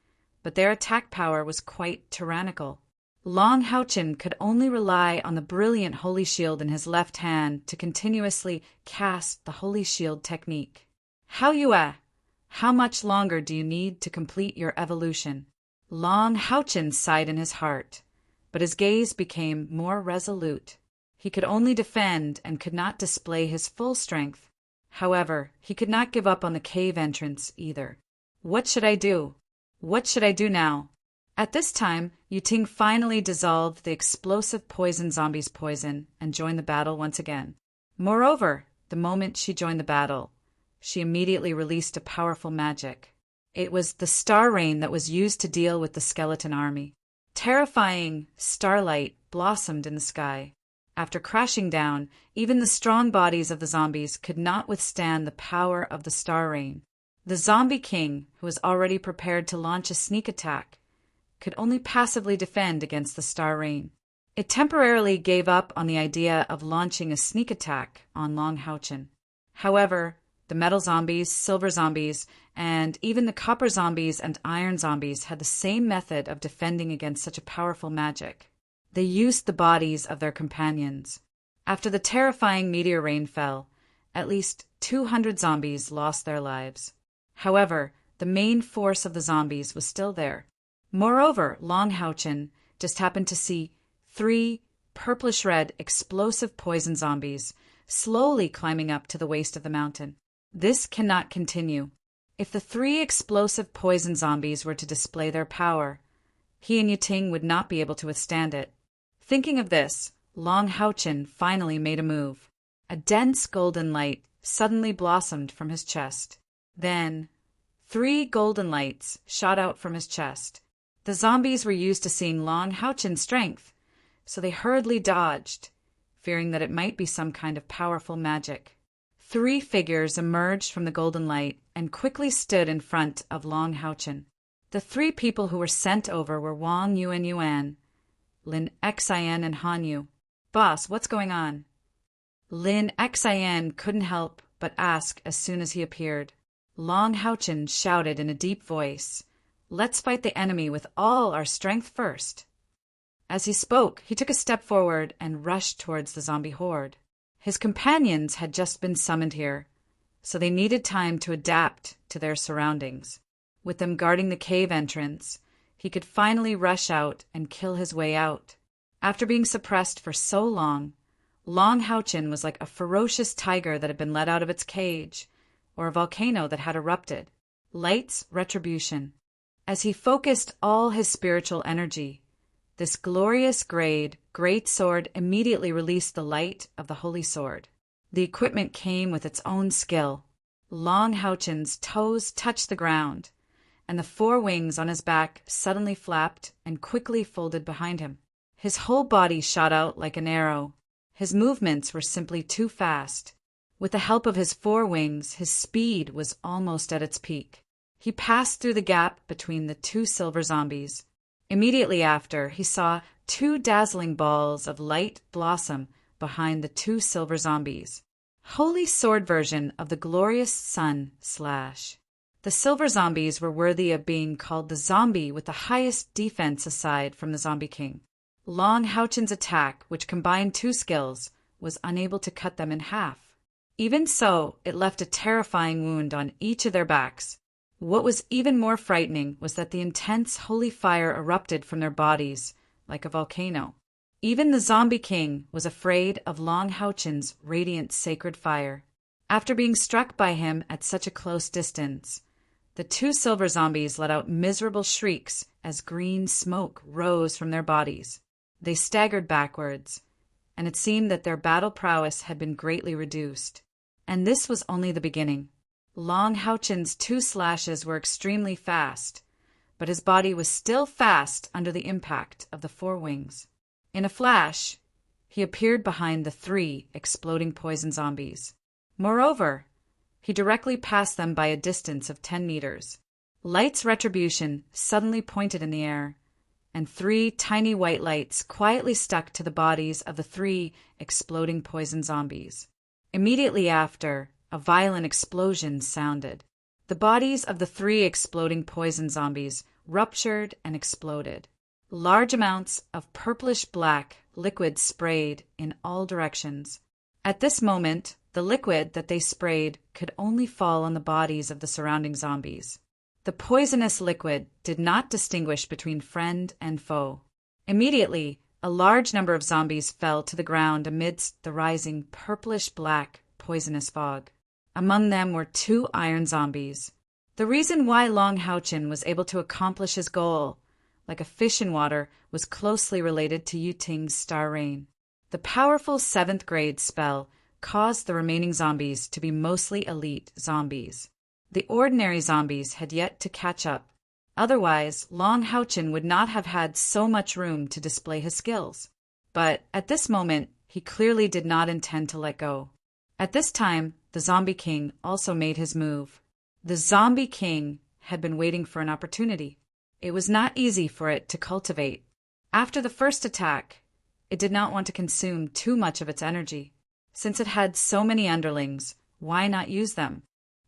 but their attack power was quite tyrannical. Long Houchen could only rely on the brilliant holy shield in his left hand to continuously cast the holy shield technique. How much longer do you need to complete your evolution? Long Houchen sighed in his heart, but his gaze became more resolute. He could only defend and could not display his full strength. However, he could not give up on the cave entrance either. What should I do? What should I do now? At this time, Yuting finally dissolved the explosive poison zombie's poison and joined the battle once again. Moreover, the moment she joined the battle, she immediately released a powerful magic. It was the star rain that was used to deal with the skeleton army. Terrifying starlight blossomed in the sky. After crashing down, even the strong bodies of the zombies could not withstand the power of the star rain. The zombie king, who was already prepared to launch a sneak attack, could only passively defend against the star rain. It temporarily gave up on the idea of launching a sneak attack on Long Houchen. However, the metal zombies, silver zombies, and even the copper zombies and iron zombies had the same method of defending against such a powerful magic. They used the bodies of their companions. After the terrifying meteor rain fell, at least 200 zombies lost their lives. However, the main force of the zombies was still there. Moreover, Long Houchen just happened to see 3 purplish-red explosive poison zombies slowly climbing up to the waist of the mountain. This cannot continue. If the 3 explosive poison zombies were to display their power, he and Yuting would not be able to withstand it. Thinking of this, Long Houchen finally made a move. A dense golden light suddenly blossomed from his chest. Then, 3 golden lights shot out from his chest. The zombies were used to seeing Long Houchen's strength, so they hurriedly dodged, fearing that it might be some kind of powerful magic. 3 figures emerged from the golden light and quickly stood in front of Long Houchen. The 3 people who were sent over were Wang Yuan, Lin Xian, and Han Yu. Boss, what's going on? Lin Xian couldn't help but ask as soon as he appeared. Long Houchen shouted in a deep voice, "Let's fight the enemy with all our strength first." As he spoke, he took a step forward and rushed towards the zombie horde. His companions had just been summoned here, so they needed time to adapt to their surroundings. With them guarding the cave entrance, he could finally rush out and kill his way out. After being suppressed for so long, Long Houchen was like a ferocious tiger that had been let out of its cage, or a volcano that had erupted. Light's retribution. As he focused all his spiritual energy, this glorious great sword immediately released the light of the holy sword. The equipment came with its own skill. Long Houchen's toes touched the ground, and the 4 wings on his back suddenly flapped and quickly folded behind him. His whole body shot out like an arrow. His movements were simply too fast. With the help of his 4 wings, his speed was almost at its peak. He passed through the gap between the 2 silver zombies. Immediately after, he saw 2 dazzling balls of light blossom behind the 2 silver zombies. Holy sword version of the glorious sun slash. The silver zombies were worthy of being called the zombie with the highest defense aside from the zombie king. Long Houchen's attack, which combined 2 skills, was unable to cut them in half. Even so, it left a terrifying wound on each of their backs. What was even more frightening was that the intense holy fire erupted from their bodies like a volcano. Even the zombie king was afraid of Long Houchen's radiant sacred fire. After being struck by him at such a close distance, the 2 silver zombies let out miserable shrieks as green smoke rose from their bodies. They staggered backwards, and it seemed that their battle prowess had been greatly reduced. And this was only the beginning. Long Houchin's 2 slashes were extremely fast, but his body was still fast under the impact of the 4 wings. In a flash, he appeared behind the 3 exploding poison zombies. Moreover, he directly passed them by a distance of 10 meters. Light's retribution suddenly pointed in the air, and 3 tiny white lights quietly stuck to the bodies of the 3 exploding poison zombies. Immediately after, a violent explosion sounded. The bodies of the 3 exploding poison zombies ruptured and exploded. Large amounts of purplish-black liquid sprayed in all directions. At this moment, the liquid that they sprayed could only fall on the bodies of the surrounding zombies. The poisonous liquid did not distinguish between friend and foe. Immediately, a large number of zombies fell to the ground amidst the rising purplish-black poisonous fog. Among them were 2 iron zombies. The reason why Long Houchin was able to accomplish his goal, like a fish in water, was closely related to Yuting's Star Rain. The powerful 7th grade spell caused the remaining zombies to be mostly elite zombies. The ordinary zombies had yet to catch up. Otherwise, Long Houchin would not have had so much room to display his skills. But at this moment, he clearly did not intend to let go. At this time, the Zombie King also made his move. The Zombie King had been waiting for an opportunity. It was not easy for it to cultivate. After the first attack, it did not want to consume too much of its energy. Since it had so many underlings, why not use them?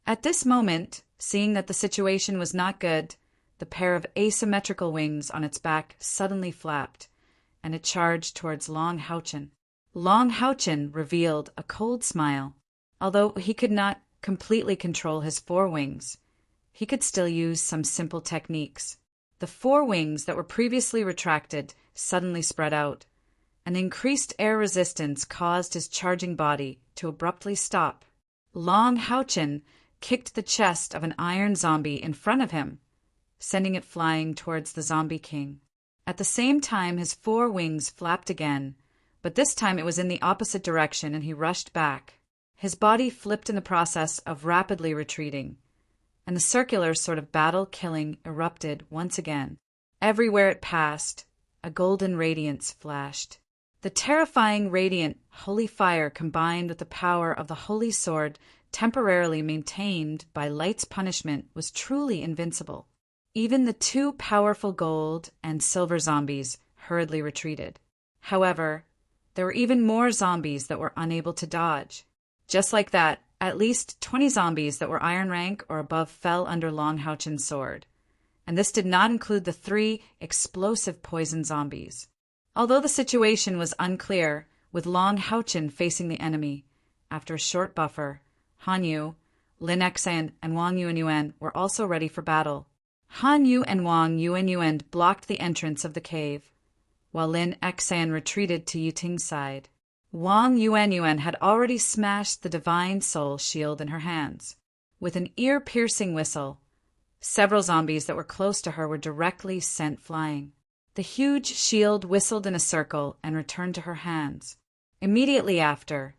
At this moment, seeing that the situation was not good, the pair of asymmetrical wings on its back suddenly flapped, and it charged towards Long Houchin. Long Houchin revealed a cold smile. Although he could not completely control his 4 wings, he could still use some simple techniques. The 4 wings that were previously retracted suddenly spread out, and increased air resistance caused his charging body to abruptly stop. Long Houchin kicked the chest of an iron zombie in front of him, sending it flying towards the Zombie King. At the same time, his 4 wings flapped again, but this time it was in the opposite direction and he rushed back. His body flipped in the process of rapidly retreating, and the circular sort of battle-killing erupted once again. Everywhere it passed, a golden radiance flashed. The terrifying radiant holy fire combined with the power of the holy sword temporarily maintained by Light's punishment was truly invincible. Even the 2 powerful gold and silver zombies hurriedly retreated. However, there were even more zombies that were unable to dodge. Just like that, at least 20 zombies that were iron rank or above fell under Long Houchin's sword. And this did not include the 3 explosive poison zombies. Although the situation was unclear, with Long Houchin facing the enemy, after a short buffer, Han Yu, Lin Xan, and Wang Yuanyuan were also ready for battle. Han Yu and Wang Yuanyuan blocked the entrance of the cave, while Lin Xan retreated to Yuting's side. Wang Yuanyuan had already smashed the Divine Soul shield in her hands. With an ear-piercing whistle, several zombies that were close to her were directly sent flying. The huge shield whistled in a circle and returned to her hands. Immediately after,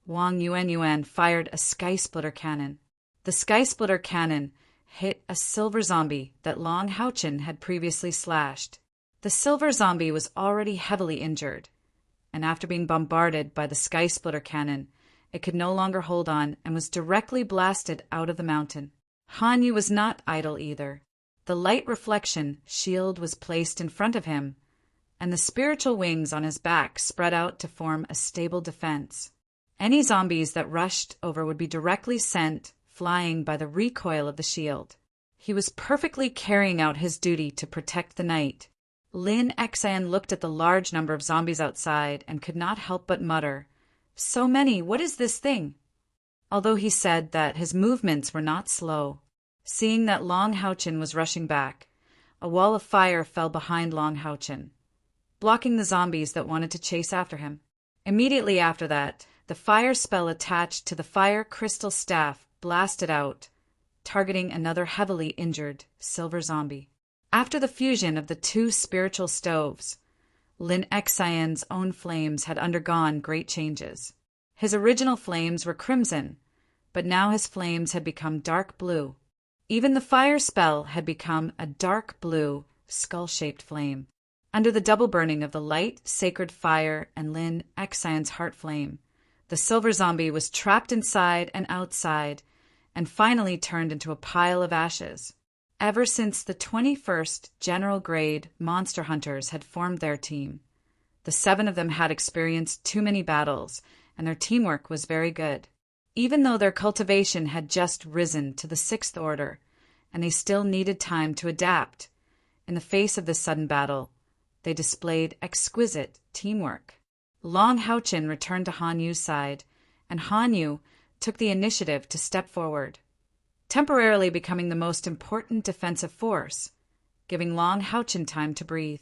Wang Yuanyuan fired a Sky Splitter cannon. The Sky Splitter cannon hit a silver zombie that Long Houchin had previously slashed. The silver zombie was already heavily injured, and after being bombarded by the Sky Splitter cannon, it could no longer hold on and was directly blasted out of the mountain. Han Yu was not idle either. The light reflection shield was placed in front of him, and the spiritual wings on his back spread out to form a stable defense. Any zombies that rushed over would be directly sent flying by the recoil of the shield. He was perfectly carrying out his duty to protect the knight. Lin Xan looked at the large number of zombies outside and could not help but mutter, "So many, what is this thing?" Although he said that his movements were not slow. Seeing that Long Houchin was rushing back, a wall of fire fell behind Long Houchin, blocking the zombies that wanted to chase after him. Immediately after that, the fire spell attached to the fire crystal staff blasted out, targeting another heavily injured silver zombie. After the fusion of the 2 spiritual stoves, Lin Xian's own flames had undergone great changes. His original flames were crimson, but now his flames had become dark blue. Even the fire spell had become a dark blue, skull-shaped flame. Under the double burning of the light, sacred fire, and Lin Xian's heart flame, the silver zombie was trapped inside and outside, and finally turned into a pile of ashes. Ever since the 21st General Grade Monster Hunters had formed their team, the 7 of them had experienced too many battles, and their teamwork was very good. Even though their cultivation had just risen to the 6th order, and they still needed time to adapt, in the face of this sudden battle, they displayed exquisite teamwork. Long Haochin returned to Han Yu's side, and Han Yu took the initiative to step forward, temporarily becoming the most important defensive force, giving Long Haochin time to breathe.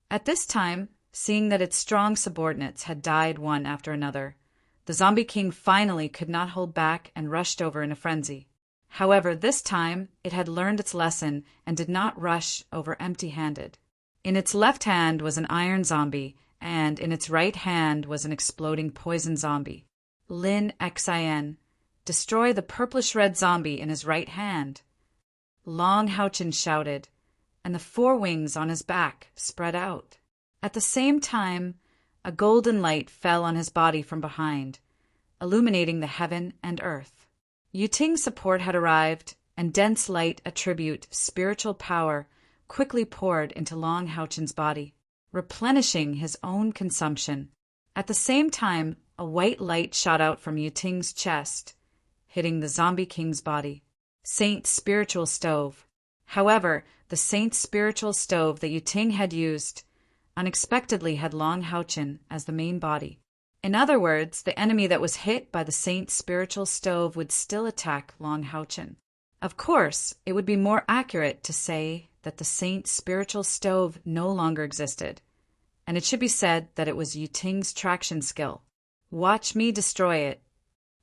At this time, seeing that its strong subordinates had died one after another, the Zombie King finally could not hold back and rushed over in a frenzy. However, this time it had learned its lesson and did not rush over empty-handed. In its left hand was an iron zombie, and in its right hand was an exploding poison zombie. Lin Xian, destroy the purplish-red zombie in his right hand. Long Haochin shouted, and the 4 wings on his back spread out. At the same time, a golden light fell on his body from behind, illuminating the heaven and earth. Yuting's support had arrived, and dense light attribute spiritual power quickly poured into Long Haochin's body, replenishing his own consumption. At the same time, a white light shot out from Yuting's chest, hitting the Zombie King's body. Saint's spiritual stove. However, the Saint's spiritual stove that Yuting had used unexpectedly had Long Haochin as the main body. In other words, the enemy that was hit by the Saint's spiritual stove would still attack Long Haochin. Of course, it would be more accurate to say that the Saint's spiritual stove no longer existed, and it should be said that it was Yuting's traction skill. Watch me destroy it,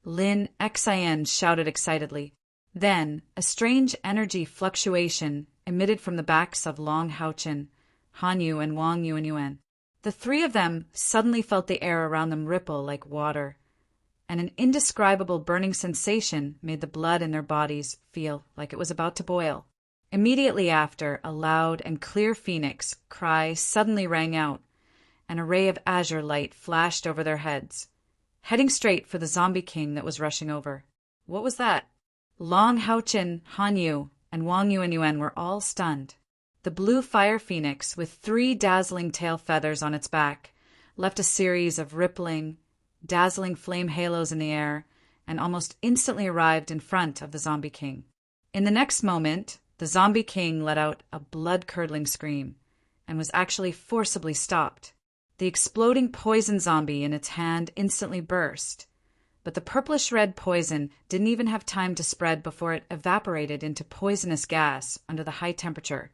Lin Xian shouted excitedly. Then, a strange energy fluctuation emitted from the backs of Long Haochin, Han Yu, and Wang Yuanyuan. The 3 of them suddenly felt the air around them ripple like water, and an indescribable burning sensation made the blood in their bodies feel like it was about to boil. Immediately after, a loud and clear phoenix cry suddenly rang out, and a ray of azure light flashed over their heads, heading straight for the Zombie King that was rushing over. What was that? Long Haochin, Han Yu, and Wang Yuanyuan were all stunned. The blue fire phoenix, with 3 dazzling tail feathers on its back, left a series of rippling, dazzling flame halos in the air, and almost instantly arrived in front of the Zombie King. In the next moment, the Zombie King let out a blood-curdling scream, and was actually forcibly stopped. The exploding poison zombie in its hand instantly burst, but the purplish-red poison didn't even have time to spread before it evaporated into poisonous gas under the high temperature.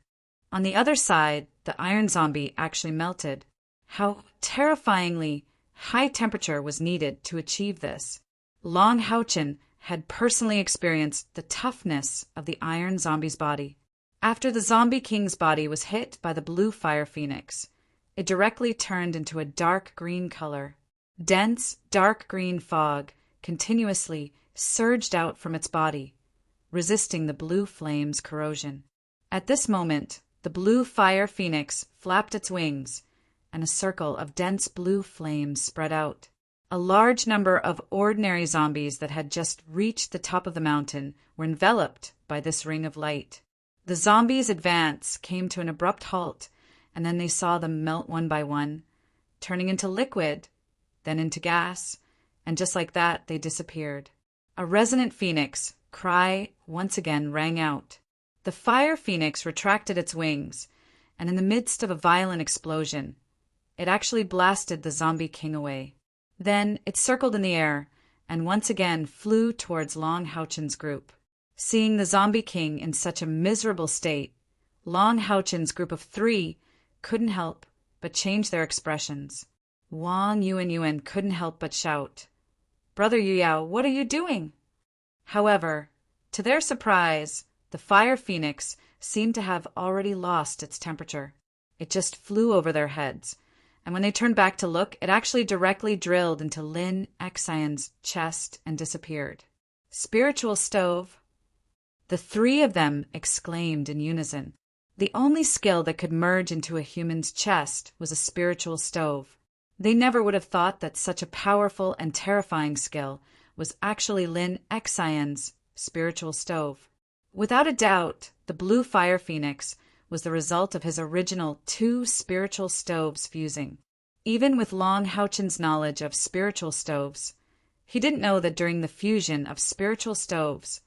On the other side, the iron zombie actually melted. How terrifyingly high temperature was needed to achieve this. Long Haochin had personally experienced the toughness of the iron zombie's body. After the Zombie King's body was hit by the blue fire phoenix, it directly turned into a dark green color. Dense, dark green fog continuously surged out from its body, resisting the blue flame's corrosion. At this moment, the blue fire phoenix flapped its wings, and a circle of dense blue flames spread out. A large number of ordinary zombies that had just reached the top of the mountain were enveloped by this ring of light. The zombies' advance came to an abrupt halt, and then they saw them melt one by one, turning into liquid, then into gas, and just like that, they disappeared. A resonant phoenix cry once again rang out. The fire phoenix retracted its wings, and in the midst of a violent explosion, it actually blasted the Zombie King away. Then it circled in the air, and once again flew towards Long Haochin's group. Seeing the Zombie King in such a miserable state, Long Haochin's group of 3 couldn't help but change their expressions. Wang Yuanyuan couldn't help but shout, "Brother Yuyao, what are you doing?" However, to their surprise, the fire phoenix seemed to have already lost its temperature. It just flew over their heads, and when they turned back to look, it actually directly drilled into Lin Xian's chest and disappeared. Spiritual stove. The three of them exclaimed in unison. The only skill that could merge into a human's chest was a spiritual stove. They never would have thought that such a powerful and terrifying skill was actually Lin Xian's spiritual stove. Without a doubt, the blue fire phoenix was the result of his original two spiritual stoves fusing. Even with Long Haochen's knowledge of spiritual stoves, he didn't know that during the fusion of spiritual stoves,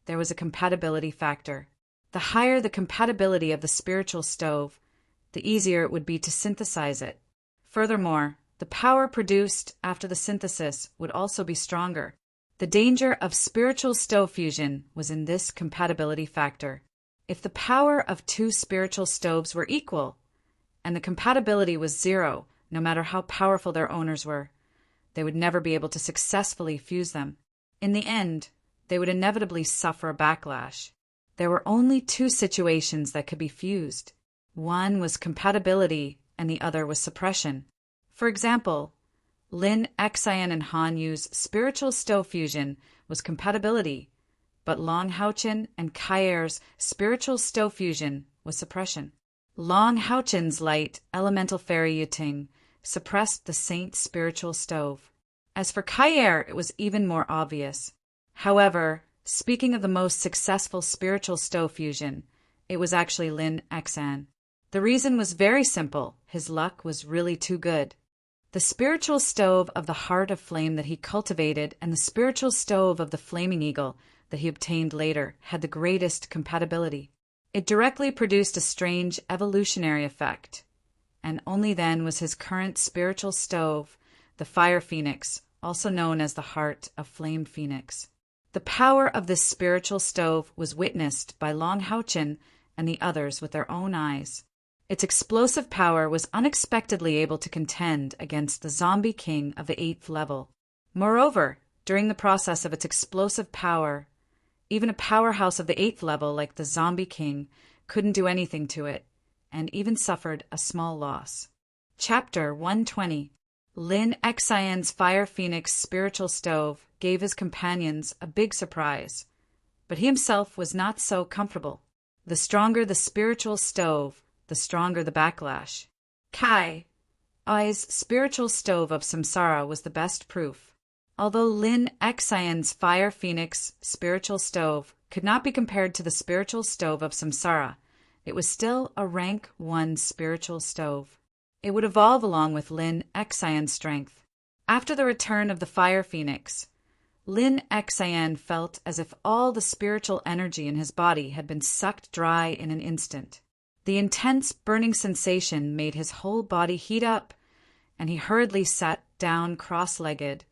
there was a compatibility factor. The higher the compatibility of the spiritual stove, the easier it would be to synthesize it. Furthermore, the power produced after the synthesis would also be stronger. The danger of spiritual stove fusion was in this compatibility factor. If the power of two spiritual stoves were equal, and the compatibility was zero, no matter how powerful their owners were, they would never be able to successfully fuse them. In the end, they would inevitably suffer a backlash. There were only two situations that could be fused. One was compatibility, and the other was suppression. For example, Lin Xian and Han Yu's spiritual stove fusion was compatibility, but Long Haochen and Kai Er's spiritual stove fusion was suppression. Long Haochen's light elemental fairy Yiting suppressed the saint's spiritual stove. As for Kai Er, it was even more obvious. However, speaking of the most successful spiritual stove fusion, it was actually Lin Xian. The reason was very simple. His luck was really too good. The spiritual stove of the heart of flame that he cultivated and the spiritual stove of the flaming eagle that he obtained later had the greatest compatibility. It directly produced a strange evolutionary effect, and only then was his current spiritual stove, the fire phoenix, also known as the heart of flame phoenix. The power of this spiritual stove was witnessed by Long Haochen and the others with their own eyes. Its explosive power was unexpectedly able to contend against the zombie king of the 8th level. Moreover, during the process of its explosive power, even a powerhouse of the 8th level like the zombie king couldn't do anything to it, and even suffered a small loss. Chapter 120. Lin Xian's Fire Phoenix spiritual stove gave his companions a big surprise, but he himself was not so comfortable. The stronger the spiritual stove, the stronger the backlash. Kai Ai's spiritual stove of samsara was the best proof. Although Lin Xian's Fire Phoenix spiritual stove could not be compared to the spiritual stove of samsara, it was still a rank 1 spiritual stove. It would evolve along with Lin Xian's strength. After the return of the Fire Phoenix, Lin Xian felt as if all the spiritual energy in his body had been sucked dry in an instant. The intense burning sensation made his whole body heat up, and he hurriedly sat down cross-legged,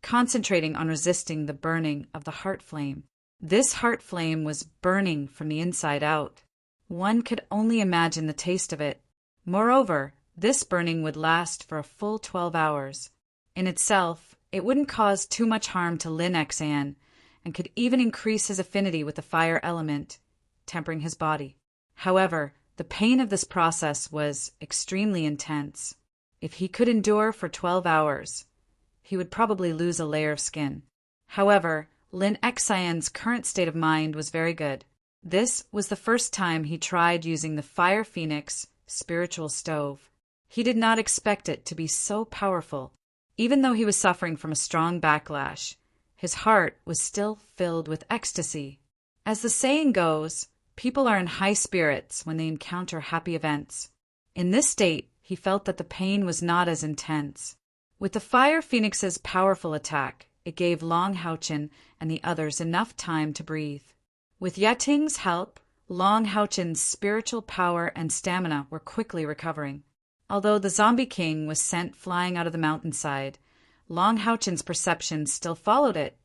concentrating on resisting the burning of the heart flame. This heart flame was burning from the inside out. One could only imagine the taste of it. Moreover, this burning would last for a full 12 hours. In itself, it wouldn't cause too much harm to Lin Xian, and could even increase his affinity with the fire element, tempering his body. However, the pain of this process was extremely intense. If he could endure for 12 hours, he would probably lose a layer of skin. However, Lin Xian's current state of mind was very good. This was the first time he tried using the Fire Phoenix spiritual stove. He did not expect it to be so powerful. Even though he was suffering from a strong backlash, his heart was still filled with ecstasy. As the saying goes, people are in high spirits when they encounter happy events. In this state, he felt that the pain was not as intense. With the Fire Phoenix's powerful attack, it gave Long Haochen and the others enough time to breathe. With Yiting's help, Long Haochen's spiritual power and stamina were quickly recovering. Although the zombie king was sent flying out of the mountainside, Long Haochen's perception still followed it,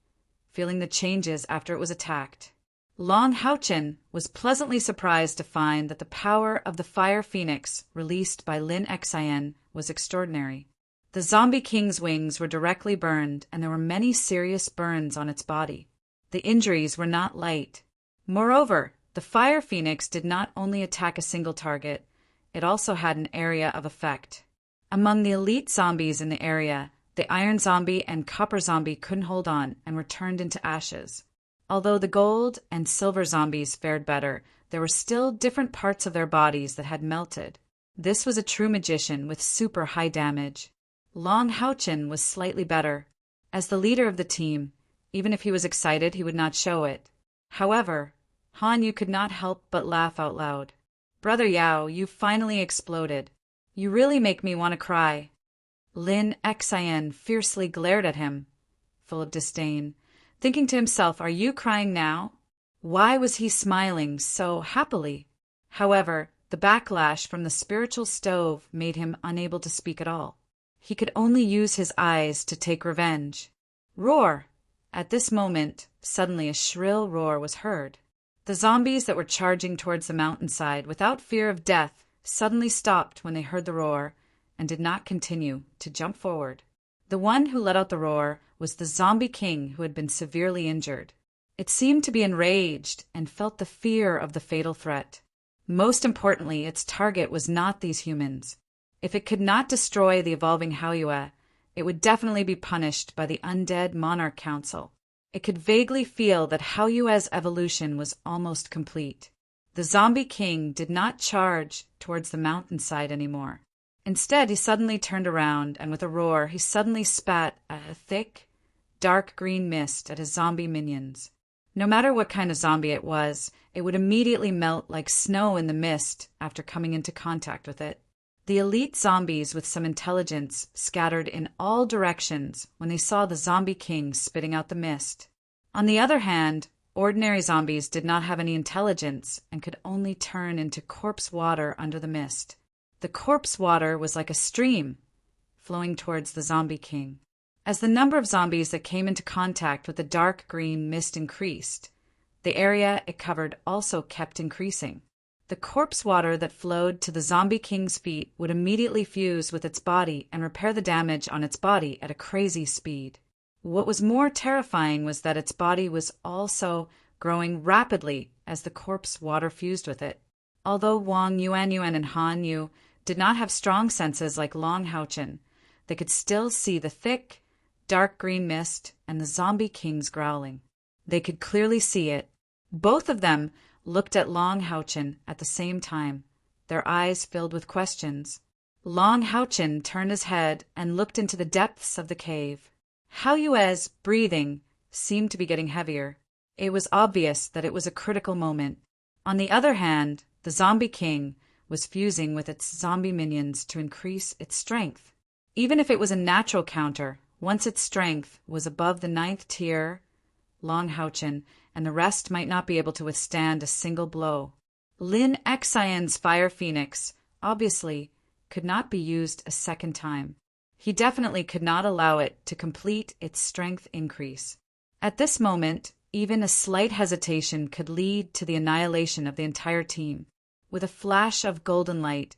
feeling the changes after it was attacked. Long Haochen was pleasantly surprised to find that the power of the Fire Phoenix released by Lin Xian was extraordinary. The zombie king's wings were directly burned, and there were many serious burns on its body. The injuries were not light. Moreover, the Fire Phoenix did not only attack a single target, it also had an area of effect. Among the elite zombies in the area, the Iron Zombie and Copper Zombie couldn't hold on and were turned into ashes. Although the Gold and Silver Zombies fared better, there were still different parts of their bodies that had melted. This was a true magician with super high damage. Long Houchin was slightly better. As the leader of the team, even if he was excited, he would not show it. However, Han Yu could not help but laugh out loud. "Brother Yao, you finally exploded. You really make me want to cry." Lin Xian fiercely glared at him, full of disdain, thinking to himself, "Are you crying now?" Why was he smiling so happily? However, the backlash from the spiritual stove made him unable to speak at all. He could only use his eyes to take revenge. Roar! At this moment, suddenly a shrill roar was heard. The zombies that were charging towards the mountainside without fear of death suddenly stopped when they heard the roar and did not continue to jump forward. The one who let out the roar was the Zombie King, who had been severely injured. It seemed to be enraged and felt the fear of the fatal threat. Most importantly, its target was not these humans. If it could not destroy the evolving Haoyue, it would definitely be punished by the Undead Monarch Council. It could vaguely feel that Haoyue's evolution was almost complete. The Zombie King did not charge towards the mountainside anymore. Instead, he suddenly turned around, and with a roar, he suddenly spat a thick, dark green mist at his zombie minions. No matter what kind of zombie it would immediately melt like snow in the mist after coming into contact with it. The elite zombies with some intelligence scattered in all directions when they saw the Zombie King spitting out the mist. On the other hand, ordinary zombies did not have any intelligence and could only turn into corpse water under the mist. The corpse water was like a stream flowing towards the Zombie King. As the number of zombies that came into contact with the dark green mist increased, the area it covered also kept increasing. The corpse water that flowed to the Zombie King's feet would immediately fuse with its body and repair the damage on its body at a crazy speed. What was more terrifying was that its body was also growing rapidly as the corpse water fused with it. Although Wang Yuan and Han Yu did not have strong senses like Long Houchin, they could still see the thick, dark green mist and the Zombie King's growling. They could clearly see it. Both of them looked at Long Houchin at the same time, their eyes filled with questions. Long Houchin turned his head and looked into the depths of the cave. Haoyue's breathing seemed to be getting heavier. It was obvious that it was a critical moment. On the other hand, the Zombie King was fusing with its zombie minions to increase its strength. Even if it was a natural counter, once its strength was above the 9th tier, Long Houchin and the rest might not be able to withstand a single blow. Lin Xian's Fire Phoenix, obviously, could not be used a second time. He definitely could not allow it to complete its strength increase. At this moment, even a slight hesitation could lead to the annihilation of the entire team. With a flash of golden light,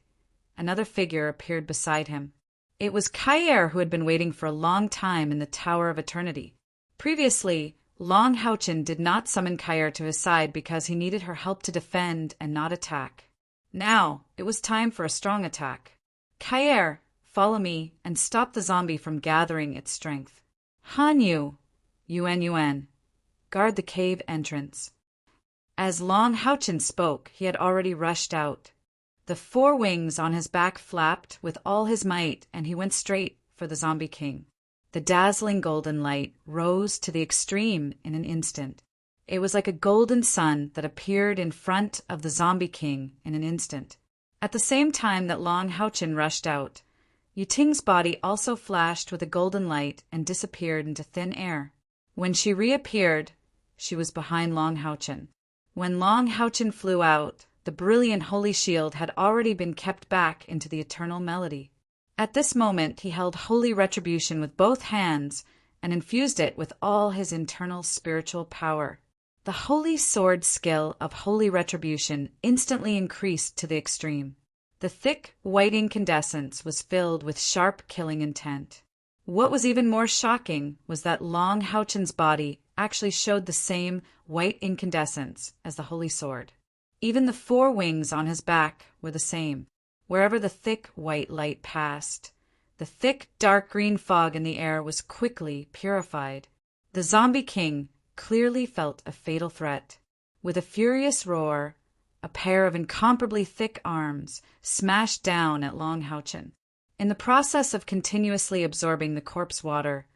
another figure appeared beside him. It was Kair, who had been waiting for a long time in the Tower of Eternity. Previously, Long Houchin did not summon Kair to his side because he needed her help to defend and not attack. Now, it was time for a strong attack. Kair, follow me and stop the zombie from gathering its strength. Han Yu, Yuan, guard the cave entrance. As Long Houchin spoke, he had already rushed out. The 4 wings on his back flapped with all his might, and he went straight for the Zombie King. The dazzling golden light rose to the extreme in an instant. It was like a golden sun that appeared in front of the Zombie King in an instant. At the same time that Long Houchin rushed out, Yuting's body also flashed with a golden light and disappeared into thin air. When she reappeared, she was behind Long Houchin. When Long Houchin flew out, the brilliant holy shield had already been kept back into the eternal melody. At this moment, he held holy retribution with both hands and infused it with all his internal spiritual power. The holy sword skill of holy retribution instantly increased to the extreme. The thick, white incandescence was filled with sharp killing intent. What was even more shocking was that Long Houchin's body actually showed the same white incandescence as the holy sword. Even the 4 wings on his back were the same. Wherever the thick white light passed, The thick, dark green fog in the air was quickly purified. The zombie king clearly felt a fatal threat. With a furious roar, a pair of incomparably thick arms smashed down at Long Houchen. In the process of continuously absorbing the corpse water,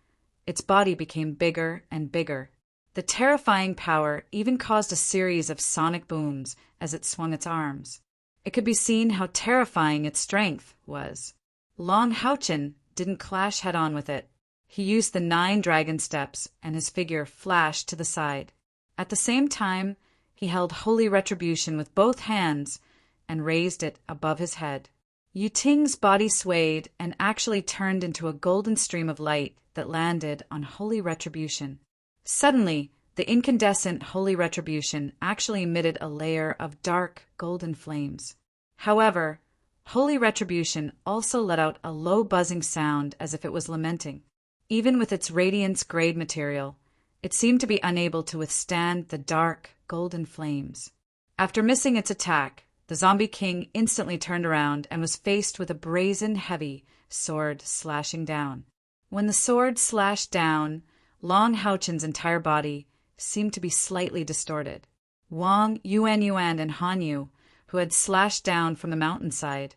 its body became bigger and bigger. The terrifying power even caused a series of sonic booms as it swung its arms. It could be seen how terrifying its strength was. Long Houchen didn't clash head-on with it. He used the 9 dragon steps, and his figure flashed to the side. At the same time, he held Holy Retribution with both hands and raised it above his head. Yu Ting's body swayed and actually turned into a golden stream of light that landed on Holy Retribution. Suddenly, the incandescent Holy Retribution actually emitted a layer of dark golden flames. However, Holy Retribution also let out a low buzzing sound as if it was lamenting. Even with its radiance-grade material, it seemed to be unable to withstand the dark golden flames. After missing its attack, the zombie king instantly turned around and was faced with a brazen, heavy sword slashing down. When the sword slashed down, Long Houchen's entire body seemed to be slightly distorted. Wang, Yuan, and Han Yu, who had slashed down from the mountainside,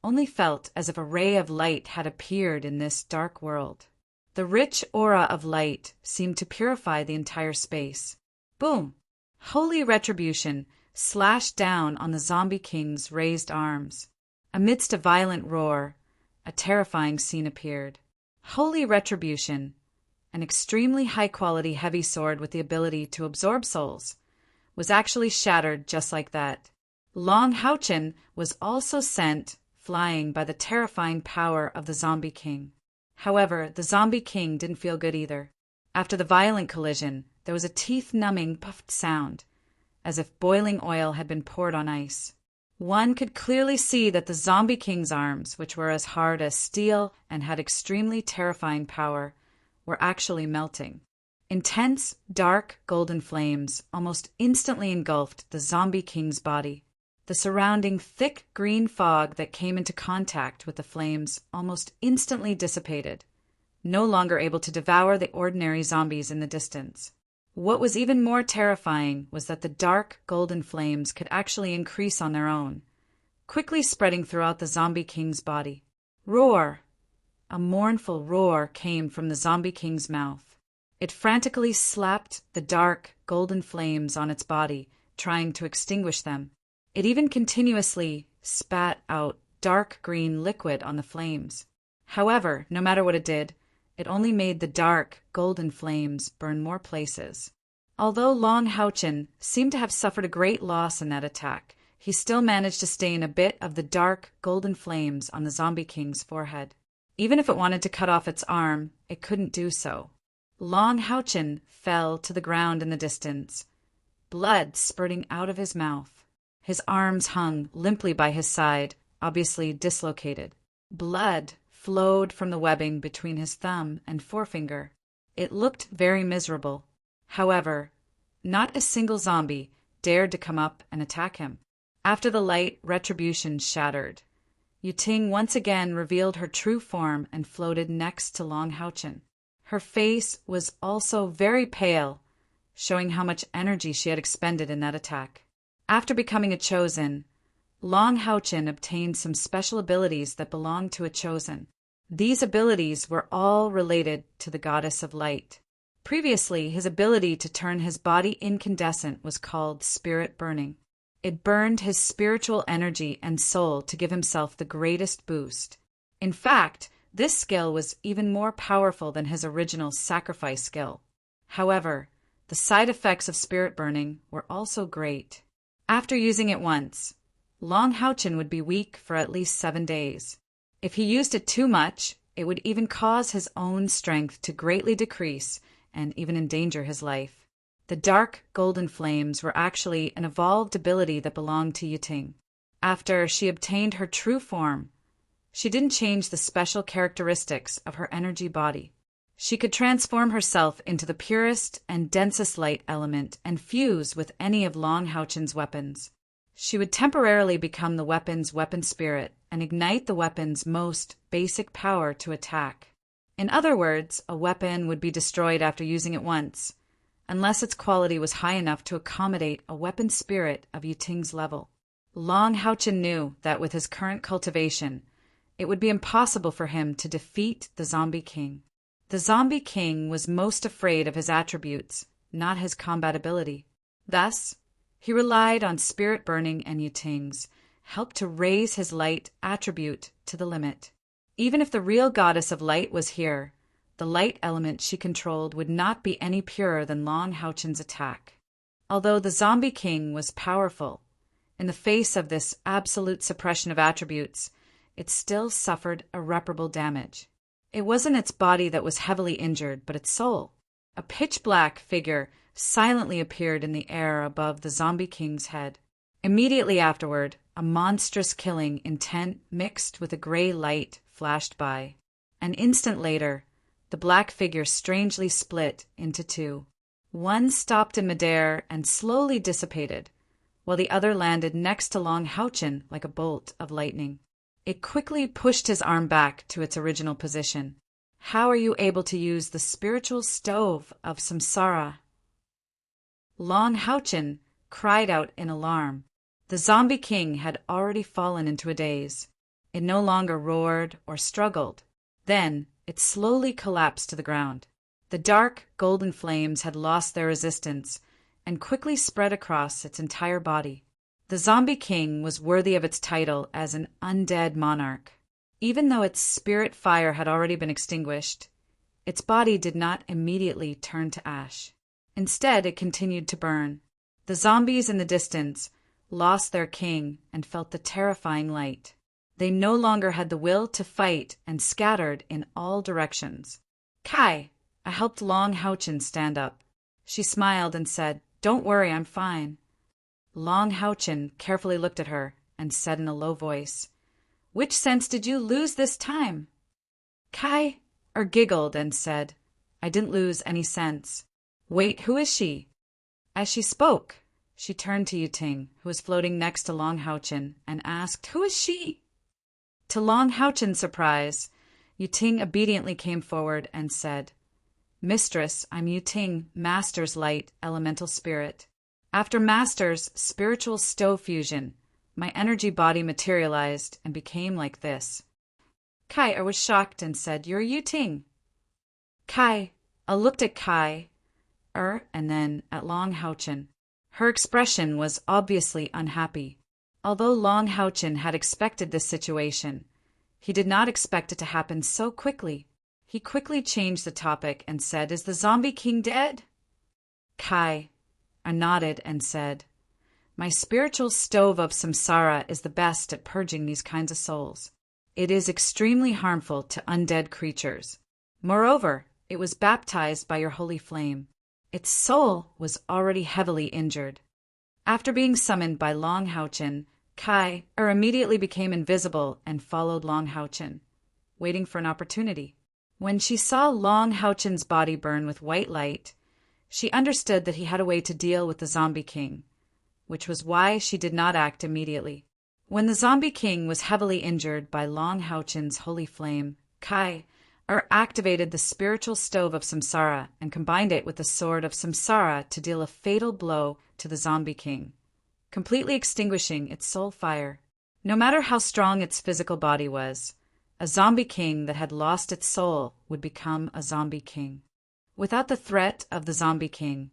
only felt as if a ray of light had appeared in this dark world. The rich aura of light seemed to purify the entire space. Boom! Holy Retribution slashed down on the zombie king's raised arms. Amidst a violent roar, a terrifying scene appeared. Holy Retribution, an extremely high-quality heavy sword with the ability to absorb souls, was actually shattered just like that. Long Houchen was also sent flying by the terrifying power of the zombie king. However, the zombie king didn't feel good either. After the violent collision, there was a teeth-numbing puffed sound, as if boiling oil had been poured on ice. One could clearly see that the zombie king's arms, which were as hard as steel and had extremely terrifying power, were actually melting. Intense, dark, golden flames almost instantly engulfed the zombie king's body. The surrounding thick green fog that came into contact with the flames almost instantly dissipated, no longer able to devour the ordinary zombies in the distance. What was even more terrifying was that the dark, golden flames could actually increase on their own, quickly spreading throughout the zombie king's body. Roar! A mournful roar came from the zombie king's mouth. It frantically slapped the dark, golden flames on its body, trying to extinguish them. It even continuously spat out dark green liquid on the flames. However, no matter what it did, it only made the dark, golden flames burn more places. Although Long Houchen seemed to have suffered a great loss in that attack, he still managed to stain a bit of the dark, golden flames on the zombie king's forehead. Even if it wanted to cut off its arm, it couldn't do so. Long Houchen fell to the ground in the distance, blood spurting out of his mouth. His arms hung limply by his side, obviously dislocated. Blood flowed from the webbing between his thumb and forefinger. It looked very miserable. However, not a single zombie dared to come up and attack him. After the light retribution shattered, Yu Ting once again revealed her true form and floated next to Long Houchen. Her face was also very pale, showing how much energy she had expended in that attack. After becoming a chosen, Long Houchen obtained some special abilities that belonged to a chosen. These abilities were all related to the goddess of light. Previously, his ability to turn his body incandescent was called spirit burning. It burned his spiritual energy and soul to give himself the greatest boost. In fact, this skill was even more powerful than his original sacrifice skill. However, the side effects of spirit burning were also great. After using it once, Long Houchen would be weak for at least 7 days. If he used it too much, it would even cause his own strength to greatly decrease and even endanger his life. The dark golden flames were actually an evolved ability that belonged to Yu Ting. After she obtained her true form, she didn't change the special characteristics of her energy body. She could transform herself into the purest and densest light element and fuse with any of Long Houchen's weapons. She would temporarily become the weapon's weapon spirit and ignite the weapon's most basic power to attack. In other words, a weapon would be destroyed after using it once, unless its quality was high enough to accommodate a weapon spirit of Yuting's level. Long Haochen knew that with his current cultivation, it would be impossible for him to defeat the Zombie King. The Zombie King was most afraid of his attributes, not his combat ability. Thus, he relied on spirit burning and Yuting's help to raise his light attribute to the limit. Even if the real goddess of light was here, the light element she controlled would not be any purer than Long Haochen's attack. Although the Zombie King was powerful, in the face of this absolute suppression of attributes, it still suffered irreparable damage. It wasn't its body that was heavily injured, but its soul. A pitch-black figure silently appeared in the air above the Zombie King's head. Immediately afterward, a monstrous killing intent mixed with a gray light flashed by. An instant later, the black figure strangely split into two. One stopped in midair and slowly dissipated, while the other landed next to Long Haochen like a bolt of lightning. It quickly pushed his arm back to its original position. How are you able to use the spiritual stove of samsara? Long Haochen cried out in alarm. The Zombie King had already fallen into a daze. It no longer roared or struggled. Then it slowly collapsed to the ground. The dark, golden flames had lost their resistance and quickly spread across its entire body. The Zombie King was worthy of its title as an undead monarch. Even though its spirit fire had already been extinguished, its body did not immediately turn to ash. Instead, it continued to burn. The zombies in the distance lost their king and felt the terrifying light. They no longer had the will to fight and scattered in all directions. Kai, I helped Long Haochen stand up. She smiled and said, "Don't worry, I'm fine." Long Haochen carefully looked at her and said in a low voice, "Which sense did you lose this time?" Kai giggled and said, "I didn't lose any sense." "Wait, who is she?" As she spoke, she turned to Yuting, who was floating next to Long Haochen, and asked, "Who is she?" To Long Haochen's surprise, Yuting obediently came forward and said, "Mistress, I'm Yuting, Master's light, elemental spirit. After Master's spiritual stove fusion, my energy body materialized and became like this." Kai was shocked and said, "You're Yuting." Kai looked at Kai, and then at Long Haochen. Her expression was obviously unhappy. Although Long Haochen had expected this situation, he did not expect it to happen so quickly. He quickly changed the topic and said, "Is the Zombie King dead?" Kai nodded and said, "My spiritual stove of samsara is the best at purging these kinds of souls. It is extremely harmful to undead creatures. Moreover, it was baptized by your holy flame. Its soul was already heavily injured." After being summoned by Long Haochen, Kai immediately became invisible and followed Long Haochen, waiting for an opportunity. When she saw Long Haochen's body burn with white light, she understood that he had a way to deal with the Zombie King, which was why she did not act immediately. When the Zombie King was heavily injured by Long Haochen's holy flame, Kai activated the spiritual stove of samsara and combined it with the sword of samsara to deal a fatal blow to the Zombie King, completely extinguishing its soul fire. No matter how strong its physical body was, a Zombie King that had lost its soul would become a Zombie King. Without the threat of the Zombie King,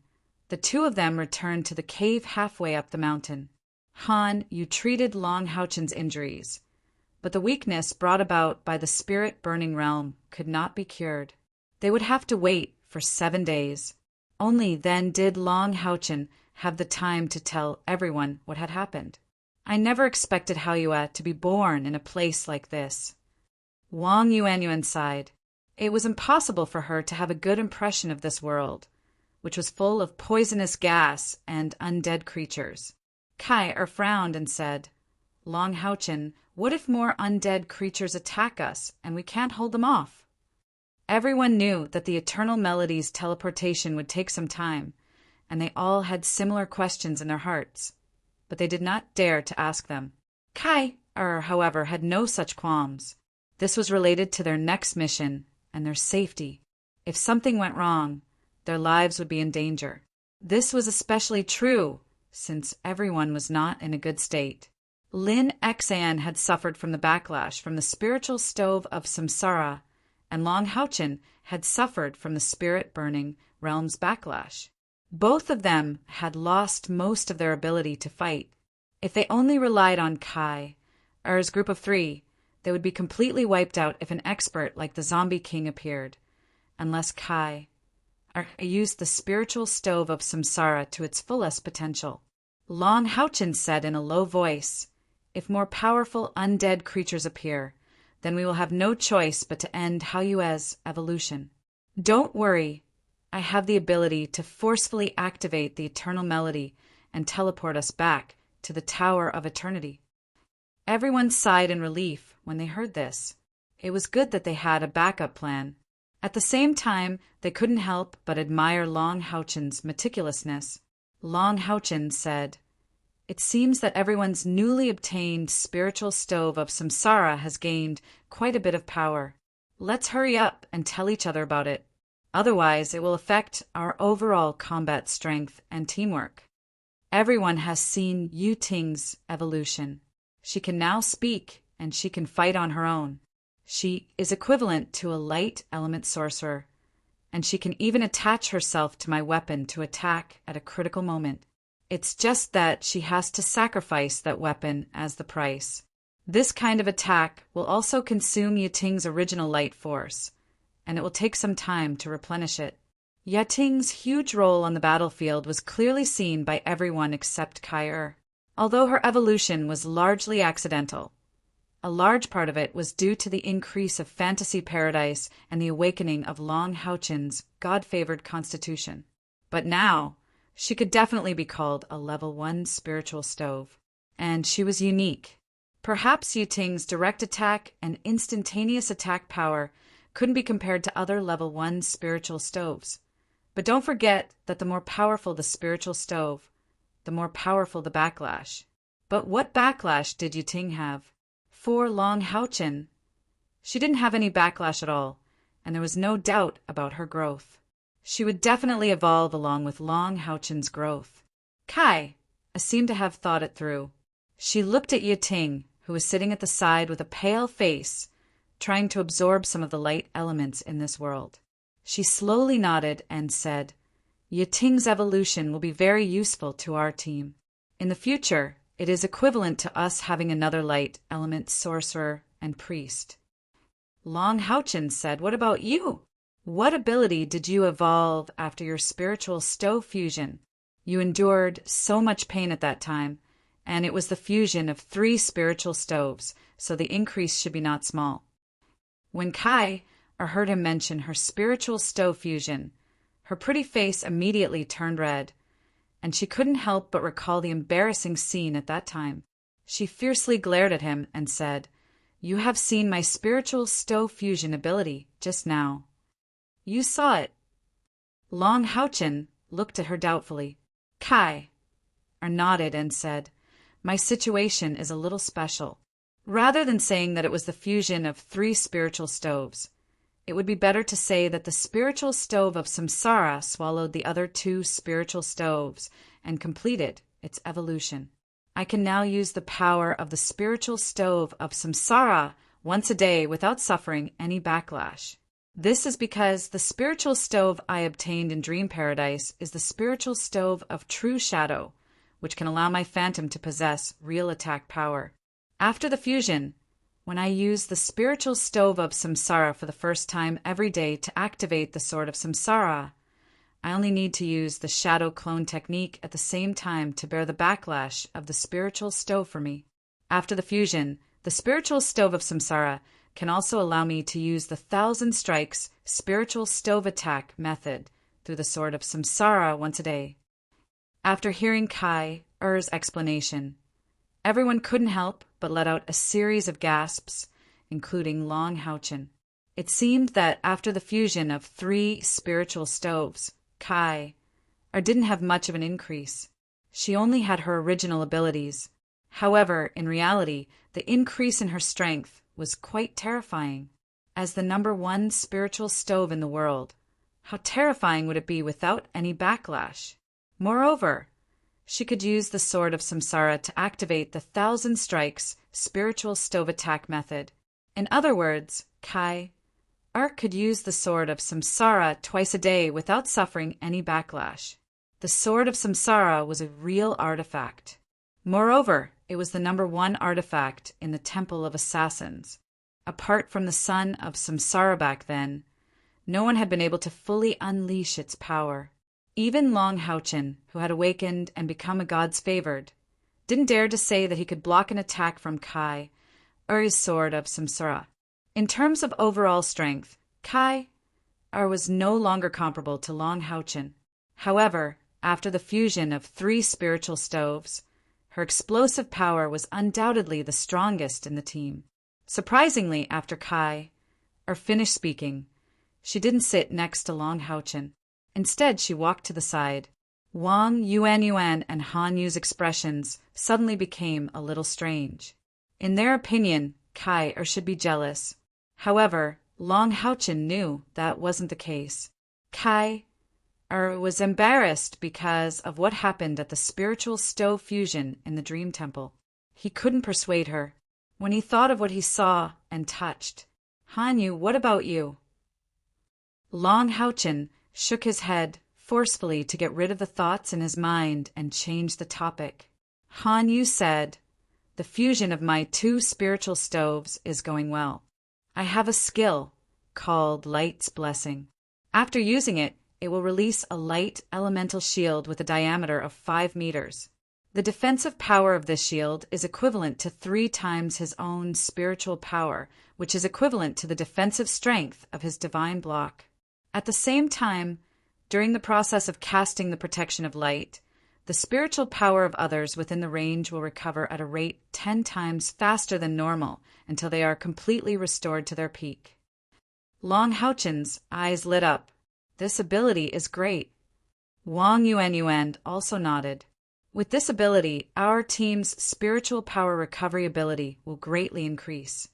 the two of them returned to the cave halfway up the mountain. Han, you treated Long Haochen's injuries, but the weakness brought about by the spirit-burning realm could not be cured. They would have to wait for 7 days. Only then did Long Haochen have the time to tell everyone what had happened. "I never expected Haoyue to be born in a place like this." Wang Yuanyuan sighed. It was impossible for her to have a good impression of this world, which was full of poisonous gas and undead creatures. Kai frowned and said, "Long Haochen, what if more undead creatures attack us and we can't hold them off?" Everyone knew that the Eternal Melody's teleportation would take some time, and they all had similar questions in their hearts. but they did not dare to ask them. Kai, however, had no such qualms. This was related to their next mission and their safety. If something went wrong, their lives would be in danger. This was especially true since everyone was not in a good state. Lin Xan had suffered from the backlash from the spiritual stove of samsara, and Long Haochen had suffered from the spirit-burning realm's backlash. Both of them had lost most of their ability to fight. If they only relied on Kai, Er's group of 3, they would be completely wiped out if an expert like the Zombie King appeared, unless Kai used the spiritual stove of samsara to its fullest potential. Long Haochen said in a low voice, "If more powerful undead creatures appear, then we will have no choice but to end Haoyue's evolution. Don't worry, I have the ability to forcefully activate the eternal melody and teleport us back to the Tower of Eternity." Everyone sighed in relief when they heard this. It was good that they had a backup plan. At the same time, they couldn't help but admire Long Haochen's meticulousness. Long Haochen said, "It seems that everyone's newly obtained spiritual stove of samsara has gained quite a bit of power. Let's hurry up and tell each other about it. Otherwise, it will affect our overall combat strength and teamwork." Everyone has seen Yu Ting's evolution. She can now speak, and she can fight on her own. She is equivalent to a light element sorcerer, and she can even attach herself to my weapon to attack at a critical moment. It's just that she has to sacrifice that weapon as the price. This kind of attack will also consume Yating's original light force, and it will take some time to replenish it. Yating's huge role on the battlefield was clearly seen by everyone except Kai. Although her evolution was largely accidental, a large part of it was due to the increase of fantasy paradise and the awakening of Long Haochen's God-favored constitution. But now, she could definitely be called a level 1 spiritual stove. And she was unique. Perhaps Yuting's direct attack and instantaneous attack power couldn't be compared to other level 1 spiritual stoves. But don't forget that the more powerful the spiritual stove, the more powerful the backlash. But what backlash did Yuting have? For Long Haochen, she didn't have any backlash at all, and there was no doubt about her growth. She would definitely evolve along with Long Haochen's growth. Kai seemed to have thought it through. She looked at Yuting, who was sitting at the side with a pale face, trying to absorb some of the light elements in this world. She slowly nodded and said, "Yuting's evolution will be very useful to our team. In the future, it is equivalent to us having another light element sorcerer and priest." Long Haochen said, "What about you? What ability did you evolve after your spiritual stove fusion? You endured so much pain at that time, and it was the fusion of 3 spiritual stoves, so the increase should be not small." When Kai heard him mention her spiritual stove fusion, her pretty face immediately turned red, and she couldn't help but recall the embarrassing scene at that time. She fiercely glared at him and said, "You have seen my spiritual stove fusion ability just now. You saw it." Long Haochen looked at her doubtfully. Kai nodded and said, "My situation is a little special." Rather than saying that it was the fusion of 3 spiritual stoves, it would be better to say that the spiritual stove of samsara swallowed the other 2 spiritual stoves and completed its evolution. I can now use the power of the spiritual stove of samsara once a day without suffering any backlash. This is because the spiritual stove I obtained in Dream Paradise is the spiritual stove of True Shadow, which can allow my phantom to possess real attack power. After the fusion, when I use the spiritual stove of samsara for the first time every day to activate the sword of samsara, I only need to use the shadow clone technique at the same time to bear the backlash of the spiritual stove for me. After the fusion, the spiritual stove of samsara can also allow me to use the 1,000 strikes spiritual stove attack method through the sword of samsara once a day. After hearing Kai's explanation, everyone couldn't help but let out a series of gasps, including Long Haochen. It seemed that after the fusion of 3 spiritual stoves, Kai didn't have much of an increase. She only had her original abilities. However, in reality, the increase in her strength was quite terrifying. As the #1 spiritual stove in the world, how terrifying would it be without any backlash? Moreover, she could use the Sword of Samsara to activate the 1,000 strikes spiritual stove attack method. In other words, Kai could use the Sword of Samsara twice a day without suffering any backlash. The Sword of Samsara was a real artifact. Moreover, it was the #1 artifact in the Temple of Assassins. Apart from the Son of Samsara back then, no one had been able to fully unleash its power. Even Long Haochen, who had awakened and become a god's favored, didn't dare to say that he could block an attack from Kai or his Sword of Samsara. In terms of overall strength, Kai was no longer comparable to Long Haochen. However, after the fusion of 3 spiritual stoves, her explosive power was undoubtedly the strongest in the team. Surprisingly, after Kai finished speaking, she didn't sit next to Long Haochen. Instead, she walked to the side. Wang Yuan and Han Yu's expressions suddenly became a little strange. In their opinion, Kai should be jealous. However, Long Haochen knew that wasn't the case. Kai was embarrassed because of what happened at the spiritual stove fusion in the Dream Temple. He couldn't persuade her. When he thought of what he saw and touched, Han Yu, what about you? Long Haochen shook his head forcefully to get rid of the thoughts in his mind and change the topic. Han Yu said, the fusion of my 2 spiritual stoves is going well. I have a skill called Light's Blessing. After using it, it will release a light elemental shield with a diameter of 5 meters. The defensive power of this shield is equivalent to 3 times his own spiritual power, which is equivalent to the defensive strength of his divine block. At the same time, during the process of casting the protection of light, the spiritual power of others within the range will recover at a rate 10 times faster than normal until they are completely restored to their peak. Long Haochen's eyes lit up. This ability is great. Wang Yuan also nodded. With this ability, our team's spiritual power recovery ability will greatly increase.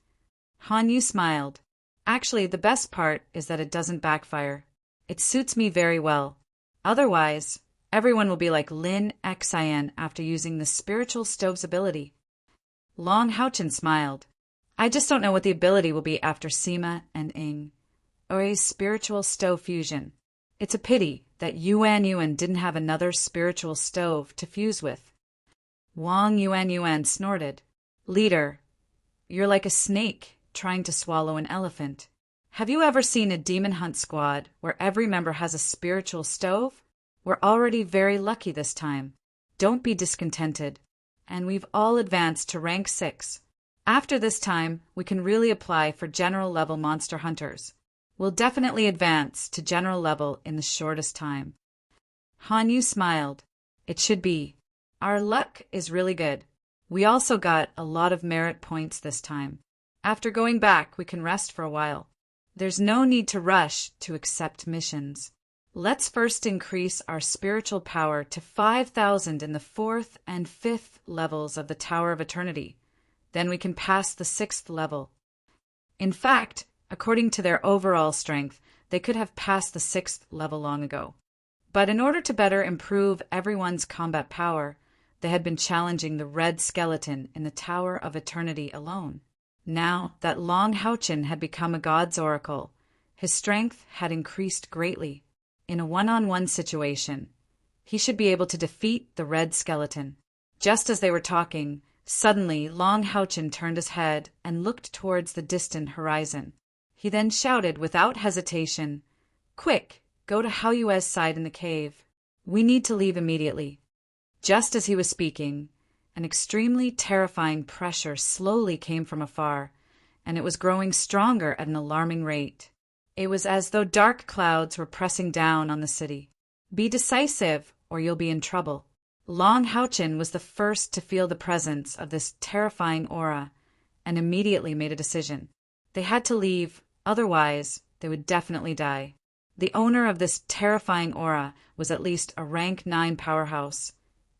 Han Yu smiled. Actually, the best part is that it doesn't backfire. It suits me very well. Otherwise, everyone will be like Lin Xian after using the spiritual stove's ability. Long Haochen smiled. I just don't know what the ability will be after Sima and Ing, or a spiritual stove fusion. It's a pity that Yuan didn't have another spiritual stove to fuse with. Wang Yuan snorted. Leader, you're like a snake trying to swallow an elephant. Have you ever seen a demon hunt squad where every member has a spiritual stove? We're already very lucky this time. Don't be discontented. And we've all advanced to rank 6. After this time, we can really apply for general level monster hunters. We'll definitely advance to general level in the shortest time. Han Yu smiled. It should be. Our luck is really good. We also got a lot of merit points this time. After going back, we can rest for a while. There's no need to rush to accept missions. Let's first increase our spiritual power to 5,000 in the 4th and 5th levels of the Tower of Eternity. Then we can pass the 6th level. In fact, according to their overall strength, they could have passed the 6th level long ago. But in order to better improve everyone's combat power, they had been challenging the red skeleton in the Tower of Eternity alone. Now that Long Haochen had become a god's oracle, his strength had increased greatly. In a one-on-one situation, he should be able to defeat the red skeleton. Just as they were talking, suddenly Long Haochen turned his head and looked towards the distant horizon. He then shouted without hesitation, "Quick, go to Hao Yue's side in the cave. We need to leave immediately." Just as he was speaking, an extremely terrifying pressure slowly came from afar, and it was growing stronger at an alarming rate. It was as though dark clouds were pressing down on the city. Be decisive, or you'll be in trouble. Long Haochen was the first to feel the presence of this terrifying aura, and immediately made a decision. They had to leave, otherwise they would definitely die. The owner of this terrifying aura was at least a rank 9 powerhouse,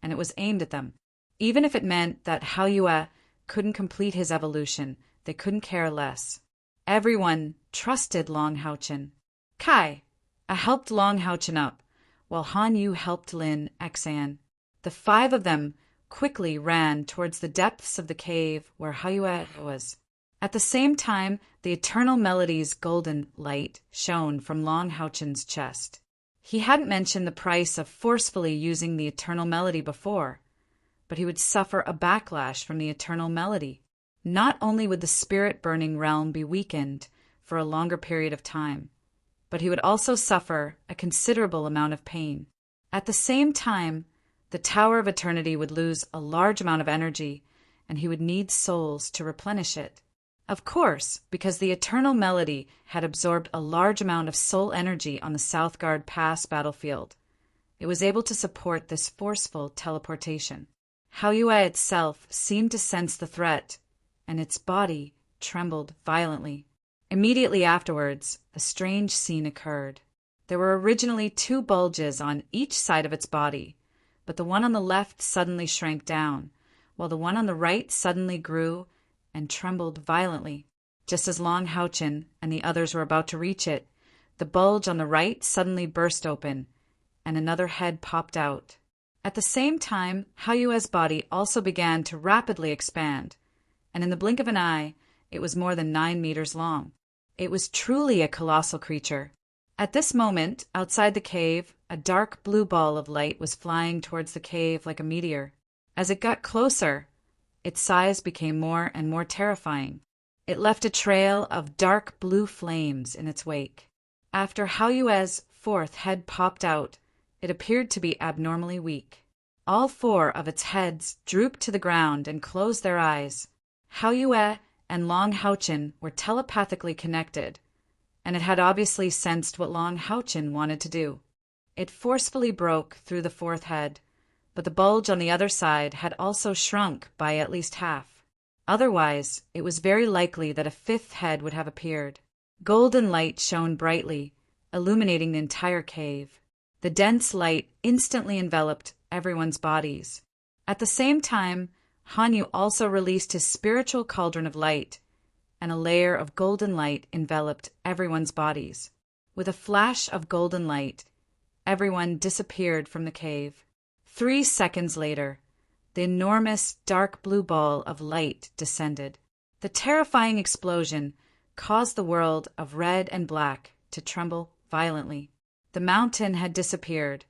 and it was aimed at them. Even if it meant that Haoyue couldn't complete his evolution, they couldn't care less. Everyone trusted Long Haochen. Kai helped Long Haochen up, while Han Yu helped Lin Xan. The five of them quickly ran towards the depths of the cave where Haoyue was. At the same time, the Eternal Melody's golden light shone from Long Haochen's chest. He hadn't mentioned the price of forcefully using the Eternal Melody before, but he would suffer a backlash from the Eternal Melody. Not only would the spirit-burning realm be weakened for a longer period of time, but he would also suffer a considerable amount of pain. At the same time, the Tower of Eternity would lose a large amount of energy, and he would need souls to replenish it. Of course, because the Eternal Melody had absorbed a large amount of soul energy on the Southgard Pass battlefield, it was able to support this forceful teleportation. Haoyue itself seemed to sense the threat, and its body trembled violently. Immediately afterwards, a strange scene occurred. There were originally 2 bulges on each side of its body, but the one on the left suddenly shrank down, while the one on the right suddenly grew and trembled violently. Just as Long Haochen and the others were about to reach it, the bulge on the right suddenly burst open, and another head popped out. At the same time, Haoyue's body also began to rapidly expand, and in the blink of an eye, it was more than 9 meters long. It was truly a colossal creature. At this moment, outside the cave, a dark blue ball of light was flying towards the cave like a meteor. As it got closer, its size became more and more terrifying. It left a trail of dark blue flames in its wake. After Haoyue's 4th head popped out, it appeared to be abnormally weak. All 4 of its heads drooped to the ground and closed their eyes. Haoyue and Long Haochen were telepathically connected, and it had obviously sensed what Long Haochen wanted to do. It forcefully broke through the 4th head, but the bulge on the other side had also shrunk by at least half. Otherwise, it was very likely that a 5th head would have appeared. Golden light shone brightly, illuminating the entire cave. The dense light instantly enveloped everyone's bodies. At the same time, Han Yu also released his spiritual cauldron of light, and a layer of golden light enveloped everyone's bodies. With a flash of golden light, everyone disappeared from the cave. 3 seconds later, the enormous dark blue ball of light descended. The terrifying explosion caused the world of red and black to tremble violently. The mountain had disappeared,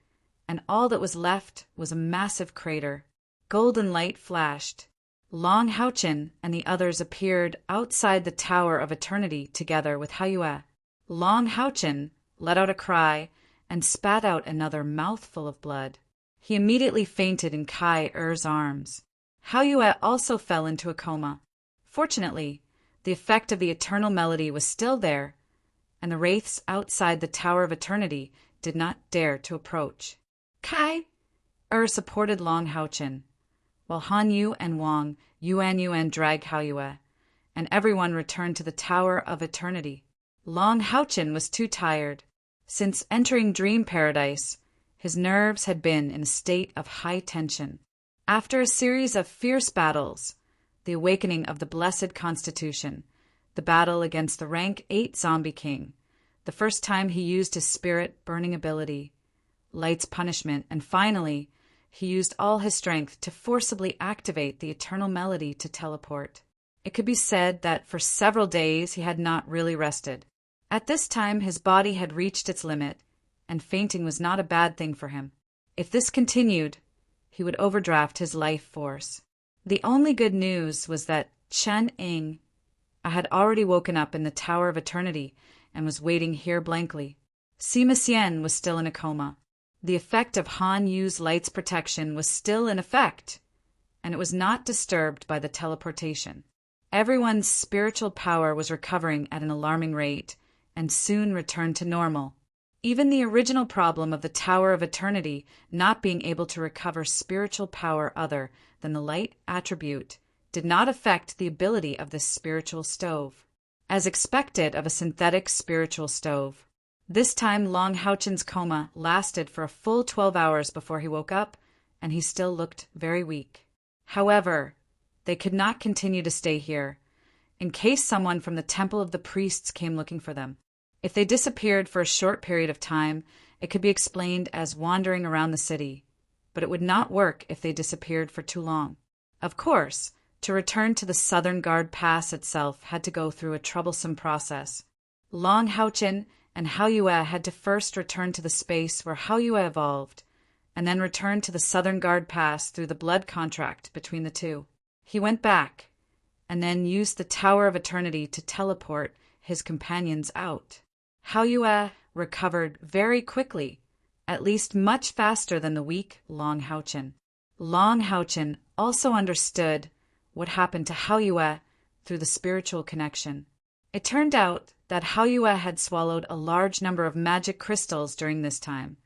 and all that was left was a massive crater. Golden light flashed. Long Haochen and the others appeared outside the Tower of Eternity together with Haoyue. Long Haochen let out a cry and spat out another mouthful of blood. He immediately fainted in Kai Er's arms. Haoyue also fell into a coma. Fortunately, the effect of the Eternal Melody was still there, and the wraiths outside the Tower of Eternity did not dare to approach. Kai supported Long Haochen, while Han Yu and Wang Yuan dragged Haoyue, and everyone returned to the Tower of Eternity. Long Haochen was too tired. Since entering Dream Paradise, his nerves had been in a state of high tension. After a series of fierce battles, the awakening of the Blessed Constitution, the battle against the rank 8 Zombie King, the first time he used his spirit-burning ability, Light's punishment, and finally, he used all his strength to forcibly activate the Eternal Melody to teleport. It could be said that for several days he had not really rested. At this time, his body had reached its limit, and fainting was not a bad thing for him. If this continued, he would overdraft his life force. The only good news was that Chen Ing had already woken up in the Tower of Eternity and was waiting here blankly. Sima Xian was still in a coma. The effect of Han Yu's light's protection was still in effect, and it was not disturbed by the teleportation. Everyone's spiritual power was recovering at an alarming rate, and soon returned to normal. Even the original problem of the Tower of Eternity not being able to recover spiritual power other than the light attribute did not affect the ability of this spiritual stove. As expected of a synthetic spiritual stove, this time Long Haochen's coma lasted for a full 12 hours before he woke up and he still looked very weak. However, they could not continue to stay here, in case someone from the temple of the priests came looking for them. If they disappeared for a short period of time, it could be explained as wandering around the city, but it would not work if they disappeared for too long. Of course, to return to the Southern Guard Pass itself had to go through a troublesome process. Long Haochin and Haoyue had to first return to the space where Haoyue evolved, and then return to the Southern Guard Pass through the blood contract between the two. He went back, and then used the Tower of Eternity to teleport his companions out. Haoyue recovered very quickly, at least much faster than the weak Long Haochin. Long Haochin also understood what happened to Haoyue through the spiritual connection. It turned out that Haoyue had swallowed a large number of magic crystals during this time,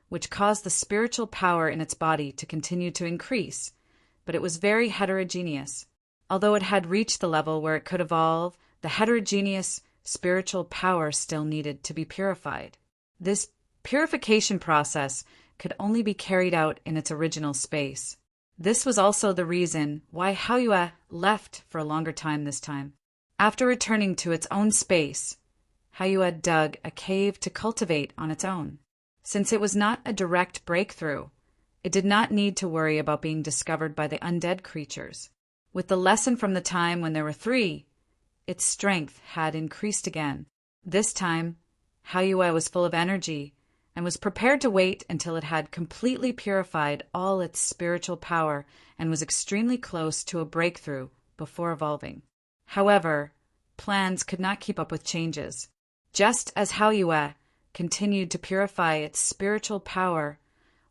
which caused the spiritual power in its body to continue to increase, but it was very heterogeneous. Although it had reached the level where it could evolve, the heterogeneous spiritual power still needed to be purified. This purification process could only be carried out in its original space. This was also the reason why Haoyue left for a longer time this time. After returning to its own space, Haoyue dug a cave to cultivate on its own. Since it was not a direct breakthrough, it did not need to worry about being discovered by the undead creatures. With the lesson from the time when there were 3, its strength had increased again. This time, Haoyue was full of energy and was prepared to wait until it had completely purified all its spiritual power and was extremely close to a breakthrough before evolving. However, plans could not keep up with changes. Just as Haoyue continued to purify its spiritual power,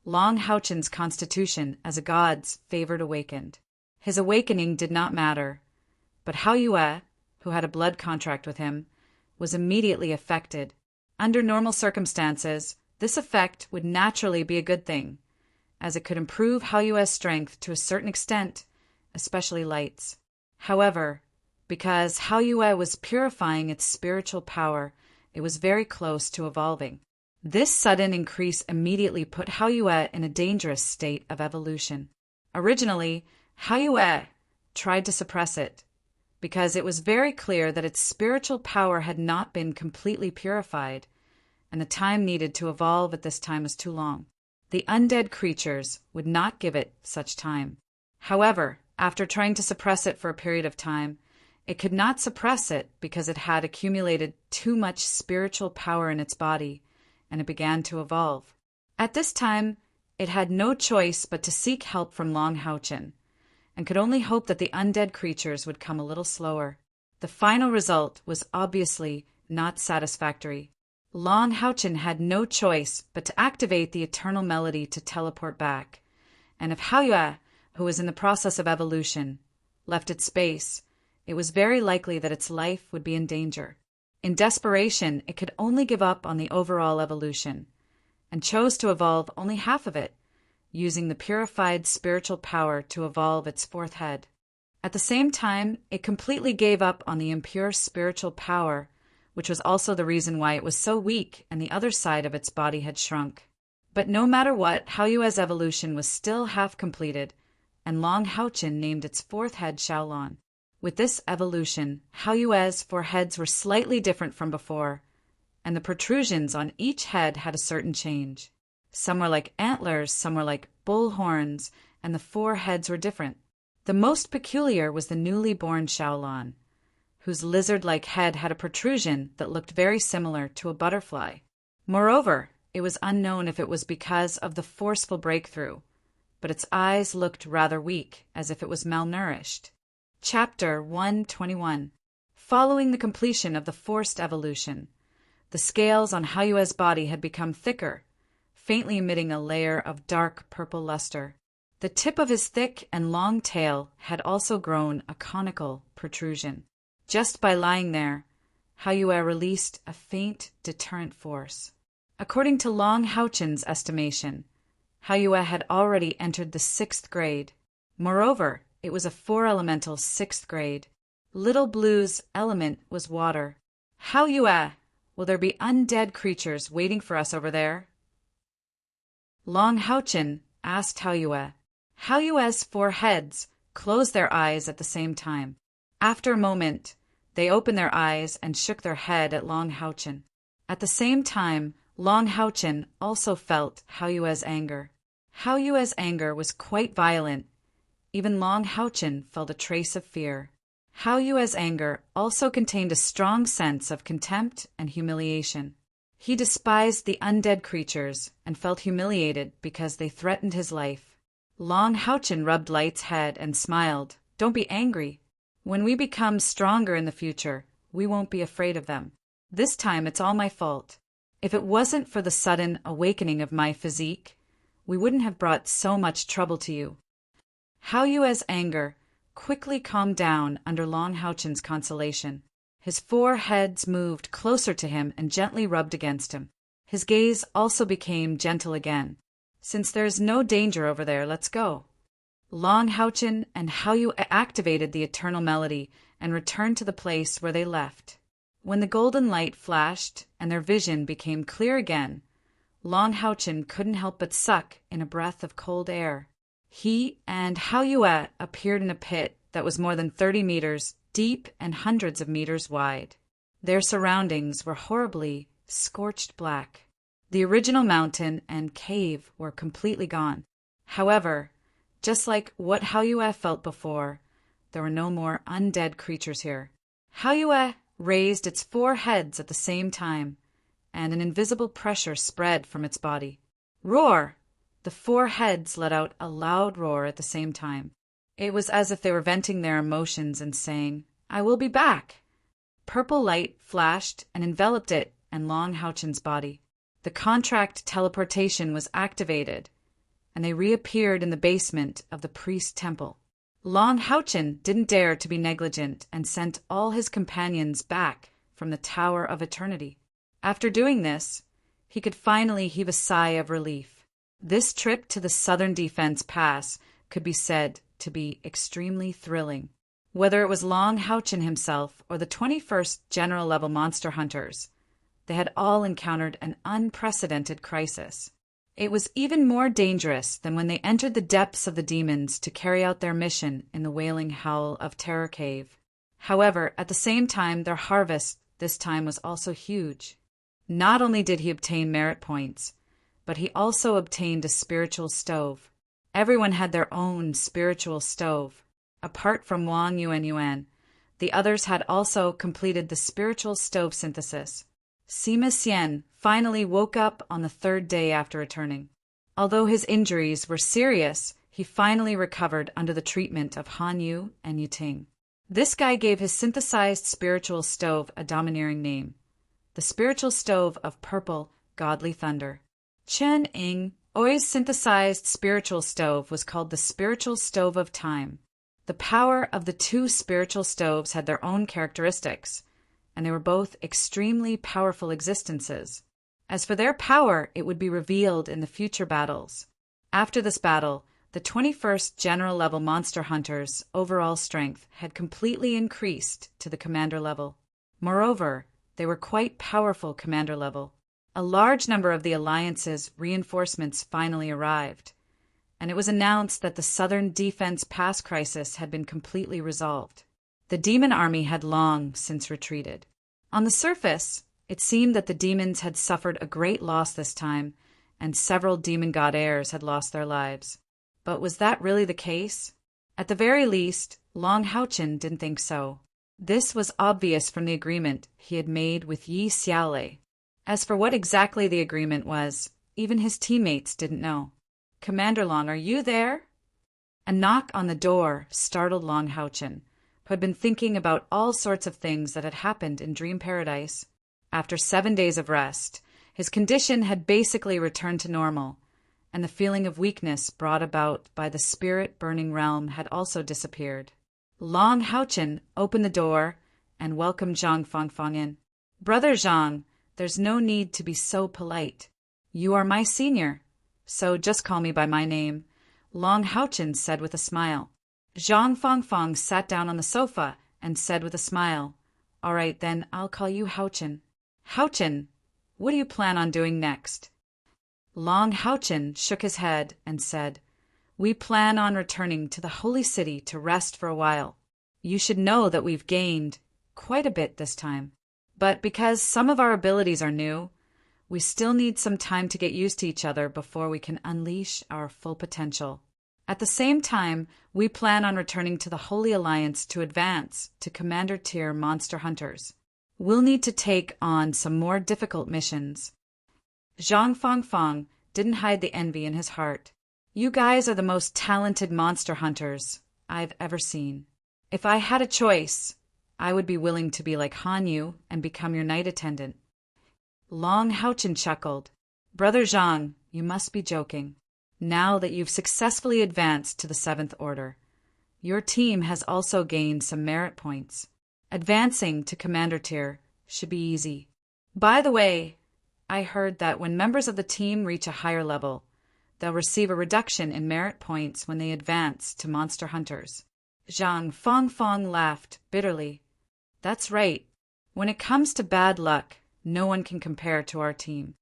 Long Haochin's constitution as a god's favored awakened. His awakening did not matter, but Haoyue, who had a blood contract with him, was immediately affected. Under normal circumstances, this effect would naturally be a good thing, as it could improve Haoyue's strength to a certain extent, especially lights. However, because Haoyue was purifying its spiritual power, it was very close to evolving. This sudden increase immediately put Haoyue in a dangerous state of evolution. Originally, Haoyue tried to suppress it, because it was very clear that its spiritual power had not been completely purified, and the time needed to evolve at this time was too long. The undead creatures would not give it such time. However, after trying to suppress it for a period of time, it could not suppress it because it had accumulated too much spiritual power in its body, and it began to evolve. At this time, it had no choice but to seek help from Long Haochin, and could only hope that the undead creatures would come a little slower. The final result was obviously not satisfactory. Long Haochin had no choice but to activate the eternal melody to teleport back, and if Haoyue, who was in the process of evolution, left its space, it was very likely that its life would be in danger. In desperation, it could only give up on the overall evolution, and chose to evolve only half of it, using the purified spiritual power to evolve its 4th head. At the same time, it completely gave up on the impure spiritual power, which was also the reason why it was so weak and the other side of its body had shrunk. But no matter what, Haoyue's evolution was still half completed, and Long Haochin named its 4th head Xiaolon. With this evolution, Haoyue's 4 heads were slightly different from before, and the protrusions on each head had a certain change. Some were like antlers, some were like bull horns, and the 4 heads were different. The most peculiar was the newly born Xiaolon, whose lizard-like head had a protrusion that looked very similar to a butterfly. Moreover, it was unknown if it was because of the forceful breakthrough, but its eyes looked rather weak, as if it was malnourished. Chapter 121. Following the completion of the forced evolution, the scales on Haoyue's body had become thicker, faintly emitting a layer of dark purple luster. The tip of his thick and long tail had also grown a conical protrusion. Just by lying there, Haoyue released a faint deterrent force. According to Long Haochin's estimation, Haoyue had already entered the 6th grade. Moreover, it was a 4-elemental 6th grade. Little Blue's element was water. Haoyue, will there be undead creatures waiting for us over there? Long Haochin asked Haoyue Hao Yue's 4 heads closed their eyes at the same time. After a moment, they opened their eyes and shook their head at Long Haochen. At the same time, Long Haochen also felt Hao Yue's anger. Hao Yue's anger was quite violent. Even Long Haochen felt a trace of fear. Hao Yue's anger also contained a strong sense of contempt and humiliation. He despised the undead creatures and felt humiliated because they threatened his life. Long Haochen rubbed Light's head and smiled. Don't be angry. When we become stronger in the future, we won't be afraid of them. This time it's all my fault. If it wasn't for the sudden awakening of my physique, we wouldn't have brought so much trouble to you. Hao Yue's anger quickly calmed down under Long Haochen's consolation. His 4 heads moved closer to him and gently rubbed against him. His gaze also became gentle again. Since there's no danger over there, let's go. Long Haochen and Hao Yue activated the eternal melody and returned to the place where they left. When the golden light flashed and their vision became clear again, Long Haochen couldn't help but suck in a breath of cold air. He and Hao Yue appeared in a pit that was more than 30 meters deep and hundreds of meters wide. Their surroundings were horribly scorched black. The original mountain and cave were completely gone. However, just like what Hao Yue felt before, there were no more undead creatures here. Hao Yue raised its 4 heads at the same time, and an invisible pressure spread from its body. Roar! The 4 heads let out a loud roar at the same time. It was as if they were venting their emotions and saying, "I will be back!" Purple light flashed and enveloped it and Long Haochen's body. The contract teleportation was activated, and they reappeared in the basement of the priest temple. Long Haochen didn't dare to be negligent and sent all his companions back from the Tower of Eternity. After doing this, he could finally heave a sigh of relief. This trip to the Southern Defense Pass could be said to be extremely thrilling. Whether it was Long Haochen himself or the 21st General Level Monster Hunters, they had all encountered an unprecedented crisis. It was even more dangerous than when they entered the depths of the demons to carry out their mission in the Wailing Howl of Terror Cave. However, at the same time, their harvest this time was also huge. Not only did he obtain merit points, but he also obtained a spiritual stove. Everyone had their own spiritual stove. Apart from Wang Yuan, the others had also completed the spiritual stove synthesis. Sima Xian finally woke up on the 3rd day after returning. Although his injuries were serious, he finally recovered under the treatment of Han Yu and Yu Ting. This guy gave his synthesized spiritual stove a domineering name, the spiritual stove of purple, godly thunder. Chen Ying, Oi's synthesized spiritual stove, was called the spiritual stove of time. The power of the 2 spiritual stoves had their own characteristics, and they were both extremely powerful existences. As for their power, it would be revealed in the future battles. After this battle, the 21st General Level Monster Hunters' overall strength had completely increased to the Commander level. Moreover, they were quite powerful Commander level. A large number of the Alliance's reinforcements finally arrived, and it was announced that the Southern Defense Pass crisis had been completely resolved. The demon army had long since retreated. On the surface, it seemed that the demons had suffered a great loss this time, and several demon god heirs had lost their lives. But was that really the case? At the very least, Long Haochen didn't think so. This was obvious from the agreement he had made with Yi Xiaolei. As for what exactly the agreement was, even his teammates didn't know. "Commander Long, are you there?" A knock on the door startled Long Haochen, who had been thinking about all sorts of things that had happened in Dream Paradise. After 7 days of rest, his condition had basically returned to normal, and the feeling of weakness brought about by the spirit-burning realm had also disappeared. Long Haochen opened the door and welcomed Zhang Fangfang in. "Brother Zhang, there's no need to be so polite. You are my senior, so just call me by my name," Long Haochen said with a smile. Zhang Fangfang sat down on the sofa and said with a smile, "All right, then I'll call you Haochen." "Haochen, what do you plan on doing next?" Long Haochen shook his head and said, We plan on returning to the Holy City to rest for a while. You should know that we've gained quite a bit this time. But because some of our abilities are new, we still need some time to get used to each other before we can unleash our full potential. At the same time, we plan on returning to the Holy Alliance to advance to Commander-tier monster hunters. We'll need to take on some more difficult missions. Zhang Fangfang didn't hide the envy in his heart. You guys are the most talented monster hunters I've ever seen. If I had a choice, I would be willing to be like Han Yu and become your night attendant. Long Haochen chuckled. Brother Zhang, you must be joking. Now that you've successfully advanced to the 7th Order, your team has also gained some merit points. Advancing to Commander tier should be easy. By the way, I heard that when members of the team reach a higher level, they'll receive a reduction in merit points when they advance to Monster Hunters. Zhang Fangfang laughed bitterly. That's right. When it comes to bad luck, no one can compare to our team.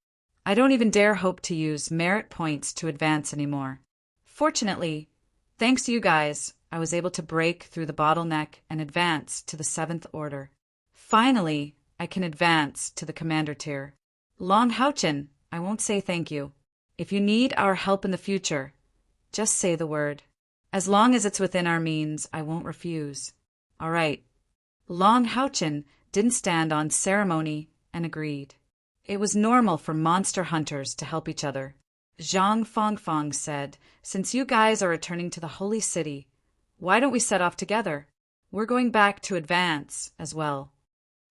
I don't even dare hope to use merit points to advance anymore. Fortunately, thanks to you guys, I was able to break through the bottleneck and advance to the 7th Order. Finally, I can advance to the Commander tier. Long Haochen, I won't say thank you. If you need our help in the future, just say the word. As long as it's within our means, I won't refuse. All right. Long Haochen didn't stand on ceremony and agreed. It was normal for monster hunters to help each other. Zhang Fangfang said, since you guys are returning to the Holy City, why don't we set off together? We're going back to advance as well.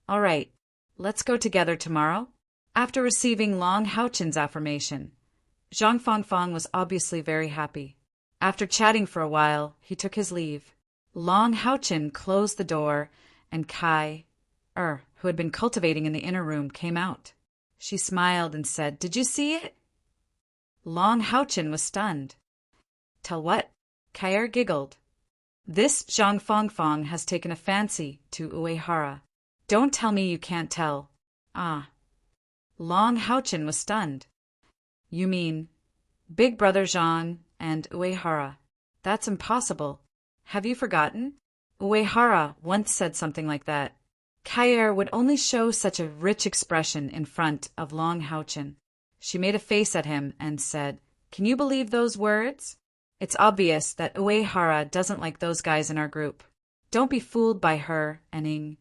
All right, let's go together tomorrow. After receiving Long Haochen's affirmation, Zhang Fangfang was obviously very happy. After chatting for a while, he took his leave. Long Haochen closed the door, and Kai, who had been cultivating in the inner room, came out. She smiled and said, Did you see it? Long Haochen was stunned. Tell what? Kai giggled. This Zhang Fangfang has taken a fancy to Uehara. Don't tell me you can't tell. Ah. Long Haochen was stunned. You mean Big Brother Zhang and Uehara? That's impossible. Have you forgotten? Uehara once said something like that. Kai would only show such a rich expression in front of Long Haochen. She made a face at him and said, Can you believe those words? It's obvious that Uehara doesn't like those guys in our group. Don't be fooled by her and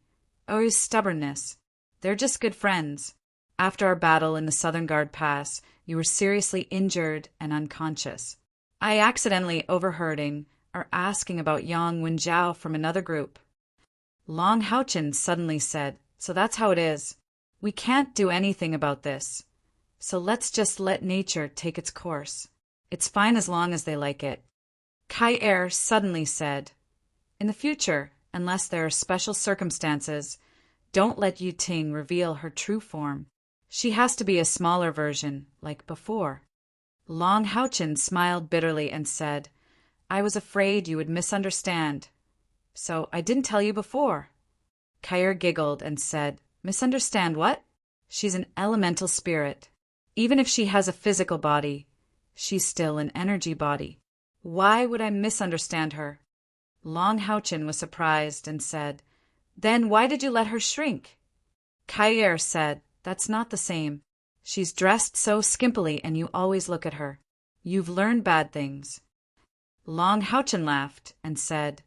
Oi's stubbornness. They're just good friends. After our battle in the Southern Guard Pass, you were seriously injured and unconscious. I accidentally overheard asking about Yang Wenjiao from another group. Long Haochen suddenly said, So that's how it is. We can't do anything about this. So let's just let nature take its course. It's fine as long as they like it. Kai suddenly said, In the future, unless there are special circumstances, don't let Yu Ting reveal her true form. She has to be a smaller version, like before. Long Haochen smiled bitterly and said, I was afraid you would misunderstand. So I didn't tell you before. Kai giggled and said, Misunderstand what? She's an elemental spirit. Even if she has a physical body, she's still an energy body. Why would I misunderstand her? Long Haochen was surprised and said, Then why did you let her shrink? Kai said, That's not the same. She's dressed so skimpily and you always look at her. You've learned bad things. Long Haochen laughed and said,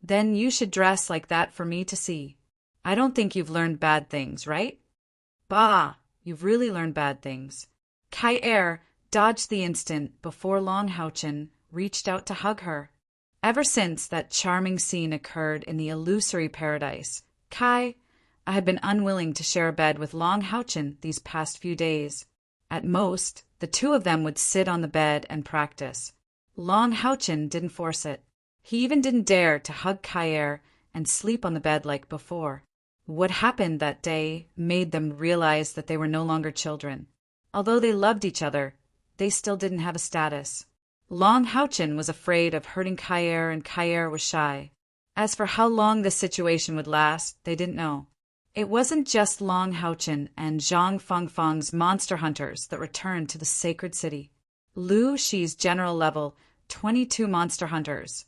Then you should dress like that for me to see. I don't think you've learned bad things, right? Bah, you've really learned bad things. Kai dodged the instant before Long Haochen reached out to hug her. Ever since that charming scene occurred in the illusory paradise, I had been unwilling to share a bed with Long Haochen these past few days. At most, the two of them would sit on the bed and practice. Long Haochen didn't force it. He even didn't dare to hug Kai and sleep on the bed like before. What happened that day made them realize that they were no longer children. Although they loved each other, they still didn't have a status. Long Haochen was afraid of hurting Kai and Kai was shy. As for how long this situation would last, they didn't know. It wasn't just Long Haochen and Zhang Fangfang's monster hunters that returned to the sacred city. Lu Shi's general level 22 monster hunters.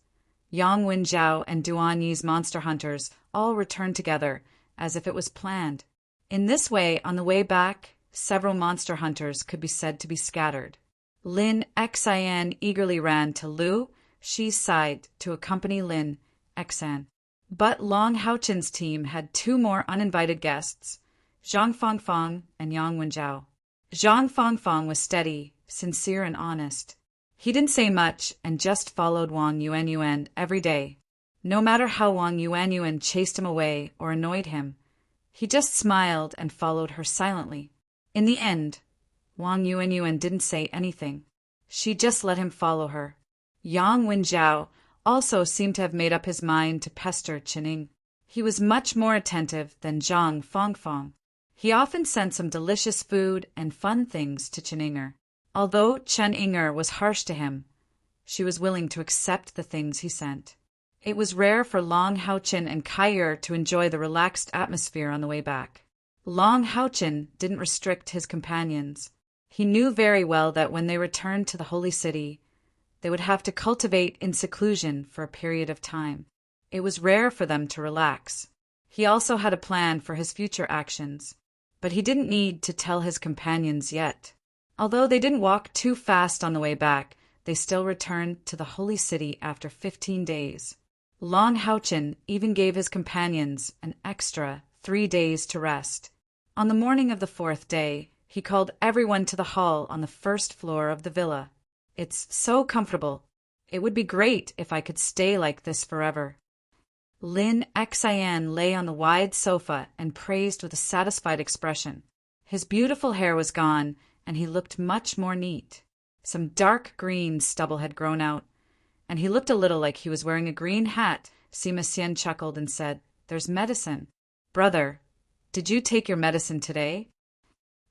Yang Wenjiao and Duan Yi's monster hunters all returned together, as if it was planned. In this way, on the way back, several monster hunters could be said to be scattered. Lin Xian eagerly ran to Lu Shi's side to accompany Lin Xan. But Long Haochen's team had two more uninvited guests, Zhang Fangfang and Yang Wenjiao. Zhang Fangfang was steady, sincere, and honest. He didn't say much and just followed Wang Yuanyuan every day. No matter how Wang Yuanyuan chased him away or annoyed him, he just smiled and followed her silently. In the end, Wang Yuanyuan didn't say anything. She just let him follow her. Yang Wenjiao also seemed to have made up his mind to pester Qining. He was much more attentive than Zhang Fangfang. He often sent some delicious food and fun things to Qininger. Although Qininger was harsh to him, she was willing to accept the things he sent. It was rare for Long Haochen and Kaier to enjoy the relaxed atmosphere on the way back. Long Haochen didn't restrict his companions. He knew very well that when they returned to the holy city, they would have to cultivate in seclusion for a period of time. It was rare for them to relax. He also had a plan for his future actions, but he didn't need to tell his companions yet. Although they didn't walk too fast on the way back, they still returned to the holy city after 15 days. Long Haochen even gave his companions an extra 3 days to rest. On the morning of the 4th day, he called everyone to the hall on the 1st floor of the villa. "It's so comfortable. It would be great if I could stay like this forever." Lin Xian lay on the wide sofa and praised with a satisfied expression. His beautiful hair was gone, and he looked much more neat. Some dark green stubble had grown out, and he looked a little like he was wearing a green hat. Sima Xian chuckled and said, "There's medicine. Brother, did you take your medicine today?"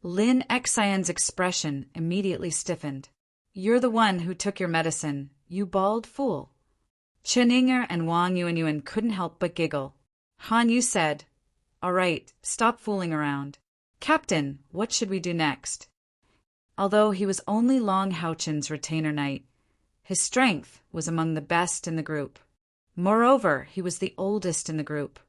Lin Xian's expression immediately stiffened. "You're the one who took your medicine, you bald fool." Qininger and Wang Yuanyuan couldn't help but giggle. Han Yu said, "All right, stop fooling around. Captain, what should we do next?" Although he was only Long Haochen's retainer knight, his strength was among the best in the group. Moreover, he was the oldest in the group.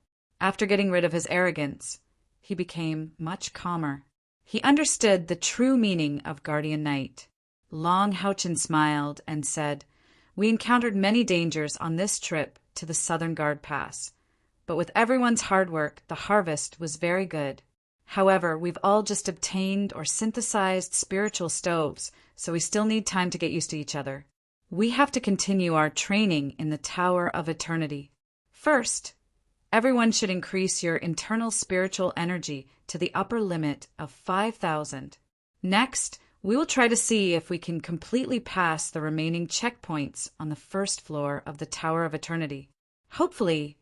After getting rid of his arrogance, he became much calmer. He understood the true meaning of guardian knight. Long Haochen smiled and said, "We encountered many dangers on this trip to the Southern Guard Pass, but with everyone's hard work, the harvest was very good. However, we've all just obtained or synthesized spiritual stoves, so we still need time to get used to each other. We have to continue our training in the Tower of Eternity. First, everyone should increase your internal spiritual energy to the upper limit of 5,000. Next, we will try to see if we can completely pass the remaining checkpoints on the 1st floor of the Tower of Eternity. Hopefully,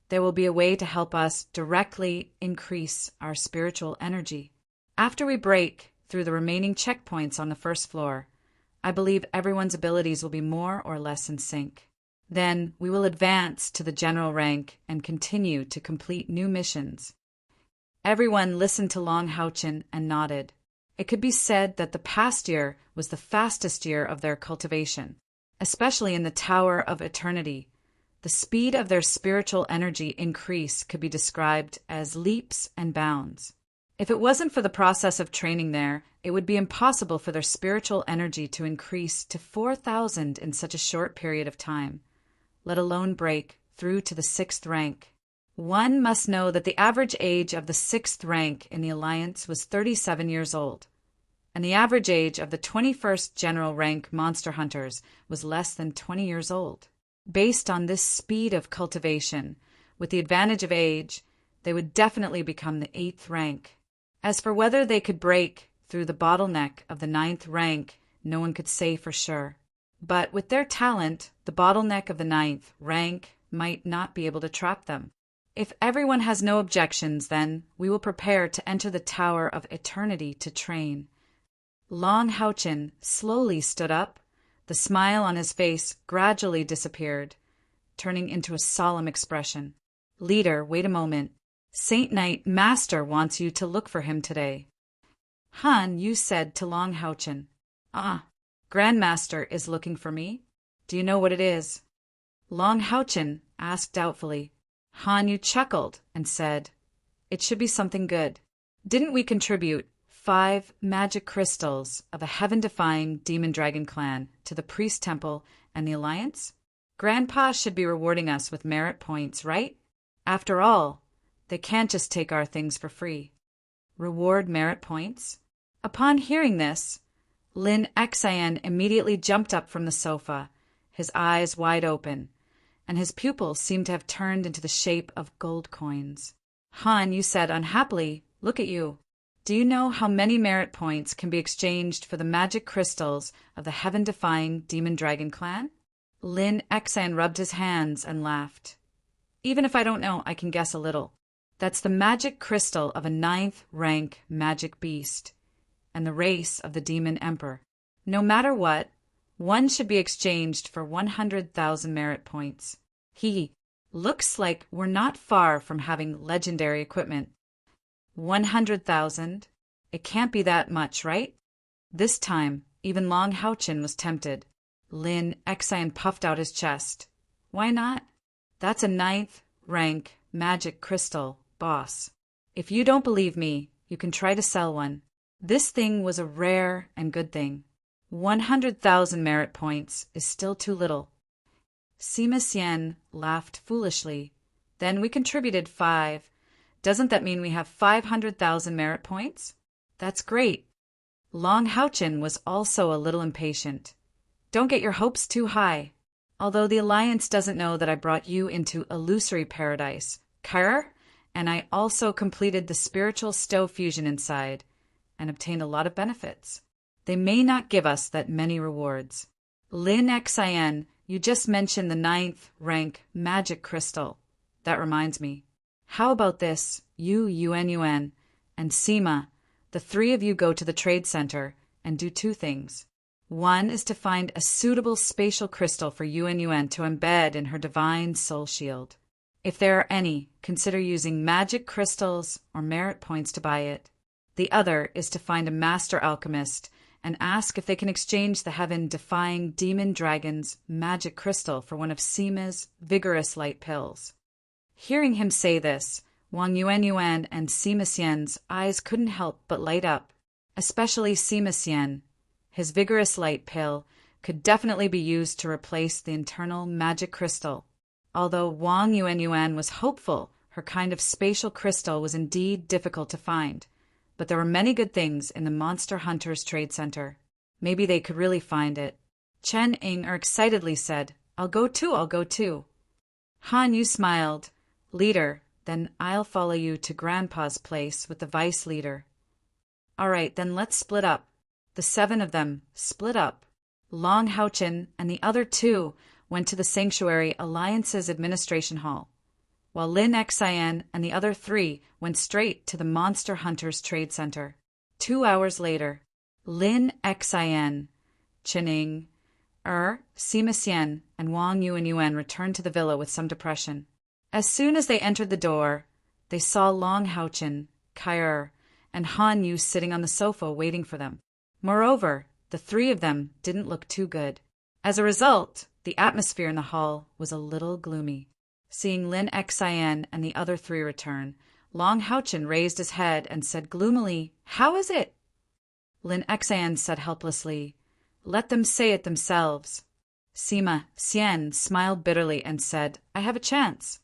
there will be a way to help us directly increase our spiritual energy. After we break through the remaining checkpoints on the 1st floor, I believe everyone's abilities will be more or less in sync. Then we will advance to the general rank and continue to complete new missions." Everyone listened to Long Haochen and nodded. It could be said that the past year was the fastest year of their cultivation, especially in the Tower of Eternity. The speed of their spiritual energy increase could be described as leaps and bounds. If it wasn't for the process of training there, it would be impossible for their spiritual energy to increase to 4,000 in such a short period of time, let alone break through to the 6th rank. One must know that the average age of the 6th rank in the Alliance was 37 years old, and the average age of the 21st general rank monster hunters was less than 20 years old. Based on this speed of cultivation, with the advantage of age, they would definitely become the 8th rank. As for whether they could break through the bottleneck of the 9th rank, no one could say for sure. But with their talent, the bottleneck of the 9th rank might not be able to trap them. If everyone has no objections, then we will prepare to enter the Tower of Eternity to train. Long Haochen slowly stood up. The smile on his face gradually disappeared, turning into a solemn expression. "Leader, wait a moment. Saint Knight Master wants you to look for him today." Han Yu said to Long Haochen, "Ah, Grandmaster is looking for me?" Do you know what it is? Long Houchin asked doubtfully. Han Yu chuckled and said, "It should be something good. Didn't we contribute 5 magic crystals of a heaven-defying demon-dragon clan to the priest temple and the alliance? Grandpa should be rewarding us with merit points, right? After all, they can't just take our things for free." Reward merit points? Upon hearing this, Lin Xian immediately jumped up from the sofa, his eyes wide open, and his pupils seemed to have turned into the shape of gold coins. Han Yu said unhappily, "Look at you. Do you know how many merit points can be exchanged for the magic crystals of the heaven-defying demon-dragon clan?" Lin Xian rubbed his hands and laughed. "Even if I don't know, I can guess a little. That's the magic crystal of a 9th rank magic beast, and the race of the demon emperor. No matter what, one should be exchanged for 100,000 merit points. Looks like we're not far from having legendary equipment. 100,000? It can't be that much, right?" This time, even Long Houchin was tempted. Lin Xian puffed out his chest. "Why not? That's a 9th rank magic crystal, boss. If you don't believe me, you can try to sell one. This thing was a rare and good thing. 100,000 merit points is still too little." Sima Xian laughed foolishly. "Then we contributed 5. Doesn't that mean we have 500,000 merit points? That's great." Long Houchin was also a little impatient. "Don't get your hopes too high. Although the Alliance doesn't know that I brought you into illusory paradise, Kyr, and I also completed the spiritual stove fusion inside and obtained a lot of benefits. They may not give us that many rewards. Lin Xian, you just mentioned the 9th rank magic crystal. That reminds me. How about this? You, Yuan, and Sima, the 3 of you go to the trade center and do 2 things. One is to find a suitable spatial crystal for Yuan to embed in her divine soul shield. If there are any, consider using magic crystals or merit points to buy it. The other is to find a master alchemist and ask if they can exchange the heaven-defying demon dragon's magic crystal for one of Sima's vigorous light pills." Hearing him say this, Wang Yuan and Sima Xian's eyes couldn't help but light up, especially Sima Xian. His vigorous light pill could definitely be used to replace the internal magic crystal. Although Wang Yuan was hopeful her kind of spatial crystal was indeed difficult to find, but there were many good things in the Monster Hunters Trade Center. Maybe they could really find it. Chen Ying excitedly said, I'll go too. Han Yu smiled. "Leader, then I'll follow you to Grandpa's place with the vice leader." "All right, then let's split up." The 7 of them split up. Long Houchin and the other 2 went to the Sanctuary Alliance's administration hall, while Lin Xian and the other 3 went straight to the Monster Hunters Trade Center. 2 hours later, Lin Xian, Chening, Sima Xian, and Wang Yuan returned to the villa with some depression. As soon as they entered the door, they saw Long Houchin, Kyr, and Han Yu sitting on the sofa waiting for them. Moreover, the 3 of them didn't look too good. As a result, the atmosphere in the hall was a little gloomy. Seeing Lin Xian and the other 3 return, Long Houchin raised his head and said gloomily, "How is it?" Lin Xian said helplessly, "Let them say it themselves." Sima Xian smiled bitterly and said, "I have a chance."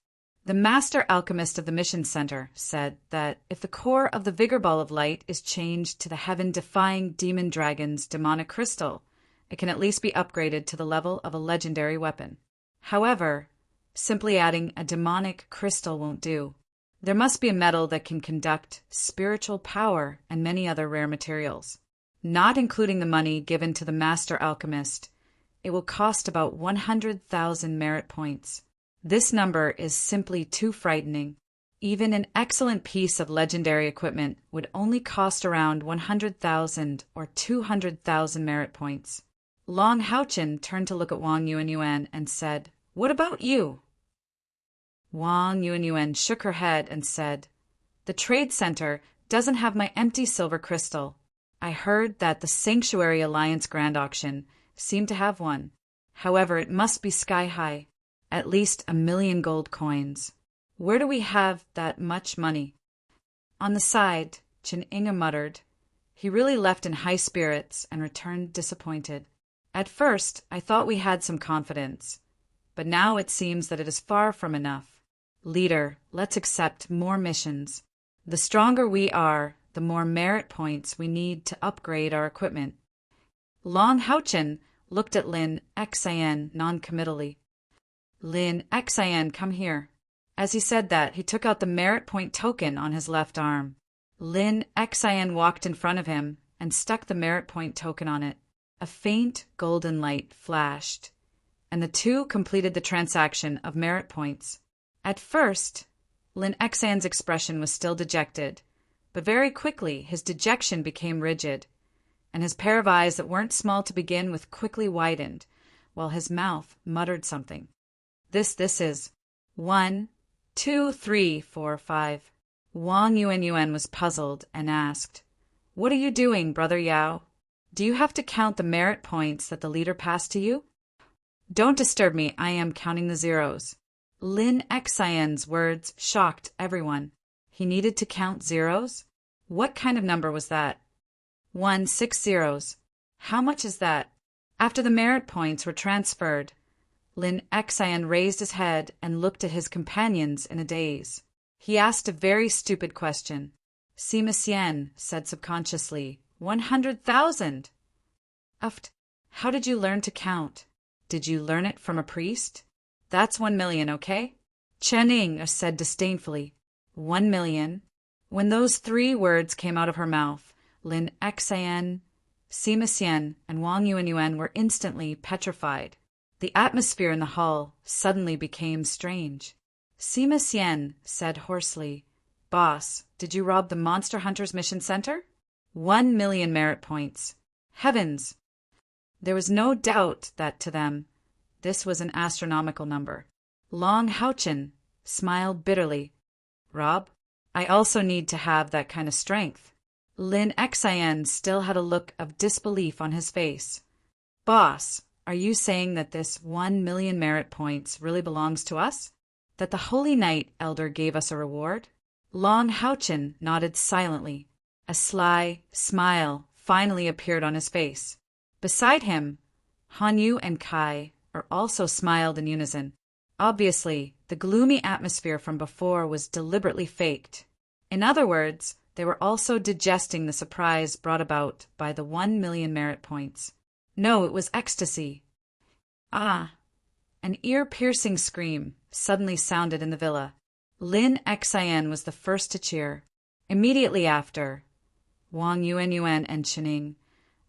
The master alchemist of the mission center said that if the core of the vigor ball of light is changed to the heaven-defying demon dragon's demonic crystal, it can at least be upgraded to the level of a legendary weapon. However, simply adding a demonic crystal won't do. There must be a metal that can conduct spiritual power and many other rare materials. Not including the money given to the master alchemist, it will cost about 100,000 merit points. This number is simply too frightening. Even an excellent piece of legendary equipment would only cost around 100,000 or 200,000 merit points. Long Houchin turned to look at Wang Yuan and said, "What about you?" Wang Yuan shook her head and said, "The trade center doesn't have my empty silver crystal. I heard that the Sanctuary Alliance Grand Auction seemed to have one. However, it must be sky high. At least 1,000,000 gold coins. Where do we have that much money? On the side, Chin Inga muttered. He really left in high spirits and returned disappointed. At first, I thought we had some confidence, but now it seems that it is far from enough. Leader, let's accept more missions. The stronger we are, the more merit points we need to upgrade our equipment. Long Haochin looked at Lin Xian non-committally. Lin Xian, come here. As he said that, he took out the merit point token on his left arm. Lin Xian walked in front of him and stuck the merit point token on it. A faint golden light flashed, and the two completed the transaction of merit points. At first, Lin Xian's expression was still dejected, but very quickly his dejection became rigid, and his pair of eyes that weren't small to begin with quickly widened, while his mouth muttered something. This is 1, 2, 3, 4, 5. Wang Yuan was puzzled and asked, "What are you doing, Brother Yao? Do you have to count the merit points that the leader passed to you?" "Don't disturb me, I am counting the zeros." Lin Xian's words shocked everyone. He needed to count zeros? What kind of number was that? 6 zeros. How much is that? After the merit points were transferred, Lin Xian raised his head and looked at his companions in a daze. He asked a very stupid question. Sima Xian said subconsciously, 100,000. Uft, how did you learn to count? Did you learn it from a priest? That's 1,000,000, okay? Chen Ning said disdainfully, 1,000,000. When those three words came out of her mouth, Lin Xian, Sima Xian, and Wang Yuan were instantly petrified. The atmosphere in the hall suddenly became strange. Sima Xian said hoarsely, "Boss, did you rob the Monster Hunters Mission Center?" 1,000,000 merit points. Heavens! There was no doubt that to them, this was an astronomical number. Long Haochin smiled bitterly. "Rob, I also need to have that kind of strength." Lin Xian still had a look of disbelief on his face. "Boss, are you saying that this 1,000,000 merit points really belongs to us? That the Holy Knight Elder gave us a reward?" Long Haochin nodded silently. A sly smile finally appeared on his face. Beside him, Han Yu and Kai also smiled in unison. Obviously, the gloomy atmosphere from before was deliberately faked. In other words, they were also digesting the surprise brought about by the 1,000,000 merit points. No, it was ecstasy. Ah! An ear-piercing scream suddenly sounded in the villa. Lin Xian was the first to cheer. Immediately after, Wang Yuan and Chening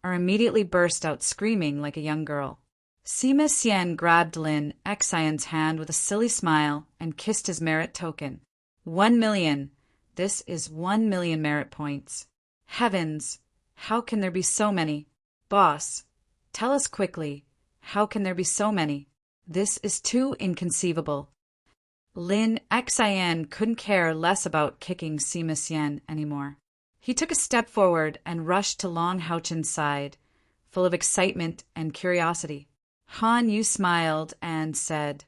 immediately burst out screaming like a young girl. Sima Xian grabbed Lin Xian's hand with a silly smile and kissed his merit token. 1,000,000. This is 1,000,000 merit points. Heavens! How can there be so many? Boss, tell us quickly, how can there be so many? This is too inconceivable. Lin Xian couldn't care less about kicking Sima Xian anymore. He took a step forward and rushed to Long Haochin's side, full of excitement and curiosity. Han Yu smiled and said,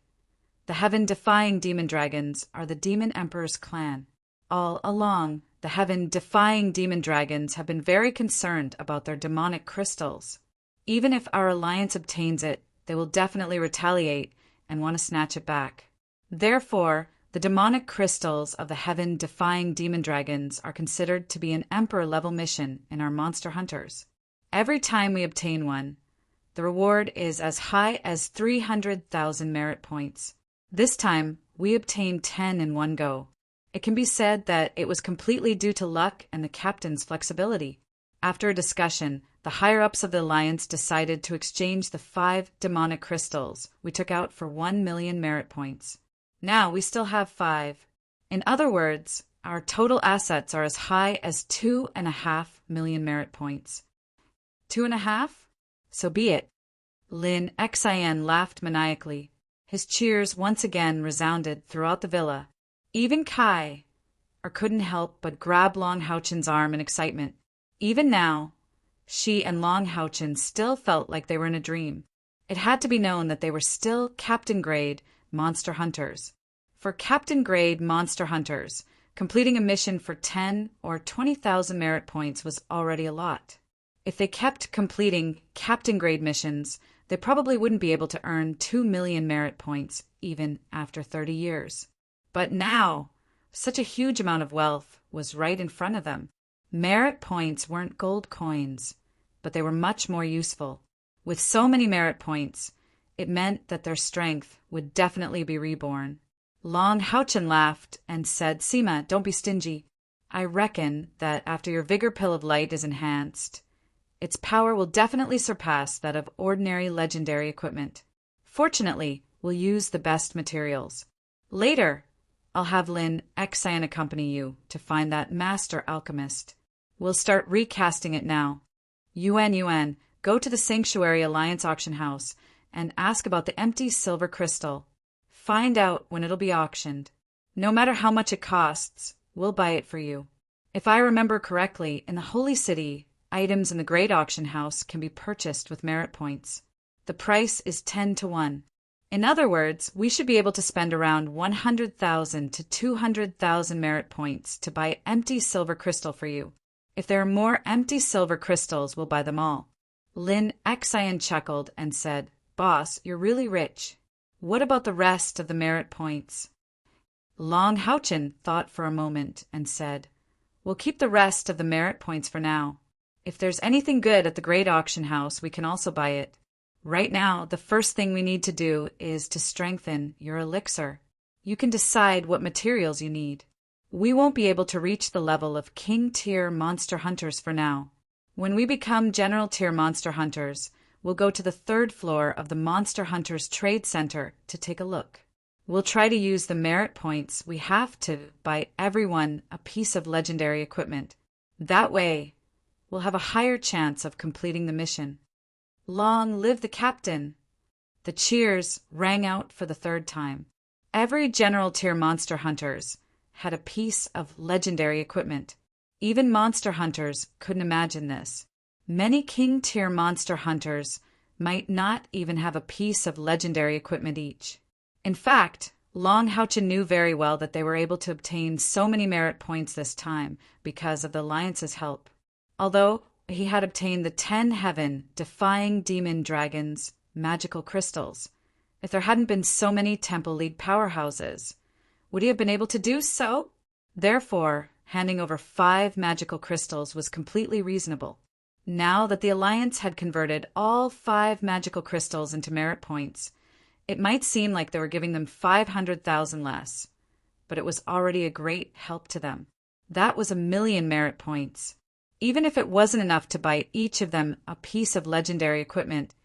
"The heaven-defying demon dragons are the Demon Emperor's clan. All along, the heaven-defying demon dragons have been very concerned about their demonic crystals. Even if our alliance obtains it, they will definitely retaliate and want to snatch it back. Therefore, the demonic crystals of the heaven-defying demon dragons are considered to be an Emperor-level mission in our Monster Hunters. Every time we obtain one, the reward is as high as 300,000 merit points. This time, we obtained 10 in one go. It can be said that it was completely due to luck and the captain's flexibility. After a discussion, the higher-ups of the Alliance decided to exchange the 5 demonic crystals we took out for 1,000,000 merit points. Now we still have 5. In other words, our total assets are as high as 2.5 million merit points. 2.5? So be it. Lin Xian laughed maniacally. His cheers once again resounded throughout the villa. Even Kai couldn't help but grab Long Haochin's arm in excitement. Even now, she and Long Haochin still felt like they were in a dream. It had to be known that they were still captain-grade monster hunters. For captain-grade monster hunters, completing a mission for 10 or 20,000 merit points was already a lot. If they kept completing captain-grade missions, they probably wouldn't be able to earn 2 million merit points even after 30 years. But now, such a huge amount of wealth was right in front of them. Merit points weren't gold coins, but they were much more useful. With so many merit points, it meant that their strength would definitely be reborn. Long Houchen laughed and said, "Seema, don't be stingy. I reckon that after your vigor pill of light is enhanced, its power will definitely surpass that of ordinary legendary equipment. Fortunately, we'll use the best materials. Later, I'll have Lin Xian accompany you to find that master alchemist. We'll start recasting it now. Yuan, go to the Sanctuary Alliance auction house and ask about the empty silver crystal. Find out when it'll be auctioned. No matter how much it costs, we'll buy it for you. If I remember correctly, in the Holy City, items in the Great Auction House can be purchased with merit points. The price is 10 to 1. In other words, we should be able to spend around 100,000 to 200,000 merit points to buy empty silver crystal for you. If there are more empty silver crystals, we'll buy them all." Lin Xian chuckled and said, "Boss, you're really rich. What about the rest of the merit points?" Long Houchen thought for a moment and said, "We'll keep the rest of the merit points for now. If there's anything good at the Great Auction House, we can also buy it. Right now, the first thing we need to do is to strengthen your elixir. You can decide what materials you need. We won't be able to reach the level of King-tier monster hunters for now. When we become General-tier monster hunters, we'll go to the 3rd floor of the Monster Hunters Trade Center to take a look. We'll try to use the merit points we have to buy everyone a piece of legendary equipment. That way, we'll have a higher chance of completing the mission. Long live the captain!" The cheers rang out for the 3rd time. Every general-tier monster hunters had a piece of legendary equipment. Even monster hunters couldn't imagine this. Many king-tier monster hunters might not even have a piece of legendary equipment each. In fact, Long Houchen knew very well that they were able to obtain so many merit points this time because of the Alliance's help. Although he had obtained the 10 heaven-defying demon dragons' magical crystals, if there hadn't been so many Temple League powerhouses, would he have been able to do so? Therefore, handing over 5 magical crystals was completely reasonable. Now that the Alliance had converted all 5 magical crystals into merit points, it might seem like they were giving them 500,000 less, but it was already a great help to them. That was 1,000,000 merit points. Even if it wasn't enough to buy each of them a piece of legendary equipment,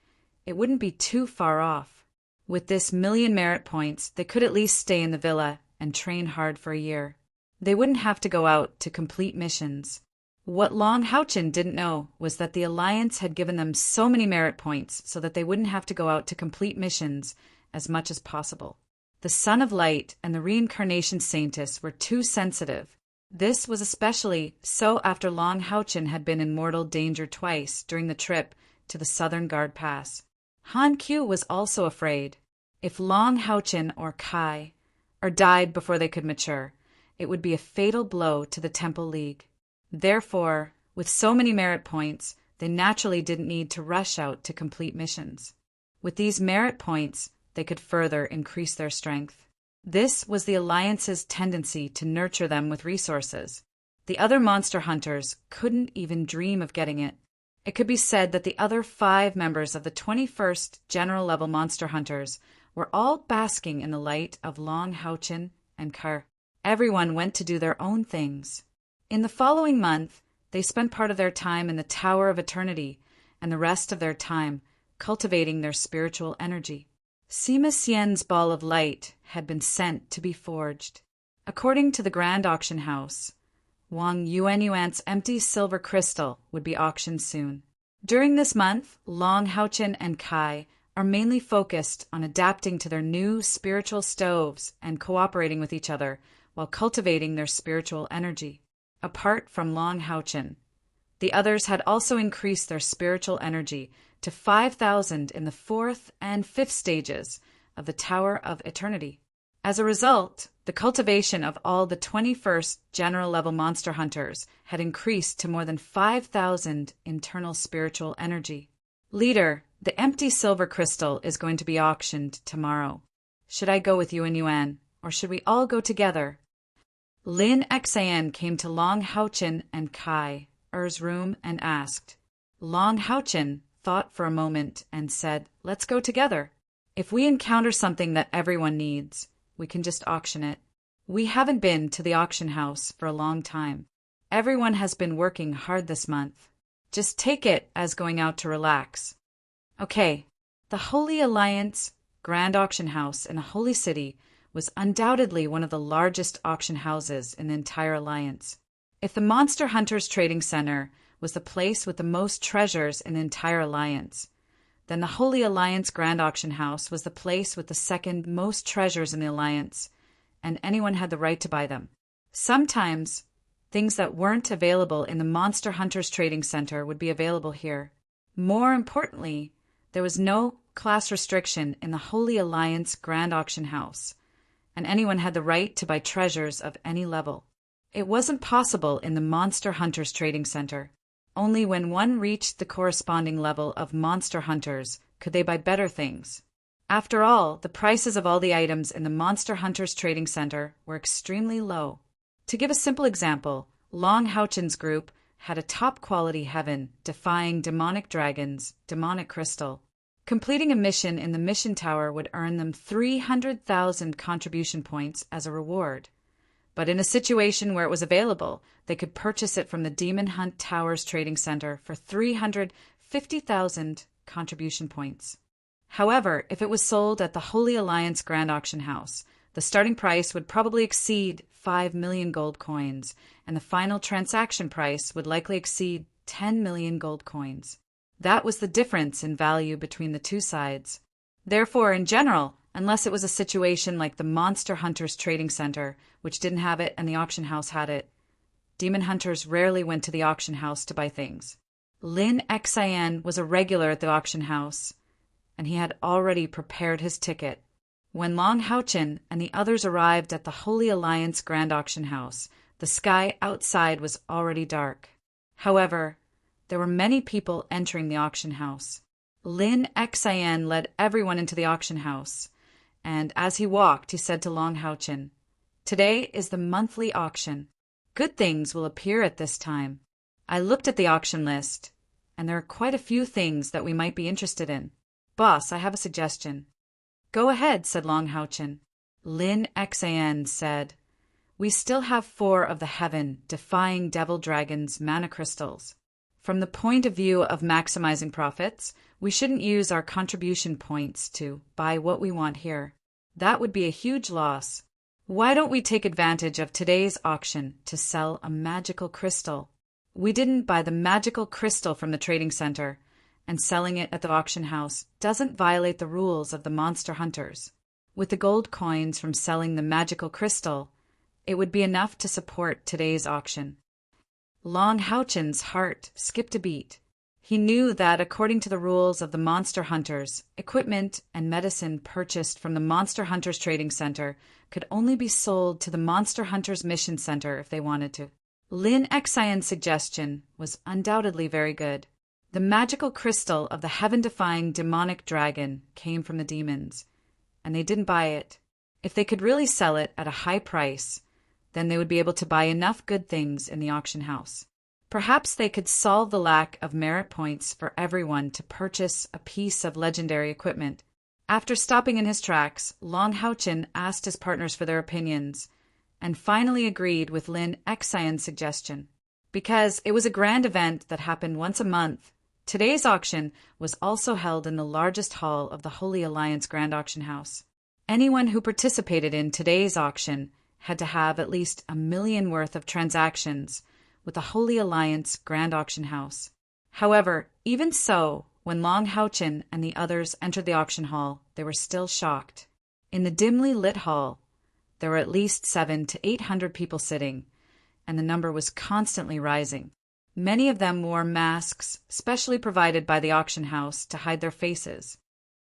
it wouldn't be too far off. With this 1,000,000 merit points, they could at least stay in the villa and train hard for a year. They wouldn't have to go out to complete missions. What Long Houchen didn't know was that the Alliance had given them so many merit points so that they wouldn't have to go out to complete missions as much as possible. The Son of Light and the Reincarnation Saintess were too sensitive. This was especially so after Long Houchen had been in mortal danger twice during the trip to the Southern Guard Pass. Han Q was also afraid. If Long Houchen or Kai died before they could mature, it would be a fatal blow to the Temple League. Therefore, with so many merit points, they naturally didn't need to rush out to complete missions. With these merit points, they could further increase their strength. This was the Alliance's tendency to nurture them with resources. The other monster hunters couldn't even dream of getting it. It could be said that the other 5 members of the 21st General-level Monster Hunters were all basking in the light of Long Houchen and Kar. Everyone went to do their own things. In the following month, they spent part of their time in the Tower of Eternity and the rest of their time cultivating their spiritual energy. Sima Xian's ball of light had been sent to be forged. According to the Grand Auction House, Wang Yuan's empty silver crystal would be auctioned soon. During this month, Long Houchen and Kai are mainly focused on adapting to their new spiritual stoves and cooperating with each other while cultivating their spiritual energy. Apart from Long Houchen, the others had also increased their spiritual energy to 5,000 in the 4th and 5th stages of the Tower of Eternity. As a result, the cultivation of all the 21st general level monster hunters had increased to more than 5,000 internal spiritual energy. Leader, the empty silver crystal is going to be auctioned tomorrow. Should I go with you and Yuan, or should we all go together? Lin Xan came to Long Haochen and Kai Er's room and asked. Long Haochen thought for a moment and said, "Let's go together. If we encounter something that everyone needs, we can just auction it. We haven't been to the auction house for a long time. Everyone has been working hard this month. Just take it as going out to relax." Okay, the Holy Alliance Grand Auction House in a holy city was undoubtedly one of the largest auction houses in the entire alliance. If the Monster Hunters Trading Center was the place with the most treasures in the entire alliance, then the Holy Alliance Grand Auction House was the place with the second most treasures in the alliance, and anyone had the right to buy them. Sometimes, things that weren't available in the Monster Hunters Trading Center would be available here. More importantly, there was no class restriction in the Holy Alliance Grand Auction House, and anyone had the right to buy treasures of any level. It wasn't possible in the Monster Hunters Trading Center. Only when one reached the corresponding level of Monster Hunters could they buy better things. After all, the prices of all the items in the Monster Hunters Trading Center were extremely low. To give a simple example, Long Haochen's group had a top-quality heaven defying demonic dragons, demonic crystal. Completing a mission in the mission tower would earn them 300,000 contribution points as a reward. But in a situation where it was available, they could purchase it from the Demon Hunt Towers Trading Center for 350,000 contribution points. However, if it was sold at the Holy Alliance Grand Auction House, the starting price would probably exceed 5 million gold coins, and the final transaction price would likely exceed 10 million gold coins. That was the difference in value between the two sides. Therefore, in general, unless it was a situation like the Monster Hunters Trading Center, which didn't have it and the auction house had it, demon hunters rarely went to the auction house to buy things. Lin Xian was a regular at the auction house, and he had already prepared his ticket. When Long Haochen and the others arrived at the Holy Alliance Grand Auction House, the sky outside was already dark. However, there were many people entering the auction house. Lin Xian led everyone into the auction house, and as he walked, he said to Long Haochen, "Today is the monthly auction. Good things will appear at this time. I looked at the auction list, and there are quite a few things that we might be interested in. Boss, I have a suggestion." "Go ahead," said Long Haochen. Lin Xian said, "We still have 4 of the heaven defying devil dragons mana crystals. From the point of view of maximizing profits, we shouldn't use our contribution points to buy what we want here. That would be a huge loss. Why don't we take advantage of today's auction to sell a magical crystal? We didn't buy the magical crystal from the trading center, and selling it at the auction house doesn't violate the rules of the monster hunters. With the gold coins from selling the magical crystal, it would be enough to support today's auction." Long Haochen's heart skipped a beat. He knew that, according to the rules of the Monster Hunters, equipment and medicine purchased from the Monster Hunters Trading Center could only be sold to the Monster Hunters Mission Center if they wanted to. Lin Xian's suggestion was undoubtedly very good. The magical crystal of the heaven-defying demonic dragon came from the demons, and they didn't buy it. If they could really sell it at a high price, then they would be able to buy enough good things in the auction house. Perhaps they could solve the lack of merit points for everyone to purchase a piece of legendary equipment. After stopping in his tracks, Long Haochen asked his partners for their opinions, and finally agreed with Lin Xian's suggestion. Because it was a grand event that happened once a month, today's auction was also held in the largest hall of the Holy Alliance Grand Auction House. Anyone who participated in today's auction had to have at least 1 million worth of transactions with the Holy Alliance Grand Auction House. However, even so, when Long Haochen and the others entered the auction hall, they were still shocked. In the dimly lit hall, there were at least 700 to 800 people sitting, and the number was constantly rising. Many of them wore masks, specially provided by the auction house to hide their faces.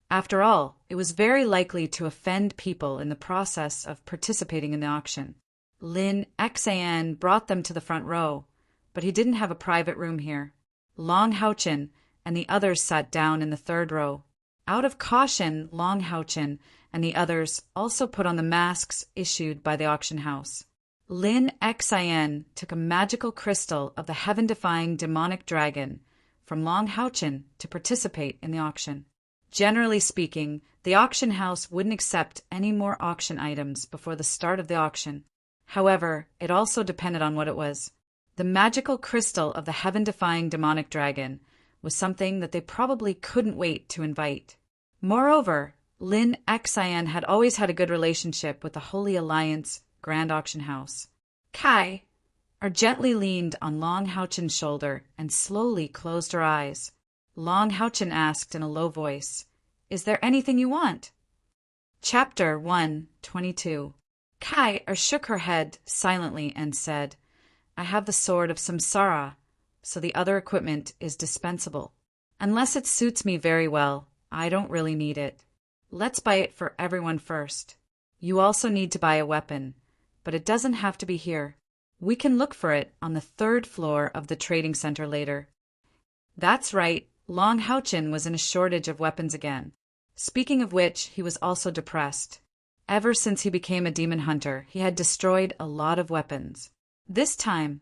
After all, it was very likely to offend people in the process of participating in the auction. Lin Xan brought them to the front row, but he didn't have a private room here. Long Haochen and the others sat down in the third row. Out of caution, Long Haochen and the others also put on the masks issued by the auction house. Lin Xian took a magical crystal of the heaven-defying demonic dragon from Long Haochen to participate in the auction. Generally speaking, the auction house wouldn't accept any more auction items before the start of the auction. However, it also depended on what it was. The magical crystal of the heaven-defying demonic dragon was something that they probably couldn't wait to invite. Moreover, Lin Xian had always had a good relationship with the Holy Alliance Grand Auction House. Kai gently leaned on Long Haochen's shoulder and slowly closed her eyes. Long Haochen asked in a low voice, "Is there anything you want?" Chapter 1:22. Kai shook her head silently and said, "I have the sword of Samsara, so the other equipment is dispensable. Unless it suits me very well, I don't really need it. Let's buy it for everyone first. You also need to buy a weapon, but it doesn't have to be here. We can look for it on the third floor of the trading center later." That's right, Long Haochen was in a shortage of weapons again. Speaking of which, he was also depressed. Ever since he became a demon hunter, he had destroyed a lot of weapons. This time,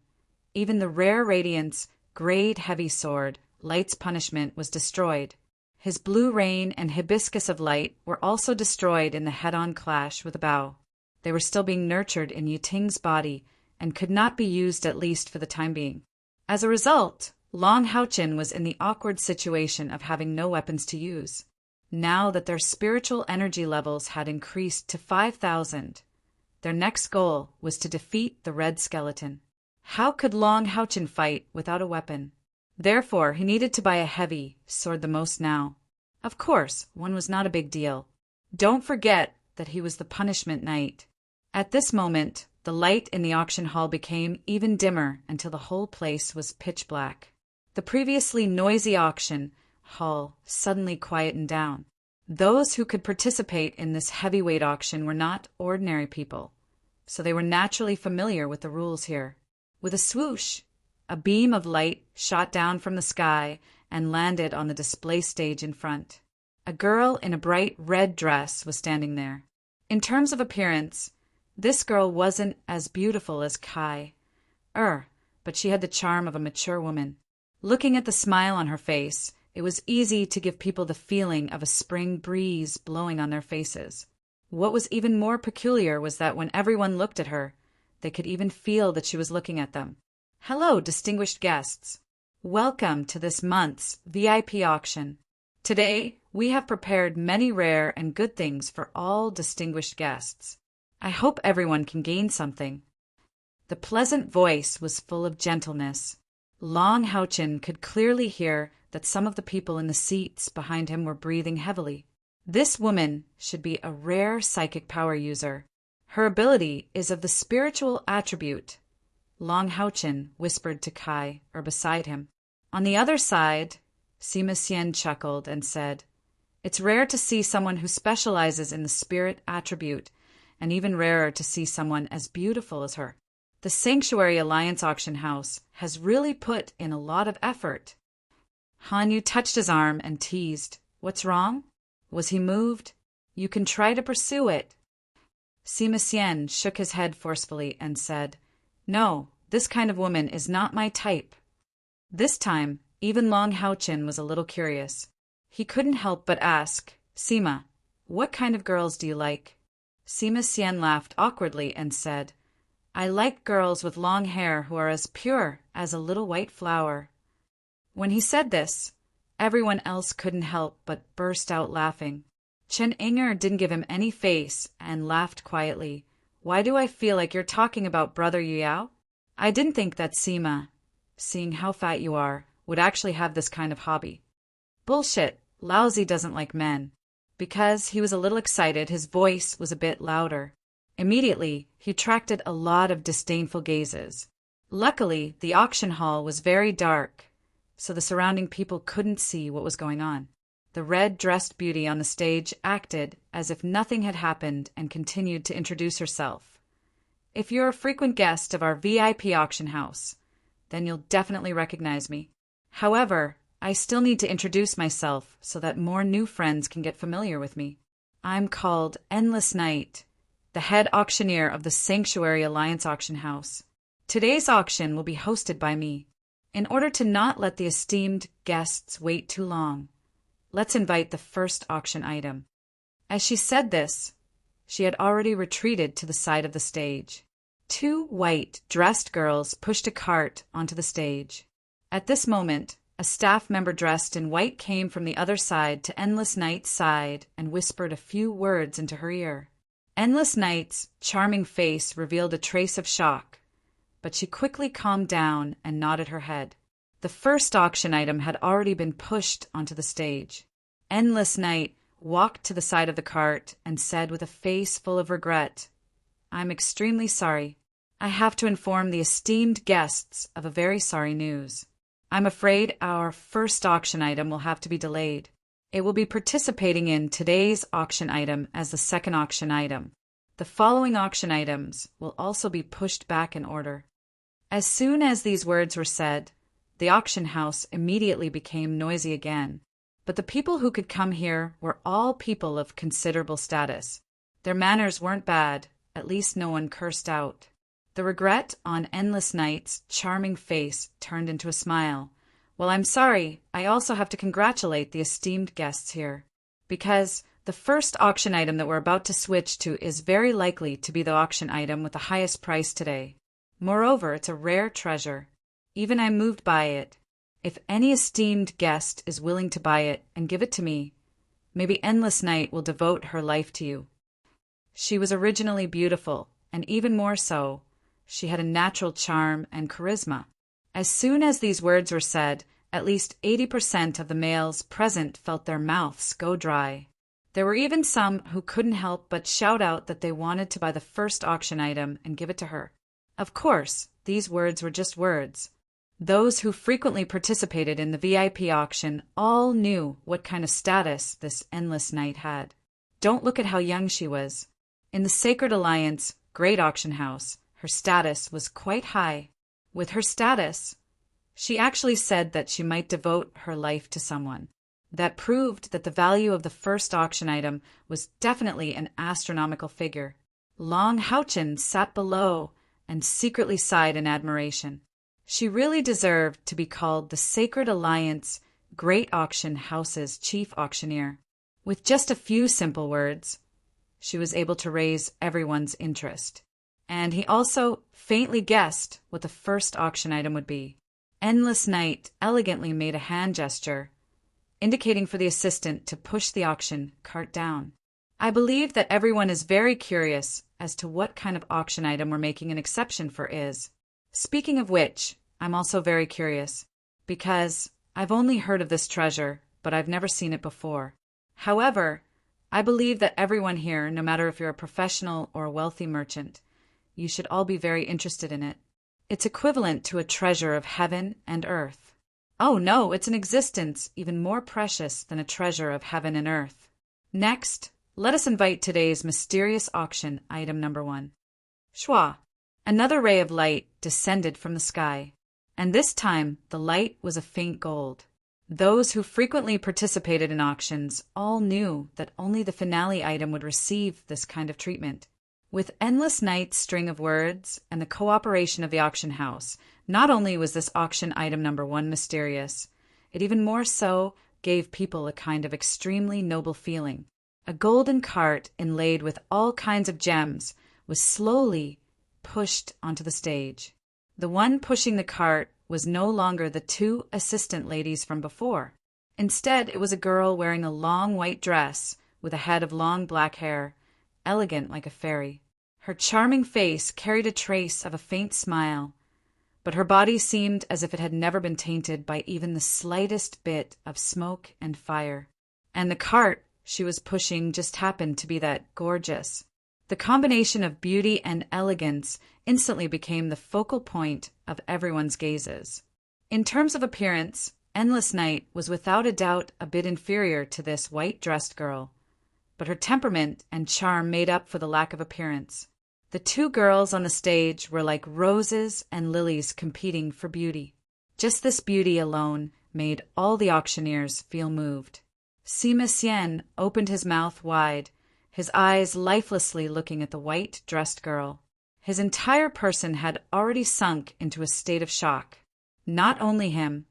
even the rare Radiance Grade Heavy Sword, Light's Punishment, was destroyed. His Blue Rain and Hibiscus of Light were also destroyed in the head-on clash with a bow. They were still being nurtured in Yiting's body and could not be used, at least for the time being. As a result, Long Haochen was in the awkward situation of having no weapons to use. Now that their spiritual energy levels had increased to 5,000, their next goal was to defeat the Red Skeleton. How could Long Haochen fight without a weapon? Therefore, he needed to buy a heavy sword the most now. Of course, one was not a big deal. Don't forget that he was the punishment knight. At this moment, the light in the auction hall became even dimmer until the whole place was pitch black. The previously noisy auction hall suddenly quietened down. Those who could participate in this heavyweight auction were not ordinary people, so they were naturally familiar with the rules here. With a swoosh, a beam of light shot down from the sky and landed on the display stage in front. A girl in a bright red dress was standing there. In terms of appearance, this girl wasn't as beautiful as Kai, but she had the charm of a mature woman. Looking at the smile on her face, it was easy to give people the feeling of a spring breeze blowing on their faces. What was even more peculiar was that when everyone looked at her, they could even feel that she was looking at them. Hello, distinguished guests. Welcome to this month's VIP auction. Today, we have prepared many rare and good things for all distinguished guests. I hope everyone can gain something. The pleasant voice was full of gentleness. Long Haochen could clearly hear that some of the people in the seats behind him were breathing heavily. This woman should be a rare psychic power user. Her ability is of the spiritual attribute. Long Haochen whispered to Kai, beside him. On the other side, Sima Xian chuckled and said, "It's rare to see someone who specializes in the spirit attribute, and even rarer to see someone as beautiful as her. The Sanctuary Alliance Auction House has really put in a lot of effort." Han Yu touched his arm and teased, "What's wrong? Was he moved? You can try to pursue it." Sima Xian shook his head forcefully and said, "No, this kind of woman is not my type." This time, even Long Haochen was a little curious. He couldn't help but ask, "Sima, what kind of girls do you like?" Sima Xian laughed awkwardly and said, "I like girls with long hair who are as pure as a little white flower." When he said this, everyone else couldn't help but burst out laughing. Chen Inger didn't give him any face and laughed quietly. "Why do I feel like you're talking about Brother Yuyao? I didn't think that Sima, seeing how fat you are, would actually have this kind of hobby." "Bullshit, Lousy doesn't like men." Because he was a little excited, his voice was a bit louder. Immediately, he attracted a lot of disdainful gazes. Luckily, the auction hall was very dark, so the surrounding people couldn't see what was going on. The red-dressed beauty on the stage acted as if nothing had happened and continued to introduce herself. If you're a frequent guest of our VIP auction house, then you'll definitely recognize me. However, I still need to introduce myself so that more new friends can get familiar with me. I'm called Endless Night, the head auctioneer of the Sanctuary Alliance Auction House. Today's auction will be hosted by me. In order to not let the esteemed guests wait too long, let's invite the first auction item. As she said this, she had already retreated to the side of the stage. Two white-dressed girls pushed a cart onto the stage. At this moment, a staff member dressed in white came from the other side to Endless Night's side and whispered a few words into her ear. Endless Night's charming face revealed a trace of shock, but she quickly calmed down and nodded her head. The first auction item had already been pushed onto the stage. Endless Night walked to the side of the cart and said with a face full of regret, "I'm extremely sorry. I have to inform the esteemed guests of a very sorry news. I'm afraid our first auction item will have to be delayed. It will be participating in today's auction item as the second auction item. The following auction items will also be pushed back in order." As soon as these words were said, the auction house immediately became noisy again. But the people who could come here were all people of considerable status. Their manners weren't bad, at least no one cursed out. The regret on Endless Night's charming face turned into a smile. "Well, I'm sorry, I also have to congratulate the esteemed guests here, because the first auction item that we're about to switch to is very likely to be the auction item with the highest price today. Moreover, it's a rare treasure. Even I'm moved by it. If any esteemed guest is willing to buy it and give it to me, maybe Endless Night will devote her life to you." She was originally beautiful, and even more so, she had a natural charm and charisma. As soon as these words were said, at least 80% of the males present felt their mouths go dry. There were even some who couldn't help but shout out that they wanted to buy the first auction item and give it to her. Of course, these words were just words. Those who frequently participated in the VIP auction all knew what kind of status this Endless Night had. Don't look at how young she was. In the Sacred Alliance Great Auction House, her status was quite high. With her status, she actually said that she might devote her life to someone. That proved that the value of the first auction item was definitely an astronomical figure. Long Houchin sat below and secretly sighed in admiration. She really deserved to be called the Sacred Alliance Great Auction House's chief auctioneer. With just a few simple words, she was able to raise everyone's interest. And he also faintly guessed what the first auction item would be. Endless Night elegantly made a hand gesture, indicating for the assistant to push the auction cart down. I believe that everyone is very curious as to what kind of auction item we're making an exception for is. Speaking of which, I'm also very curious, because I've only heard of this treasure, but I've never seen it before. However, I believe that everyone here, no matter if you're a professional or a wealthy merchant, you should all be very interested in it. It's equivalent to a treasure of heaven and earth. Oh no, it's an existence even more precious than a treasure of heaven and earth. Next, let us invite today's mysterious auction item number 1. Shwa. Another ray of light descended from the sky, and this time the light was a faint gold. Those who frequently participated in auctions all knew that only the finale item would receive this kind of treatment. With Endless Night's string of words and the cooperation of the auction house, not only was this auction item number 1 mysterious, it even more so gave people a kind of extremely noble feeling. A golden cart inlaid with all kinds of gems was slowly pushed onto the stage. The one pushing the cart was no longer the 2 assistant ladies from before. Instead, it was a girl wearing a long white dress with a head of long black hair, elegant like a fairy. Her charming face carried a trace of a faint smile, but her body seemed as if it had never been tainted by even the slightest bit of smoke and fire. And the cart she was pushing just happened to be that gorgeous, The combination of beauty and elegance instantly became the focal point of everyone's gazes. In terms of appearance, Endless Night was without a doubt a bit inferior to this white-dressed girl, but her temperament and charm made up for the lack of appearance. The two girls on the stage were like roses and lilies competing for beauty. Just this beauty alone made all the auctioneers feel moved. Sima Xian opened his mouth wide, his eyes lifelessly looking at the white-dressed girl. His entire person had already sunk into a state of shock. Not only him,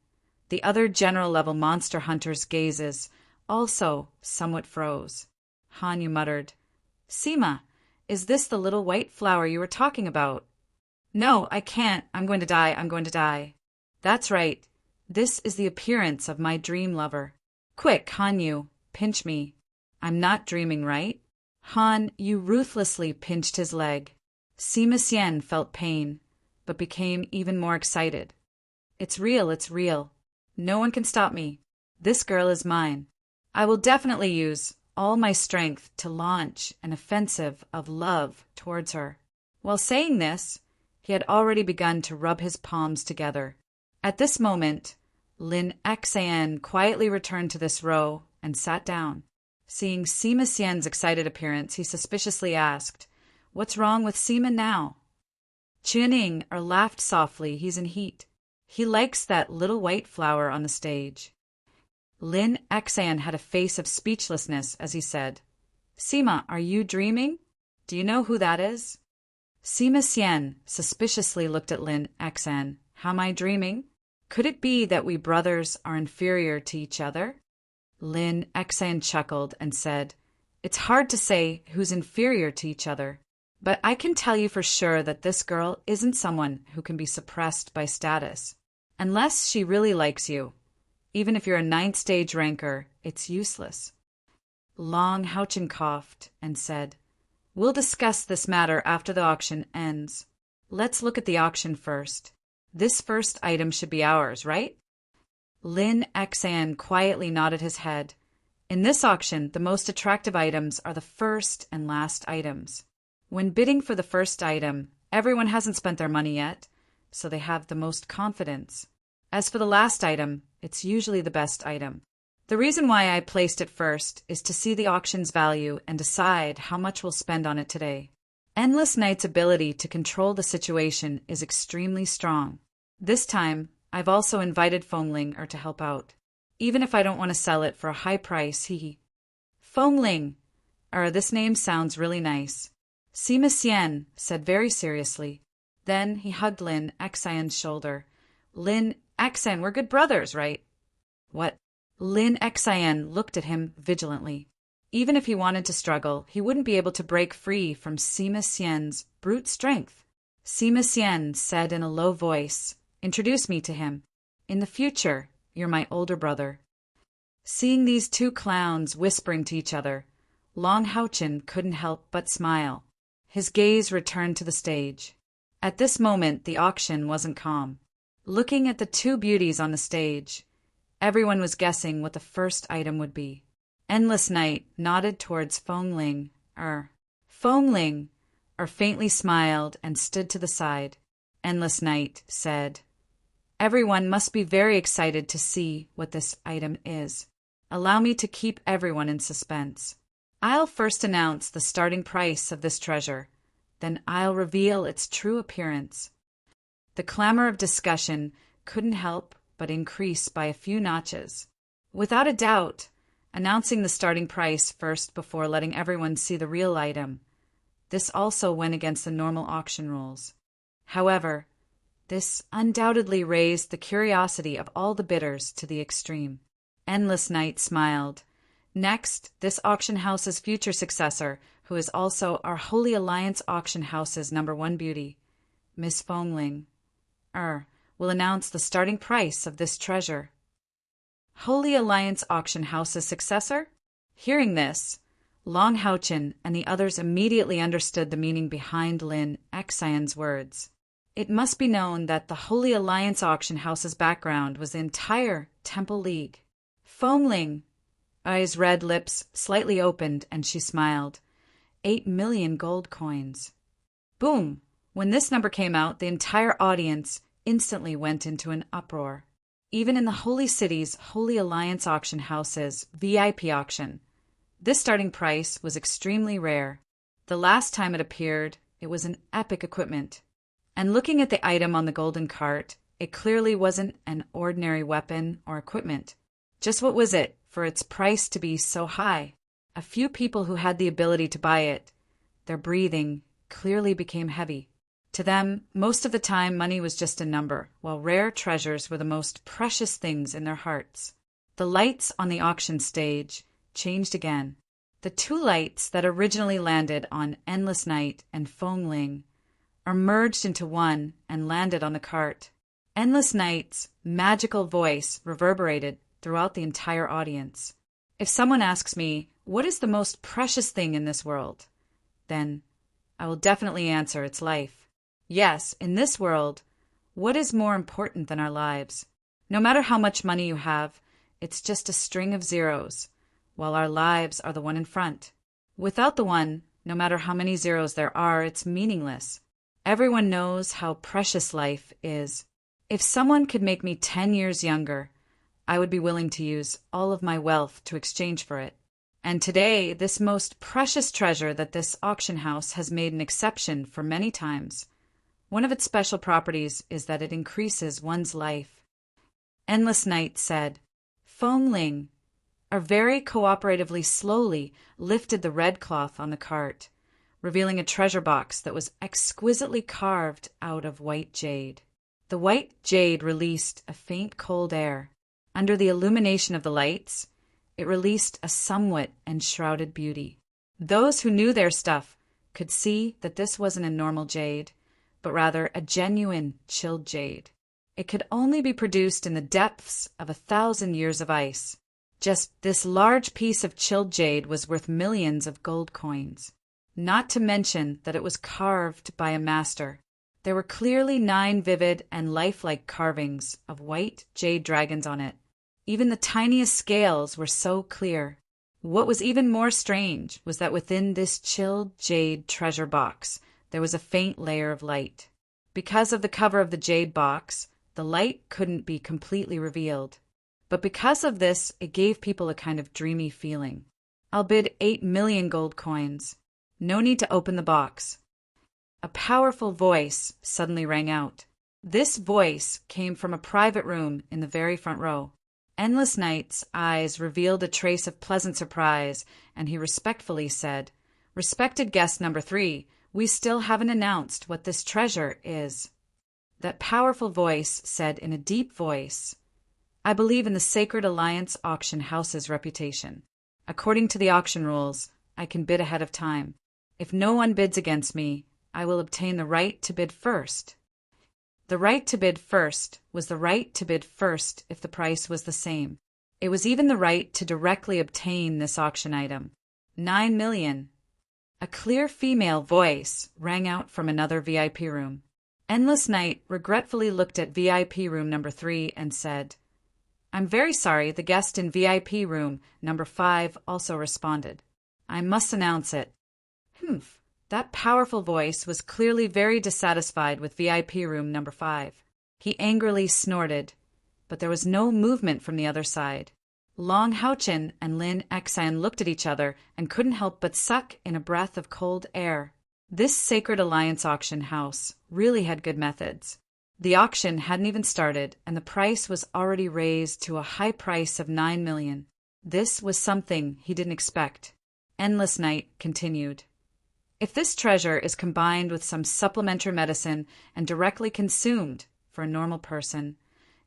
the other general-level monster hunters' gazes also somewhat froze. Hanyu muttered, "Sima, is this the little white flower you were talking about?" "No, I can't. I'm going to die. I'm going to die." "That's right. This is the appearance of my dream lover. Quick, Hanyu, pinch me. I'm not dreaming, right?" Han Yu ruthlessly pinched his leg. Sima Xian felt pain, but became even more excited. "It's real, it's real. No one can stop me. This girl is mine. I will definitely use all my strength to launch an offensive of love towards her." While saying this, he had already begun to rub his palms together. At this moment, Lin Xan quietly returned to this row and sat down. Seeing Sima Xian's excited appearance, he suspiciously asked, "What's wrong with Sima now?" Qianing laughed softly. "He's in heat. He likes that little white flower on the stage." Lin Xan had a face of speechlessness as he said, "Sima, are you dreaming? Do you know who that is?" Sima Xian suspiciously looked at Lin Xan. "How am I dreaming? Could it be that we brothers are inferior to each other?" Lin Xan chuckled and said, "It's hard to say who's inferior to each other, but I can tell you for sure that this girl isn't someone who can be suppressed by status. Unless she really likes you, even if you're a 9th stage ranker, it's useless." Long Haochen coughed and said, "We'll discuss this matter after the auction ends. Let's look at the auction first. This first item should be ours, right?" Lin Xan quietly nodded his head. In this auction, the most attractive items are the first and last items. When bidding for the first item, everyone hasn't spent their money yet, so they have the most confidence. As for the last item, it's usually the best item. The reason why I placed it first is to see the auction's value and decide how much we'll spend on it today. Endless Night's ability to control the situation is extremely strong. This time, I've also invited Fengling to help out. Even if I don't want to sell it for a high price, Fengling! This name sounds really nice. Sima Xian said very seriously. Then he hugged Lin Xan's shoulder. "Lin Xan, we're good brothers, right?" "What?" Lin Xan looked at him vigilantly. Even if he wanted to struggle, he wouldn't be able to break free from Sima Xian's brute strength. Sima Xian said in a low voice, "Introduce me to him. In the future, you're my older brother." Seeing these two clowns whispering to each other, Long Haochen couldn't help but smile. His gaze returned to the stage. At this moment, the auction wasn't calm. Looking at the two beauties on the stage, everyone was guessing what the first item would be. Endless Night nodded towards Fengling. Fengling faintly smiled and stood to the side. Endless Night said, "Everyone must be very excited to see what this item is. Allow me to keep everyone in suspense. I'll first announce the starting price of this treasure, then I'll reveal its true appearance." The clamor of discussion couldn't help but increase by a few notches. Without a doubt, announcing the starting price first before letting everyone see the real item. This also went against the normal auction rules. However, this undoubtedly raised the curiosity of all the bidders to the extreme. Endless Night smiled. "Next, this auction house's future successor, who is also our Holy Alliance auction house's #1 beauty, Miss Fengling, will announce the starting price of this treasure." Holy Alliance auction house's successor? Hearing this, Long Haochen and the others immediately understood the meaning behind Lin Xan's words. It must be known that the Holy Alliance auction house's background was the entire Temple League. Fengling! Ai's red lips slightly opened and she smiled. 8 million gold coins. Boom! When this number came out, the entire audience instantly went into an uproar. Even in the Holy City's Holy Alliance auction house's VIP auction, this starting price was extremely rare. The last time it appeared, it was an epic equipment. And looking at the item on the golden cart, it clearly wasn't an ordinary weapon or equipment. Just what was it for its price to be so high? A few people who had the ability to buy it, their breathing clearly became heavy. To them, most of the time money was just a number, while rare treasures were the most precious things in their hearts. The lights on the auction stage changed again. The two lights that originally landed on Endless Night and Feng Ling are merged into one and landed on the cart. Endless Night's magical voice reverberated throughout the entire audience. If someone asks me, what is the most precious thing in this world? Then I will definitely answer it's life. Yes, in this world, what is more important than our lives? No matter how much money you have, it's just a string of zeros, while our lives are the one in front. Without the one, no matter how many zeros there are, it's meaningless. Everyone knows how precious life is. If someone could make me 10 years younger, I would be willing to use all of my wealth to exchange for it. And today, this most precious treasure that this auction house has made an exception for many times, one of its special properties is that it increases one's life. Endless Night said, Feng Ling, or very cooperatively slowly lifted the red cloth on the cart, revealing a treasure box that was exquisitely carved out of white jade. The white jade released a faint cold air. Under the illumination of the lights, it released a somewhat enshrouded beauty. Those who knew their stuff could see that this wasn't a normal jade, but rather a genuine chilled jade. It could only be produced in the depths of 1,000 years of ice. Just this large piece of chilled jade was worth millions of gold coins. Not to mention that it was carved by a master. There were clearly 9 vivid and lifelike carvings of white jade dragons on it. Even the tiniest scales were so clear. What was even more strange was that within this chilled jade treasure box, there was a faint layer of light. Because of the cover of the jade box, the light couldn't be completely revealed. But because of this, it gave people a kind of dreamy feeling. I'll bid 8 million gold coins. No need to open the box. A powerful voice suddenly rang out. This voice came from a private room in the very front row. Endless Night's eyes revealed a trace of pleasant surprise, and he respectfully said, Respected guest number 3, we still haven't announced what this treasure is. That powerful voice said in a deep voice, I believe in the Sacred Alliance auction house's reputation. According to the auction rules, I can bid ahead of time. If no one bids against me, I will obtain the right to bid first. The right to bid first was the right to bid first if the price was the same. It was even the right to directly obtain this auction item. 9 million. A clear female voice rang out from another VIP room. Endless Night regretfully looked at VIP room number 3 and said, I'm very sorry, the guest in VIP room number 5 also responded. I must announce it. Humph. That powerful voice was clearly very dissatisfied with VIP room number 5. He angrily snorted, but there was no movement from the other side. Long Haochen and Lin Exan looked at each other and couldn't help but suck in a breath of cold air. This Sacred Alliance auction house really had good methods. The auction hadn't even started, and the price was already raised to a high price of 9 million. This was something he didn't expect. Endless Night continued. If this treasure is combined with some supplementary medicine and directly consumed for a normal person,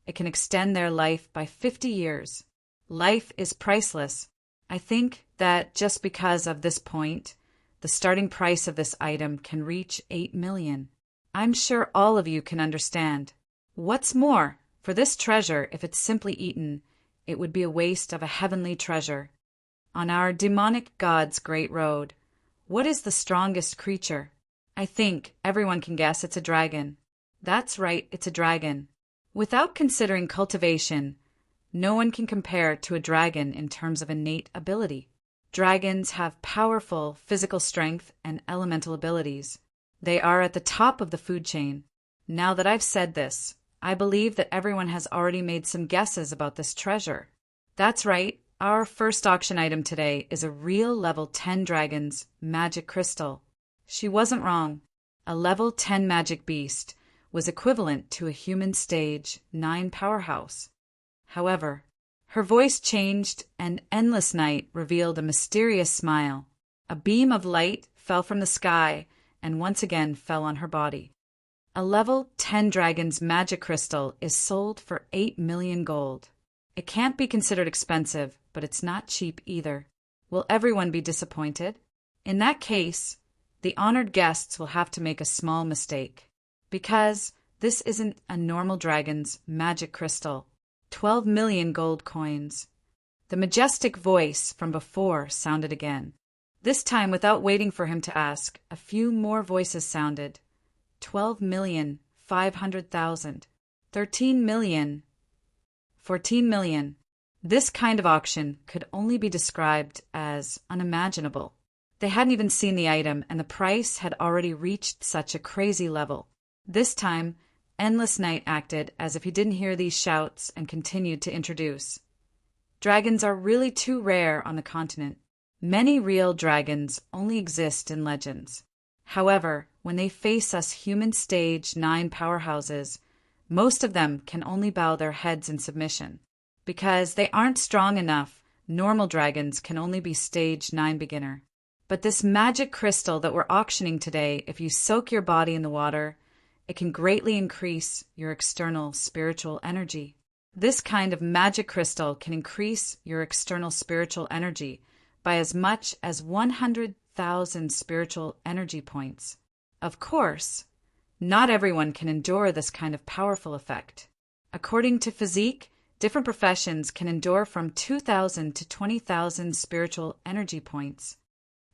it can extend their life by 50 years. Life is priceless. I think that just because of this point, the starting price of this item can reach 8 million. I'm sure all of you can understand. What's more, for this treasure, if it's simply eaten, it would be a waste of a heavenly treasure. On our demonic god's great road, what is the strongest creature? I think everyone can guess it's a dragon. That's right, it's a dragon. Without considering cultivation, no one can compare to a dragon in terms of innate ability. Dragons have powerful physical strength and elemental abilities. They are at the top of the food chain. Now that I've said this, I believe that everyone has already made some guesses about this treasure. That's right, our first auction item today is a real level 10 dragon's magic crystal. She wasn't wrong. A level 10 magic beast was equivalent to a human stage 9 powerhouse. However, her voice changed and Endless Night revealed a mysterious smile. A beam of light fell from the sky and once again fell on her body. A level 10 dragon's magic crystal is sold for 8 million gold. It can't be considered expensive, but it's not cheap either. Will everyone be disappointed? In that case, the honored guests will have to make a small mistake. Because this isn't a normal dragon's magic crystal. 12 million gold coins. The majestic voice from before sounded again. This time, without waiting for him to ask, a few more voices sounded. 12,500,000. 13 million. 14 million. This kind of auction could only be described as unimaginable. They hadn't even seen the item, and the price had already reached such a crazy level. This time, Endless Night acted as if he didn't hear these shouts and continued to introduce. Dragons are really too rare on the continent. Many real dragons only exist in legends. However, when they face us human stage 9 powerhouses, most of them can only bow their heads in submission. Because they aren't strong enough, normal dragons can only be stage 9 beginner. But this magic crystal that we're auctioning today, if you soak your body in the water, it can greatly increase your external spiritual energy. This kind of magic crystal can increase your external spiritual energy by as much as 100,000 spiritual energy points. Of course, not everyone can endure this kind of powerful effect. According to physique, different professions can endure from 2,000 to 20,000 spiritual energy points.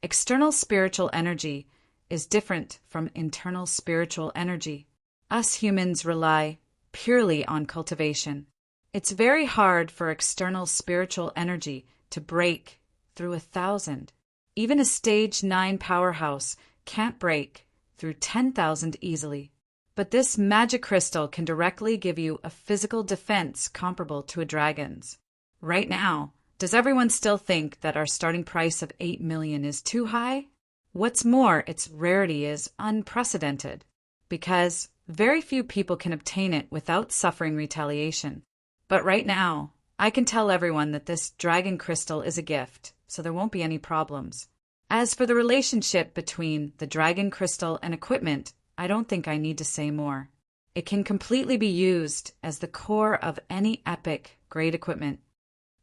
External spiritual energy is different from internal spiritual energy. Us humans rely purely on cultivation. It's very hard for external spiritual energy to break through 1,000. Even a stage 9 powerhouse can't break through 10,000 easily. But this magic crystal can directly give you a physical defense comparable to a dragon's. Right now, does everyone still think that our starting price of 8 million is too high? What's more, its rarity is unprecedented, because very few people can obtain it without suffering retaliation. But right now, I can tell everyone that this dragon crystal is a gift, so there won't be any problems. As for the relationship between the dragon crystal and equipment, I don't think I need to say more. It can completely be used as the core of any epic, great equipment.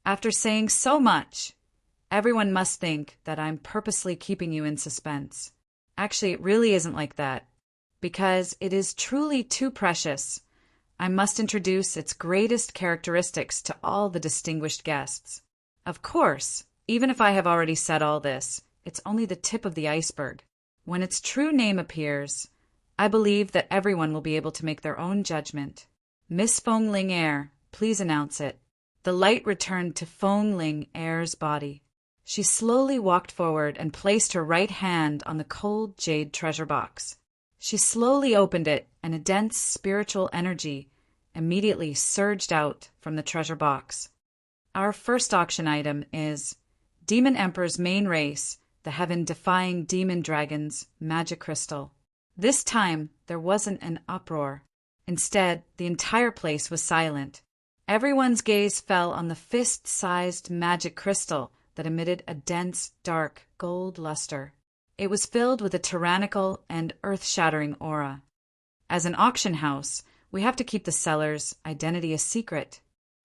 After saying so much, everyone must think that I'm purposely keeping you in suspense. Actually, it really isn't like that. Because it is truly too precious, I must introduce its greatest characteristics to all the distinguished guests. Of course, even if I have already said all this, it's only the tip of the iceberg. When its true name appears, I believe that everyone will be able to make their own judgment. Miss Feng Ling Air, please announce it. The light returned to Feng Ling Air's body. She slowly walked forward and placed her right hand on the cold jade treasure box. She slowly opened it, and a dense spiritual energy immediately surged out from the treasure box. Our first auction item is Demon Emperor's main race, the heaven-defying demon dragon's magic crystal. This time, there wasn't an uproar. Instead, the entire place was silent. Everyone's gaze fell on the fist-sized magic crystal that emitted a dense, dark gold luster. It was filled with a tyrannical and earth-shattering aura. As an auction house, we have to keep the seller's identity a secret.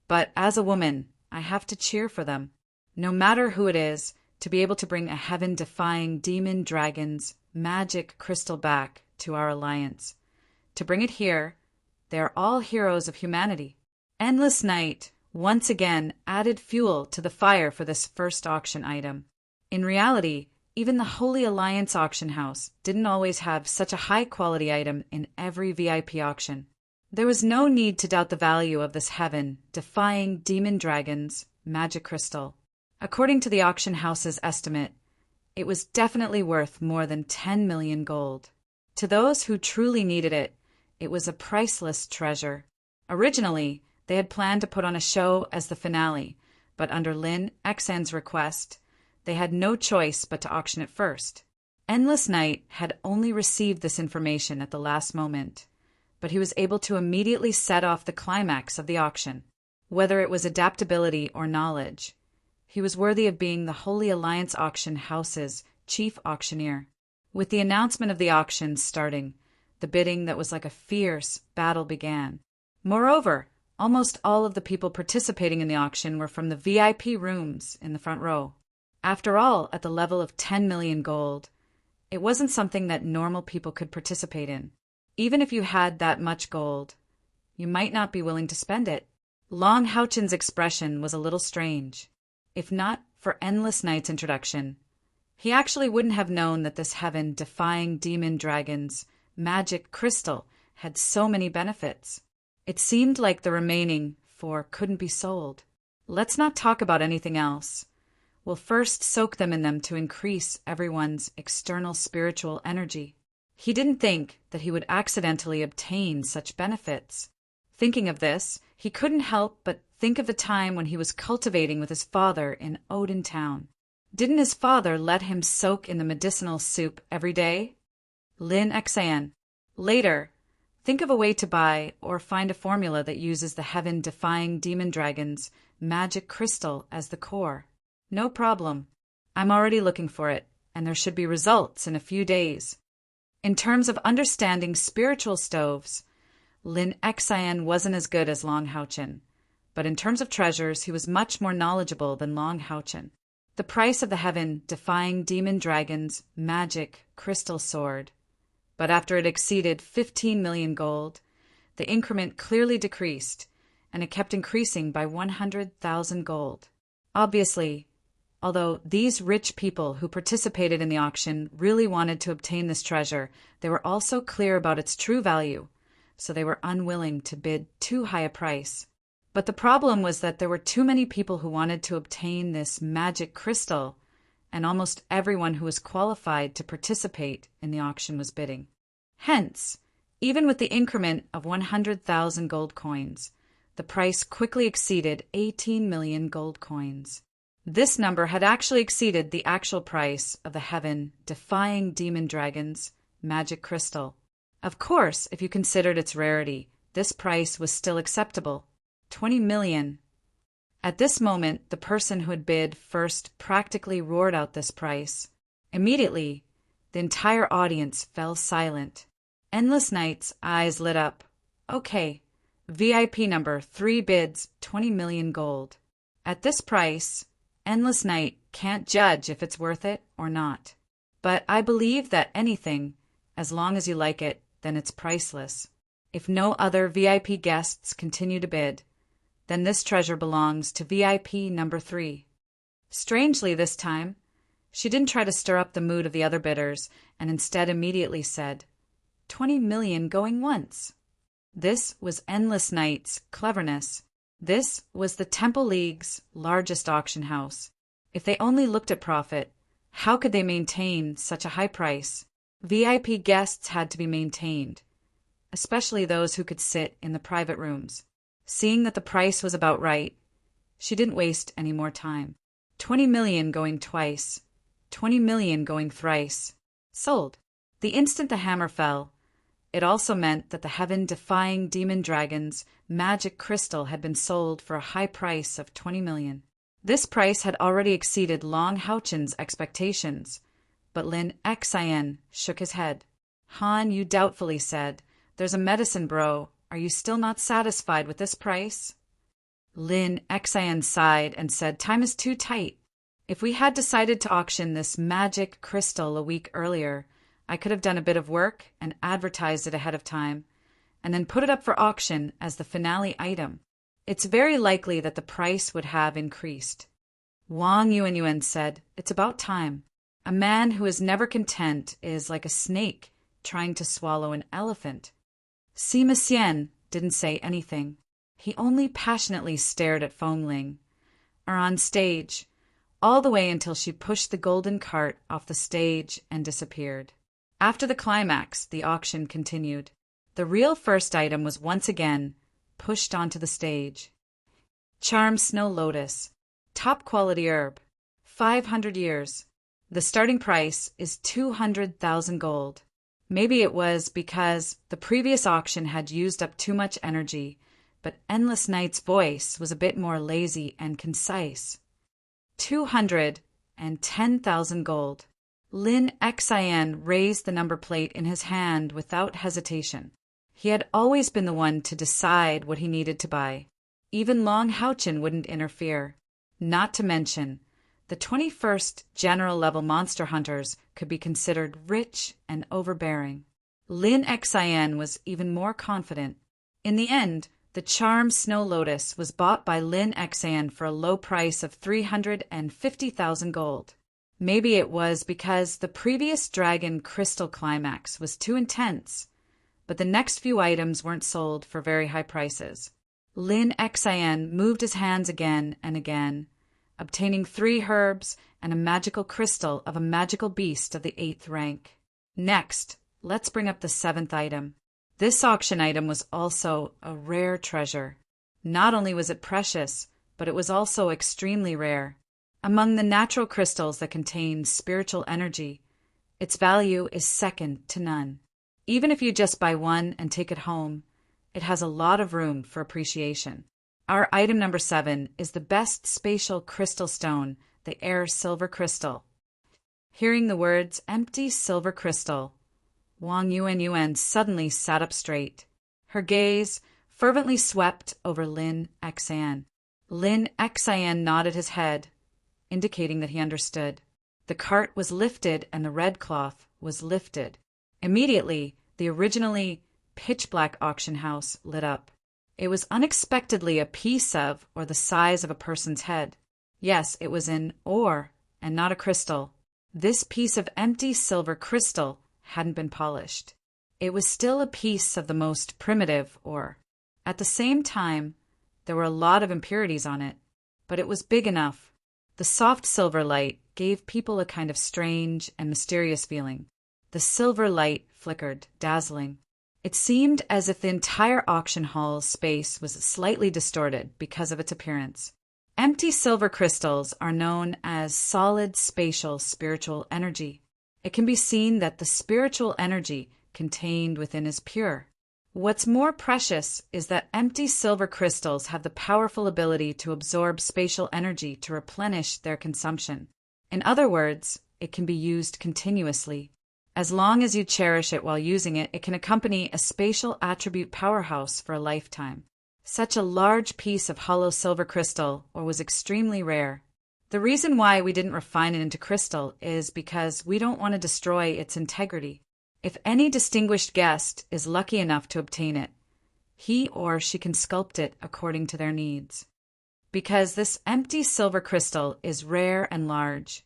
But as a woman, I have to cheer for them. No matter who it is, to be able to bring a heaven-defying demon dragon's magic crystal back to our alliance. To bring it here, they are all heroes of humanity. Endless Night once again added fuel to the fire for this first auction item. In reality, even the Holy Alliance auction house didn't always have such a high-quality item in every VIP auction. There was no need to doubt the value of this heaven-defying demon dragon's magic crystal. According to the auction house's estimate, it was definitely worth more than 10 million gold. To those who truly needed it, it was a priceless treasure. Originally, they had planned to put on a show as the finale, but under Lin Xan's request, they had no choice but to auction it first. Endless Night had only received this information at the last moment, but he was able to immediately set off the climax of the auction. Whether it was adaptability or knowledge, he was worthy of being the Holy Alliance Auction House's chief auctioneer. With the announcement of the auction starting, the bidding that was like a fierce battle began. Moreover, almost all of the people participating in the auction were from the VIP rooms in the front row. After all, at the level of 10 million gold, it wasn't something that normal people could participate in. Even if you had that much gold, you might not be willing to spend it. Long Houchen's expression was a little strange. If not for Endless Night's introduction, he actually wouldn't have known that this heaven-defying demon dragon's magic crystal had so many benefits. It seemed like the remaining 4 couldn't be sold. Let's not talk about anything else. We'll first soak them in them to increase everyone's external spiritual energy. He didn't think that he would accidentally obtain such benefits. Thinking of this, he couldn't help but think of the time when he was cultivating with his father in Odin Town. Didn't his father let him soak in the medicinal soup every day? Lin Xan. Later, think of a way to buy or find a formula that uses the heaven-defying demon dragon's magic crystal as the core. No problem. I'm already looking for it, and there should be results in a few days. In terms of understanding spiritual stoves, Lin Xan wasn't as good as Long Houchen, but in terms of treasures, he was much more knowledgeable than Long Houchen. The price of the heaven-defying demon dragon's magic crystal sword. But after it exceeded 15 million gold, the increment clearly decreased, and it kept increasing by 100,000 gold. Obviously, although these rich people who participated in the auction really wanted to obtain this treasure, they were also clear about its true value, so they were unwilling to bid too high a price. But the problem was that there were too many people who wanted to obtain this magic crystal, and almost everyone who was qualified to participate in the auction was bidding. Hence, even with the increment of 100,000 gold coins, the price quickly exceeded 18 million gold coins. This number had actually exceeded the actual price of the heaven-defying demon dragon's magic crystal. Of course, if you considered its rarity, this price was still acceptable. 20 million. At this moment, the person who had bid first practically roared out this price. Immediately, the entire audience fell silent. Endless Night's eyes lit up. Okay, VIP number 3 bids 20 million gold. At this price, Endless Night can't judge if it's worth it or not. But I believe that anything, as long as you like it, then it's priceless. If no other VIP guests continue to bid, then this treasure belongs to VIP number 3. Strangely this time, she didn't try to stir up the mood of the other bidders, and instead immediately said, 20 million going once. This was Endless Night's cleverness. This was the Temple League's largest auction house. If they only looked at profit, how could they maintain such a high price? VIP guests had to be maintained, especially those who could sit in the private rooms. Seeing that the price was about right, she didn't waste any more time. 20 million going twice. 20 million going thrice. Sold. The instant the hammer fell, it also meant that the heaven-defying demon dragon's magic crystal had been sold for a high price of 20 million. This price had already exceeded Long Houchen's expectations, but Lin Xan shook his head. Han Yu doubtfully said, "There's a medicine, bro. Are you still not satisfied with this price?" Lin Xan sighed and said, "Time is too tight. If we had decided to auction this magic crystal a week earlier, I could have done a bit of work and advertised it ahead of time, and then put it up for auction as the finale item. It's very likely that the price would have increased." Wang Yuanyuan said, "It's about time. A man who is never content is like a snake trying to swallow an elephant." Sima Xian didn't say anything. He only passionately stared at Feng Ling. On stage, all the way until she pushed the golden cart off the stage and disappeared. After the climax, the auction continued. The real first item was once again pushed onto the stage. Charm Snow Lotus, top quality herb, 500 years. The starting price is 200,000 gold. Maybe it was because the previous auction had used up too much energy, but Endless Night's voice was a bit more lazy and concise. 210,000 gold. Lin Xian raised the number plate in his hand without hesitation. He had always been the one to decide what he needed to buy. Even Long Houchin wouldn't interfere. Not to mention, the 21st general-level monster hunters could be considered rich and overbearing. Lin Xian was even more confident. In the end, the charm Snow Lotus was bought by Lin Xian for a low price of 350,000 gold. Maybe it was because the previous dragon crystal climax was too intense, but the next few items weren't sold for very high prices. Lin Xian moved his hands again and again, obtaining 3 herbs and a magical crystal of a magical beast of the 8th rank. Next, let's bring up the 7th item. This auction item was also a rare treasure. Not only was it precious, but it was also extremely rare. Among the natural crystals that contain spiritual energy, its value is second to none. Even if you just buy one and take it home, it has a lot of room for appreciation. Our item number 7 is the best spatial crystal stone, the Air Silver Crystal. Hearing the words empty silver crystal, Wang Yuan suddenly sat up straight. Her gaze fervently swept over Lin Xian. Lin Xian nodded his head, indicating that he understood. The cart was lifted and the red cloth was lifted. Immediately, the originally pitch-black auction house lit up. It was unexpectedly a piece of, or the size of a person's head. Yes, it was an ore and not a crystal. This piece of empty silver crystal hadn't been polished. It was still a piece of the most primitive ore. At the same time, there were a lot of impurities on it, but it was big enough. The soft silver light gave people a kind of strange and mysterious feeling. The silver light flickered, dazzling. It seemed as if the entire auction hall's space was slightly distorted because of its appearance. Empty silver crystals are known as solid spatial spiritual energy. It can be seen that the spiritual energy contained within is pure. What's more precious is that empty silver crystals have the powerful ability to absorb spatial energy to replenish their consumption. In other words, it can be used continuously. As long as you cherish it while using it, it can accompany a spatial attribute powerhouse for a lifetime. Such a large piece of hollow silver crystal was extremely rare. The reason why we didn't refine it into crystal is because we don't want to destroy its integrity. If any distinguished guest is lucky enough to obtain it, he or she can sculpt it according to their needs. Because this empty silver crystal is rare and large,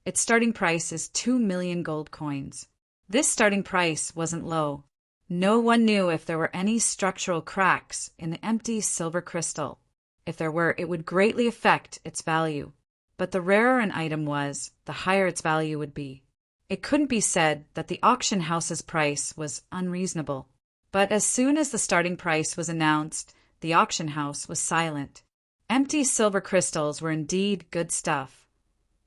its starting price is 2 million gold coins. This starting price wasn't low. No one knew if there were any structural cracks in the empty silver crystal. If there were, it would greatly affect its value. But the rarer an item was, the higher its value would be. It couldn't be said that the auction house's price was unreasonable. But as soon as the starting price was announced, the auction house was silent. Empty silver crystals were indeed good stuff.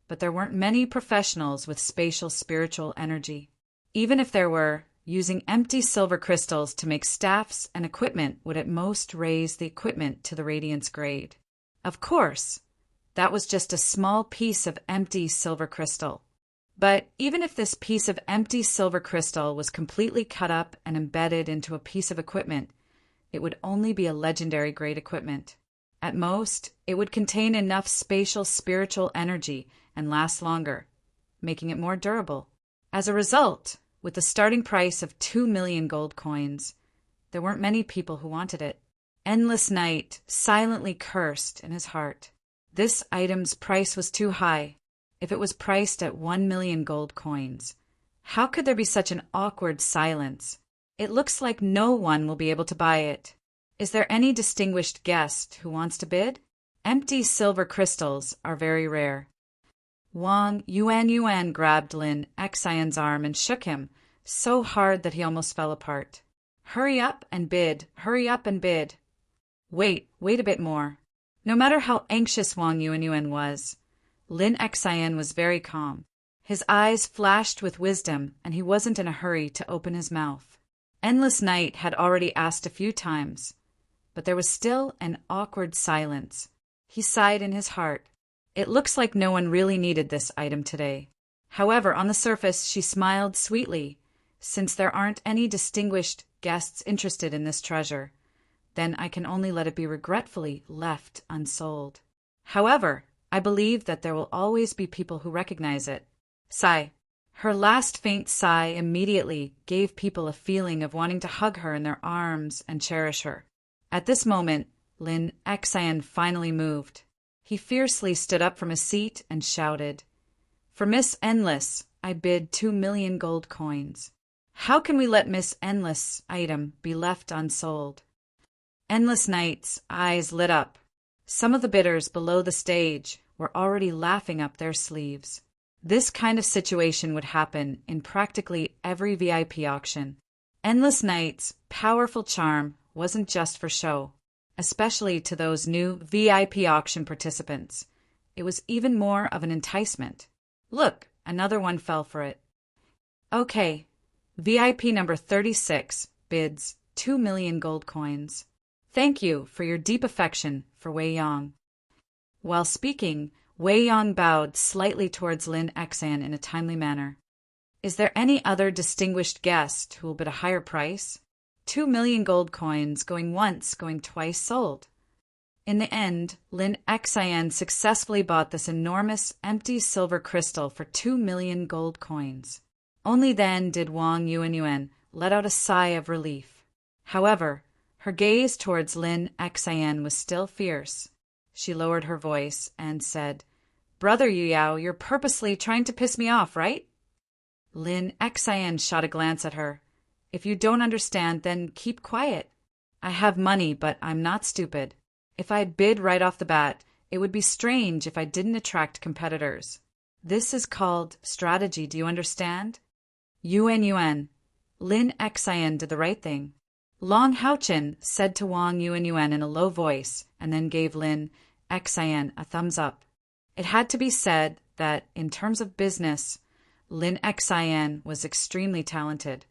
But there weren't many professionals with spatial spiritual energy. Even if there were, using empty silver crystals to make staffs and equipment would at most raise the equipment to the radiance grade. Of course, that was just a small piece of empty silver crystal. But even if this piece of empty silver crystal was completely cut up and embedded into a piece of equipment, it would only be a legendary grade equipment. At most, it would contain enough spatial spiritual energy and last longer, making it more durable. As a result, with the starting price of 2 million gold coins, there weren't many people who wanted it. Endless Night silently cursed in his heart. This item's price was too high. If it was priced at 1 million gold coins, how could there be such an awkward silence? It looks like no one will be able to buy it. Is there any distinguished guest who wants to bid? Empty silver crystals are very rare. Wang Yuan grabbed Lin Xian's arm and shook him so hard that he almost fell apart. Hurry up and bid, hurry up and bid. Wait a bit more. No matter how anxious Wang Yuan was, Lin Xian was very calm. His eyes flashed with wisdom, and he wasn't in a hurry to open his mouth. Endless Night had already asked a few times, but there was still an awkward silence. He sighed in his heart. It looks like no one really needed this item today. However, on the surface, she smiled sweetly. Since there aren't any distinguished guests interested in this treasure, then I can only let it be regretfully left unsold. However, I believe that there will always be people who recognize it. Sigh. Her last faint sigh immediately gave people a feeling of wanting to hug her in their arms and cherish her. At this moment, Lin Xian finally moved. He fiercely stood up from his seat and shouted, "For Miss Endless, I bid 2,000,000 gold coins. How can we let Miss Endless' item be left unsold?" Endless Night's eyes lit up. Some of the bidders below the stage were already laughing up their sleeves. This kind of situation would happen in practically every VIP auction. Endless Night's powerful charm wasn't just for show, especially to those new VIP auction participants. It was even more of an enticement. Look, another one fell for it. Okay, VIP number 36 bids 2,000,000 gold coins. Thank you for your deep affection for Wei Yang. While speaking, Wei Yang bowed slightly towards Lin Xian in a timely manner. Is there any other distinguished guest who will bid a higher price? 2,000,000 gold coins, going once, going twice sold. In the end, Lin Xian successfully bought this enormous, empty silver crystal for 2,000,000 gold coins. Only then did Wang Yuan let out a sigh of relief. However, her gaze towards Lin Xian was still fierce. She lowered her voice and said, "Brother Yuyao, you're purposely trying to piss me off, right?" Lin Xian shot a glance at her. "If you don't understand, then keep quiet. I have money, but I'm not stupid. If I bid right off the bat, it would be strange if I didn't attract competitors. This is called strategy, do you understand?" Yuan, Lin Xian did the right thing. Long Haochen said to Wang Yuan in a low voice, and then gave Lin Xian a thumbs up. It had to be said that, in terms of business, Lin Xian was extremely talented.